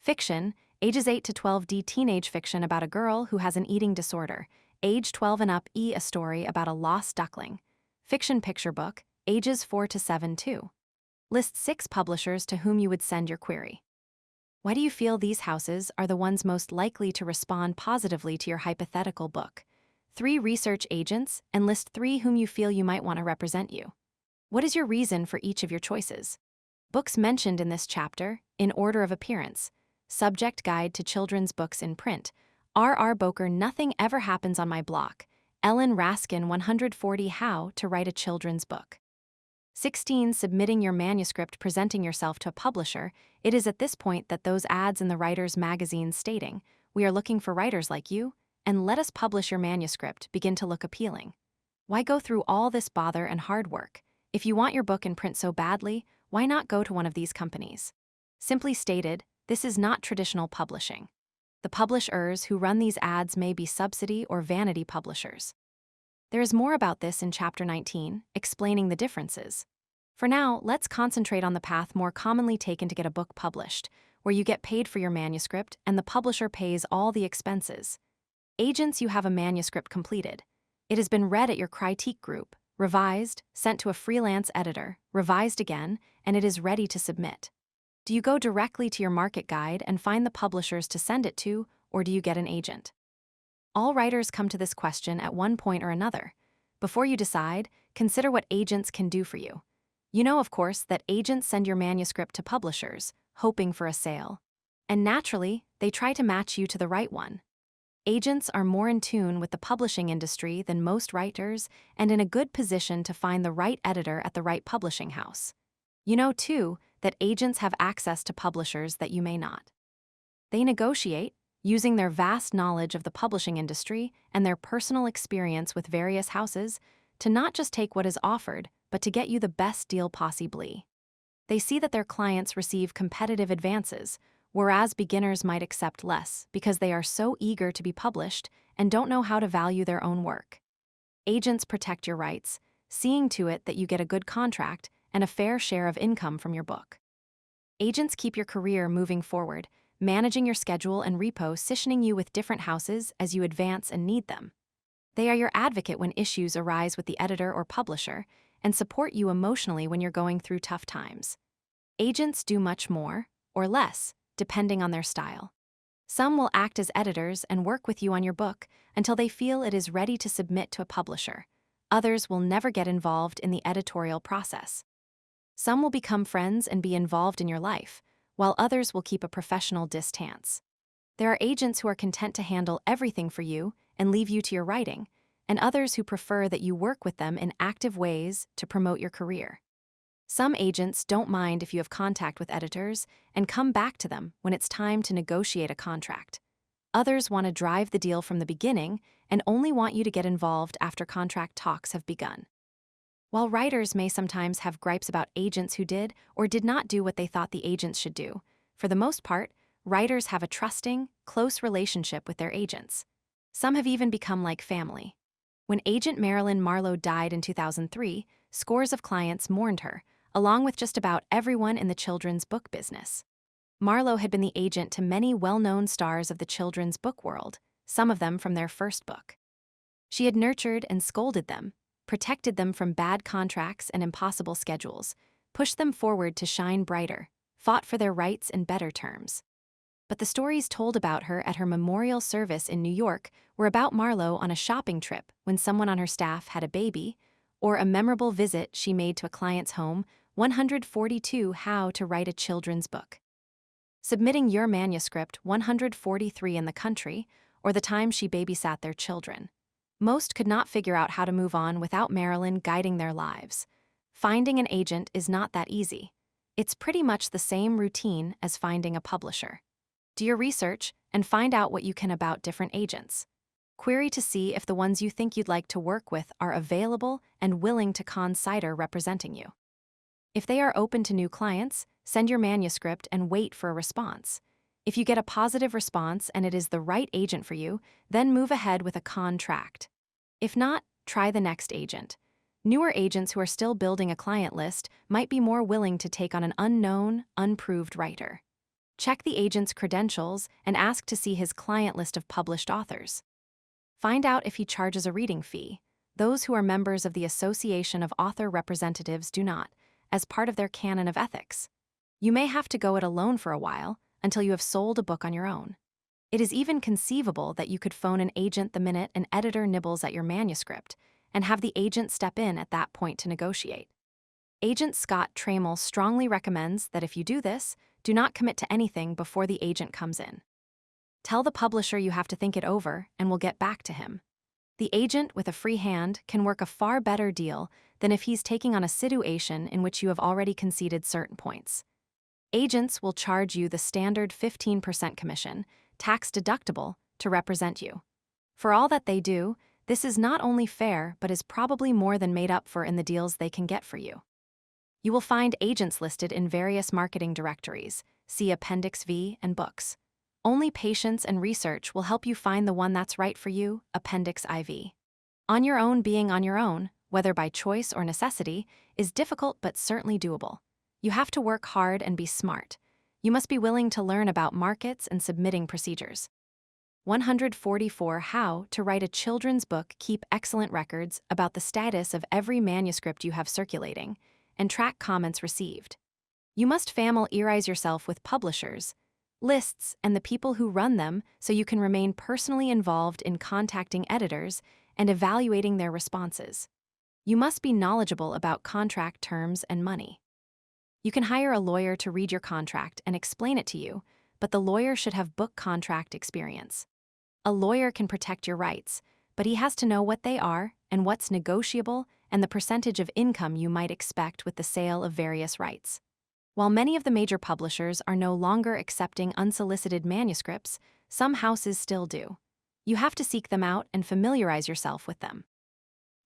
Fiction, ages 8 to 12 D teenage fiction about a girl who has an eating disorder. Age 12 and up E a story about a lost duckling. Fiction picture book, ages 4 to 7 2. List 6 publishers to whom you would send your query. Why do you feel these houses are the ones most likely to respond positively to your hypothetical book? 3 research agents, and list 3 whom you feel you might want to represent you. What is your reason for each of your choices? Books mentioned in this chapter, in order of appearance. Subject Guide to Children's Books in Print. R.R. Boker Nothing Ever Happens on My Block. Ellen Raskin 140 How to Write a Children's Book. 16. Submitting your manuscript, presenting yourself to a publisher. It is at this point that those ads in the writer's magazine stating, "We are looking for writers like you, and let us publish your manuscript," begin to look appealing. Why go through all this bother and hard work? If you want your book in print so badly, why not go to one of these companies? Simply stated, this is not traditional publishing. The publishers who run these ads may be subsidy or vanity publishers. There is more about this in Chapter 19, explaining the differences. For now, let's concentrate on the path more commonly taken to get a book published, where you get paid for your manuscript and the publisher pays all the expenses. Agents, you have a manuscript completed. It has been read at your critique group, revised, sent to a freelance editor, revised again, and it is ready to submit. Do you go directly to your market guide and find the publishers to send it to, or do you get an agent? All writers come to this question at one point or another. Before you decide, consider what agents can do for you. You know, of course, that agents send your manuscript to publishers, hoping for a sale. And naturally, they try to match you to the right one. Agents are more in tune with the publishing industry than most writers and in a good position to find the right editor at the right publishing house. You know, too, that agents have access to publishers that you may not. They negotiate, using their vast knowledge of the publishing industry and their personal experience with various houses, to not just take what is offered, but to get you the best deal possibly. They see that their clients receive competitive advances, whereas beginners might accept less because they are so eager to be published and don't know how to value their own work. Agents protect your rights, seeing to it that you get a good contract and a fair share of income from your book. Agents keep your career moving forward, managing your schedule and repositioning you with different houses as you advance and need them. They are your advocate when issues arise with the editor or publisher and support you emotionally when you're going through tough times. Agents do much more, or less, depending on their style. Some will act as editors and work with you on your book until they feel it is ready to submit to a publisher. Others will never get involved in the editorial process. Some will become friends and be involved in your life, while others will keep a professional distance. There are agents who are content to handle everything for you and leave you to your writing, and others who prefer that you work with them in active ways to promote your career. Some agents don't mind if you have contact with editors and come back to them when it's time to negotiate a contract. Others want to drive the deal from the beginning and only want you to get involved after contract talks have begun. While writers may sometimes have gripes about agents who did or did not do what they thought the agents should do, for the most part, writers have a trusting, close relationship with their agents. Some have even become like family. When agent Marilyn Marlowe died in 2003, scores of clients mourned her, along with just about everyone in the children's book business. Marlowe had been the agent to many well-known stars of the children's book world, some of them from their first book. She had nurtured and scolded them, protected them from bad contracts and impossible schedules, pushed them forward to shine brighter, fought for their rights and better terms. But the stories told about her at her memorial service in New York were about Marlowe on a shopping trip when someone on her staff had a baby, or a memorable visit she made to a client's home, 142 How to Write a Children's Book. Submitting your manuscript 143 in the country, or the time she babysat their children. Most could not figure out how to move on without Marilyn guiding their lives. Finding an agent is not that easy. It's pretty much the same routine as finding a publisher. Do your research and find out what you can about different agents. Query to see if the ones you think you'd like to work with are available and willing to consider representing you. If they are open to new clients, send your manuscript and wait for a response. If you get a positive response and it is the right agent for you, then move ahead with a contract. If not, try the next agent. Newer agents who are still building a client list might be more willing to take on an unknown, unproved writer. Check the agent's credentials and ask to see his client list of published authors. Find out if he charges a reading fee. Those who are members of the Association of Author Representatives do not, as part of their canon of ethics. You may have to go it alone for a while, until you have sold a book on your own. It is even conceivable that you could phone an agent the minute an editor nibbles at your manuscript, and have the agent step in at that point to negotiate. Agent Scott Trammell strongly recommends that if you do this, do not commit to anything before the agent comes in. Tell the publisher you have to think it over and will get back to him. The agent with a free hand can work a far better deal than if he's taking on a situation in which you have already conceded certain points. Agents will charge you the standard 15% commission, tax deductible, to represent you. For all that they do, this is not only fair but is probably more than made up for in the deals they can get for you. You will find agents listed in various marketing directories, see Appendix V and books. Only patience and research will help you find the one that's right for you, Appendix IV. On your own being on your own, whether by choice or necessity, is difficult but certainly doable. You have to work hard and be smart. You must be willing to learn about markets and submitting procedures. 144 How to Write a Children's Book. Keep excellent records about the status of every manuscript you have circulating, and track comments received. You must familiarize yourself with publishers, lists, and the people who run them so you can remain personally involved in contacting editors and evaluating their responses. You must be knowledgeable about contract terms and money. You can hire a lawyer to read your contract and explain it to you, but the lawyer should have book contract experience. A lawyer can protect your rights, but he has to know what they are and what's negotiable and the percentage of income you might expect with the sale of various rights. While many of the major publishers are no longer accepting unsolicited manuscripts, some houses still do. You have to seek them out and familiarize yourself with them.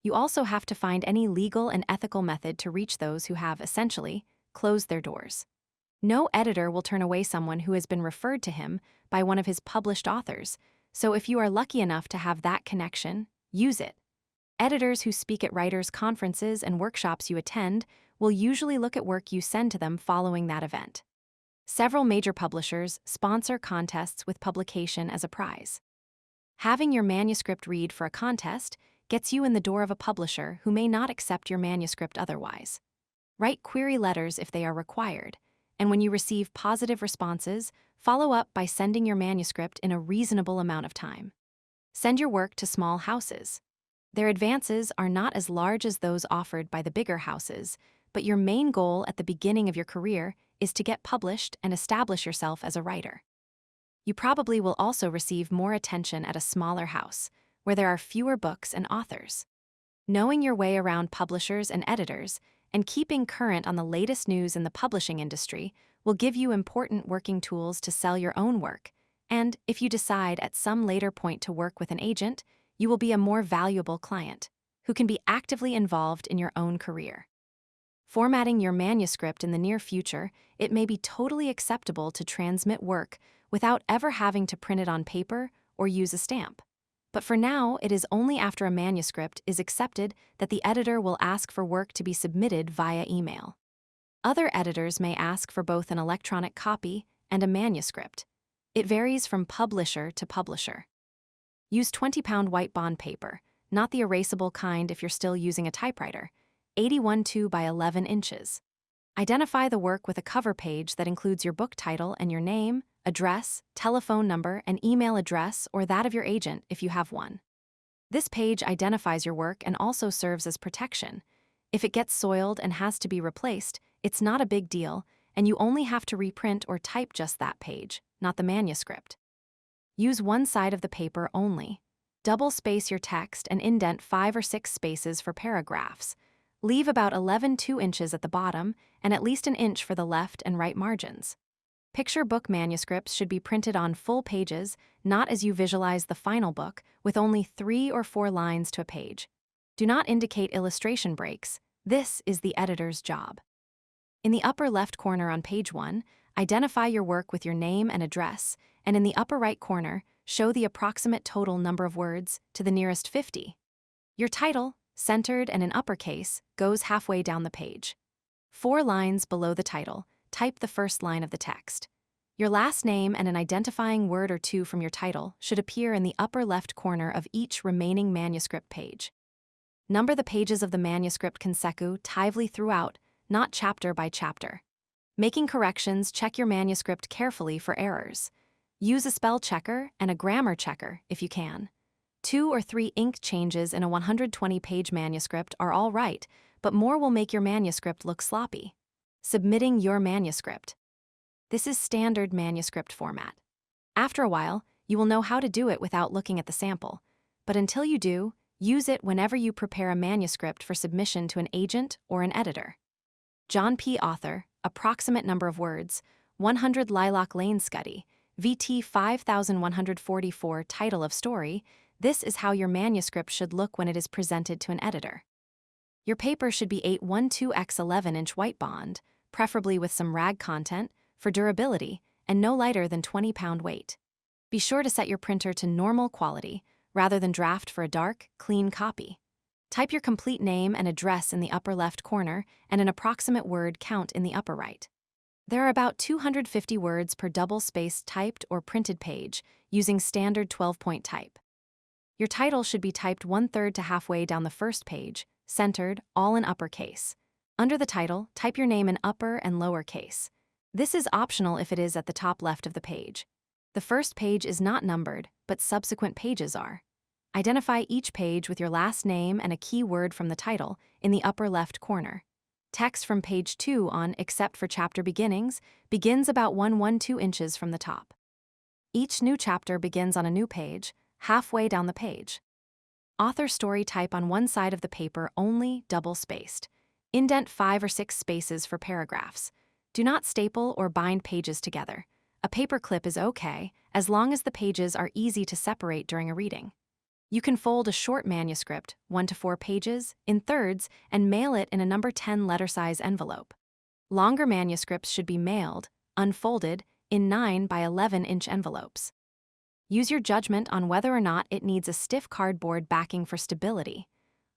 You also have to find any legal and ethical method to reach those who have, essentially, closed their doors. No editor will turn away someone who has been referred to him by one of his published authors, so if you are lucky enough to have that connection, use it. Editors who speak at writers' conferences and workshops you attend will usually look at work you send to them following that event. Several major publishers sponsor contests with publication as a prize. Having your manuscript read for a contest gets you in the door of a publisher who may not accept your manuscript otherwise. Write query letters if they are required, and when you receive positive responses, follow up by sending your manuscript in a reasonable amount of time. Send your work to small houses. Their advances are not as large as those offered by the bigger houses, but your main goal at the beginning of your career is to get published and establish yourself as a writer. You probably will also receive more attention at a smaller house, where there are fewer books and authors. Knowing your way around publishers and editors and keeping current on the latest news in the publishing industry will give you important working tools to sell your own work, and if you decide at some later point to work with an agent, you will be a more valuable client who can be actively involved in your own career. Formatting your manuscript in the near future, it may be totally acceptable to transmit work without ever having to print it on paper or use a stamp. But for now, it is only after a manuscript is accepted that the editor will ask for work to be submitted via email. Other editors may ask for both an electronic copy and a manuscript. It varies from publisher to publisher. Use 20-pound white bond paper, not the erasable kind if you're still using a typewriter, 81.2 by 11 inches. Identify the work with a cover page that includes your book title and your name, address, telephone number, and email address or that of your agent if you have one. This page identifies your work and also serves as protection. If it gets soiled and has to be replaced, it's not a big deal, and you only have to reprint or type just that page, not the manuscript. Use one side of the paper only. Double space your text and indent 5 or 6 spaces for paragraphs. Leave about 11.2 inches at the bottom and at least an inch for the left and right margins. Picture book manuscripts should be printed on full pages, not as you visualize the final book, with only 3 or 4 lines to a page. Do not indicate illustration breaks. This is the editor's job. In the upper left corner on page 1, identify your work with your name and address, and in the upper right corner, show the approximate total number of words to the nearest 50. Your title, centered and in uppercase, goes halfway down the page. 4 lines below the title, type the first line of the text. Your last name and an identifying word or two from your title should appear in the upper left corner of each remaining manuscript page. Number the pages of the manuscript consecutively throughout, not chapter by chapter. Making corrections, check your manuscript carefully for errors. Use a spell checker and a grammar checker if you can. 2 or 3 ink changes in a 120-page manuscript are all right, but more will make your manuscript look sloppy. Submitting your manuscript. This is standard manuscript format. After a while, you will know how to do it without looking at the sample, but until you do, use it whenever you prepare a manuscript for submission to an agent or an editor. John P. Author, approximate number of words, 100 Lilac Lane Scuddy, VT 5144 title of story. This is how your manuscript should look when it is presented to an editor. Your paper should be 812x 11-inch white bond, preferably with some rag content, for durability, and no lighter than 20-pound weight. Be sure to set your printer to normal quality, rather than draft for a dark, clean copy. Type your complete name and address in the upper left corner and an approximate word count in the upper right. There are about 250 words per double-spaced typed or printed page, using standard 12-point type. Your title should be typed 1/3 to halfway down the first page, centered, all in uppercase. Under the title, type your name in upper and lower case. This is optional if it is at the top left of the page. The first page is not numbered, but subsequent pages are. Identify each page with your last name and a key word from the title in the upper left corner. Text from page 2 on Except for Chapter Beginnings begins about 112 inches from the top. Each new chapter begins on a new page, halfway down the page. Author story type on one side of the paper only, double-spaced. Indent 5 or 6 spaces for paragraphs. Do not staple or bind pages together. A paper clip is okay, as long as the pages are easy to separate during a reading. You can fold a short manuscript, 1 to 4 pages, in thirds and mail it in a number 10 letter size envelope. Longer manuscripts should be mailed, unfolded, in 9 by 11-inch envelopes. Use your judgment on whether or not it needs a stiff cardboard backing for stability.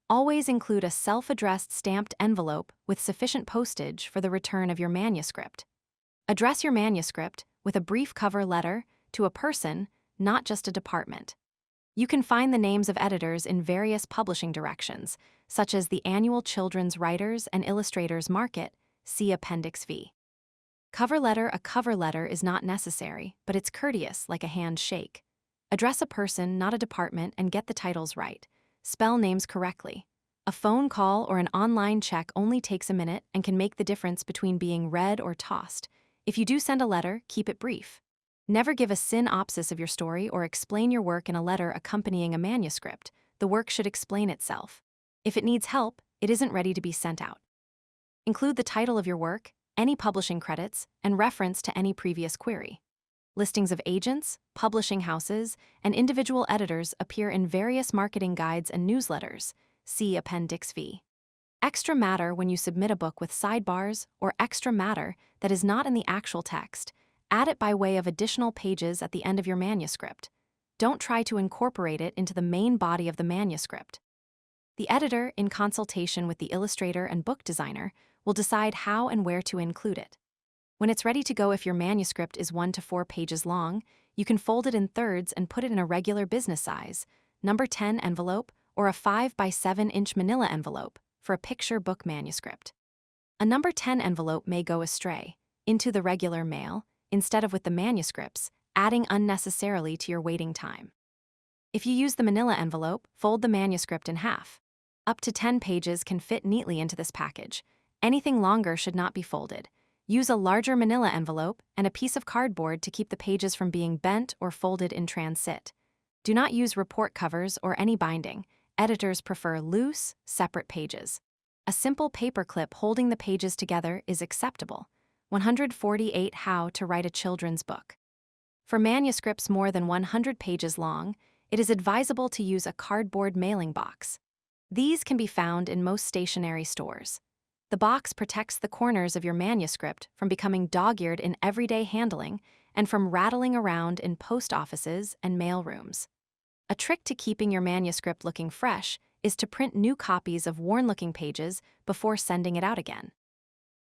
Always include a self-addressed stamped envelope with sufficient postage for the return of your manuscript. Address your manuscript with a brief cover letter to a person, not just a department. You can find the names of editors in various publishing directions, such as the Annual Children's Writers and Illustrators Market, see Appendix V. Cover letter. A cover letter is not necessary, but it's courteous like a handshake. Address a person, not a department, and get the titles right. Spell names correctly. A phone call or an online check only takes a minute and can make the difference between being read or tossed. If you do send a letter, keep it brief. Never give a synopsis of your story or explain your work in a letter accompanying a manuscript. The work should explain itself. If it needs help, it isn't ready to be sent out. Include the title of your work, any publishing credits, and reference to any previous query. Listings of agents, publishing houses, and individual editors appear in various marketing guides and newsletters. See Appendix V. Extra matter when you submit a book with sidebars or extra matter that is not in the actual text. Add it by way of additional pages at the end of your manuscript. Don't try to incorporate it into the main body of the manuscript. The editor, in consultation with the illustrator and book designer, will decide how and where to include it. When it's ready to go, if your manuscript is 1 to 4 pages long, you can fold it in thirds and put it in a regular business size, number 10 envelope, or a 5 by 7-inch manila envelope for a picture book manuscript. A number 10 envelope may go astray, into the regular mail, instead of with the manuscripts, adding unnecessarily to your waiting time. If you use the manila envelope, fold the manuscript in half. Up to 10 pages can fit neatly into this package. Anything longer should not be folded. Use a larger manila envelope and a piece of cardboard to keep the pages from being bent or folded in transit. Do not use report covers or any binding. Editors prefer loose, separate pages. A simple paper clip holding the pages together is acceptable. 148 How to Write a Children's Book. For manuscripts more than 100 pages long, it is advisable to use a cardboard mailing box. These can be found in most stationery stores. The box protects the corners of your manuscript from becoming dog-eared in everyday handling and from rattling around in post offices and mail rooms. A trick to keeping your manuscript looking fresh is to print new copies of worn-looking pages before sending it out again.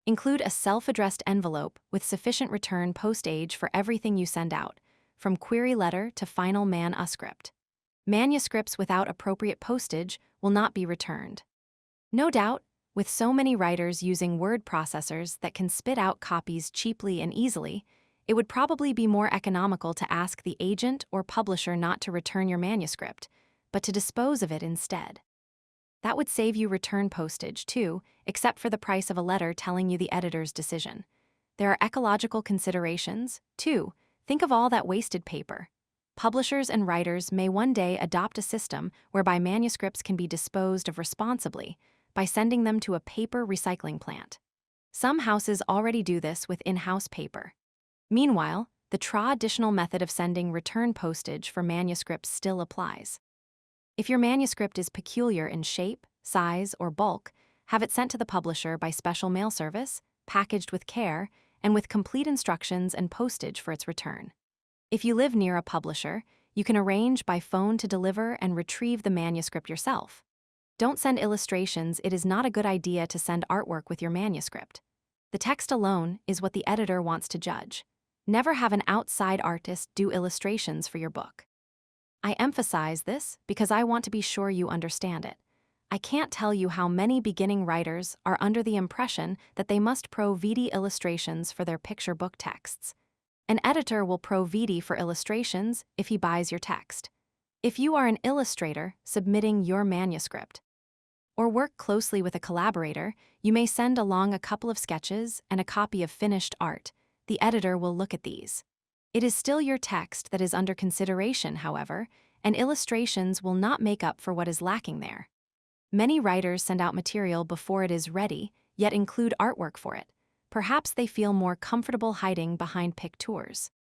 Include a self-addressed envelope with sufficient return postage for everything you send out, from query letter to final manuscript. Manuscripts without appropriate postage will not be returned. No doubt, with so many writers using word processors that can spit out copies cheaply and easily, it would probably be more economical to ask the agent or publisher not to return your manuscript, but to dispose of it instead. That would save you return postage, too, except for the price of a letter telling you the editor's decision. There are ecological considerations, too. Think of all that wasted paper. Publishers and writers may one day adopt a system whereby manuscripts can be disposed of responsibly by sending them to a paper recycling plant. Some houses already do this with in-house paper. Meanwhile, the traditional method of sending return postage for manuscripts still applies. If your manuscript is peculiar in shape, size, or bulk, have it sent to the publisher by special mail service, packaged with care, and with complete instructions and postage for its return. If you live near a publisher, you can arrange by phone to deliver and retrieve the manuscript yourself. Don't send illustrations. It is not a good idea to send artwork with your manuscript. The text alone is what the editor wants to judge. Never have an outside artist do illustrations for your book. I emphasize this because I want to be sure you understand it. I can't tell you how many beginning writers are under the impression that they must pro vidi illustrations for their picture book texts. An editor will pro vidi for illustrations if he buys your text. If you are an illustrator submitting your manuscript, or work closely with a collaborator, you may send along a couple of sketches and a copy of finished art. The editor will look at these. It is still your text that is under consideration, however, and illustrations will not make up for what is lacking there. Many writers send out material before it is ready, yet include artwork for it. Perhaps they feel more comfortable hiding behind pictures.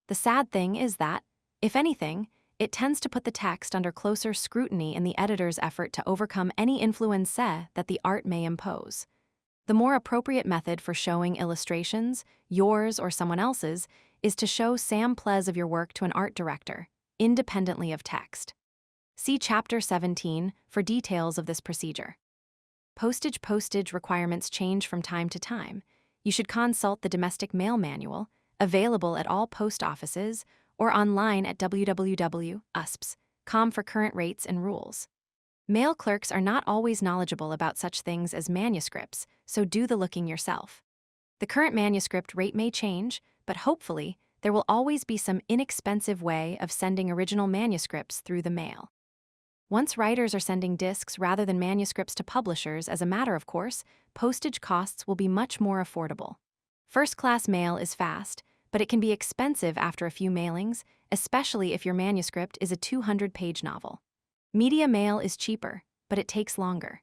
The sad thing is that, if anything, it tends to put the text under closer scrutiny in the editor's effort to overcome any influence that the art may impose. The more appropriate method for showing illustrations, yours or someone else's, is to show samples of your work to an art director, independently of text. See Chapter 17 for details of this procedure. Postage requirements change from time to time. You should consult the Domestic Mail Manual, available at all post offices, or online at www.usps.com for current rates and rules. Mail clerks are not always knowledgeable about such things as manuscripts, so do the looking yourself. The current manuscript rate may change, but hopefully, there will always be some inexpensive way of sending original manuscripts through the mail. Once writers are sending discs rather than manuscripts to publishers as a matter of course, postage costs will be much more affordable. First-class mail is fast, but it can be expensive after a few mailings, especially if your manuscript is a 200-page novel. Media mail is cheaper, but it takes longer.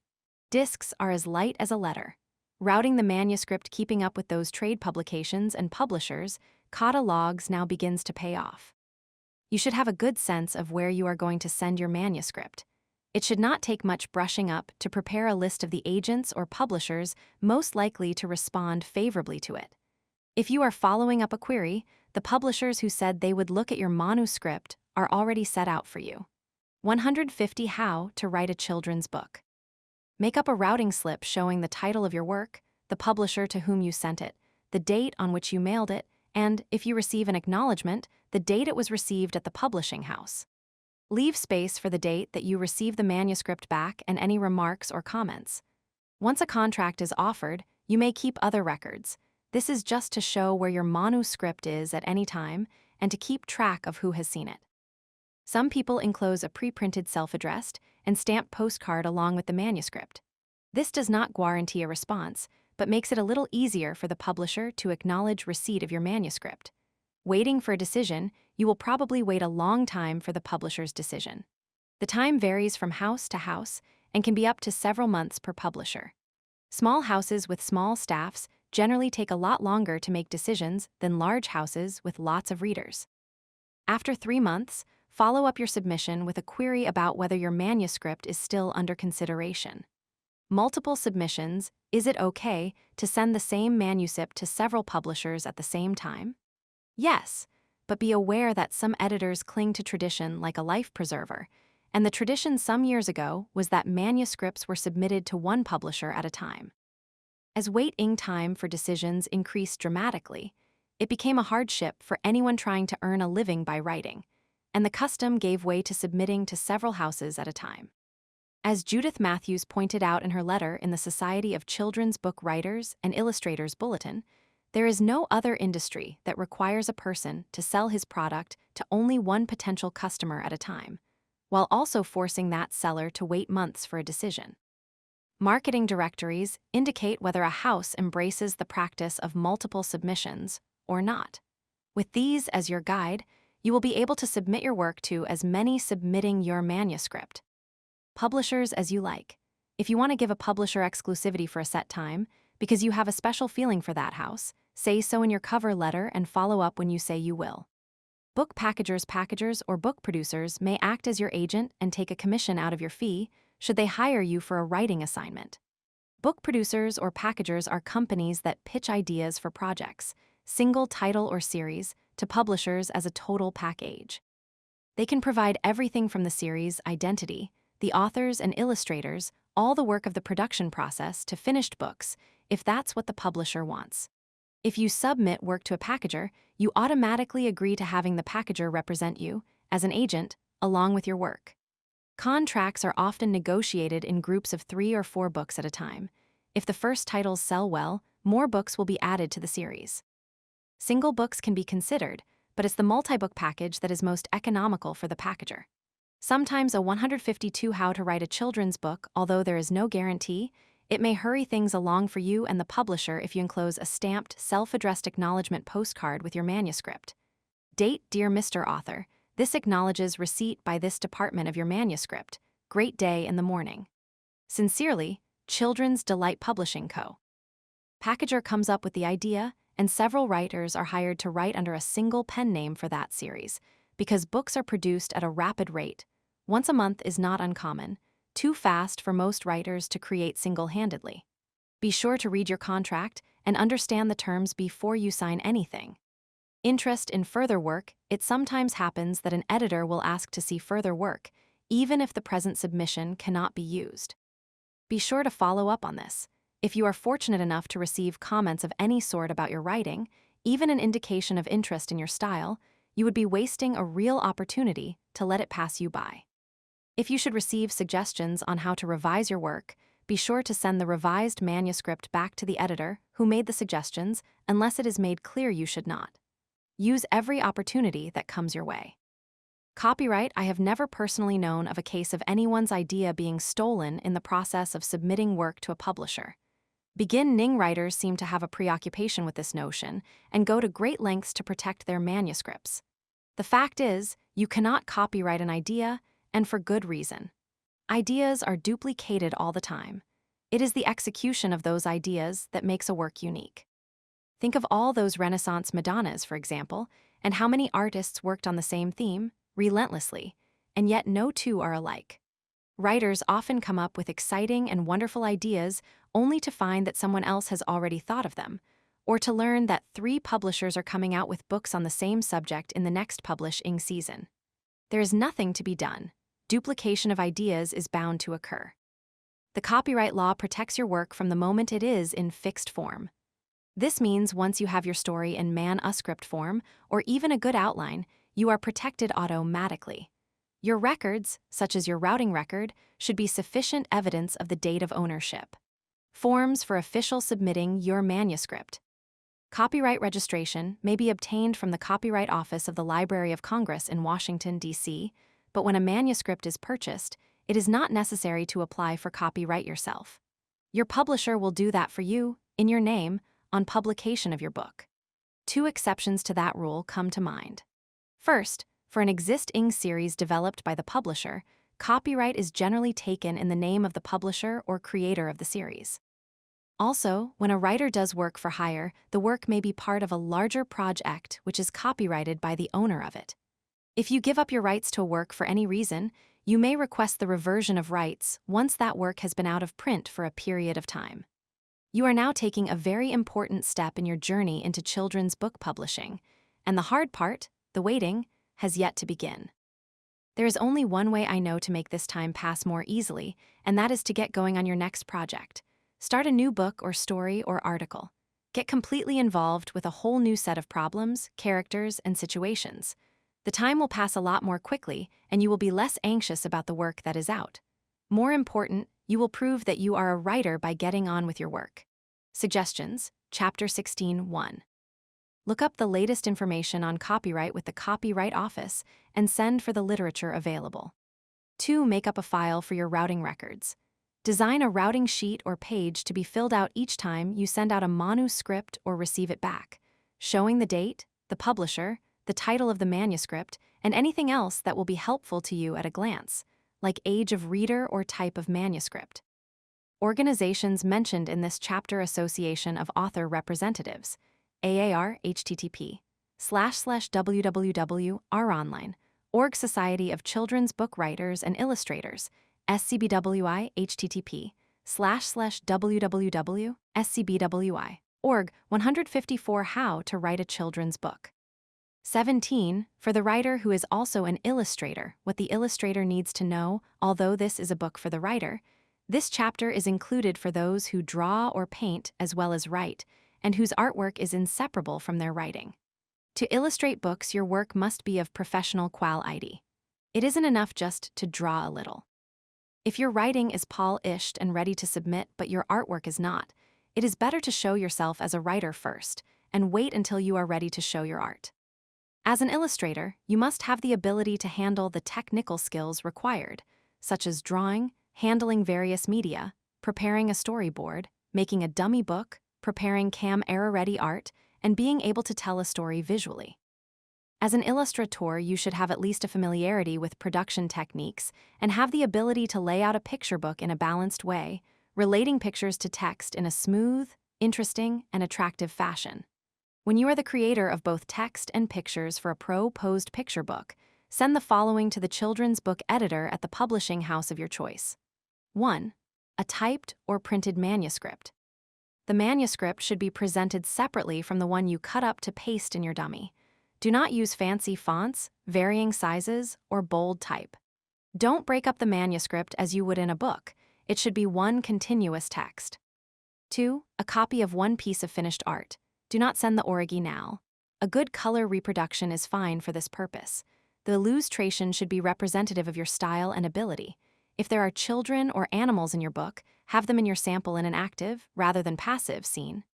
Discs are as light as a letter. Routing the manuscript keeping up with those trade publications and publishers, catalogs now begins to pay off. You should have a good sense of where you are going to send your manuscript. It should not take much brushing up to prepare a list of the agents or publishers most likely to respond favorably to it. If you are following up a query, the publishers who said they would look at your manuscript are already set out for you. 150 How to Write a Children's Book. Make up a routing slip showing the title of your work, the publisher to whom you sent it, the date on which you mailed it, and, if you receive an acknowledgement, the date it was received at the publishing house. Leave space for the date that you receive the manuscript back and any remarks or comments. Once a contract is offered, you may keep other records. This is just to show where your manuscript is at any time and to keep track of who has seen it. Some people enclose a pre-printed self-addressed and stamped postcard along with the manuscript. This does not guarantee a response, but makes it a little easier for the publisher to acknowledge receipt of your manuscript. Waiting for a decision, you will probably wait a long time for the publisher's decision. The time varies from house to house and can be up to several months per publisher. Small houses with small staffs generally take a lot longer to make decisions than large houses with lots of readers. After 3 months, follow up your submission with a query about whether your manuscript is still under consideration. Multiple submissions. Is it okay to send the same manuscript to several publishers at the same time? Yes, but be aware that some editors cling to tradition like a life preserver, and the tradition some years ago was that manuscripts were submitted to one publisher at a time. As waiting time for decisions increased dramatically, it became a hardship for anyone trying to earn a living by writing, and the custom gave way to submitting to several houses at a time. As Judith Matthews pointed out in her letter in the Society of Children's Book Writers and Illustrators Bulletin, there is no other industry that requires a person to sell his product to only one potential customer at a time, while also forcing that seller to wait months for a decision. Marketing directories indicate whether a house embraces the practice of multiple submissions or not. With these as your guide, you will be able to submit your work to as many submitting your manuscript. Publishers as you like. If you want to give a publisher exclusivity for a set time, because you have a special feeling for that house, say so in your cover letter and follow up when you say you will. Book packagers, or book producers may act as your agent and take a commission out of your fee should they hire you for a writing assignment. Book producers or packagers are companies that pitch ideas for projects, single title or series, to publishers as a total package. They can provide everything from the series identity, the authors and illustrators, all the work of the production process to finished books, if that's what the publisher wants. If you submit work to a packager, you automatically agree to having the packager represent you, as an agent, along with your work. Contracts are often negotiated in groups of 3 or 4 books at a time. If the first titles sell well, more books will be added to the series. Single books can be considered, but it's the multi-book package that is most economical for the packager. Sometimes a 152 How to Write a Children's Book, although there is no guarantee, it may hurry things along for you and the publisher if you enclose a stamped, self-addressed acknowledgement postcard with your manuscript. Date, Dear Mr. Author, this acknowledges receipt by this department of your manuscript. Great day in the morning. Sincerely, Children's Delight Publishing Co. Packager comes up with the idea, and several writers are hired to write under a single pen name for that series, because books are produced at a rapid rate. Once a month is not uncommon, too fast for most writers to create single-handedly. Be sure to read your contract and understand the terms before you sign anything. Interest in further work. It sometimes happens that an editor will ask to see further work, even if the present submission cannot be used. Be sure to follow up on this. If you are fortunate enough to receive comments of any sort about your writing, even an indication of interest in your style, you would be wasting a real opportunity to let it pass you by. If you should receive suggestions on how to revise your work, be sure to send the revised manuscript back to the editor who made the suggestions unless it is made clear you should not. Use every opportunity that comes your way. Copyright: I have never personally known of a case of anyone's idea being stolen in the process of submitting work to a publisher. Beginning writers seem to have a preoccupation with this notion and go to great lengths to protect their manuscripts. The fact is, you cannot copyright an idea, and for good reason. Ideas are duplicated all the time. It is the execution of those ideas that makes a work unique. Think of all those Renaissance Madonnas, for example, and how many artists worked on the same theme, relentlessly, and yet no two are alike. Writers often come up with exciting and wonderful ideas only to find that someone else has already thought of them, or to learn that 3 publishers are coming out with books on the same subject in the next publishing season. There is nothing to be done. Duplication of ideas is bound to occur. The copyright law protects your work from the moment it is in fixed form. This means once you have your story in manuscript form, or even a good outline, you are protected automatically. Your records, such as your routing record, should be sufficient evidence of the date of ownership. Forms for official submitting your manuscript. Copyright registration may be obtained from the Copyright Office of the Library of Congress in Washington, D.C., but when a manuscript is purchased, it is not necessary to apply for copyright yourself. Your publisher will do that for you, in your name, on publication of your book. 2 exceptions to that rule come to mind. First, for an existing series developed by the publisher, copyright is generally taken in the name of the publisher or creator of the series. Also, when a writer does work for hire, the work may be part of a larger project which is copyrighted by the owner of it. If you give up your rights to a work for any reason, you may request the reversion of rights once that work has been out of print for a period of time. You are now taking a very important step in your journey into children's book publishing, and the hard part, the waiting, has yet to begin. There is only one way I know to make this time pass more easily, and that is to get going on your next project. Start a new book or story or article. Get completely involved with a whole new set of problems, characters, and situations. The time will pass a lot more quickly, and you will be less anxious about the work that is out. More important, you will prove that you are a writer by getting on with your work. Suggestions, Chapter 16:1. Look up the latest information on copyright with the Copyright Office and send for the literature available. 2. Make up a file for your routing records. Design a routing sheet or page to be filled out each time you send out a manuscript or receive it back, showing the date, the publisher, the title of the manuscript, and anything else that will be helpful to you at a glance, like age of reader or type of manuscript. Organizations mentioned in this chapter: Association of Author Representatives, AAR, http://www.auronline, Org Society of Children's Book Writers and Illustrators, SCBWI, http://www.scbwi.org, 154 How to Write a Children's Book. 17. For the writer who is also an illustrator, what the illustrator needs to know, although this is a book for the writer, this chapter is included for those who draw or paint as well as write, and whose artwork is inseparable from their writing. To illustrate books, your work must be of professional quality. It isn't enough just to draw a little. If your writing is polished and ready to submit, but your artwork is not, it is better to show yourself as a writer first, and wait until you are ready to show your art. As an illustrator, you must have the ability to handle the technical skills required, such as drawing, handling various media, preparing a storyboard, making a dummy book, preparing camera-ready art, and being able to tell a story visually. As an illustrator, you should have at least a familiarity with production techniques and have the ability to lay out a picture book in a balanced way, relating pictures to text in a smooth, interesting, and attractive fashion. When you are the creator of both text and pictures for a pro-posed picture book, send the following to the children's book editor at the publishing house of your choice. 1. A typed or printed manuscript. The manuscript should be presented separately from the one you cut up to paste in your dummy. Do not use fancy fonts, varying sizes, or bold type. Don't break up the manuscript as you would in a book. It should be one continuous text. 2. A copy of one piece of finished art. Do not send the original. A good color reproduction is fine for this purpose. The illustration should be representative of your style and ability. If there are children or animals in your book, have them in your sample in an active, rather than passive, scene.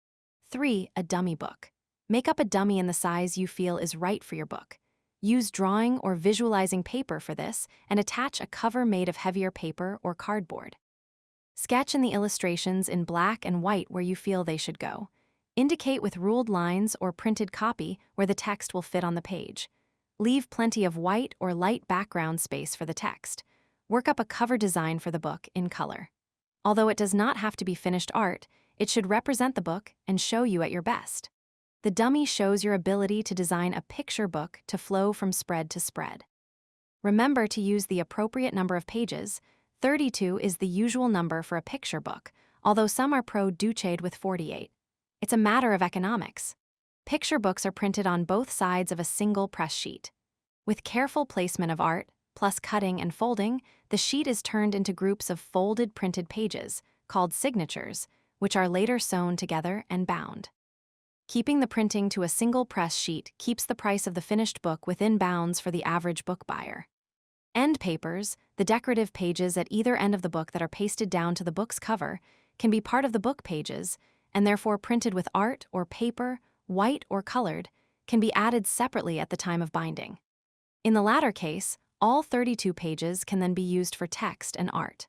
3. A dummy book. Make up a dummy in the size you feel is right for your book. Use drawing or visualizing paper for this and attach a cover made of heavier paper or cardboard. Sketch in the illustrations in black and white where you feel they should go. Indicate with ruled lines or printed copy where the text will fit on the page. Leave plenty of white or light background space for the text. Work up a cover design for the book in color. Although it does not have to be finished art, it should represent the book and show you at your best. The dummy shows your ability to design a picture book to flow from spread to spread. Remember to use the appropriate number of pages. 32 is the usual number for a picture book, although some are pro-duched with 48. It's a matter of economics. Picture books are printed on both sides of a single press sheet. With careful placement of art, plus cutting and folding, the sheet is turned into groups of folded printed pages, called signatures, which are later sewn together and bound. Keeping the printing to a single press sheet keeps the price of the finished book within bounds for the average book buyer. End papers, the decorative pages at either end of the book that are pasted down to the book's cover, can be part of the book pages, and therefore printed with art or paper, white or colored, can be added separately at the time of binding. In the latter case, all 32 pages can then be used for text and art.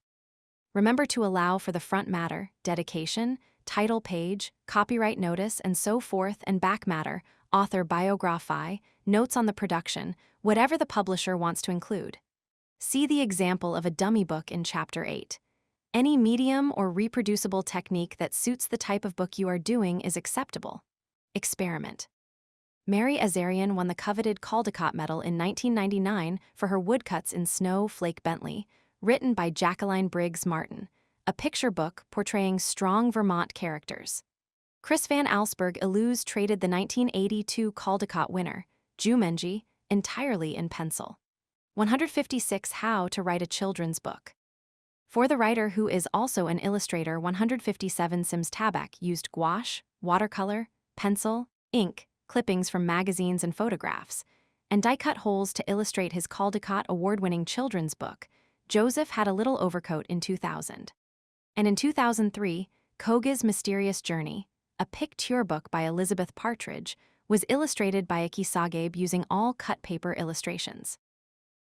Remember to allow for the front matter, dedication, title page, copyright notice, and so forth, and back matter, author biography, notes on the production, whatever the publisher wants to include. See the example of a dummy book in Chapter 8. Any medium or reproducible technique that suits the type of book you are doing is acceptable. Experiment. Mary Azarian won the coveted Caldecott Medal in 1999 for her woodcuts in Snow Flake Bentley, written by Jacqueline Briggs Martin, a picture book portraying strong Vermont characters. Chris Van Allsburg illustrated the 1982 Caldecott winner, Jumanji, entirely in pencil. 156 How to Write a Children's Book. For the writer who is also an illustrator, 157 Sims Tabak used gouache, watercolor, pencil, ink, clippings from magazines and photographs, and die-cut holes to illustrate his Caldecott award-winning children's book, Joseph Had a Little Overcoat, in 2000. And in 2003, Koga's Mysterious Journey, a picture book by Elizabeth Partridge, was illustrated by Aki Sagabe using all cut paper illustrations.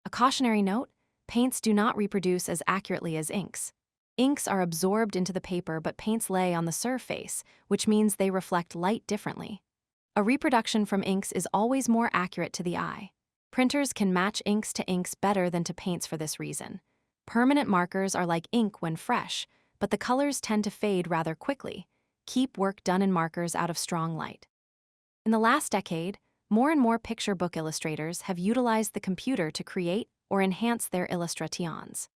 A cautionary note: paints do not reproduce as accurately as inks. Inks are absorbed into the paper, but paints lay on the surface, which means they reflect light differently. A reproduction from inks is always more accurate to the eye. Printers can match inks to inks better than to paints for this reason. Permanent markers are like ink when fresh, but the colors tend to fade rather quickly. Keep work done in markers out of strong light. In the last decade, more and more picture book illustrators have utilized the computer to create or enhance their illustrations.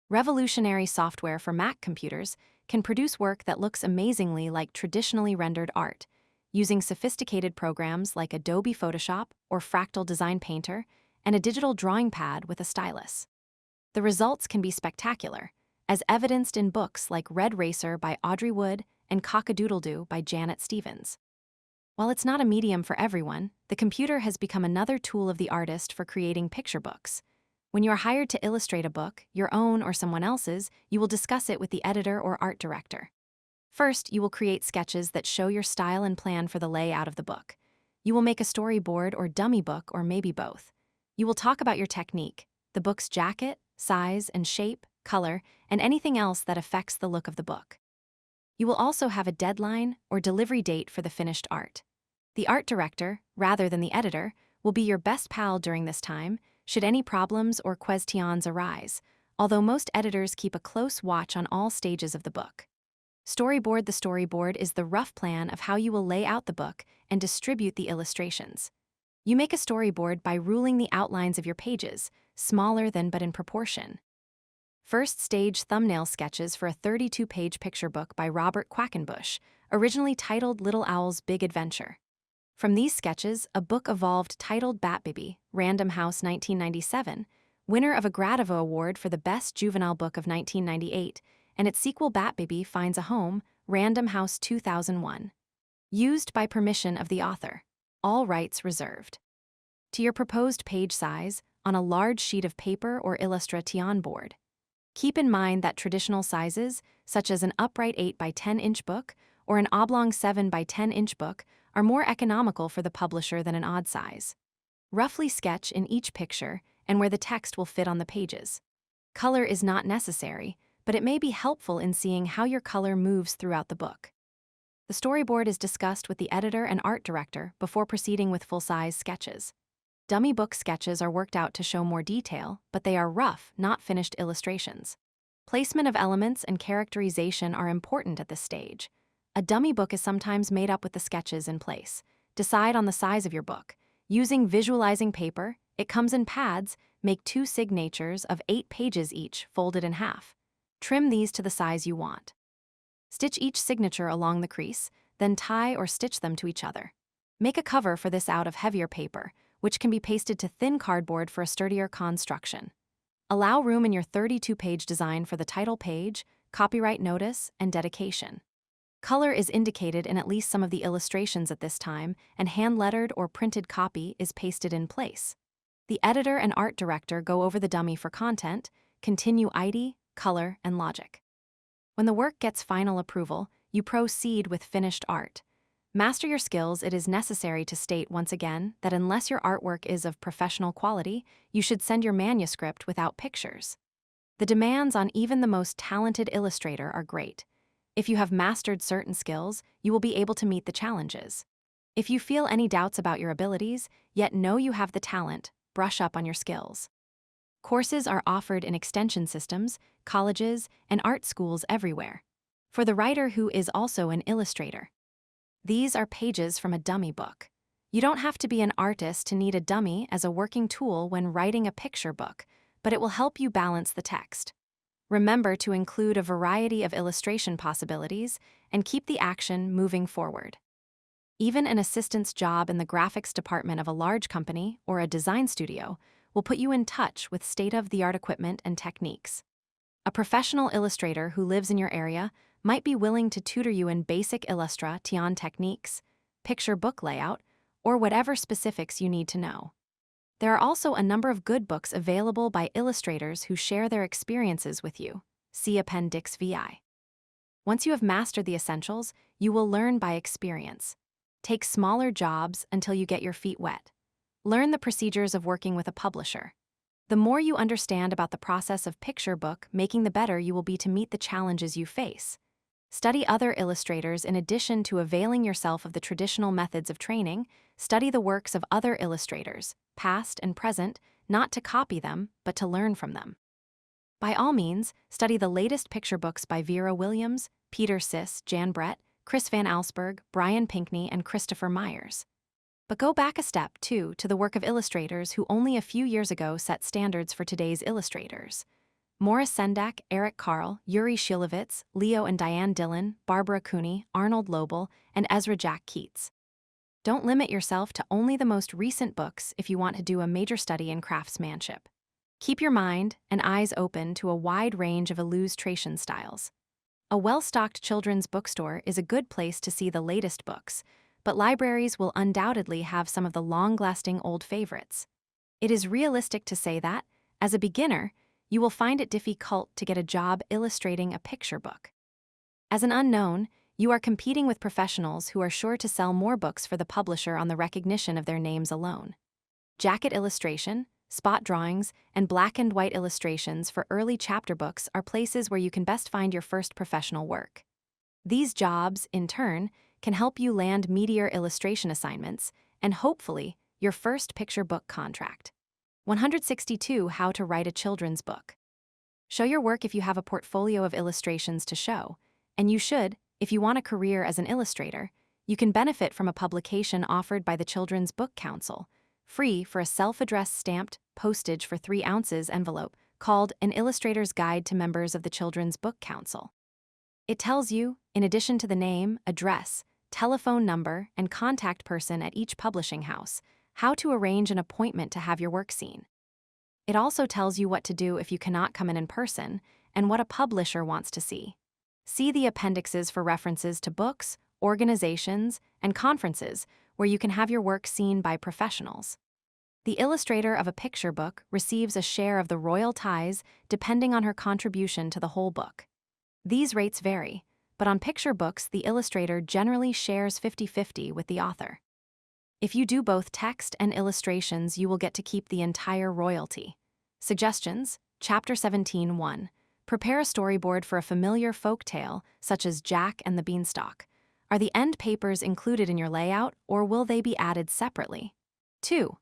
Revolutionary software for Mac computers can produce work that looks amazingly like traditionally rendered art, using sophisticated programs like Adobe Photoshop or Fractal Design Painter and a digital drawing pad with a stylus. The results can be spectacular, as evidenced in books like Red Racer by Audrey Wood and Cock-a-Doodle-Doo by Janet Stevens. While it's not a medium for everyone, the computer has become another tool of the artist for creating picture books. When you are hired to illustrate a book, your own or someone else's, you will discuss it with the editor or art director. First, you will create sketches that show your style and plan for the layout of the book. You will make a storyboard or dummy book, or maybe both. You will talk about your technique, the book's jacket, size and shape, color, and anything else that affects the look of the book. You will also have a deadline or delivery date for the finished art. The art director, rather than the editor, will be your best pal during this time, should any problems or questions arise, although most editors keep a close watch on all stages of the book. Storyboard. The storyboard is the rough plan of how you will lay out the book and distribute the illustrations. You make a storyboard by ruling the outlines of your pages, smaller than but in proportion. First stage thumbnail sketches for a 32-page picture book by Robert Quackenbush, originally titled Little Owl's Big Adventure. From these sketches, a book evolved titled Batbaby, Random House 1997, winner of a Gradiva Award for the Best Juvenile Book of 1998, and its sequel Batbaby Finds a Home, Random House 2001. Used by permission of the author. All rights reserved. To your proposed page size, on a large sheet of paper or illustration board. Keep in mind that traditional sizes, such as an upright 8 by 10-inch book or an oblong 7 by 10-inch book, are more economical for the publisher than an odd size. Roughly sketch in each picture and where the text will fit on the pages. Color is not necessary, but it may be helpful in seeing how your color moves throughout the book. The storyboard is discussed with the editor and art director before proceeding with full-size sketches. Dummy book sketches are worked out to show more detail, but they are rough, not finished illustrations. Placement of elements and characterization are important at this stage. A dummy book is sometimes made up with the sketches in place. Decide on the size of your book. Using visualizing paper, it comes in pads. Make 2 signatures of 8 pages each, folded in half. Trim these to the size you want. Stitch each signature along the crease, then tie or stitch them to each other. Make a cover for this out of heavier paper, which can be pasted to thin cardboard for a sturdier construction. Allow room in your 32-page design for the title page, copyright notice, and dedication. Color is indicated in at least some of the illustrations at this time, and hand-lettered or printed copy is pasted in place. The editor and art director go over the dummy for content, continue ID, color, and logic. When the work gets final approval, you proceed with finished art. Master your skills. It is necessary to state once again that unless your artwork is of professional quality, you should send your manuscript without pictures. The demands on even the most talented illustrator are great. If you have mastered certain skills, you will be able to meet the challenges. If you feel any doubts about your abilities, yet know you have the talent, brush up on your skills. Courses are offered in extension systems, colleges, and art schools everywhere. For the writer who is also an illustrator. These are pages from a dummy book. You don't have to be an artist to need a dummy as a working tool when writing a picture book, but it will help you balance the text. Remember to include a variety of illustration possibilities and keep the action moving forward. Even an assistant's job in the graphics department of a large company or a design studio will put you in touch with state-of-the-art equipment and techniques. A professional illustrator who lives in your area might be willing to tutor you in basic illustration techniques, picture book layout, or whatever specifics you need to know. There are also a number of good books available by illustrators who share their experiences with you. See Appendix VI. Once you have mastered the essentials, you will learn by experience. Take smaller jobs until you get your feet wet. Learn the procedures of working with a publisher. The more you understand about the process of picture book making, the better you will be to meet the challenges you face. Study other illustrators in addition to availing yourself of the traditional methods of training. Study the works of other illustrators, past and present, not to copy them, but to learn from them. By all means, study the latest picture books by Vera Williams, Peter Siss, Jan Brett, Chris Van Allsburg, Brian Pinkney, and Christopher Myers. But go back a step, too, to the work of illustrators who only a few years ago set standards for today's illustrators. Morris Sendak, Eric Carle, Yuri Shulevitz, Leo and Diane Dillon, Barbara Cooney, Arnold Lobel, and Ezra Jack Keats. Don't limit yourself to only the most recent books if you want to do a major study in craftsmanship. Keep your mind and eyes open to a wide range of illustration styles. A well-stocked children's bookstore is a good place to see the latest books, but libraries will undoubtedly have some of the long-lasting old favorites. It is realistic to say that, as a beginner, you will find it difficult to get a job illustrating a picture book. As an unknown, you are competing with professionals who are sure to sell more books for the publisher on the recognition of their names alone. Jacket illustration, spot drawings, and black and white illustrations for early chapter books are places where you can best find your first professional work. These jobs, in turn, can help you land meatier illustration assignments and, hopefully, your first picture book contract. 162 How to Write a Children's Book. Show your work if you have a portfolio of illustrations to show, and you should, if you want a career as an illustrator. You can benefit from a publication offered by the Children's Book Council, free for a self-addressed stamped, postage for 3 ounces envelope called An Illustrator's Guide to Members of the Children's Book Council. It tells you, in addition to the name, address, telephone number, and contact person at each publishing house, how to arrange an appointment to have your work seen. It also tells you what to do if you cannot come in person and what a publisher wants to see. See the appendixes for references to books, organizations, and conferences where you can have your work seen by professionals. The illustrator of a picture book receives a share of the royalties depending on her contribution to the whole book. These rates vary, but on picture books the illustrator generally shares 50-50 with the author. If you do both text and illustrations, you will get to keep the entire royalty. Suggestions: Chapter 17:1. Prepare a storyboard for a familiar folk tale, such as Jack and the Beanstalk. Are the end papers included in your layout, or will they be added separately? 2.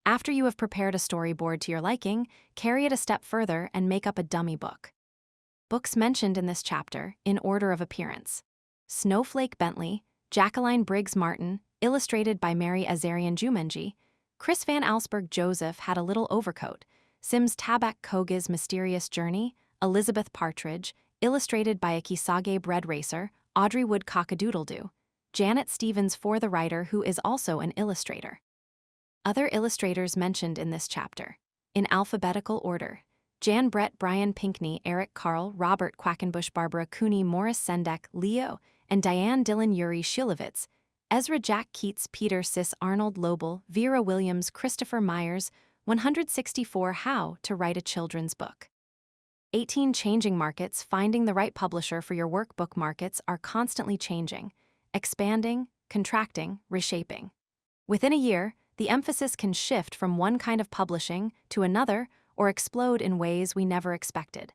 After you have prepared a storyboard to your liking, carry it a step further and make up a dummy book. Books mentioned in this chapter, in order of appearance: Snowflake Bentley, Jacqueline Briggs Martin, illustrated by Mary Azarian Jumanji; Chris Van Allsburg Joseph Had a Little Overcoat; Sims Tabak Koga's Mysterious Journey, Elizabeth Partridge, illustrated by Akisage Bread Racer, Audrey Wood Cockadoodledoo; Janet Stevens For the writer who is also an illustrator. Other illustrators mentioned in this chapter, in alphabetical order: Jan Brett, Brian Pinkney, Eric Carl, Robert Quackenbush, Barbara Cooney, Morris Sendek, Leo, and Diane Dillon, Yuri Shulevitz; Ezra Jack Keats, Peter Sis, Arnold Lobel, Vera Williams, Christopher Myers. 164 How to Write a Children's Book. 18 Changing markets. Finding the right publisher for your workbook. Markets are constantly changing, expanding, contracting, reshaping. Within a year, the emphasis can shift from one kind of publishing to another or explode in ways we never expected.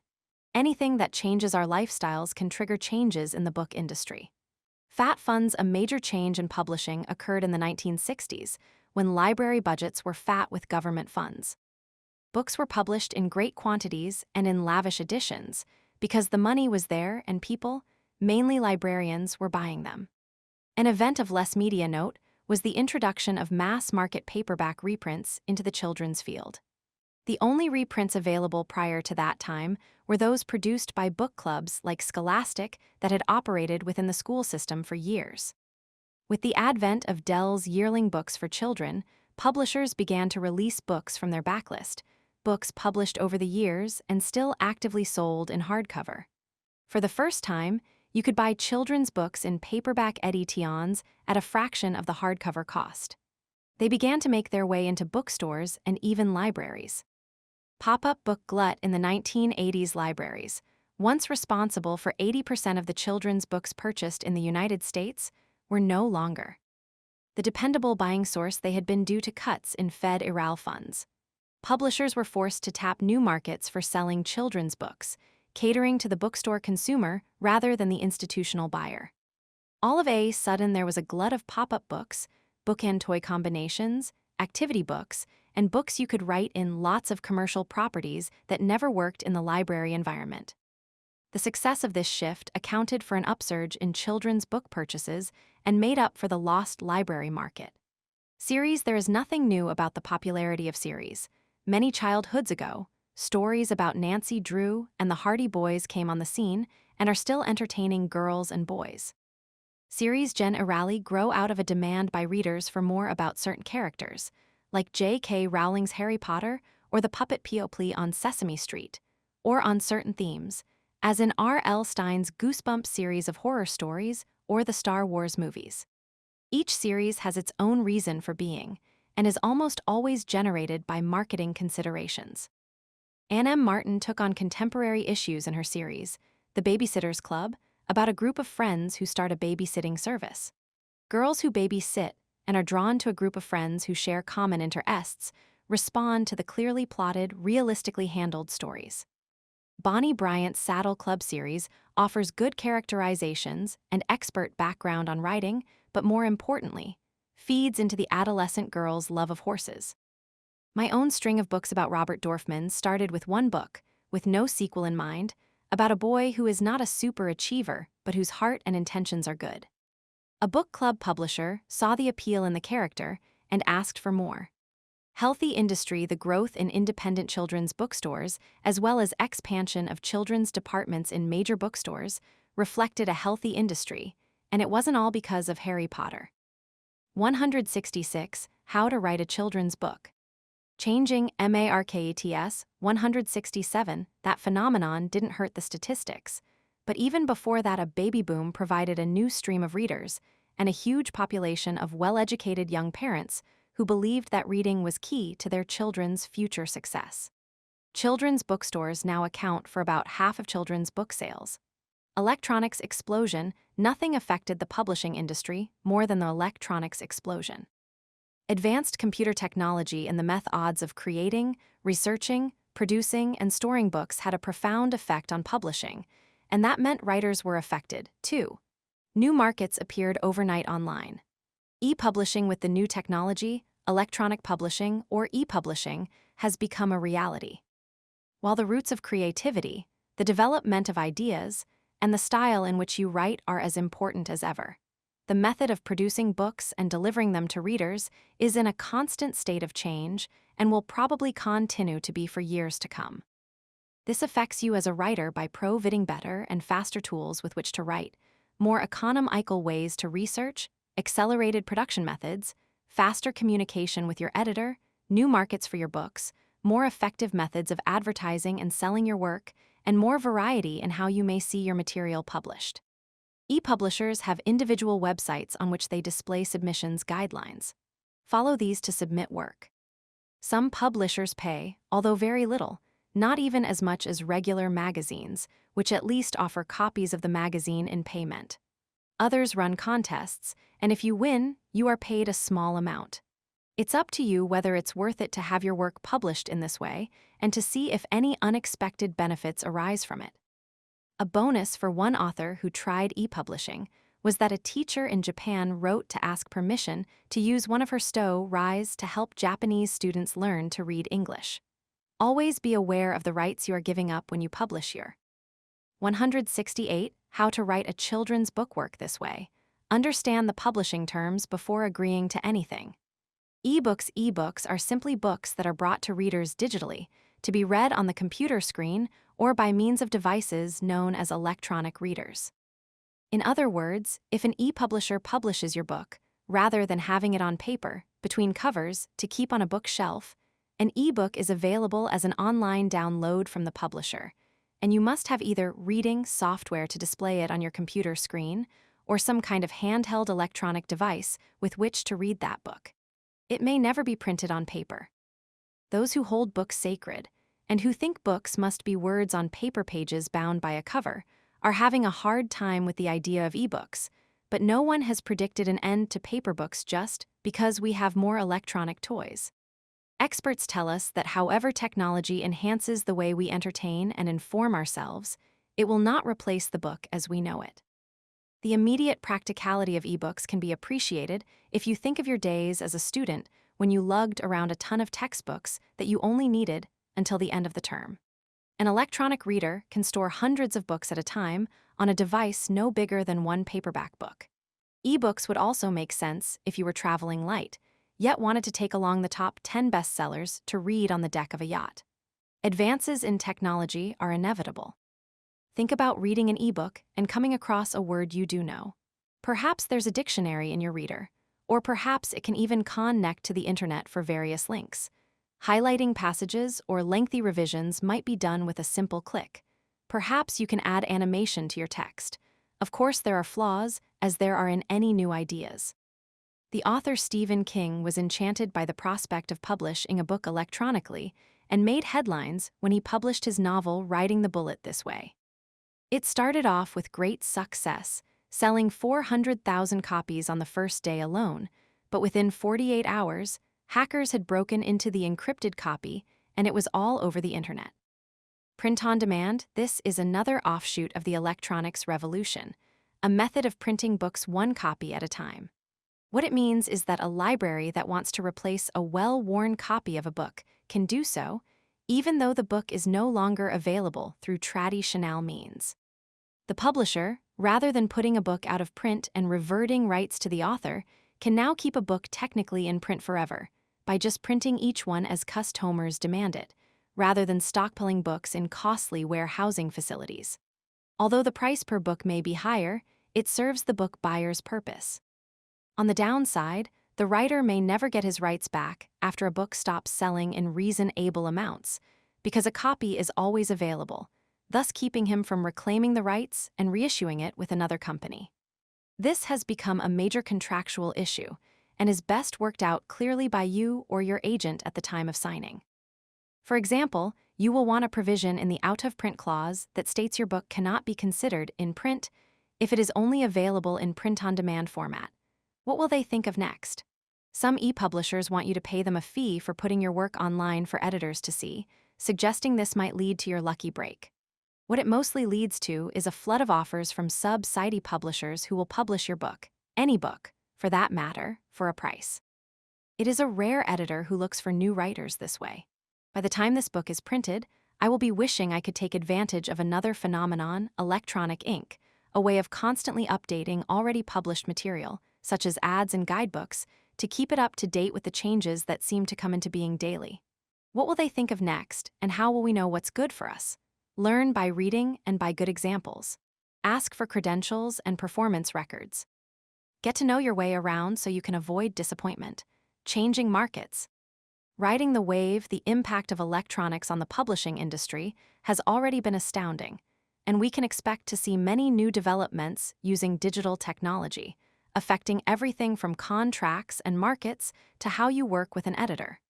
Anything that changes our lifestyles can trigger changes in the book industry. FAT funds. A major change in publishing occurred in the 1960s, when library budgets were fat with government funds. Books were published in great quantities and in lavish editions because the money was there and people, mainly librarians, were buying them. An event of less media note was the introduction of mass-market paperback reprints into the children's field. The only reprints available prior to that time were those produced by book clubs like Scholastic that had operated within the school system for years. With the advent of Dell's yearling books for children, publishers began to release books from their backlist, books published over the years and still actively sold in hardcover. For the first time, you could buy children's books in paperback editions at a fraction of the hardcover cost. They began to make their way into bookstores and even libraries. Pop-up book glut in the 1980s. Libraries, once responsible for 80% of the children's books purchased in the United States, were no longer the dependable buying source they had been due to cuts in federal funds. Publishers were forced to tap new markets for selling children's books, catering to the bookstore consumer rather than the institutional buyer. All of a sudden, there was a glut of pop-up books, book and toy combinations, activity books, and books you could write in. Lots of commercial properties that never worked in the library environment. The success of this shift accounted for an upsurge in children's book purchases and made up for the lost library market. Series. There is nothing new about the popularity of series. Many childhoods ago, stories about Nancy Drew and the Hardy Boys came on the scene and are still entertaining girls and boys. Series generally grow out of a demand by readers for more about certain characters, like J.K. Rowling's Harry Potter or the Puppet People on Sesame Street, or on certain themes, as in R.L. Stein's Goosebumps series of horror stories or the Star Wars movies. Each series has its own reason for being and is almost always generated by marketing considerations. Ann M. Martin took on contemporary issues in her series, The Babysitter's Club, about a group of friends who start a babysitting service. Girls who babysit and are drawn to a group of friends who share common interests respond to the clearly plotted, realistically handled stories. Bonnie Bryant's Saddle Club series offers good characterizations and expert background on writing, but more importantly, feeds into the adolescent girl's love of horses. My own string of books about Robert Dorfman started with one book, with no sequel in mind, about a boy who is not a super achiever, but whose heart and intentions are good. A book club publisher saw the appeal in the character and asked for more. Healthy industry. The growth in independent children's bookstores, as well as expansion of children's departments in major bookstores, reflected a healthy industry, and it wasn't all because of Harry Potter. 166 How to Write a Children's Book. Changing markets. 167 That phenomenon didn't hurt the statistics, but even before that, a baby boom provided a new stream of readers and a huge population of well-educated young parents who believed that reading was key to their children's future success. Children's bookstores now account for about half of children's book sales. Electronics explosion. Nothing affected the publishing industry more than the electronics explosion. Advanced computer technology and the methods of creating, researching, producing, and storing books had a profound effect on publishing, and that meant writers were affected, too. New markets appeared overnight online. E-publishing with the new technology, electronic publishing, or e-publishing, has become a reality. While the roots of creativity, the development of ideas, and the style in which you write are as important as ever, the method of producing books and delivering them to readers is in a constant state of change and will probably continue to be for years to come. This affects you as a writer by providing better and faster tools with which to write, more economical ways to research, accelerated production methods, faster communication with your editor, new markets for your books, more effective methods of advertising and selling your work, and more variety in how you may see your material published. E-publishers have individual websites on which they display submissions guidelines. Follow these to submit work. Some publishers pay, although very little, not even as much as regular magazines, which at least offer copies of the magazine in payment. Others run contests, and if you win, you are paid a small amount. It's up to you whether it's worth it to have your work published in this way and to see if any unexpected benefits arise from it. A bonus for one author who tried e-publishing was that a teacher in Japan wrote to ask permission to use one of her stories to help Japanese students learn to read English. Always be aware of the rights you are giving up when you publish your 168. How to write a children's book work this way. Understand the publishing terms before agreeing to anything. Ebooks are simply books that are brought to readers digitally, to be read on the computer screen or by means of devices known as electronic readers. In other words, if an e-publisher publishes your book, rather than having it on paper, between covers, to keep on a bookshelf, an e-book is available as an online download from the publisher, and you must have either reading software to display it on your computer screen or some kind of handheld electronic device with which to read that book. It may never be printed on paper. Those who hold books sacred, and who think books must be words on paper pages bound by a cover, are having a hard time with the idea of ebooks, but no one has predicted an end to paper books just because we have more electronic toys. Experts tell us that however technology enhances the way we entertain and inform ourselves, it will not replace the book as we know it. The immediate practicality of ebooks can be appreciated if you think of your days as a student when you lugged around a ton of textbooks that you only needed until the end of the term. An electronic reader can store hundreds of books at a time on a device no bigger than one paperback book. Ebooks would also make sense if you were traveling light, yet wanted to take along the top 10 bestsellers to read on the deck of a yacht. Advances in technology are inevitable. Think about reading an ebook and coming across a word you do know. Perhaps there's a dictionary in your reader, or perhaps it can even connect to the internet for various links. Highlighting passages or lengthy revisions might be done with a simple click. Perhaps you can add animation to your text. Of course, there are flaws, as there are in any new ideas. The author Stephen King was enchanted by the prospect of publishing a book electronically and made headlines when he published his novel Riding the Bullet this way. It started off with great success, selling 400,000 copies on the first day alone, but within 48 hours, hackers had broken into the encrypted copy and it was all over the internet. Print on demand, this is another offshoot of the electronics revolution, a method of printing books one copy at a time. What it means is that a library that wants to replace a well-worn copy of a book can do so, even though the book is no longer available through traditional means. The publisher, rather than putting a book out of print and reverting rights to the author, can now keep a book technically in print forever, by just printing each one as customers demand it, rather than stockpiling books in costly warehousing facilities. Although the price per book may be higher, it serves the book buyer's purpose. On the downside, the writer may never get his rights back after a book stops selling in reasonable amounts, because a copy is always available, thus keeping him from reclaiming the rights and reissuing it with another company. This has become a major contractual issue and is best worked out clearly by you or your agent at the time of signing. For example, you will want a provision in the out-of-print clause that states your book cannot be considered in print if it is only available in print-on-demand format. What will they think of next? Some e-publishers want you to pay them a fee for putting your work online for editors to see, suggesting this might lead to your lucky break. What it mostly leads to is a flood of offers from sub-site e-publishers who will publish your book, any book, for that matter, for a price. It is a rare editor who looks for new writers this way. By the time this book is printed, I will be wishing I could take advantage of another phenomenon, electronic ink, a way of constantly updating already published material, such as ads and guidebooks, to keep it up to date with the changes that seem to come into being daily. What will they think of next, and how will we know what's good for us? Learn by reading and by good examples. Ask for credentials and performance records. Get to know your way around so you can avoid disappointment. Changing markets. Riding the wave, the impact of electronics on the publishing industry has already been astounding, and we can expect to see many new developments using digital technology, affecting everything from contracts and markets to how you work with an editor.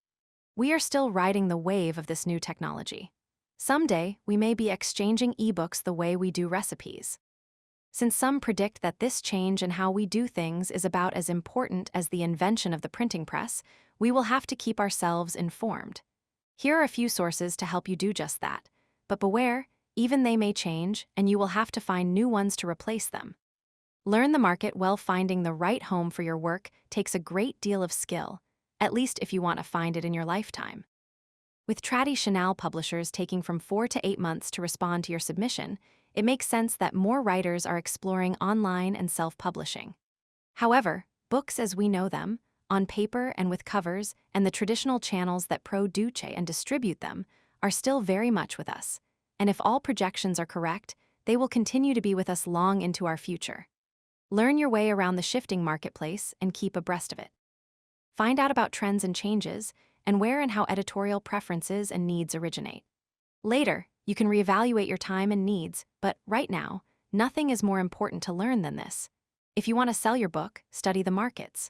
We are still riding the wave of this new technology. Someday, we may be exchanging ebooks the way we do recipes. Since some predict that this change in how we do things is about as important as the invention of the printing press, we will have to keep ourselves informed. Here are a few sources to help you do just that. But beware, even they may change, and you will have to find new ones to replace them. Learn the market while finding the right home for your work takes a great deal of skill, at least if you want to find it in your lifetime. With traditional publishers taking from 4 to 8 months to respond to your submission, it makes sense that more writers are exploring online and self-publishing. However, books as we know them, on paper and with covers, and the traditional channels that produce and distribute them, are still very much with us. And if all projections are correct, they will continue to be with us long into our future. Learn your way around the shifting marketplace and keep abreast of it. Find out about trends and changes, and where and how editorial preferences and needs originate. Later, you can reevaluate your time and needs, but right now, nothing is more important to learn than this. If you want to sell your book, study the markets.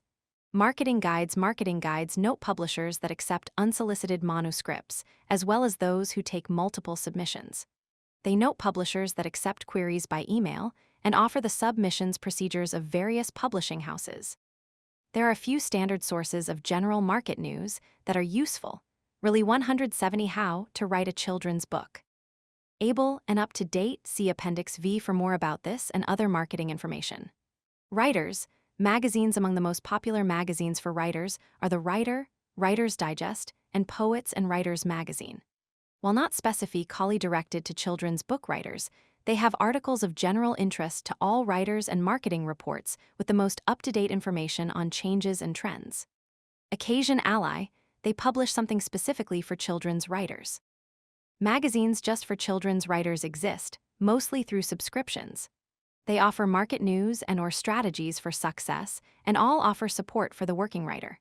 Marketing guides note publishers that accept unsolicited manuscripts, as well as those who take multiple submissions. They note publishers that accept queries by email and offer the submissions procedures of various publishing houses. There are a few standard sources of general market news that are useful. Really 170 How to Write a Children's Book. Able and up to date, see Appendix V for more about this and other marketing information. Writers, magazines among the most popular magazines for writers are The Writer, Writer's Digest, and Poets and Writers magazine. While not specifically directed to children's book writers, they have articles of general interest to all writers and marketing reports with the most up-to-date information on changes and trends. Occasion Ally, they publish something specifically for children's writers. Magazines just for children's writers exist, mostly through subscriptions. They offer market news and/or strategies for success, and all offer support for the working writer.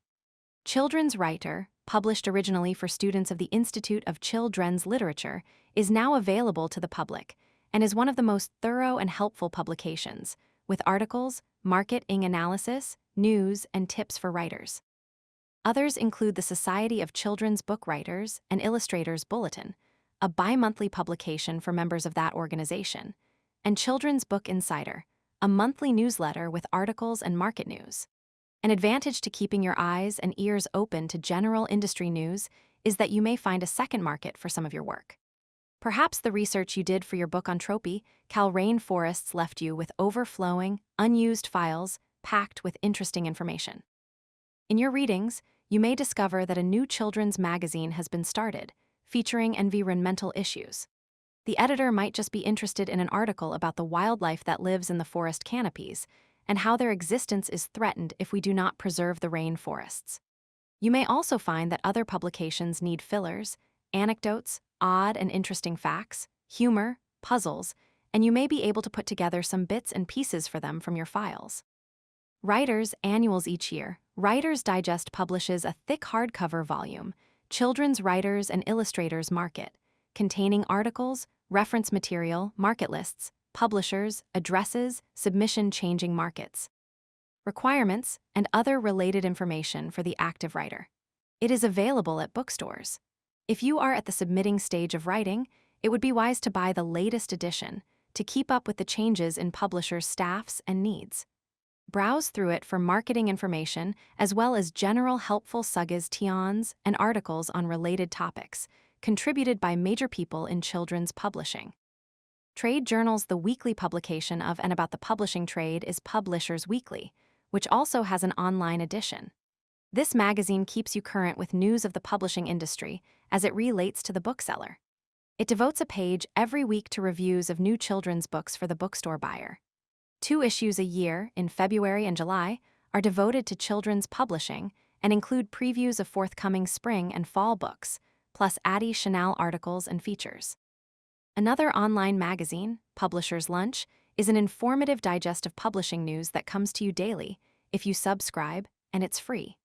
Children's Writer, published originally for students of the Institute of Children's Literature, is now available to the public and is one of the most thorough and helpful publications, with articles, marketing analysis, news, and tips for writers. Others include the Society of Children's Book Writers and Illustrators Bulletin, a bi-monthly publication for members of that organization, and Children's Book Insider, a monthly newsletter with articles and market news. An advantage to keeping your eyes and ears open to general industry news is that you may find a second market for some of your work. Perhaps the research you did for your book on tropy, Cal rainforests left you with overflowing, unused files packed with interesting information. In your readings, you may discover that a new children's magazine has been started, featuring environmental issues. The editor might just be interested in an article about the wildlife that lives in the forest canopies and how their existence is threatened if we do not preserve the rainforests. You may also find that other publications need fillers, anecdotes, odd and interesting facts, humor, puzzles, and you may be able to put together some bits and pieces for them from your files. Writers' annuals each year, Writer's Digest publishes a thick hardcover volume, Children's Writers and Illustrators Market, containing articles, reference material, market lists, publishers, addresses, submission-changing markets, requirements, and other related information for the active writer. It is available at bookstores. If you are at the submitting stage of writing, it would be wise to buy the latest edition to keep up with the changes in publishers' staffs and needs. Browse through it for marketing information as well as general helpful sugges, tions, and articles on related topics, contributed by major people in children's publishing. Trade Journals, the weekly publication of and about the publishing trade, is Publishers Weekly, which also has an online edition. This magazine keeps you current with news of the publishing industry as it relates to the bookseller. It devotes a page every week to reviews of new children's books for the bookstore buyer. 2 issues a year, in February and July, are devoted to children's publishing and include previews of forthcoming spring and fall books, plus additional articles and features. Another online magazine, Publisher's Lunch, is an informative digest of publishing news that comes to you daily if you subscribe, and it's free.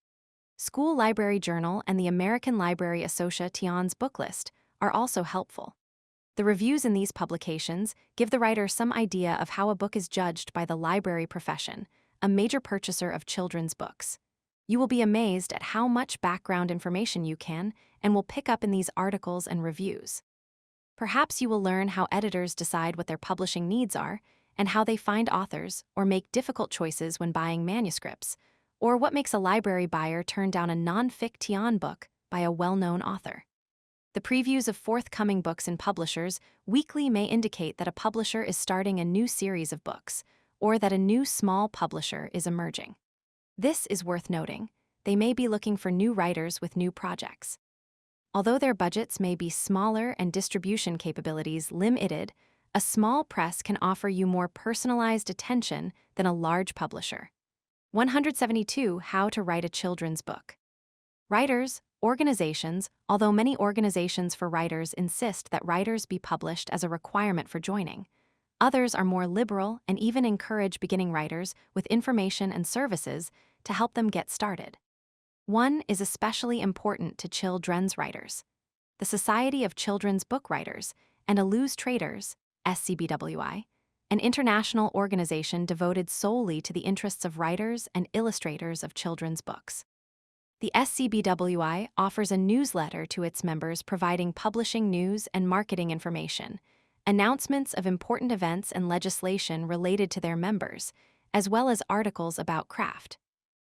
School Library Journal and the American Library Association's book list are also helpful. The reviews in these publications give the writer some idea of how a book is judged by the library profession, a major purchaser of children's books. You will be amazed at how much background information you can and will pick up in these articles and reviews. Perhaps you will learn how editors decide what their publishing needs are and how they find authors or make difficult choices when buying manuscripts, or what makes a library buyer turn down a non-fiction book by a well-known author. The previews of forthcoming books in Publishers Weekly may indicate that a publisher is starting a new series of books, or that a new small publisher is emerging. This is worth noting. They may be looking for new writers with new projects. Although their budgets may be smaller and distribution capabilities limited, a small press can offer you more personalized attention than a large publisher. 172 How to Write a Children's Book. Writers, organizations, although many organizations for writers insist that writers be published as a requirement for joining, others are more liberal and even encourage beginning writers with information and services to help them get started. One is especially important to children's writers: the Society of Children's Book Writers and Illustrators, SCBWI, an international organization devoted solely to the interests of writers and illustrators of children's books. The SCBWI offers a newsletter to its members providing publishing news and marketing information, announcements of important events and legislation related to their members, as well as articles about craft.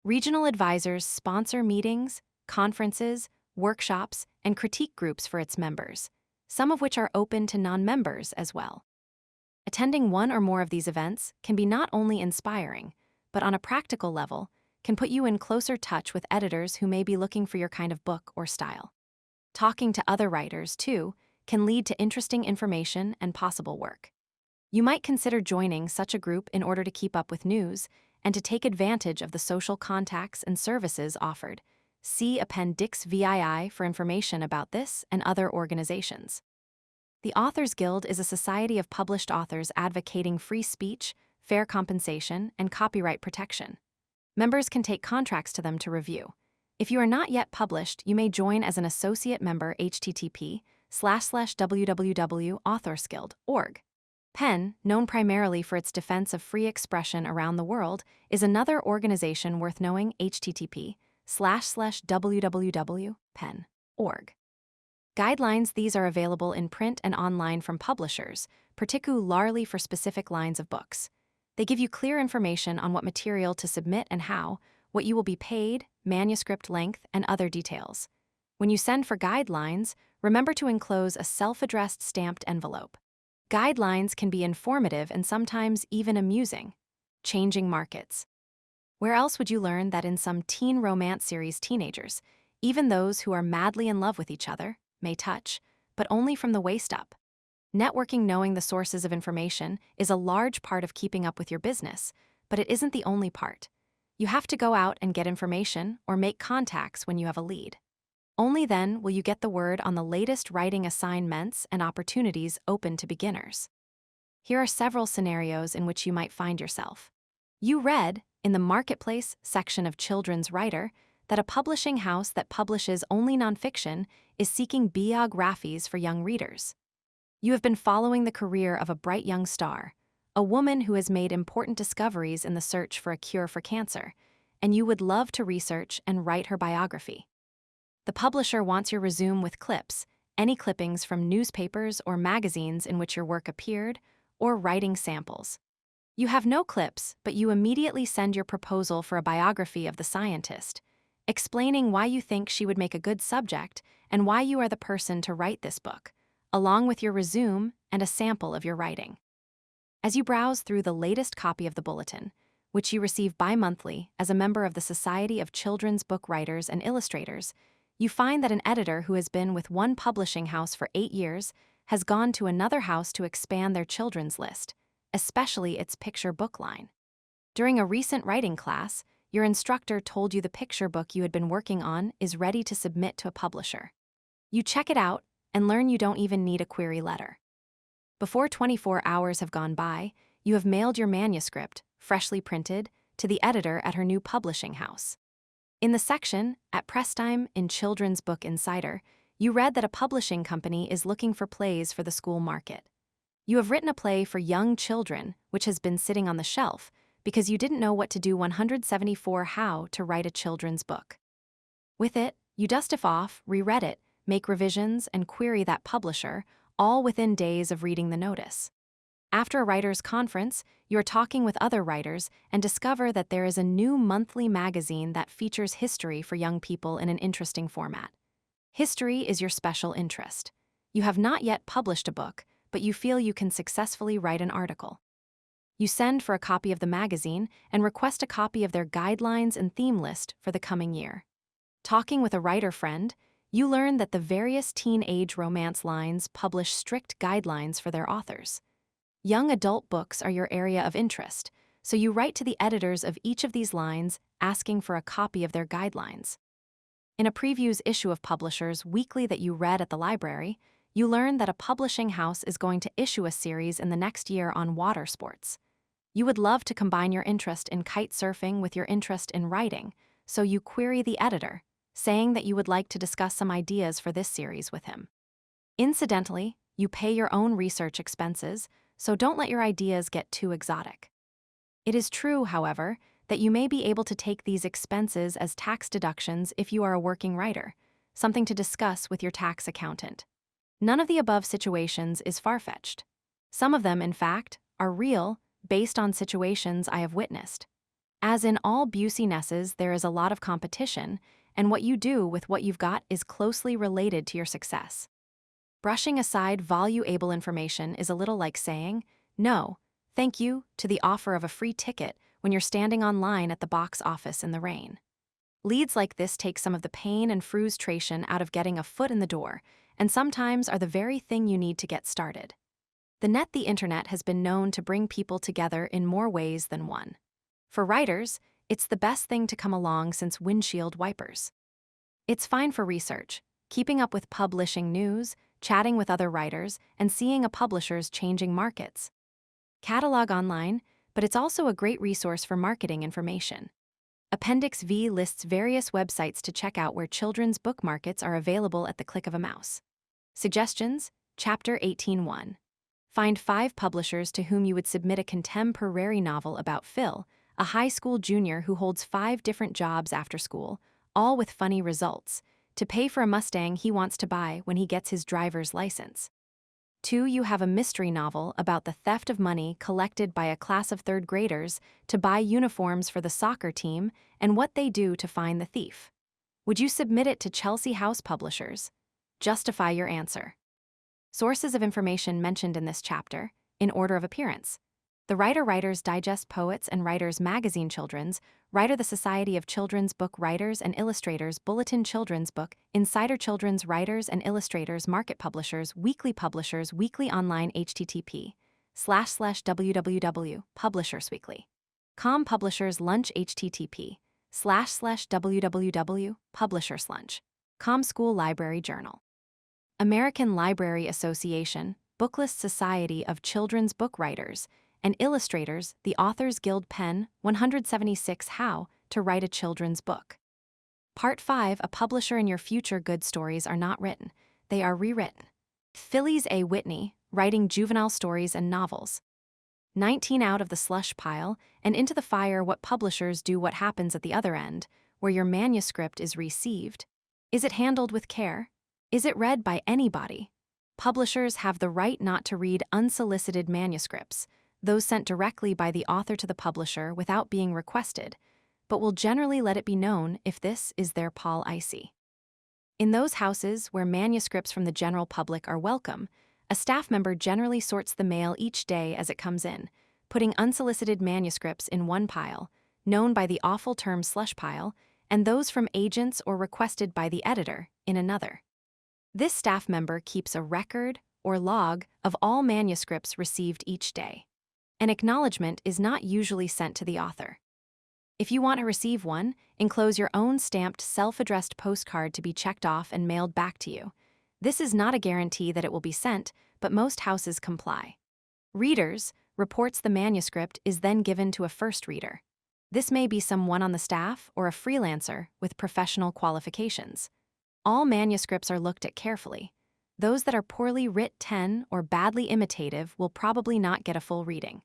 Regional advisors sponsor meetings, conferences, workshops, and critique groups for its members, some of which are open to non-members as well. Attending one or more of these events can be not only inspiring, but on a practical level, can put you in closer touch with editors who may be looking for your kind of book or style. Talking to other writers, too, can lead to interesting information and possible work. You might consider joining such a group in order to keep up with news and to take advantage of the social contacts and services offered. See Appendix VII for information about this and other organizations. The Authors Guild is a society of published authors advocating free speech, fair compensation, and copyright protection. Members can take contracts to them to review. If you are not yet published, you may join as an associate member http://www.authorsguild.org. PEN, known primarily for its defense of free expression around the world, is another organization worth knowing. http://www.pen.org. Guidelines: these are available in print and online from publishers, particularly for specific lines of books. They give you clear information on what material to submit and how, what you will be paid, manuscript length, and other details. When you send for guidelines, remember to enclose a self-addressed stamped envelope. Guidelines can be informative and sometimes even amusing. Changing markets. Where else would you learn that in some teen romance series teenagers, even those who are madly in love with each other, may touch, but only from the waist up? Networking, knowing the sources of information, is a large part of keeping up with your business, but it isn't the only part. You have to go out and get information or make contacts when you have a lead. Only then will you get the word on the latest writing assignments and opportunities open to beginners. Here are several scenarios in which you might find yourself. You read, in the Marketplace section of Children's Writer, that a publishing house that publishes only nonfiction is seeking biographies for young readers. You have been following the career of a bright young star, a woman who has made important discoveries in the search for a cure for cancer, and you would love to research and write her biography. The publisher wants your resume with clips, any clippings from newspapers or magazines in which your work appeared, or writing samples. You have no clips, but you immediately send your proposal for a biography of the scientist, explaining why you think she would make a good subject and why you are the person to write this book, along with your resume and a sample of your writing. As you browse through the latest copy of the bulletin, which you receive bi-monthly as a member of the Society of Children's Book Writers and Illustrators, you find that an editor who has been with one publishing house for 8 years has gone to another house to expand their children's list, especially its picture book line. During a recent writing class, your instructor told you the picture book you had been working on is ready to submit to a publisher. You check it out and learn you don't even need a query letter. Before 24 hours have gone by, you have mailed your manuscript, freshly printed, to the editor at her new publishing house. In the section, at Presstime in Children's Book Insider, you read that a publishing company is looking for plays for the school market. You have written a play for young children, which has been sitting on the shelf, because you didn't know what to do 174 how to write a children's book. With it, you dust it off, reread it, make revisions, and query that publisher, all within days of reading the notice. After a writer's conference, you're talking with other writers and discover that there is a new monthly magazine that features history for young people in an interesting format. History is your special interest. You have not yet published a book, but you feel you can successfully write an article. You send for a copy of the magazine and request a copy of their guidelines and theme list for the coming year. Talking with a writer friend, you learn that the various teen-age romance lines publish strict guidelines for their authors. Young adult books are your area of interest, so you write to the editors of each of these lines asking for a copy of their guidelines. In a previews issue of Publishers Weekly that you read at the library, you learn that a publishing house is going to issue a series in the next year on water sports. You would love to combine your interest in kite surfing with your interest in writing, so you query the editor, saying that you would like to discuss some ideas for this series with him. Incidentally, you pay your own research expenses, so don't let your ideas get too exotic. It is true, however, that you may be able to take these expenses as tax deductions if you are a working writer, something to discuss with your tax accountant. None of the above situations is far-fetched. Some of them, in fact, are real, based on situations I have witnessed. As in all Busey-nesses, there is a lot of competition, and what you do with what you've got is closely related to your success. Brushing aside valuable information is a little like saying, no, thank you, to the offer of a free ticket when you're standing on line at the box office in the rain. Leads like this take some of the pain and frustration out of getting a foot in the door, and sometimes are the very thing you need to get started. The internet has been known to bring people together in more ways than one. For writers, it's the best thing to come along since windshield wipers. It's fine for research, keeping up with publishing news, chatting with other writers, and seeing a publisher's changing markets. Catalog online, but it's also a great resource for marketing information. Appendix V lists various websites to check out where children's book markets are available at the click of a mouse. Suggestions, Chapter 18.1. Find 5 publishers to whom you would submit a contemporary novel about Phil, a high school junior who holds 5 different jobs after school, all with funny results, to pay for a Mustang he wants to buy when he gets his driver's license. 2. You have a mystery novel about the theft of money collected by a class of 3rd graders to buy uniforms for the soccer team and what they do to find the thief. Would you submit it to Chelsea House Publishers? Justify your answer. Sources of information mentioned in this chapter, in order of appearance. The Writer's Digest Poets and Writers Magazine Children's, Writer the Society of Children's Book Writers and Illustrators Bulletin Children's Book, Insider Children's Writers and Illustrators Market Publishers Weekly Online http://www.publishersweekly.com Publishers Lunch http://www.publisherslunch.com School Library Journal American Library Association Booklist Society of Children's Book Writers and Illustrators, the Authors Guild Pen 176 How to Write a Children's Book. Part 5 A publisher in your future good stories are not written, they are rewritten. Phyllis A. Whitney, writing juvenile stories and novels. 19 Out of the slush pile and into the fire. What publishers do, what happens at the other end, where your manuscript is received. Is it handled with care? Is it read by anybody? Publishers have the right not to read unsolicited manuscripts. those sent directly by the author to the publisher without being requested, but will generally let it be known if this is their policy. In those houses where manuscripts from the general public are welcome, a staff member generally sorts the mail each day as it comes in, putting unsolicited manuscripts in one pile, known by the awful term slush pile, and those from agents or requested by the editor in another. This staff member keeps a record or log of all manuscripts received each day. An acknowledgement is not usually sent to the author. If you want to receive one, enclose your own stamped, self-addressed postcard to be checked off and mailed back to you. This is not a guarantee that it will be sent, but most houses comply. Readers reports the manuscript is then given to a first reader. This may be someone on the staff or a freelancer with professional qualifications. All manuscripts are looked at carefully. Those that are poorly written or badly imitative will probably not get a full reading.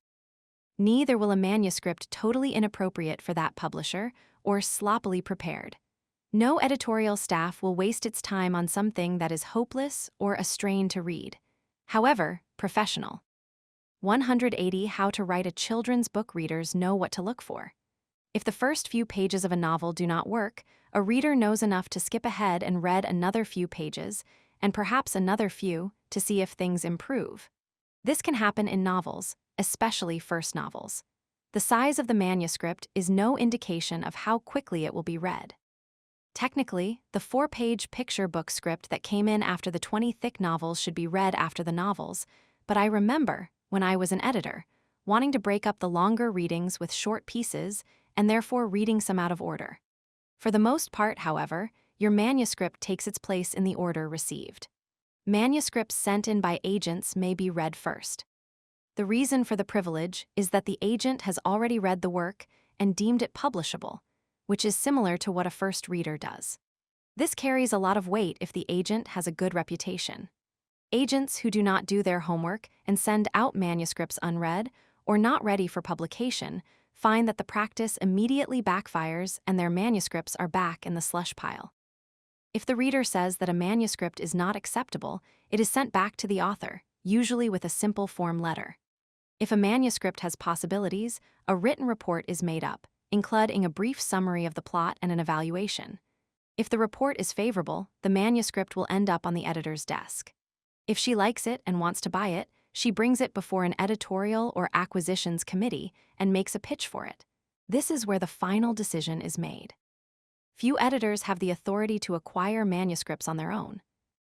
Neither will a manuscript totally inappropriate for that publisher or sloppily prepared. No editorial staff will waste its time on something that is hopeless or a strain to read. However, professional. 180 How to Write a Children's Book readers know what to look for. If the first few pages of a novel do not work, a reader knows enough to skip ahead and read another few pages, and perhaps another few, to see if things improve. This can happen in novels, especially first novels. The size of the manuscript is no indication of how quickly it will be read. Technically, the 4-page picture book script that came in after the 20 thick novels should be read after the novels, but I remember, when I was an editor, wanting to break up the longer readings with short pieces and therefore reading some out of order. For the most part, however, your manuscript takes its place in the order received. Manuscripts sent in by agents may be read first. The reason for the privilege is that the agent has already read the work and deemed it publishable, which is similar to what a first reader does. This carries a lot of weight if the agent has a good reputation. Agents who do not do their homework and send out manuscripts unread or not ready for publication find that the practice immediately backfires and their manuscripts are back in the slush pile. If the reader says that a manuscript is not acceptable, it is sent back to the author, usually with a simple form letter. If a manuscript has possibilities, a written report is made up, including a brief summary of the plot and an evaluation. If the report is favorable, the manuscript will end up on the editor's desk. If she likes it and wants to buy it, she brings it before an editorial or acquisitions committee and makes a pitch for it. This is where the final decision is made. Few editors have the authority to acquire manuscripts on their own.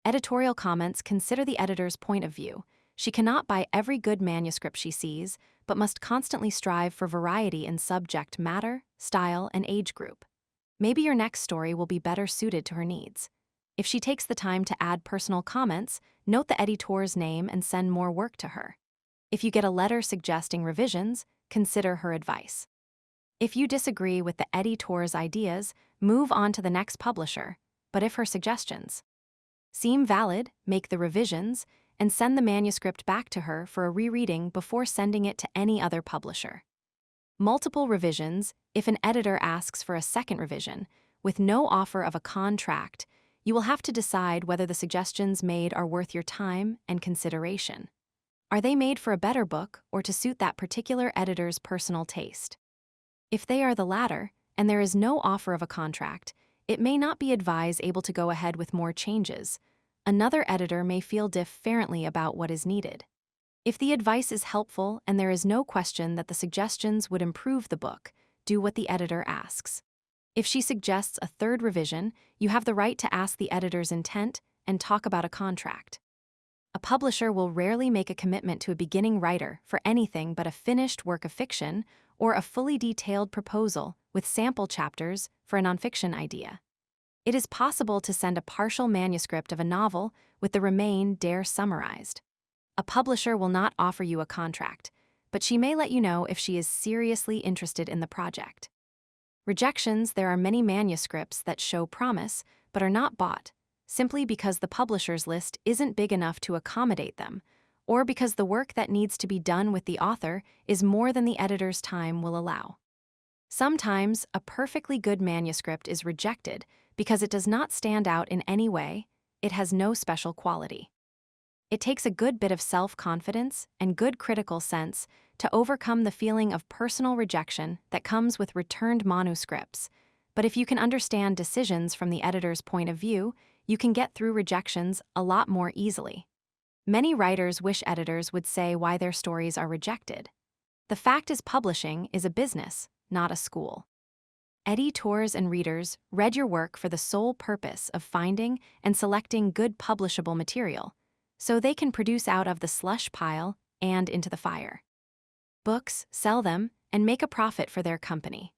Editorial comments consider the editor's point of view. She cannot buy every good manuscript she sees, but must constantly strive for variety in subject matter, style, and age group. Maybe your next story will be better suited to her needs. If she takes the time to add personal comments, note the editor's name and send more work to her. If you get a letter suggesting revisions, consider her advice. If you disagree with the editor's ideas, move on to the next publisher, but if her suggestions seem valid, make the revisions, and send the manuscript back to her for a rereading before sending it to any other publisher. Multiple revisions, if an editor asks for a second revision, with no offer of a contract, you will have to decide whether the suggestions made are worth your time and consideration. Are they made for a better book or to suit that particular editor's personal taste? If they are the latter, and there is no offer of a contract, it may not be advised able to go ahead with more changes. Another editor may feel differently about what is needed. If the advice is helpful and there is no question that the suggestions would improve the book, do what the editor asks. If she suggests a third revision, you have the right to ask the editor's intent and talk about a contract. A publisher will rarely make a commitment to a beginning writer for anything but a finished work of fiction or a fully detailed proposal with sample chapters for a nonfiction idea. It is possible to send a partial manuscript of a novel with the remainder summarized. A publisher will not offer you a contract, but she may let you know if she is seriously interested in the project. Rejections: there are many manuscripts that show promise but are not bought, simply because the publisher's list isn't big enough to accommodate them, or because the work that needs to be done with the author is more than the editor's time will allow. Sometimes a perfectly good manuscript is rejected because it does not stand out in any way, it has no special quality. It takes a good bit of self-confidence and good critical sense to overcome the feeling of personal rejection that comes with returned manuscripts. But if you can understand decisions from the editor's point of view, you can get through rejections a lot more easily. Many writers wish editors would say why their stories are rejected. The fact is, publishing is a business, not a school. Editors and readers read your work for the sole purpose of finding and selecting good publishable material, so they can produce out of the slush pile and into the fire. Books, sell them, and make a profit for their company.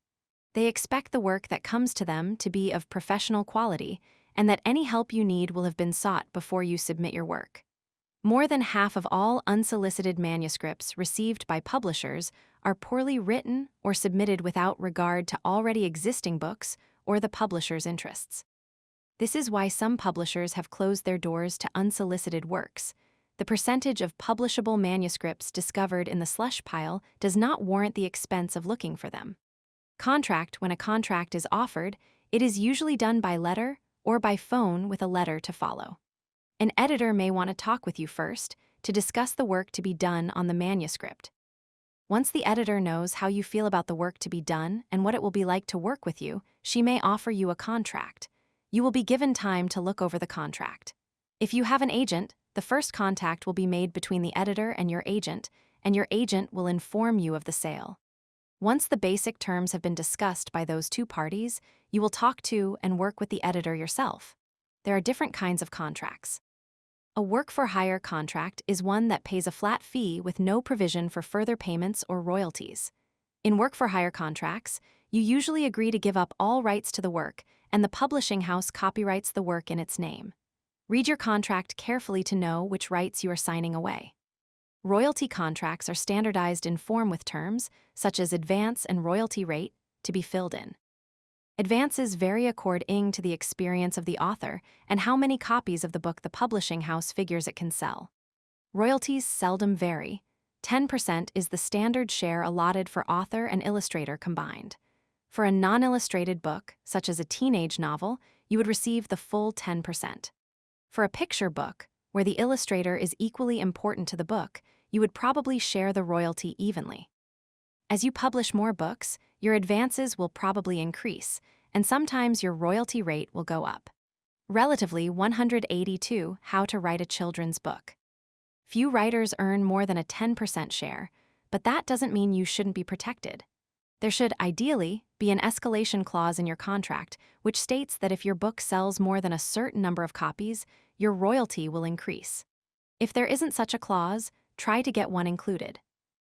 They expect the work that comes to them to be of professional quality and that any help you need will have been sought before you submit your work. More than half of all unsolicited manuscripts received by publishers are poorly written or submitted without regard to already existing books or the publisher's interests. This is why some publishers have closed their doors to unsolicited works. The percentage of publishable manuscripts discovered in the slush pile does not warrant the expense of looking for them. When a contract is offered, it is usually done by letter or by phone with a letter to follow. An editor may want to talk with you first to discuss the work to be done on the manuscript. Once the editor knows how you feel about the work to be done and what it will be like to work with you, she may offer you a contract. You will be given time to look over the contract. If you have an agent, the first contact will be made between the editor and your agent will inform you of the sale. Once the basic terms have been discussed by those two parties, you will talk to and work with the editor yourself. There are different kinds of contracts. A work-for-hire contract is one that pays a flat fee with no provision for further payments or royalties. In work-for-hire contracts, you usually agree to give up all rights to the work, and the publishing house copyrights the work in its name. Read your contract carefully to know which rights you are signing away. Royalty contracts are standardized in form with terms, such as advance and royalty rate, to be filled in. Advances vary according to the experience of the author and how many copies of the book the publishing house figures it can sell. Royalties seldom vary. 10% is the standard share allotted for author and illustrator combined. For a non-illustrated book, such as a teenage novel, you would receive the full 10%. For a picture book, where the illustrator is equally important to the book, you would probably share the royalty evenly. As you publish more books, your advances will probably increase, and sometimes your royalty rate will go up. Relatively 182 How to Write a Children's Book. Few writers earn more than a 10% share, but that doesn't mean you shouldn't be protected. There should, ideally, be an escalation clause in your contract which states that if your book sells more than a certain number of copies, your royalty will increase. If there isn't such a clause, try to get one included.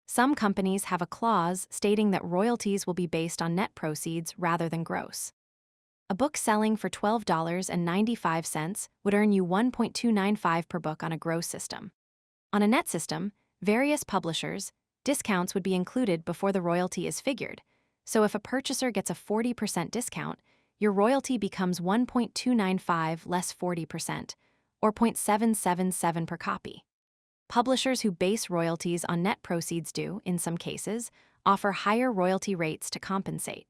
Some companies have a clause stating that royalties will be based on net proceeds rather than gross. A book selling for $12.95 would earn you $1.295 per book on a gross system. On a net system, various publishers, discounts would be included before the royalty is figured, so if a purchaser gets a 40% discount, your royalty becomes $1.295 less 40%, or $0.777 per copy. Publishers who base royalties on net proceeds do, in some cases, offer higher royalty rates to compensate.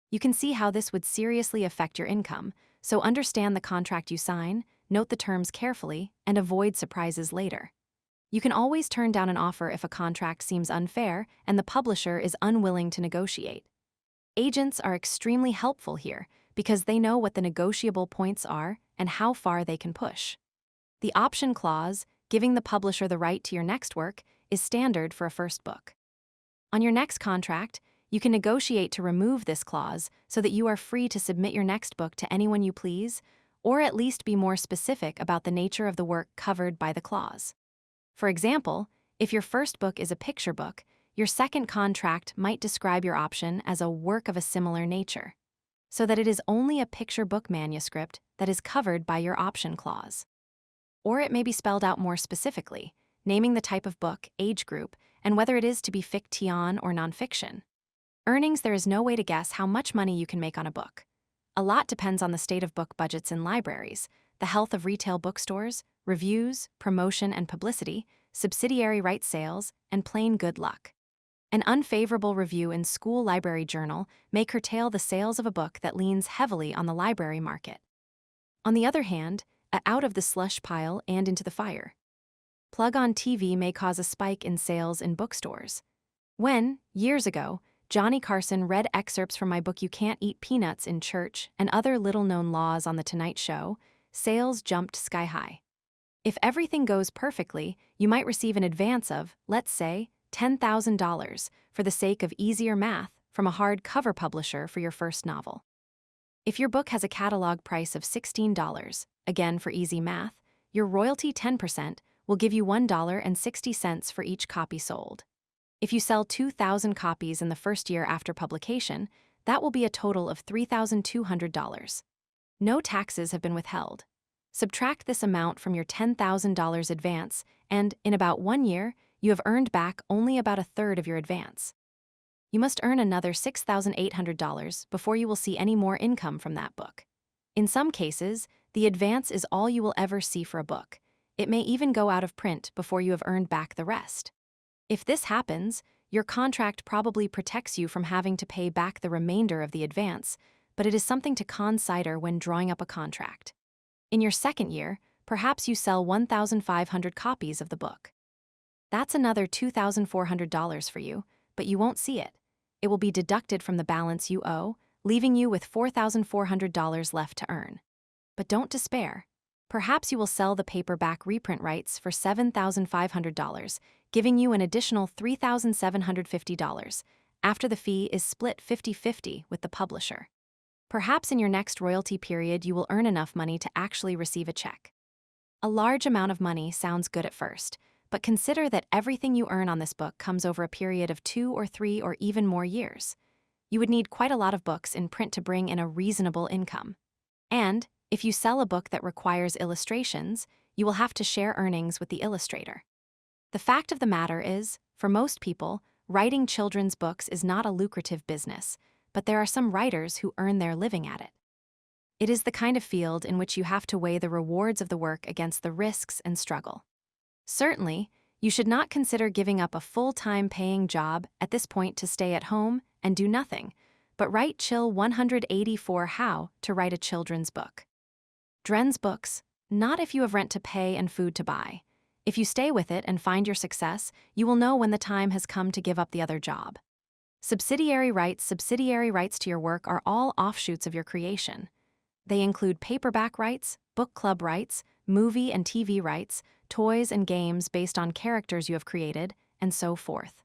You can see how this would seriously affect your income, so understand the contract you sign, note the terms carefully, and avoid surprises later. You can always turn down an offer if a contract seems unfair and the publisher is unwilling to negotiate. Agents are extremely helpful here because they know what the negotiable points are and how far they can push. The option clause, giving the publisher the right to your next work, is standard for a first book. On your next contract, you can negotiate to remove this clause so that you are free to submit your next book to anyone you please, or at least be more specific about the nature of the work covered by the clause. For example, if your first book is a picture book, your second contract might describe your option as a work of a similar nature, so that it is only a picture book manuscript that is covered by your option clause. Or it may be spelled out more specifically, naming the type of book, age group, and whether it is to be fiction or nonfiction. Earnings: there is no way to guess how much money you can make on a book. A lot depends on the state of book budgets in libraries, the health of retail bookstores, reviews, promotion and publicity, subsidiary rights sales, and plain good luck. An unfavorable review in School Library Journal may curtail the sales of a book that leans heavily on the library market. On the other hand, out of the slush pile and into the fire. Plug on TV may cause a spike in sales in bookstores. When, years ago, Johnny Carson read excerpts from my book You Can't Eat Peanuts in Church and other little-known laws on The Tonight Show, sales jumped sky high. If everything goes perfectly, you might receive an advance of, let's say, $10,000 for the sake of easier math from a hardcover publisher for your first novel. If your book has a catalog price of $16, again for easy math, your royalty 10% will give you $1.60 for each copy sold. If you sell 2,000 copies in the first year after publication, that will be a total of $3,200. No taxes have been withheld. Subtract this amount from your $10,000 advance, and in about 1 year, you have earned back only about a third of your advance. You must earn another $6,800 before you will see any more income from that book. In some cases, the advance is all you will ever see for a book. It may even go out of print before you have earned back the rest. If this happens, your contract probably protects you from having to pay back the remainder of the advance, but it is something to consider when drawing up a contract. In your second year, perhaps you sell 1,500 copies of the book. That's another $2,400 for you, but you won't see it. It will be deducted from the balance you owe, leaving you with $4,400 left to earn. But don't despair. Perhaps you will sell the paperback reprint rights for $7,500, giving you an additional $3,750, after the fee is split 50-50 with the publisher. Perhaps in your next royalty period you will earn enough money to actually receive a check. A large amount of money sounds good at first, but consider that everything you earn on this book comes over a period of 2 or 3 or even more years. You would need quite a lot of books in print to bring in a reasonable income. And, if you sell a book that requires illustrations, you will have to share earnings with the illustrator. The fact of the matter is, for most people, writing children's books is not a lucrative business, but there are some writers who earn their living at it. It is the kind of field in which you have to weigh the rewards of the work against the risks and struggle. Certainly, you should not consider giving up a full-time paying job at this point to stay at home and do nothing, but write Chill 184 How to Write a Children's Book. Dren's Books, not if you have rent to pay and food to buy. If you stay with it and find your success, you will know when the time has come to give up the other job. Subsidiary rights to your work are all offshoots of your creation. They include paperback rights, book club rights, movie and TV rights, toys and games based on characters you have created, and so forth.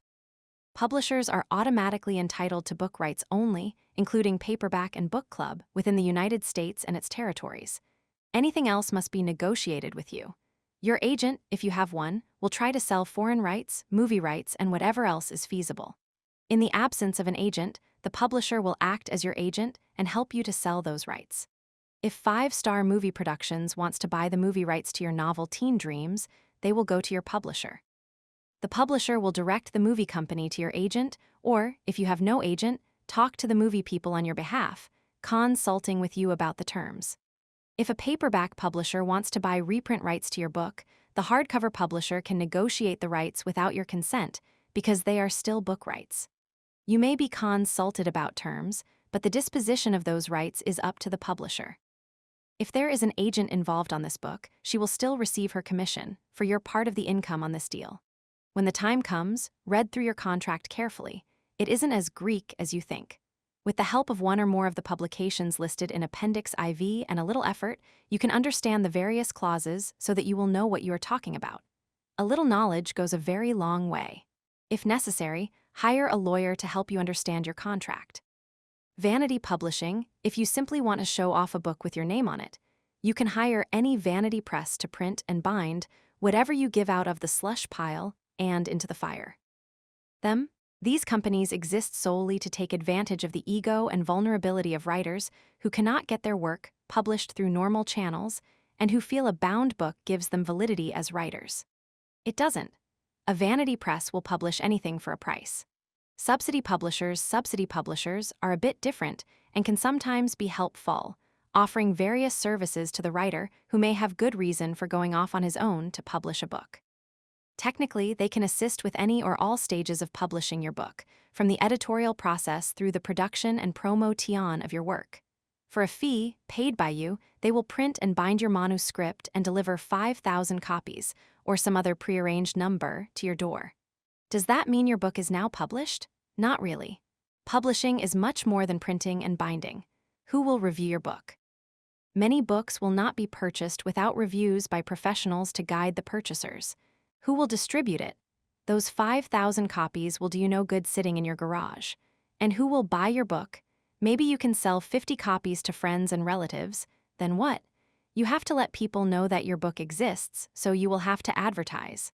Publishers are automatically entitled to book rights only, including paperback and book club, within the United States and its territories. Anything else must be negotiated with you. Your agent, if you have one, will try to sell foreign rights, movie rights, and whatever else is feasible. In the absence of an agent, the publisher will act as your agent and help you to sell those rights. If Five Star Movie Productions wants to buy the movie rights to your novel Teen Dreams, they will go to your publisher. The publisher will direct the movie company to your agent, or, if you have no agent, talk to the movie people on your behalf, consulting with you about the terms. If a paperback publisher wants to buy reprint rights to your book, the hardcover publisher can negotiate the rights without your consent because they are still book rights. You may be consulted about terms, but the disposition of those rights is up to the publisher. If there is an agent involved on this book, she will still receive her commission for your part of the income on this deal. When the time comes, read through your contract carefully. It isn't as Greek as you think. With the help of one or more of the publications listed in Appendix IV and a little effort, you can understand the various clauses so that you will know what you are talking about. A little knowledge goes a very long way. If necessary, hire a lawyer to help you understand your contract. Vanity publishing, if you simply want to show off a book with your name on it, you can hire any vanity press to print and bind whatever you give out of the slush pile and into the fire. These companies exist solely to take advantage of the ego and vulnerability of writers who cannot get their work published through normal channels and who feel a bound book gives them validity as writers. It doesn't. A vanity press will publish anything for a price. Subsidy publishers are a bit different and can sometimes be helpful, offering various services to the writer who may have good reason for going off on his own to publish a book. Technically, they can assist with any or all stages of publishing your book, from the editorial process through the production and promotion of your work. For a fee, paid by you, they will print and bind your manuscript and deliver 5,000 copies, or some other prearranged number, to your door. Does that mean your book is now published? Not really. Publishing is much more than printing and binding. Who will review your book? Many books will not be purchased without reviews by professionals to guide the purchasers. Who will distribute it? Those 5,000 copies will do you no good sitting in your garage. And who will buy your book? Maybe you can sell 50 copies to friends and relatives. Then what? You have to let people know that your book exists, so you will have to advertise.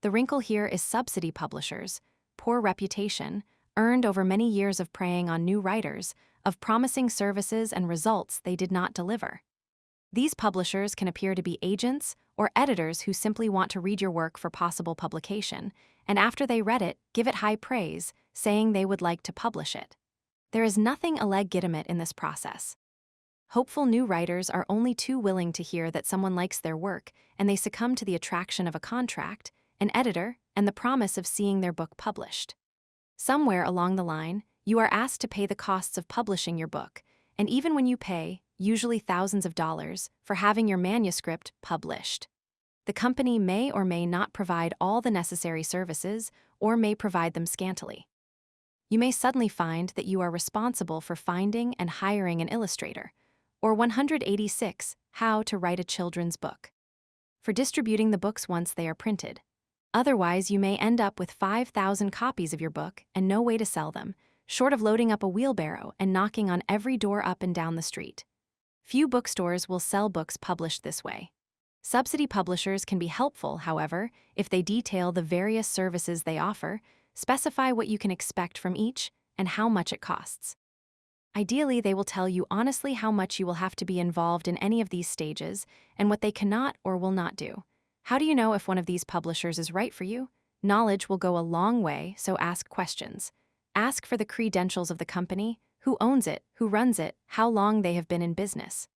The wrinkle here is subsidy publishers, poor reputation, earned over many years of preying on new writers, of promising services and results they did not deliver. These publishers can appear to be agents or editors who simply want to read your work for possible publication, and after they read it, give it high praise, saying they would like to publish it. There is nothing illegitimate in this process. Hopeful new writers are only too willing to hear that someone likes their work, and they succumb to the attraction of a contract, an editor, and the promise of seeing their book published. Somewhere along the line, you are asked to pay the costs of publishing your book, and even when you pay, usually thousands of dollars, for having your manuscript published, the company may or may not provide all the necessary services or may provide them scantily. You may suddenly find that you are responsible for finding and hiring an illustrator, or 186, How to Write a Children's Book, for distributing the books once they are printed. Otherwise, you may end up with 5,000 copies of your book and no way to sell them, short of loading up a wheelbarrow and knocking on every door up and down the street. Few bookstores will sell books published this way. Subsidy publishers can be helpful, however, if they detail the various services they offer, specify what you can expect from each, and how much it costs. Ideally, they will tell you honestly how much you will have to be involved in any of these stages and what they cannot or will not do. How do you know if one of these publishers is right for you? Knowledge will go a long way, so ask questions. Ask for the credentials of the company, who owns it, who runs it, how long they have been in business.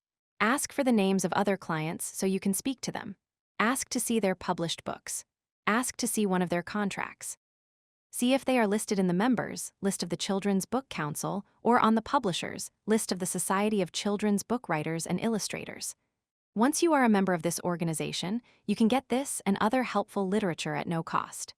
Ask for the names of other clients so you can speak to them. Ask to see their published books. Ask to see one of their contracts. See if they are listed in the members list of the Children's Book Council or on the publishers list of the Society of Children's Book Writers and Illustrators. Once you are a member of this organization, you can get this and other helpful literature at no cost.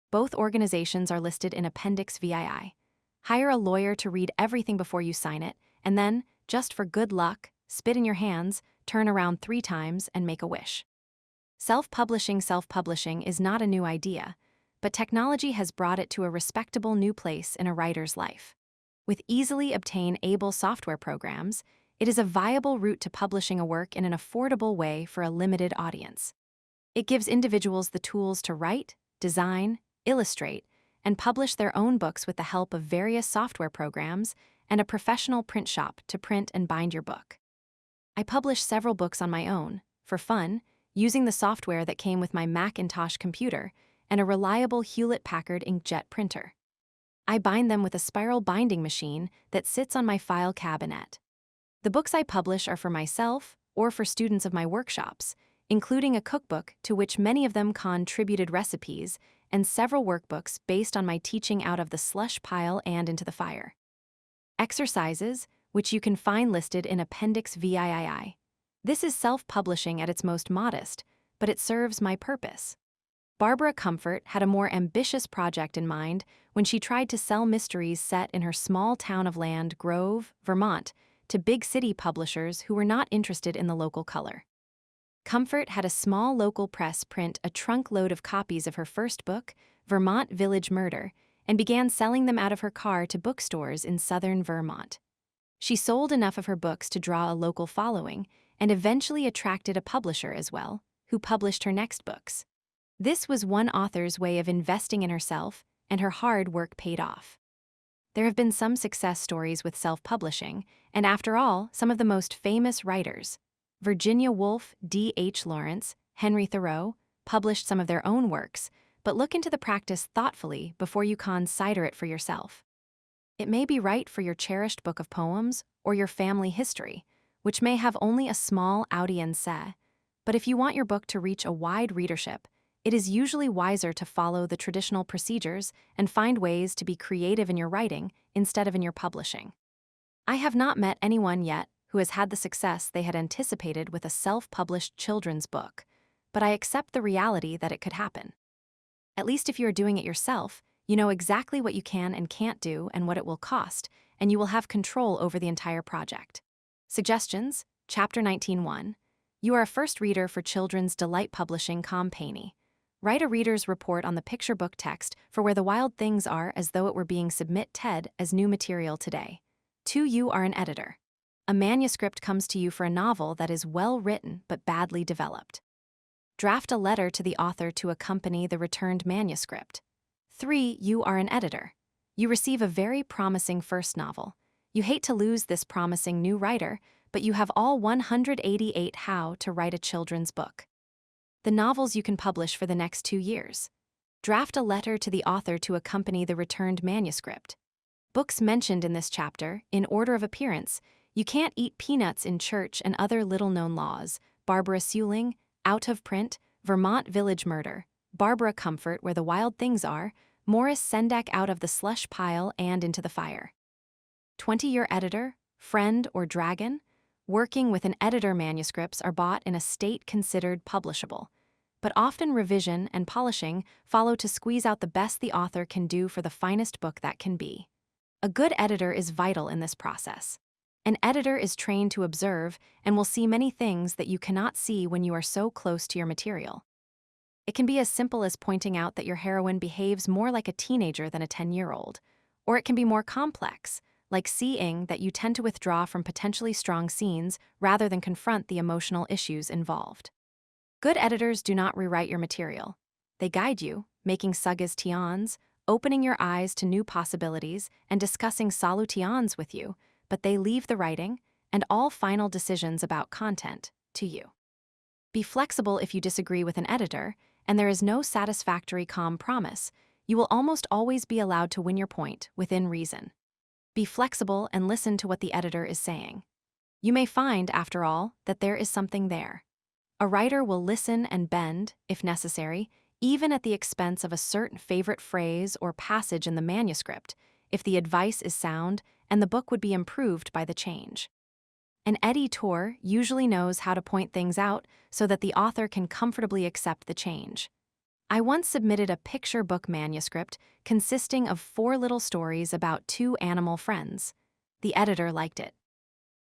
Both organizations are listed in Appendix VII. Hire a lawyer to read everything before you sign it, and then, just for good luck, spit in your hands, turn around 3 times, and make a wish. Self-publishing is not a new idea, but technology has brought it to a respectable new place in a writer's life. With easily obtainable software programs, it is a viable route to publishing a work in an affordable way for a limited audience. It gives individuals the tools to write, design, illustrate, and publish their own books with the help of various software programs and a professional print shop to print and bind your book. I published several books on my own, for fun, using the software that came with my Macintosh computer and a reliable Hewlett-Packard inkjet printer. I bind them with a spiral binding machine that sits on my file cabinet. The books I publish are for myself or for students of my workshops, including a cookbook to which many of them contributed recipes and several workbooks based on my teaching out of the slush pile and into the fire. Exercises, which you can find listed in Appendix VII. This is self-publishing at its most modest, but it serves my purpose. Barbara Comfort had a more ambitious project in mind when she tried to sell mysteries set in her small town of Land Grove, Vermont, to big city publishers who were not interested in the local color. Comfort had a small local press print a trunkload of copies of her first book, Vermont Village Murder, and began selling them out of her car to bookstores in southern Vermont. She sold enough of her books to draw a local following and eventually attracted a publisher as well, who published her next books. This was one author's way of investing in herself, and her hard work paid off. There have been some success stories with self-publishing, and after all, some of the most famous writers, Virginia Woolf, D.H. Lawrence, Henry Thoreau, published some of their own works, but look into the practice thoughtfully before you consider it for yourself. It may be right for your cherished book of poems or your family history, which may have only a small audience, but if you want your book to reach a wide readership, it is usually wiser to follow the traditional procedures and find ways to be creative in your writing instead of in your publishing. I have not met anyone yet who has had the success they had anticipated with a self-published children's book, but I accept the reality that it could happen. At least if you are doing it yourself, you know exactly what you can and can't do and what it will cost, and you will have control over the entire project. Suggestions, Chapter 19:1. You are a first reader for Children's Delight Publishing Company. Write a reader's report on the picture book text for Where the Wild Things Are as though it were being submit TED as new material today. 2. You are an editor. A manuscript comes to you for a novel that is well written but badly developed. Draft a letter to the author to accompany the returned manuscript. 3. You are an editor. You receive a very promising first novel. You hate to lose this promising new writer, but you have all 188 how to write a children's book. The novels you can publish for the next 2 years. Draft a letter to the author to accompany the returned manuscript. Books mentioned in this chapter, in order of appearance: You Can't Eat Peanuts in Church and Other Little-Known Laws, Barbara Sewling, Out of Print, Vermont Village Murder, Barbara Comfort, Where the Wild Things Are, Morris Sendak, Out of the Slush Pile and Into the Fire. 20. Your editor, friend, or dragon? Working with an editor, manuscripts are bought in a state considered publishable, but often revision and polishing follow to squeeze out the best the author can do for the finest book that can be. A good editor is vital in this process. An editor is trained to observe and will see many things that you cannot see when you are so close to your material. It can be as simple as pointing out that your heroine behaves more like a teenager than a 10-year-old, or it can be more complex, like seeing that you tend to withdraw from potentially strong scenes rather than confront the emotional issues involved. Good editors do not rewrite your material. They guide you, making suggestions, opening your eyes to new possibilities, and discussing solutions with you, but they leave the writing and all final decisions about content to you. Be flexible if you disagree with an editor, and there is no satisfactory calm promise. You will almost always be allowed to win your point within reason. Be flexible and listen to what the editor is saying. You may find, after all, that there is something there. A writer will listen and bend, if necessary, even at the expense of a certain favorite phrase or passage in the manuscript, if the advice is sound and the book would be improved by the change. An editor usually knows how to point things out so that the author can comfortably accept the change. I once submitted a picture book manuscript consisting of 4 little stories about 2 animal friends. The editor liked it,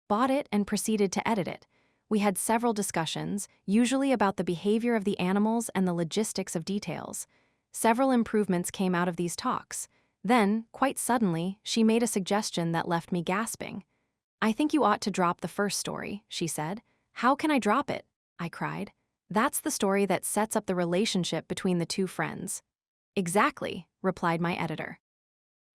bought it, and proceeded to edit it. We had several discussions, usually about the behavior of the animals and the logistics of details. Several improvements came out of these talks. Then, quite suddenly, she made a suggestion that left me gasping. "I think you ought to drop the first story," she said. "How can I drop it?" I cried. "That's the story that sets up the relationship between the 2 friends." "Exactly," replied my editor.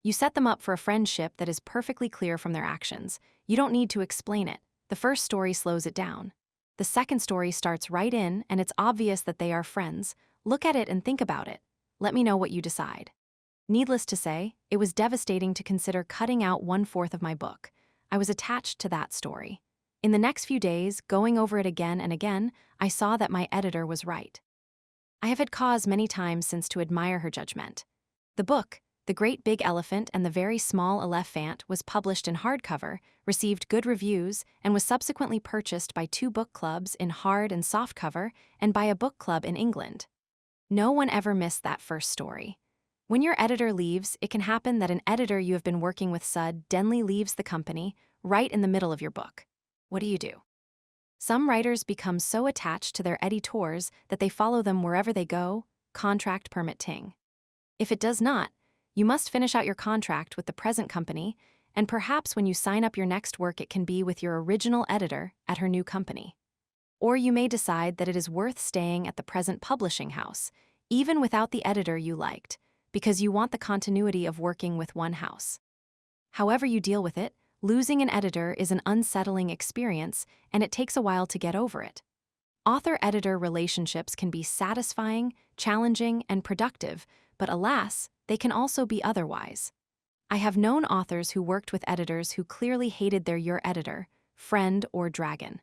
"You set them up for a friendship that is perfectly clear from their actions. You don't need to explain it. The first story slows it down. The second story starts right in, and it's obvious that they are friends. Look at it and think about it. Let me know what you decide." Needless to say, it was devastating to consider cutting out 1/4 of my book. I was attached to that story. In the next few days, going over it again and again, I saw that my editor was right. I have had cause many times since to admire her judgment. The book, The Great Big Elephant and the Very Small Elephant, was published in hardcover, received good reviews, and was subsequently purchased by 2 book clubs in hard and softcover and by a book club in England. No one ever missed that first story. When your editor leaves, it can happen that an editor you have been working with suddenly leaves the company right in the middle of your book. What do? Some writers become so attached to their editors that they follow them wherever they go, contract permitting. If it does not, you must finish out your contract with the present company, and perhaps when you sign up your next work it can be with your original editor at her new company. Or you may decide that it is worth staying at the present publishing house, even without the editor you liked, because you want the continuity of working with one house. However you deal with it, losing an editor is an unsettling experience, and it takes a while to get over it. Author-editor relationships can be satisfying, challenging, and productive, but alas, they can also be otherwise. I have known authors who worked with editors who clearly hated their your editor, friend, or dragon.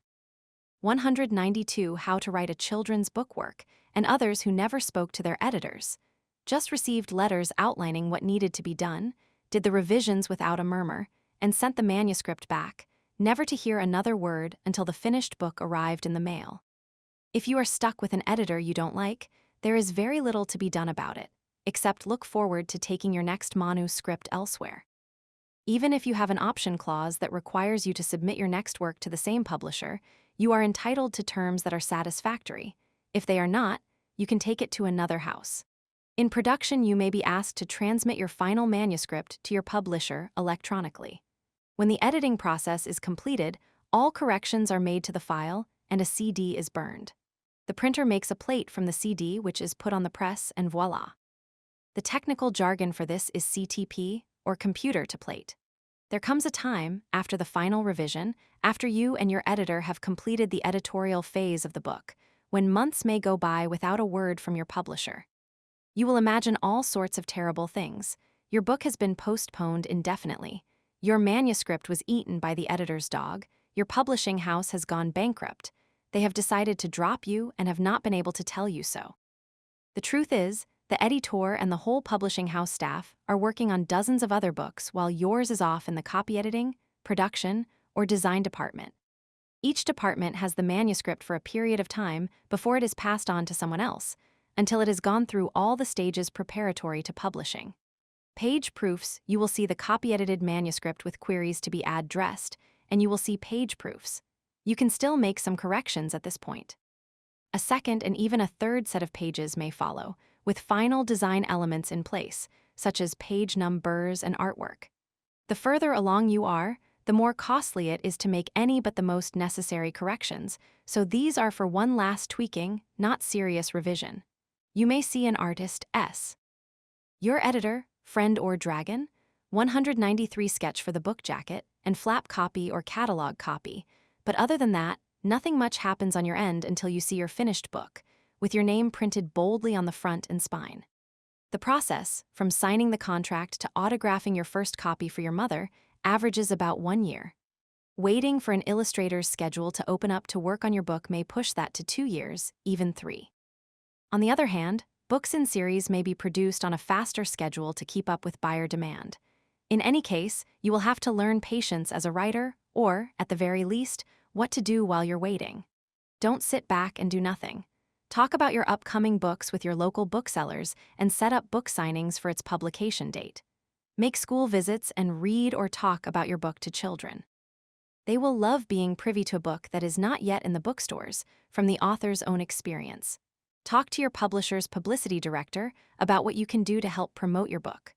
192 How to Write a Children's Book Work, and others who never spoke to their editors. Just received letters outlining what needed to be done, did the revisions without a murmur, and sent the manuscript back, never to hear another word until the finished book arrived in the mail. If you are stuck with an editor you don't like, there is very little to be done about it. except look forward to taking your next manuscript elsewhere. Even if you have an option clause that requires you to submit your next work to the same publisher, you are entitled to terms that are satisfactory. If they are not, you can take it to another house. In production, you may be asked to transmit your final manuscript to your publisher electronically. When the editing process is completed, all corrections are made to the file and a CD is burned. The printer makes a plate from the CD which is put on the press and voila. The technical jargon for this is CTP, or computer to plate. There comes a time, after the final revision, after you and your editor have completed the editorial phase of the book, when months may go by without a word from your publisher. You will imagine all sorts of terrible things. Your book has been postponed indefinitely. Your manuscript was eaten by the editor's dog. Your publishing house has gone bankrupt. They have decided to drop you and have not been able to tell you so. The truth is, the editor and the whole publishing house staff are working on dozens of other books while yours is off in the copy editing, production, or design department. Each department has the manuscript for a period of time before it is passed on to someone else, until it has gone through all the stages preparatory to publishing. Page proofs, you will see the copy-edited manuscript with queries to be addressed, and you will see page proofs. You can still make some corrections at this point. A second and even a third set of pages may follow, with final design elements in place, such as page numbers and artwork. The further along you are, the more costly it is to make any but the most necessary corrections, so these are for one last tweaking, not serious revision. You may see an artist S. Your editor, friend or dragon, 193 sketch for the book jacket, and flap copy or catalog copy, but other than that, nothing much happens on your end until you see your finished book, with your name printed boldly on the front and spine. The process, from signing the contract to autographing your first copy for your mother, averages about 1 year. Waiting for an illustrator's schedule to open up to work on your book may push that to 2 years, even 3. On the other hand, books in series may be produced on a faster schedule to keep up with buyer demand. In any case, you will have to learn patience as a writer, or, at the very least, what to do while you're waiting. Don't sit back and do nothing. Talk about your upcoming books with your local booksellers and set up book signings for its publication date. Make school visits and read or talk about your book to children. They will love being privy to a book that is not yet in the bookstores, from the author's own experience. Talk to your publisher's publicity director about what you can do to help promote your book.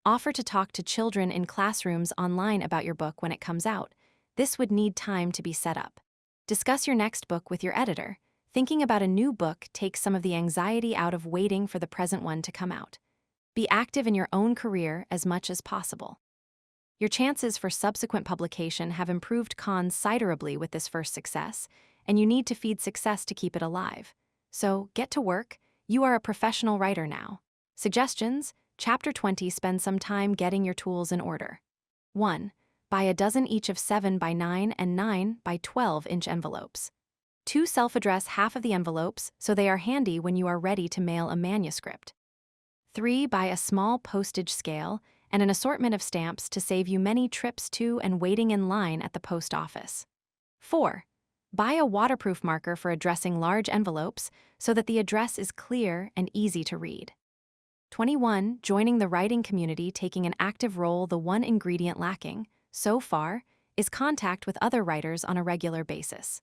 Offer to talk to children in classrooms online about your book when it comes out. This would need time to be set up. Discuss your next book with your editor. Thinking about a new book takes some of the anxiety out of waiting for the present one to come out. Be active in your own career as much as possible. Your chances for subsequent publication have improved considerably with this first success, and you need to feed success to keep it alive. So, get to work. You are a professional writer now. Suggestions: Chapter 20 spend some time getting your tools in order. 1. Buy a dozen each of 7 by 9 and 9 by 12-inch envelopes. 2. Self-address half of the envelopes so they are handy when you are ready to mail a manuscript. 3. Buy a small postage scale and an assortment of stamps to save you many trips to and waiting in line at the post office. 4. Buy a waterproof marker for addressing large envelopes so that the address is clear and easy to read. 21. Joining the writing community, taking an active role. The one ingredient lacking, so far, is contact with other writers on a regular basis.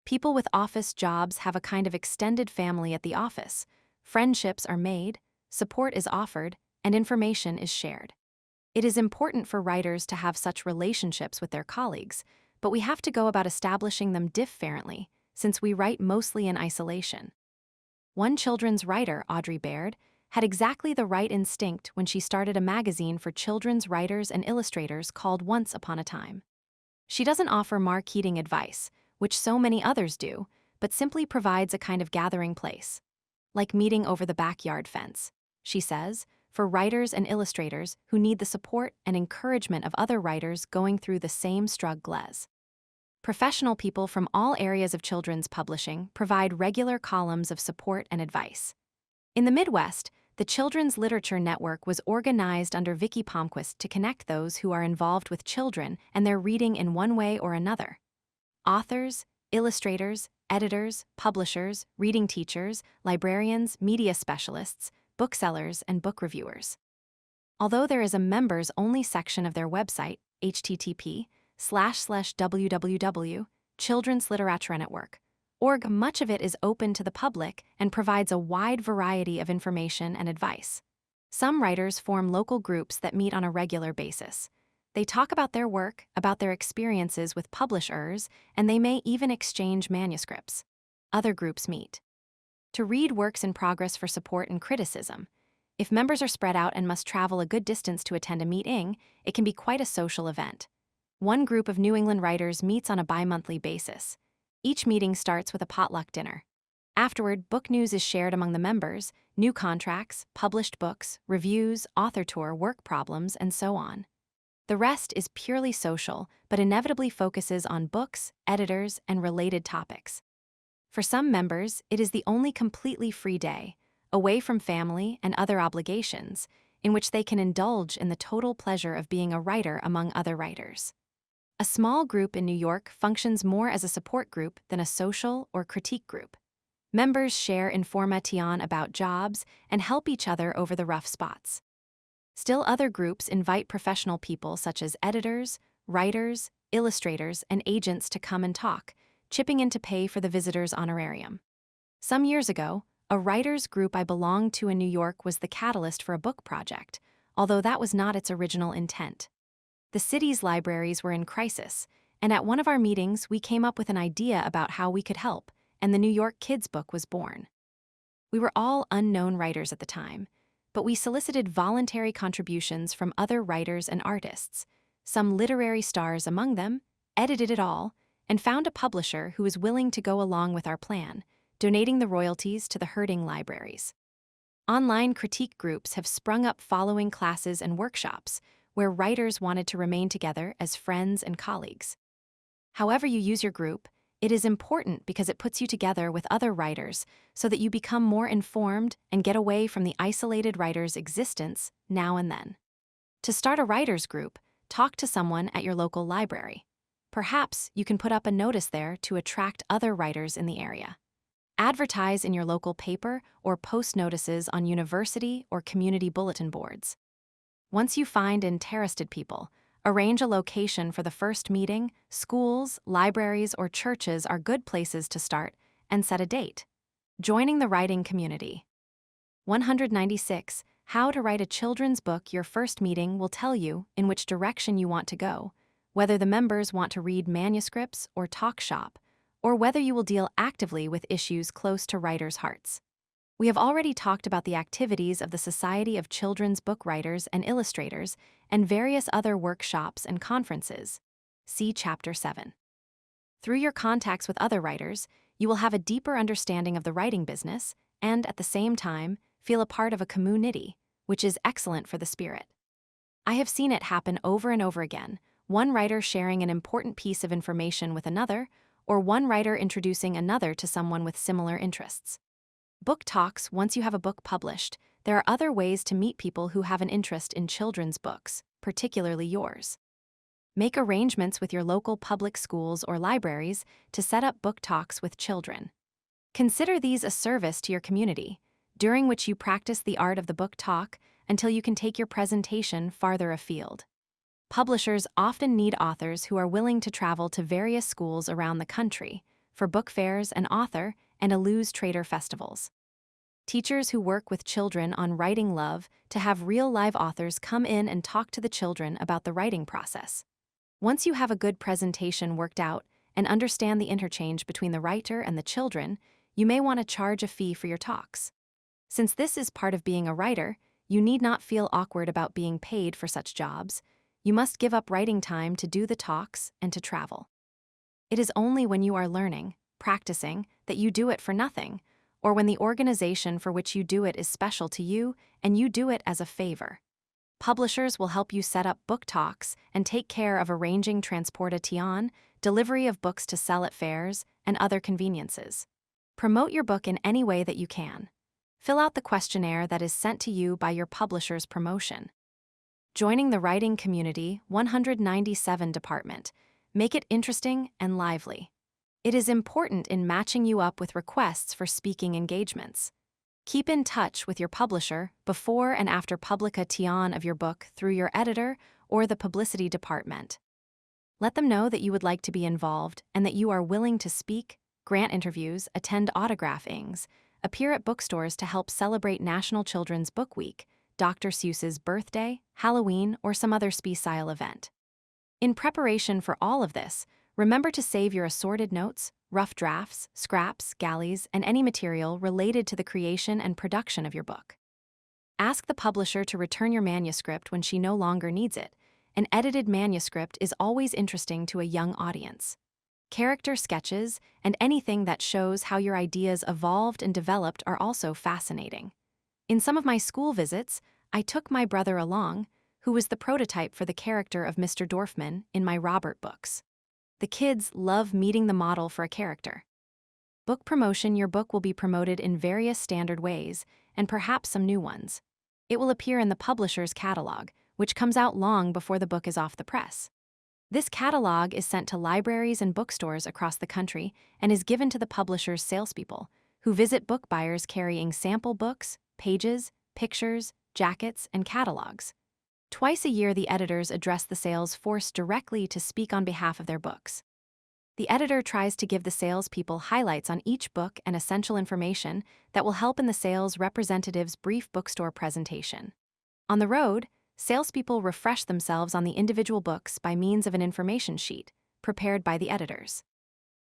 People with office jobs have a kind of extended family at the office. Friendships are made, support is offered, and information is shared. It is important for writers to have such relationships with their colleagues, but we have to go about establishing them differently, since we write mostly in isolation. One children's writer, Audrey Baird, had exactly the right instinct when she started a magazine for children's writers and illustrators called Once Upon a Time. She doesn't offer marketing advice, which so many others do, but simply provides a kind of gathering place. Like meeting over the backyard fence, she says, for writers and illustrators who need the support and encouragement of other writers going through the same struggles. Professional people from all areas of children's publishing provide regular columns of support and advice. In the Midwest, the Children's Literature Network was organized under Vicki Palmquist to connect those who are involved with children and their reading in one way or another. Authors, illustrators, editors, publishers, reading teachers, librarians, media specialists, booksellers, and book reviewers. Although there is a members-only section of their website, http://www, Children's Literature Network, org, much of it is open to the public and provides a wide variety of information and advice. Some writers form local groups that meet on a regular basis. They talk about their work, about their experiences with publishers, and they may even exchange manuscripts. Other groups meet to read works in progress for support and criticism. If members are spread out and must travel a good distance to attend a meeting, it can be quite a social event. One group of New England writers meets on a bi-monthly basis. Each meeting starts with a potluck dinner. Afterward, book news is shared among the members, new contracts, published books, reviews, author tour, work problems, and so on. The rest is purely social, but inevitably focuses on books, editors, and related topics. For some members, it is the only completely free day, away from family and other obligations, in which they can indulge in the total pleasure of being a writer among other writers. A small group in New York functions more as a support group than a social or critique group. Members share information about jobs and help each other over the rough spots. Still, other groups invite professional people such as editors, writers, illustrators, and agents to come and talk, chipping in to pay for the visitor's honorarium. Some years ago, a writers' group I belonged to in New York was the catalyst for a book project, although that was not its original intent. The city's libraries were in crisis, and at one of our meetings we came up with an idea about how we could help, and the New York Kids Book was born. We were all unknown writers at the time, but we solicited voluntary contributions from other writers and artists, some literary stars among them, edited it all, and found a publisher who was willing to go along with our plan, donating the royalties to the hurting libraries. Online critique groups have sprung up following classes and workshops, where writers wanted to remain together as friends and colleagues. However you use your group, it is important because it puts you together with other writers so that you become more informed and get away from the isolated writer's existence now and then. To start a writers' group, talk to someone at your local library. Perhaps you can put up a notice there to attract other writers in the area. Advertise in your local paper or post notices on university or community bulletin boards. Once you find interested people, arrange a location for the first meeting. Schools, libraries, or churches are good places to start, and set a date. Joining the writing community. 196. How to write a children's book. Your first meeting will tell you in which direction you want to go, whether the members want to read manuscripts or talk shop, or whether you will deal actively with issues close to writers' hearts. We have already talked about the activities of the Society of Children's Book Writers and Illustrators and various other workshops and conferences. See Chapter 7. Through your contacts with other writers, you will have a deeper understanding of the writing business and, at the same time, feel a part of a community, which is excellent for the spirit. I have seen it happen over and over again, one writer sharing an important piece of information with another, or one writer introducing another to someone with similar interests. Book talks. Once you have a book published, there are other ways to meet people who have an interest in children's books, particularly yours. Make arrangements with your local public schools or libraries to set up book talks with children. Consider these a service to your community, during which you practice the art of the book talk until you can take your presentation farther afield. Publishers often need authors who are willing to travel to various schools around the country for book fairs and author and Illustrator festivals. Teachers who work with children on writing love to have real live authors come in and talk to the children about the writing process. Once you have a good presentation worked out and understand the interchange between the writer and the children, you may want to charge a fee for your talks. Since this is part of being a writer, you need not feel awkward about being paid for such jobs. You must give up writing time to do the talks and to travel. It is only when you are learning, practicing, that you do it for nothing, or when the organization for which you do it is special to you and you do it as a favor. Publishers will help you set up book talks and take care of arranging transportation, delivery of books to sell at fairs, and other conveniences. Promote your book in any way that you can. Fill out the questionnaire that is sent to you by your publisher's promotion. Joining the writing community. 197 Department. Make it interesting and lively. It is important in matching you up with requests for speaking engagements. Keep in touch with your publisher before and after publication of your book through your editor or the publicity department. Let them know that you would like to be involved and that you are willing to speak, grant interviews, attend autographings, appear at bookstores to help celebrate National Children's Book Week, Dr. Seuss's birthday, Halloween, or some other special event. In preparation for all of this, remember to save your assorted notes, rough drafts, scraps, galleys, and any material related to the creation and production of your book. Ask the publisher to return your manuscript when she no longer needs it. An edited manuscript is always interesting to a young audience. Character sketches and anything that shows how your ideas evolved and developed are also fascinating. In some of my school visits, I took my brother along, who was the prototype for the character of Mr. Dorfman in my Robert books. The kids love meeting the model for a character. Book promotion. Your book will be promoted in various standard ways, and perhaps some new ones. It will appear in the publisher's catalog, which comes out long before the book is off the press. This catalog is sent to libraries and bookstores across the country and is given to the publisher's salespeople, who visit book buyers carrying sample books, pages, pictures, jackets, and catalogs. Twice a year, the editors address the sales force directly to speak on behalf of their books. The editor tries to give the salespeople highlights on each book and essential information that will help in the sales representative's brief bookstore presentation. On the road, salespeople refresh themselves on the individual books by means of an information sheet prepared by the editors.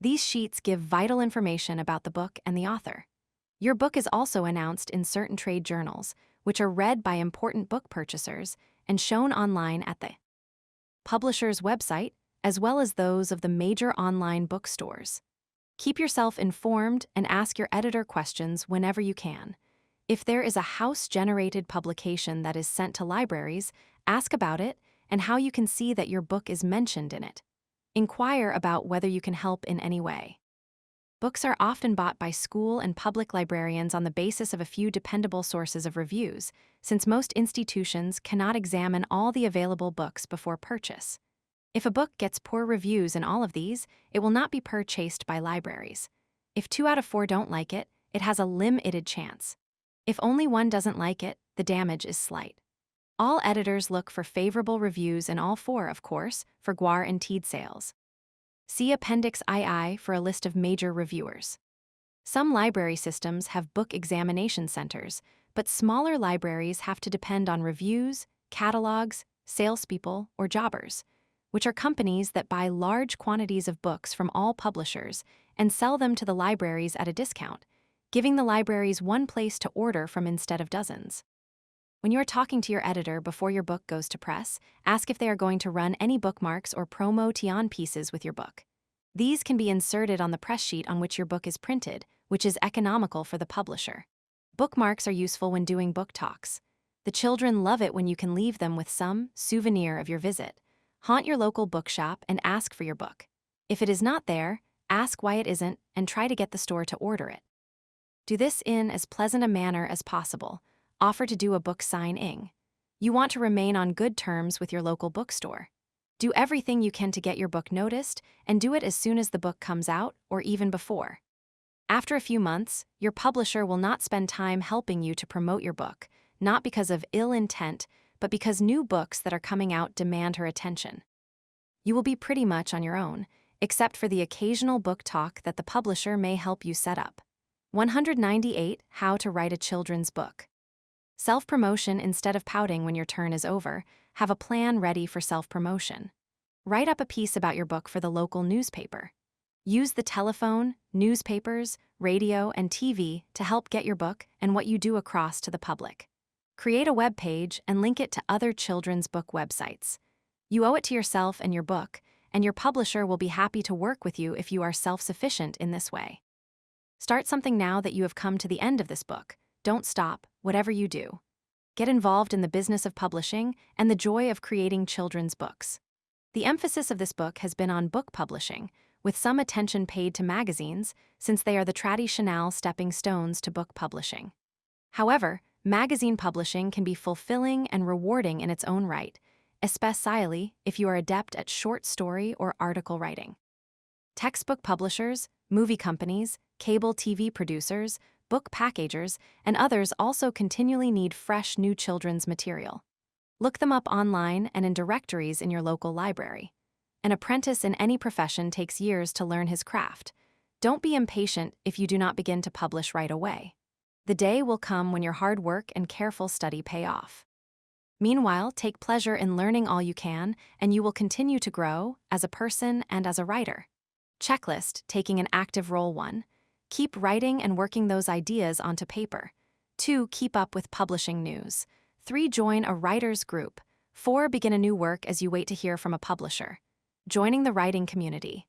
These sheets give vital information about the book and the author. Your book is also announced in certain trade journals, which are read by important book purchasers and shown online at the publisher's website, as well as those of the major online bookstores. Keep yourself informed and ask your editor questions whenever you can. If there is a house-generated publication that is sent to libraries, ask about it and how you can see that your book is mentioned in it. Inquire about whether you can help in any way. Books are often bought by school and public librarians on the basis of a few dependable sources of reviews, since most institutions cannot examine all the available books before purchase. If a book gets poor reviews in all of these, it will not be purchased by libraries. If 2 out of 4 don't like it, it has a limited chance. If only one doesn't like it, the damage is slight. All editors look for favorable reviews in all 4, of course, for Gwar and Teed sales. See Appendix II for a list of major reviewers. Some library systems have book examination centers, but smaller libraries have to depend on reviews, catalogs, salespeople, or jobbers, which are companies that buy large quantities of books from all publishers and sell them to the libraries at a discount, giving the libraries one place to order from instead of dozens. When you are talking to your editor before your book goes to press, ask if they are going to run any bookmarks or promotion pieces with your book. These can be inserted on the press sheet on which your book is printed, which is economical for the publisher. Bookmarks are useful when doing book talks. The children love it when you can leave them with some souvenir of your visit. Haunt your local bookshop and ask for your book. If it is not there, ask why it isn't and try to get the store to order it. Do this in as pleasant a manner as possible. Offer to do a book signing. You want to remain on good terms with your local bookstore. Do everything you can to get your book noticed, and do it as soon as the book comes out or even before. After a few months, your publisher will not spend time helping you to promote your book, not because of ill intent, but because new books that are coming out demand her attention. You will be pretty much on your own, except for the occasional book talk that the publisher may help you set up. 198 How to Write a Children's Book. Self-promotion. Instead of pouting when your turn is over, have a plan ready for self-promotion. Write up a piece about your book for the local newspaper. Use the telephone, newspapers, radio, and TV to help get your book and what you do across to the public. Create a web page and link it to other children's book websites. You owe it to yourself and your book, and your publisher will be happy to work with you if you are self-sufficient in this way. Start something now that you have come to the end of this book. Don't stop, whatever you do. Get involved in the business of publishing and the joy of creating children's books. The emphasis of this book has been on book publishing, with some attention paid to magazines, since they are the traditional stepping stones to book publishing. However, magazine publishing can be fulfilling and rewarding in its own right, especially if you are adept at short story or article writing. Textbook publishers, movie companies, cable TV producers, book packagers, and others also continually need fresh new children's material. Look them up online and in directories in your local library. An apprentice in any profession takes years to learn his craft. Don't be impatient if you do not begin to publish right away. The day will come when your hard work and careful study pay off. Meanwhile, take pleasure in learning all you can, and you will continue to grow as a person and as a writer. Checklist, taking an active role. 1. Keep writing and working those ideas onto paper. 2. Keep up with publishing news. 3. Join a writer's group. 4. Begin a new work as you wait to hear from a publisher. Joining the writing community.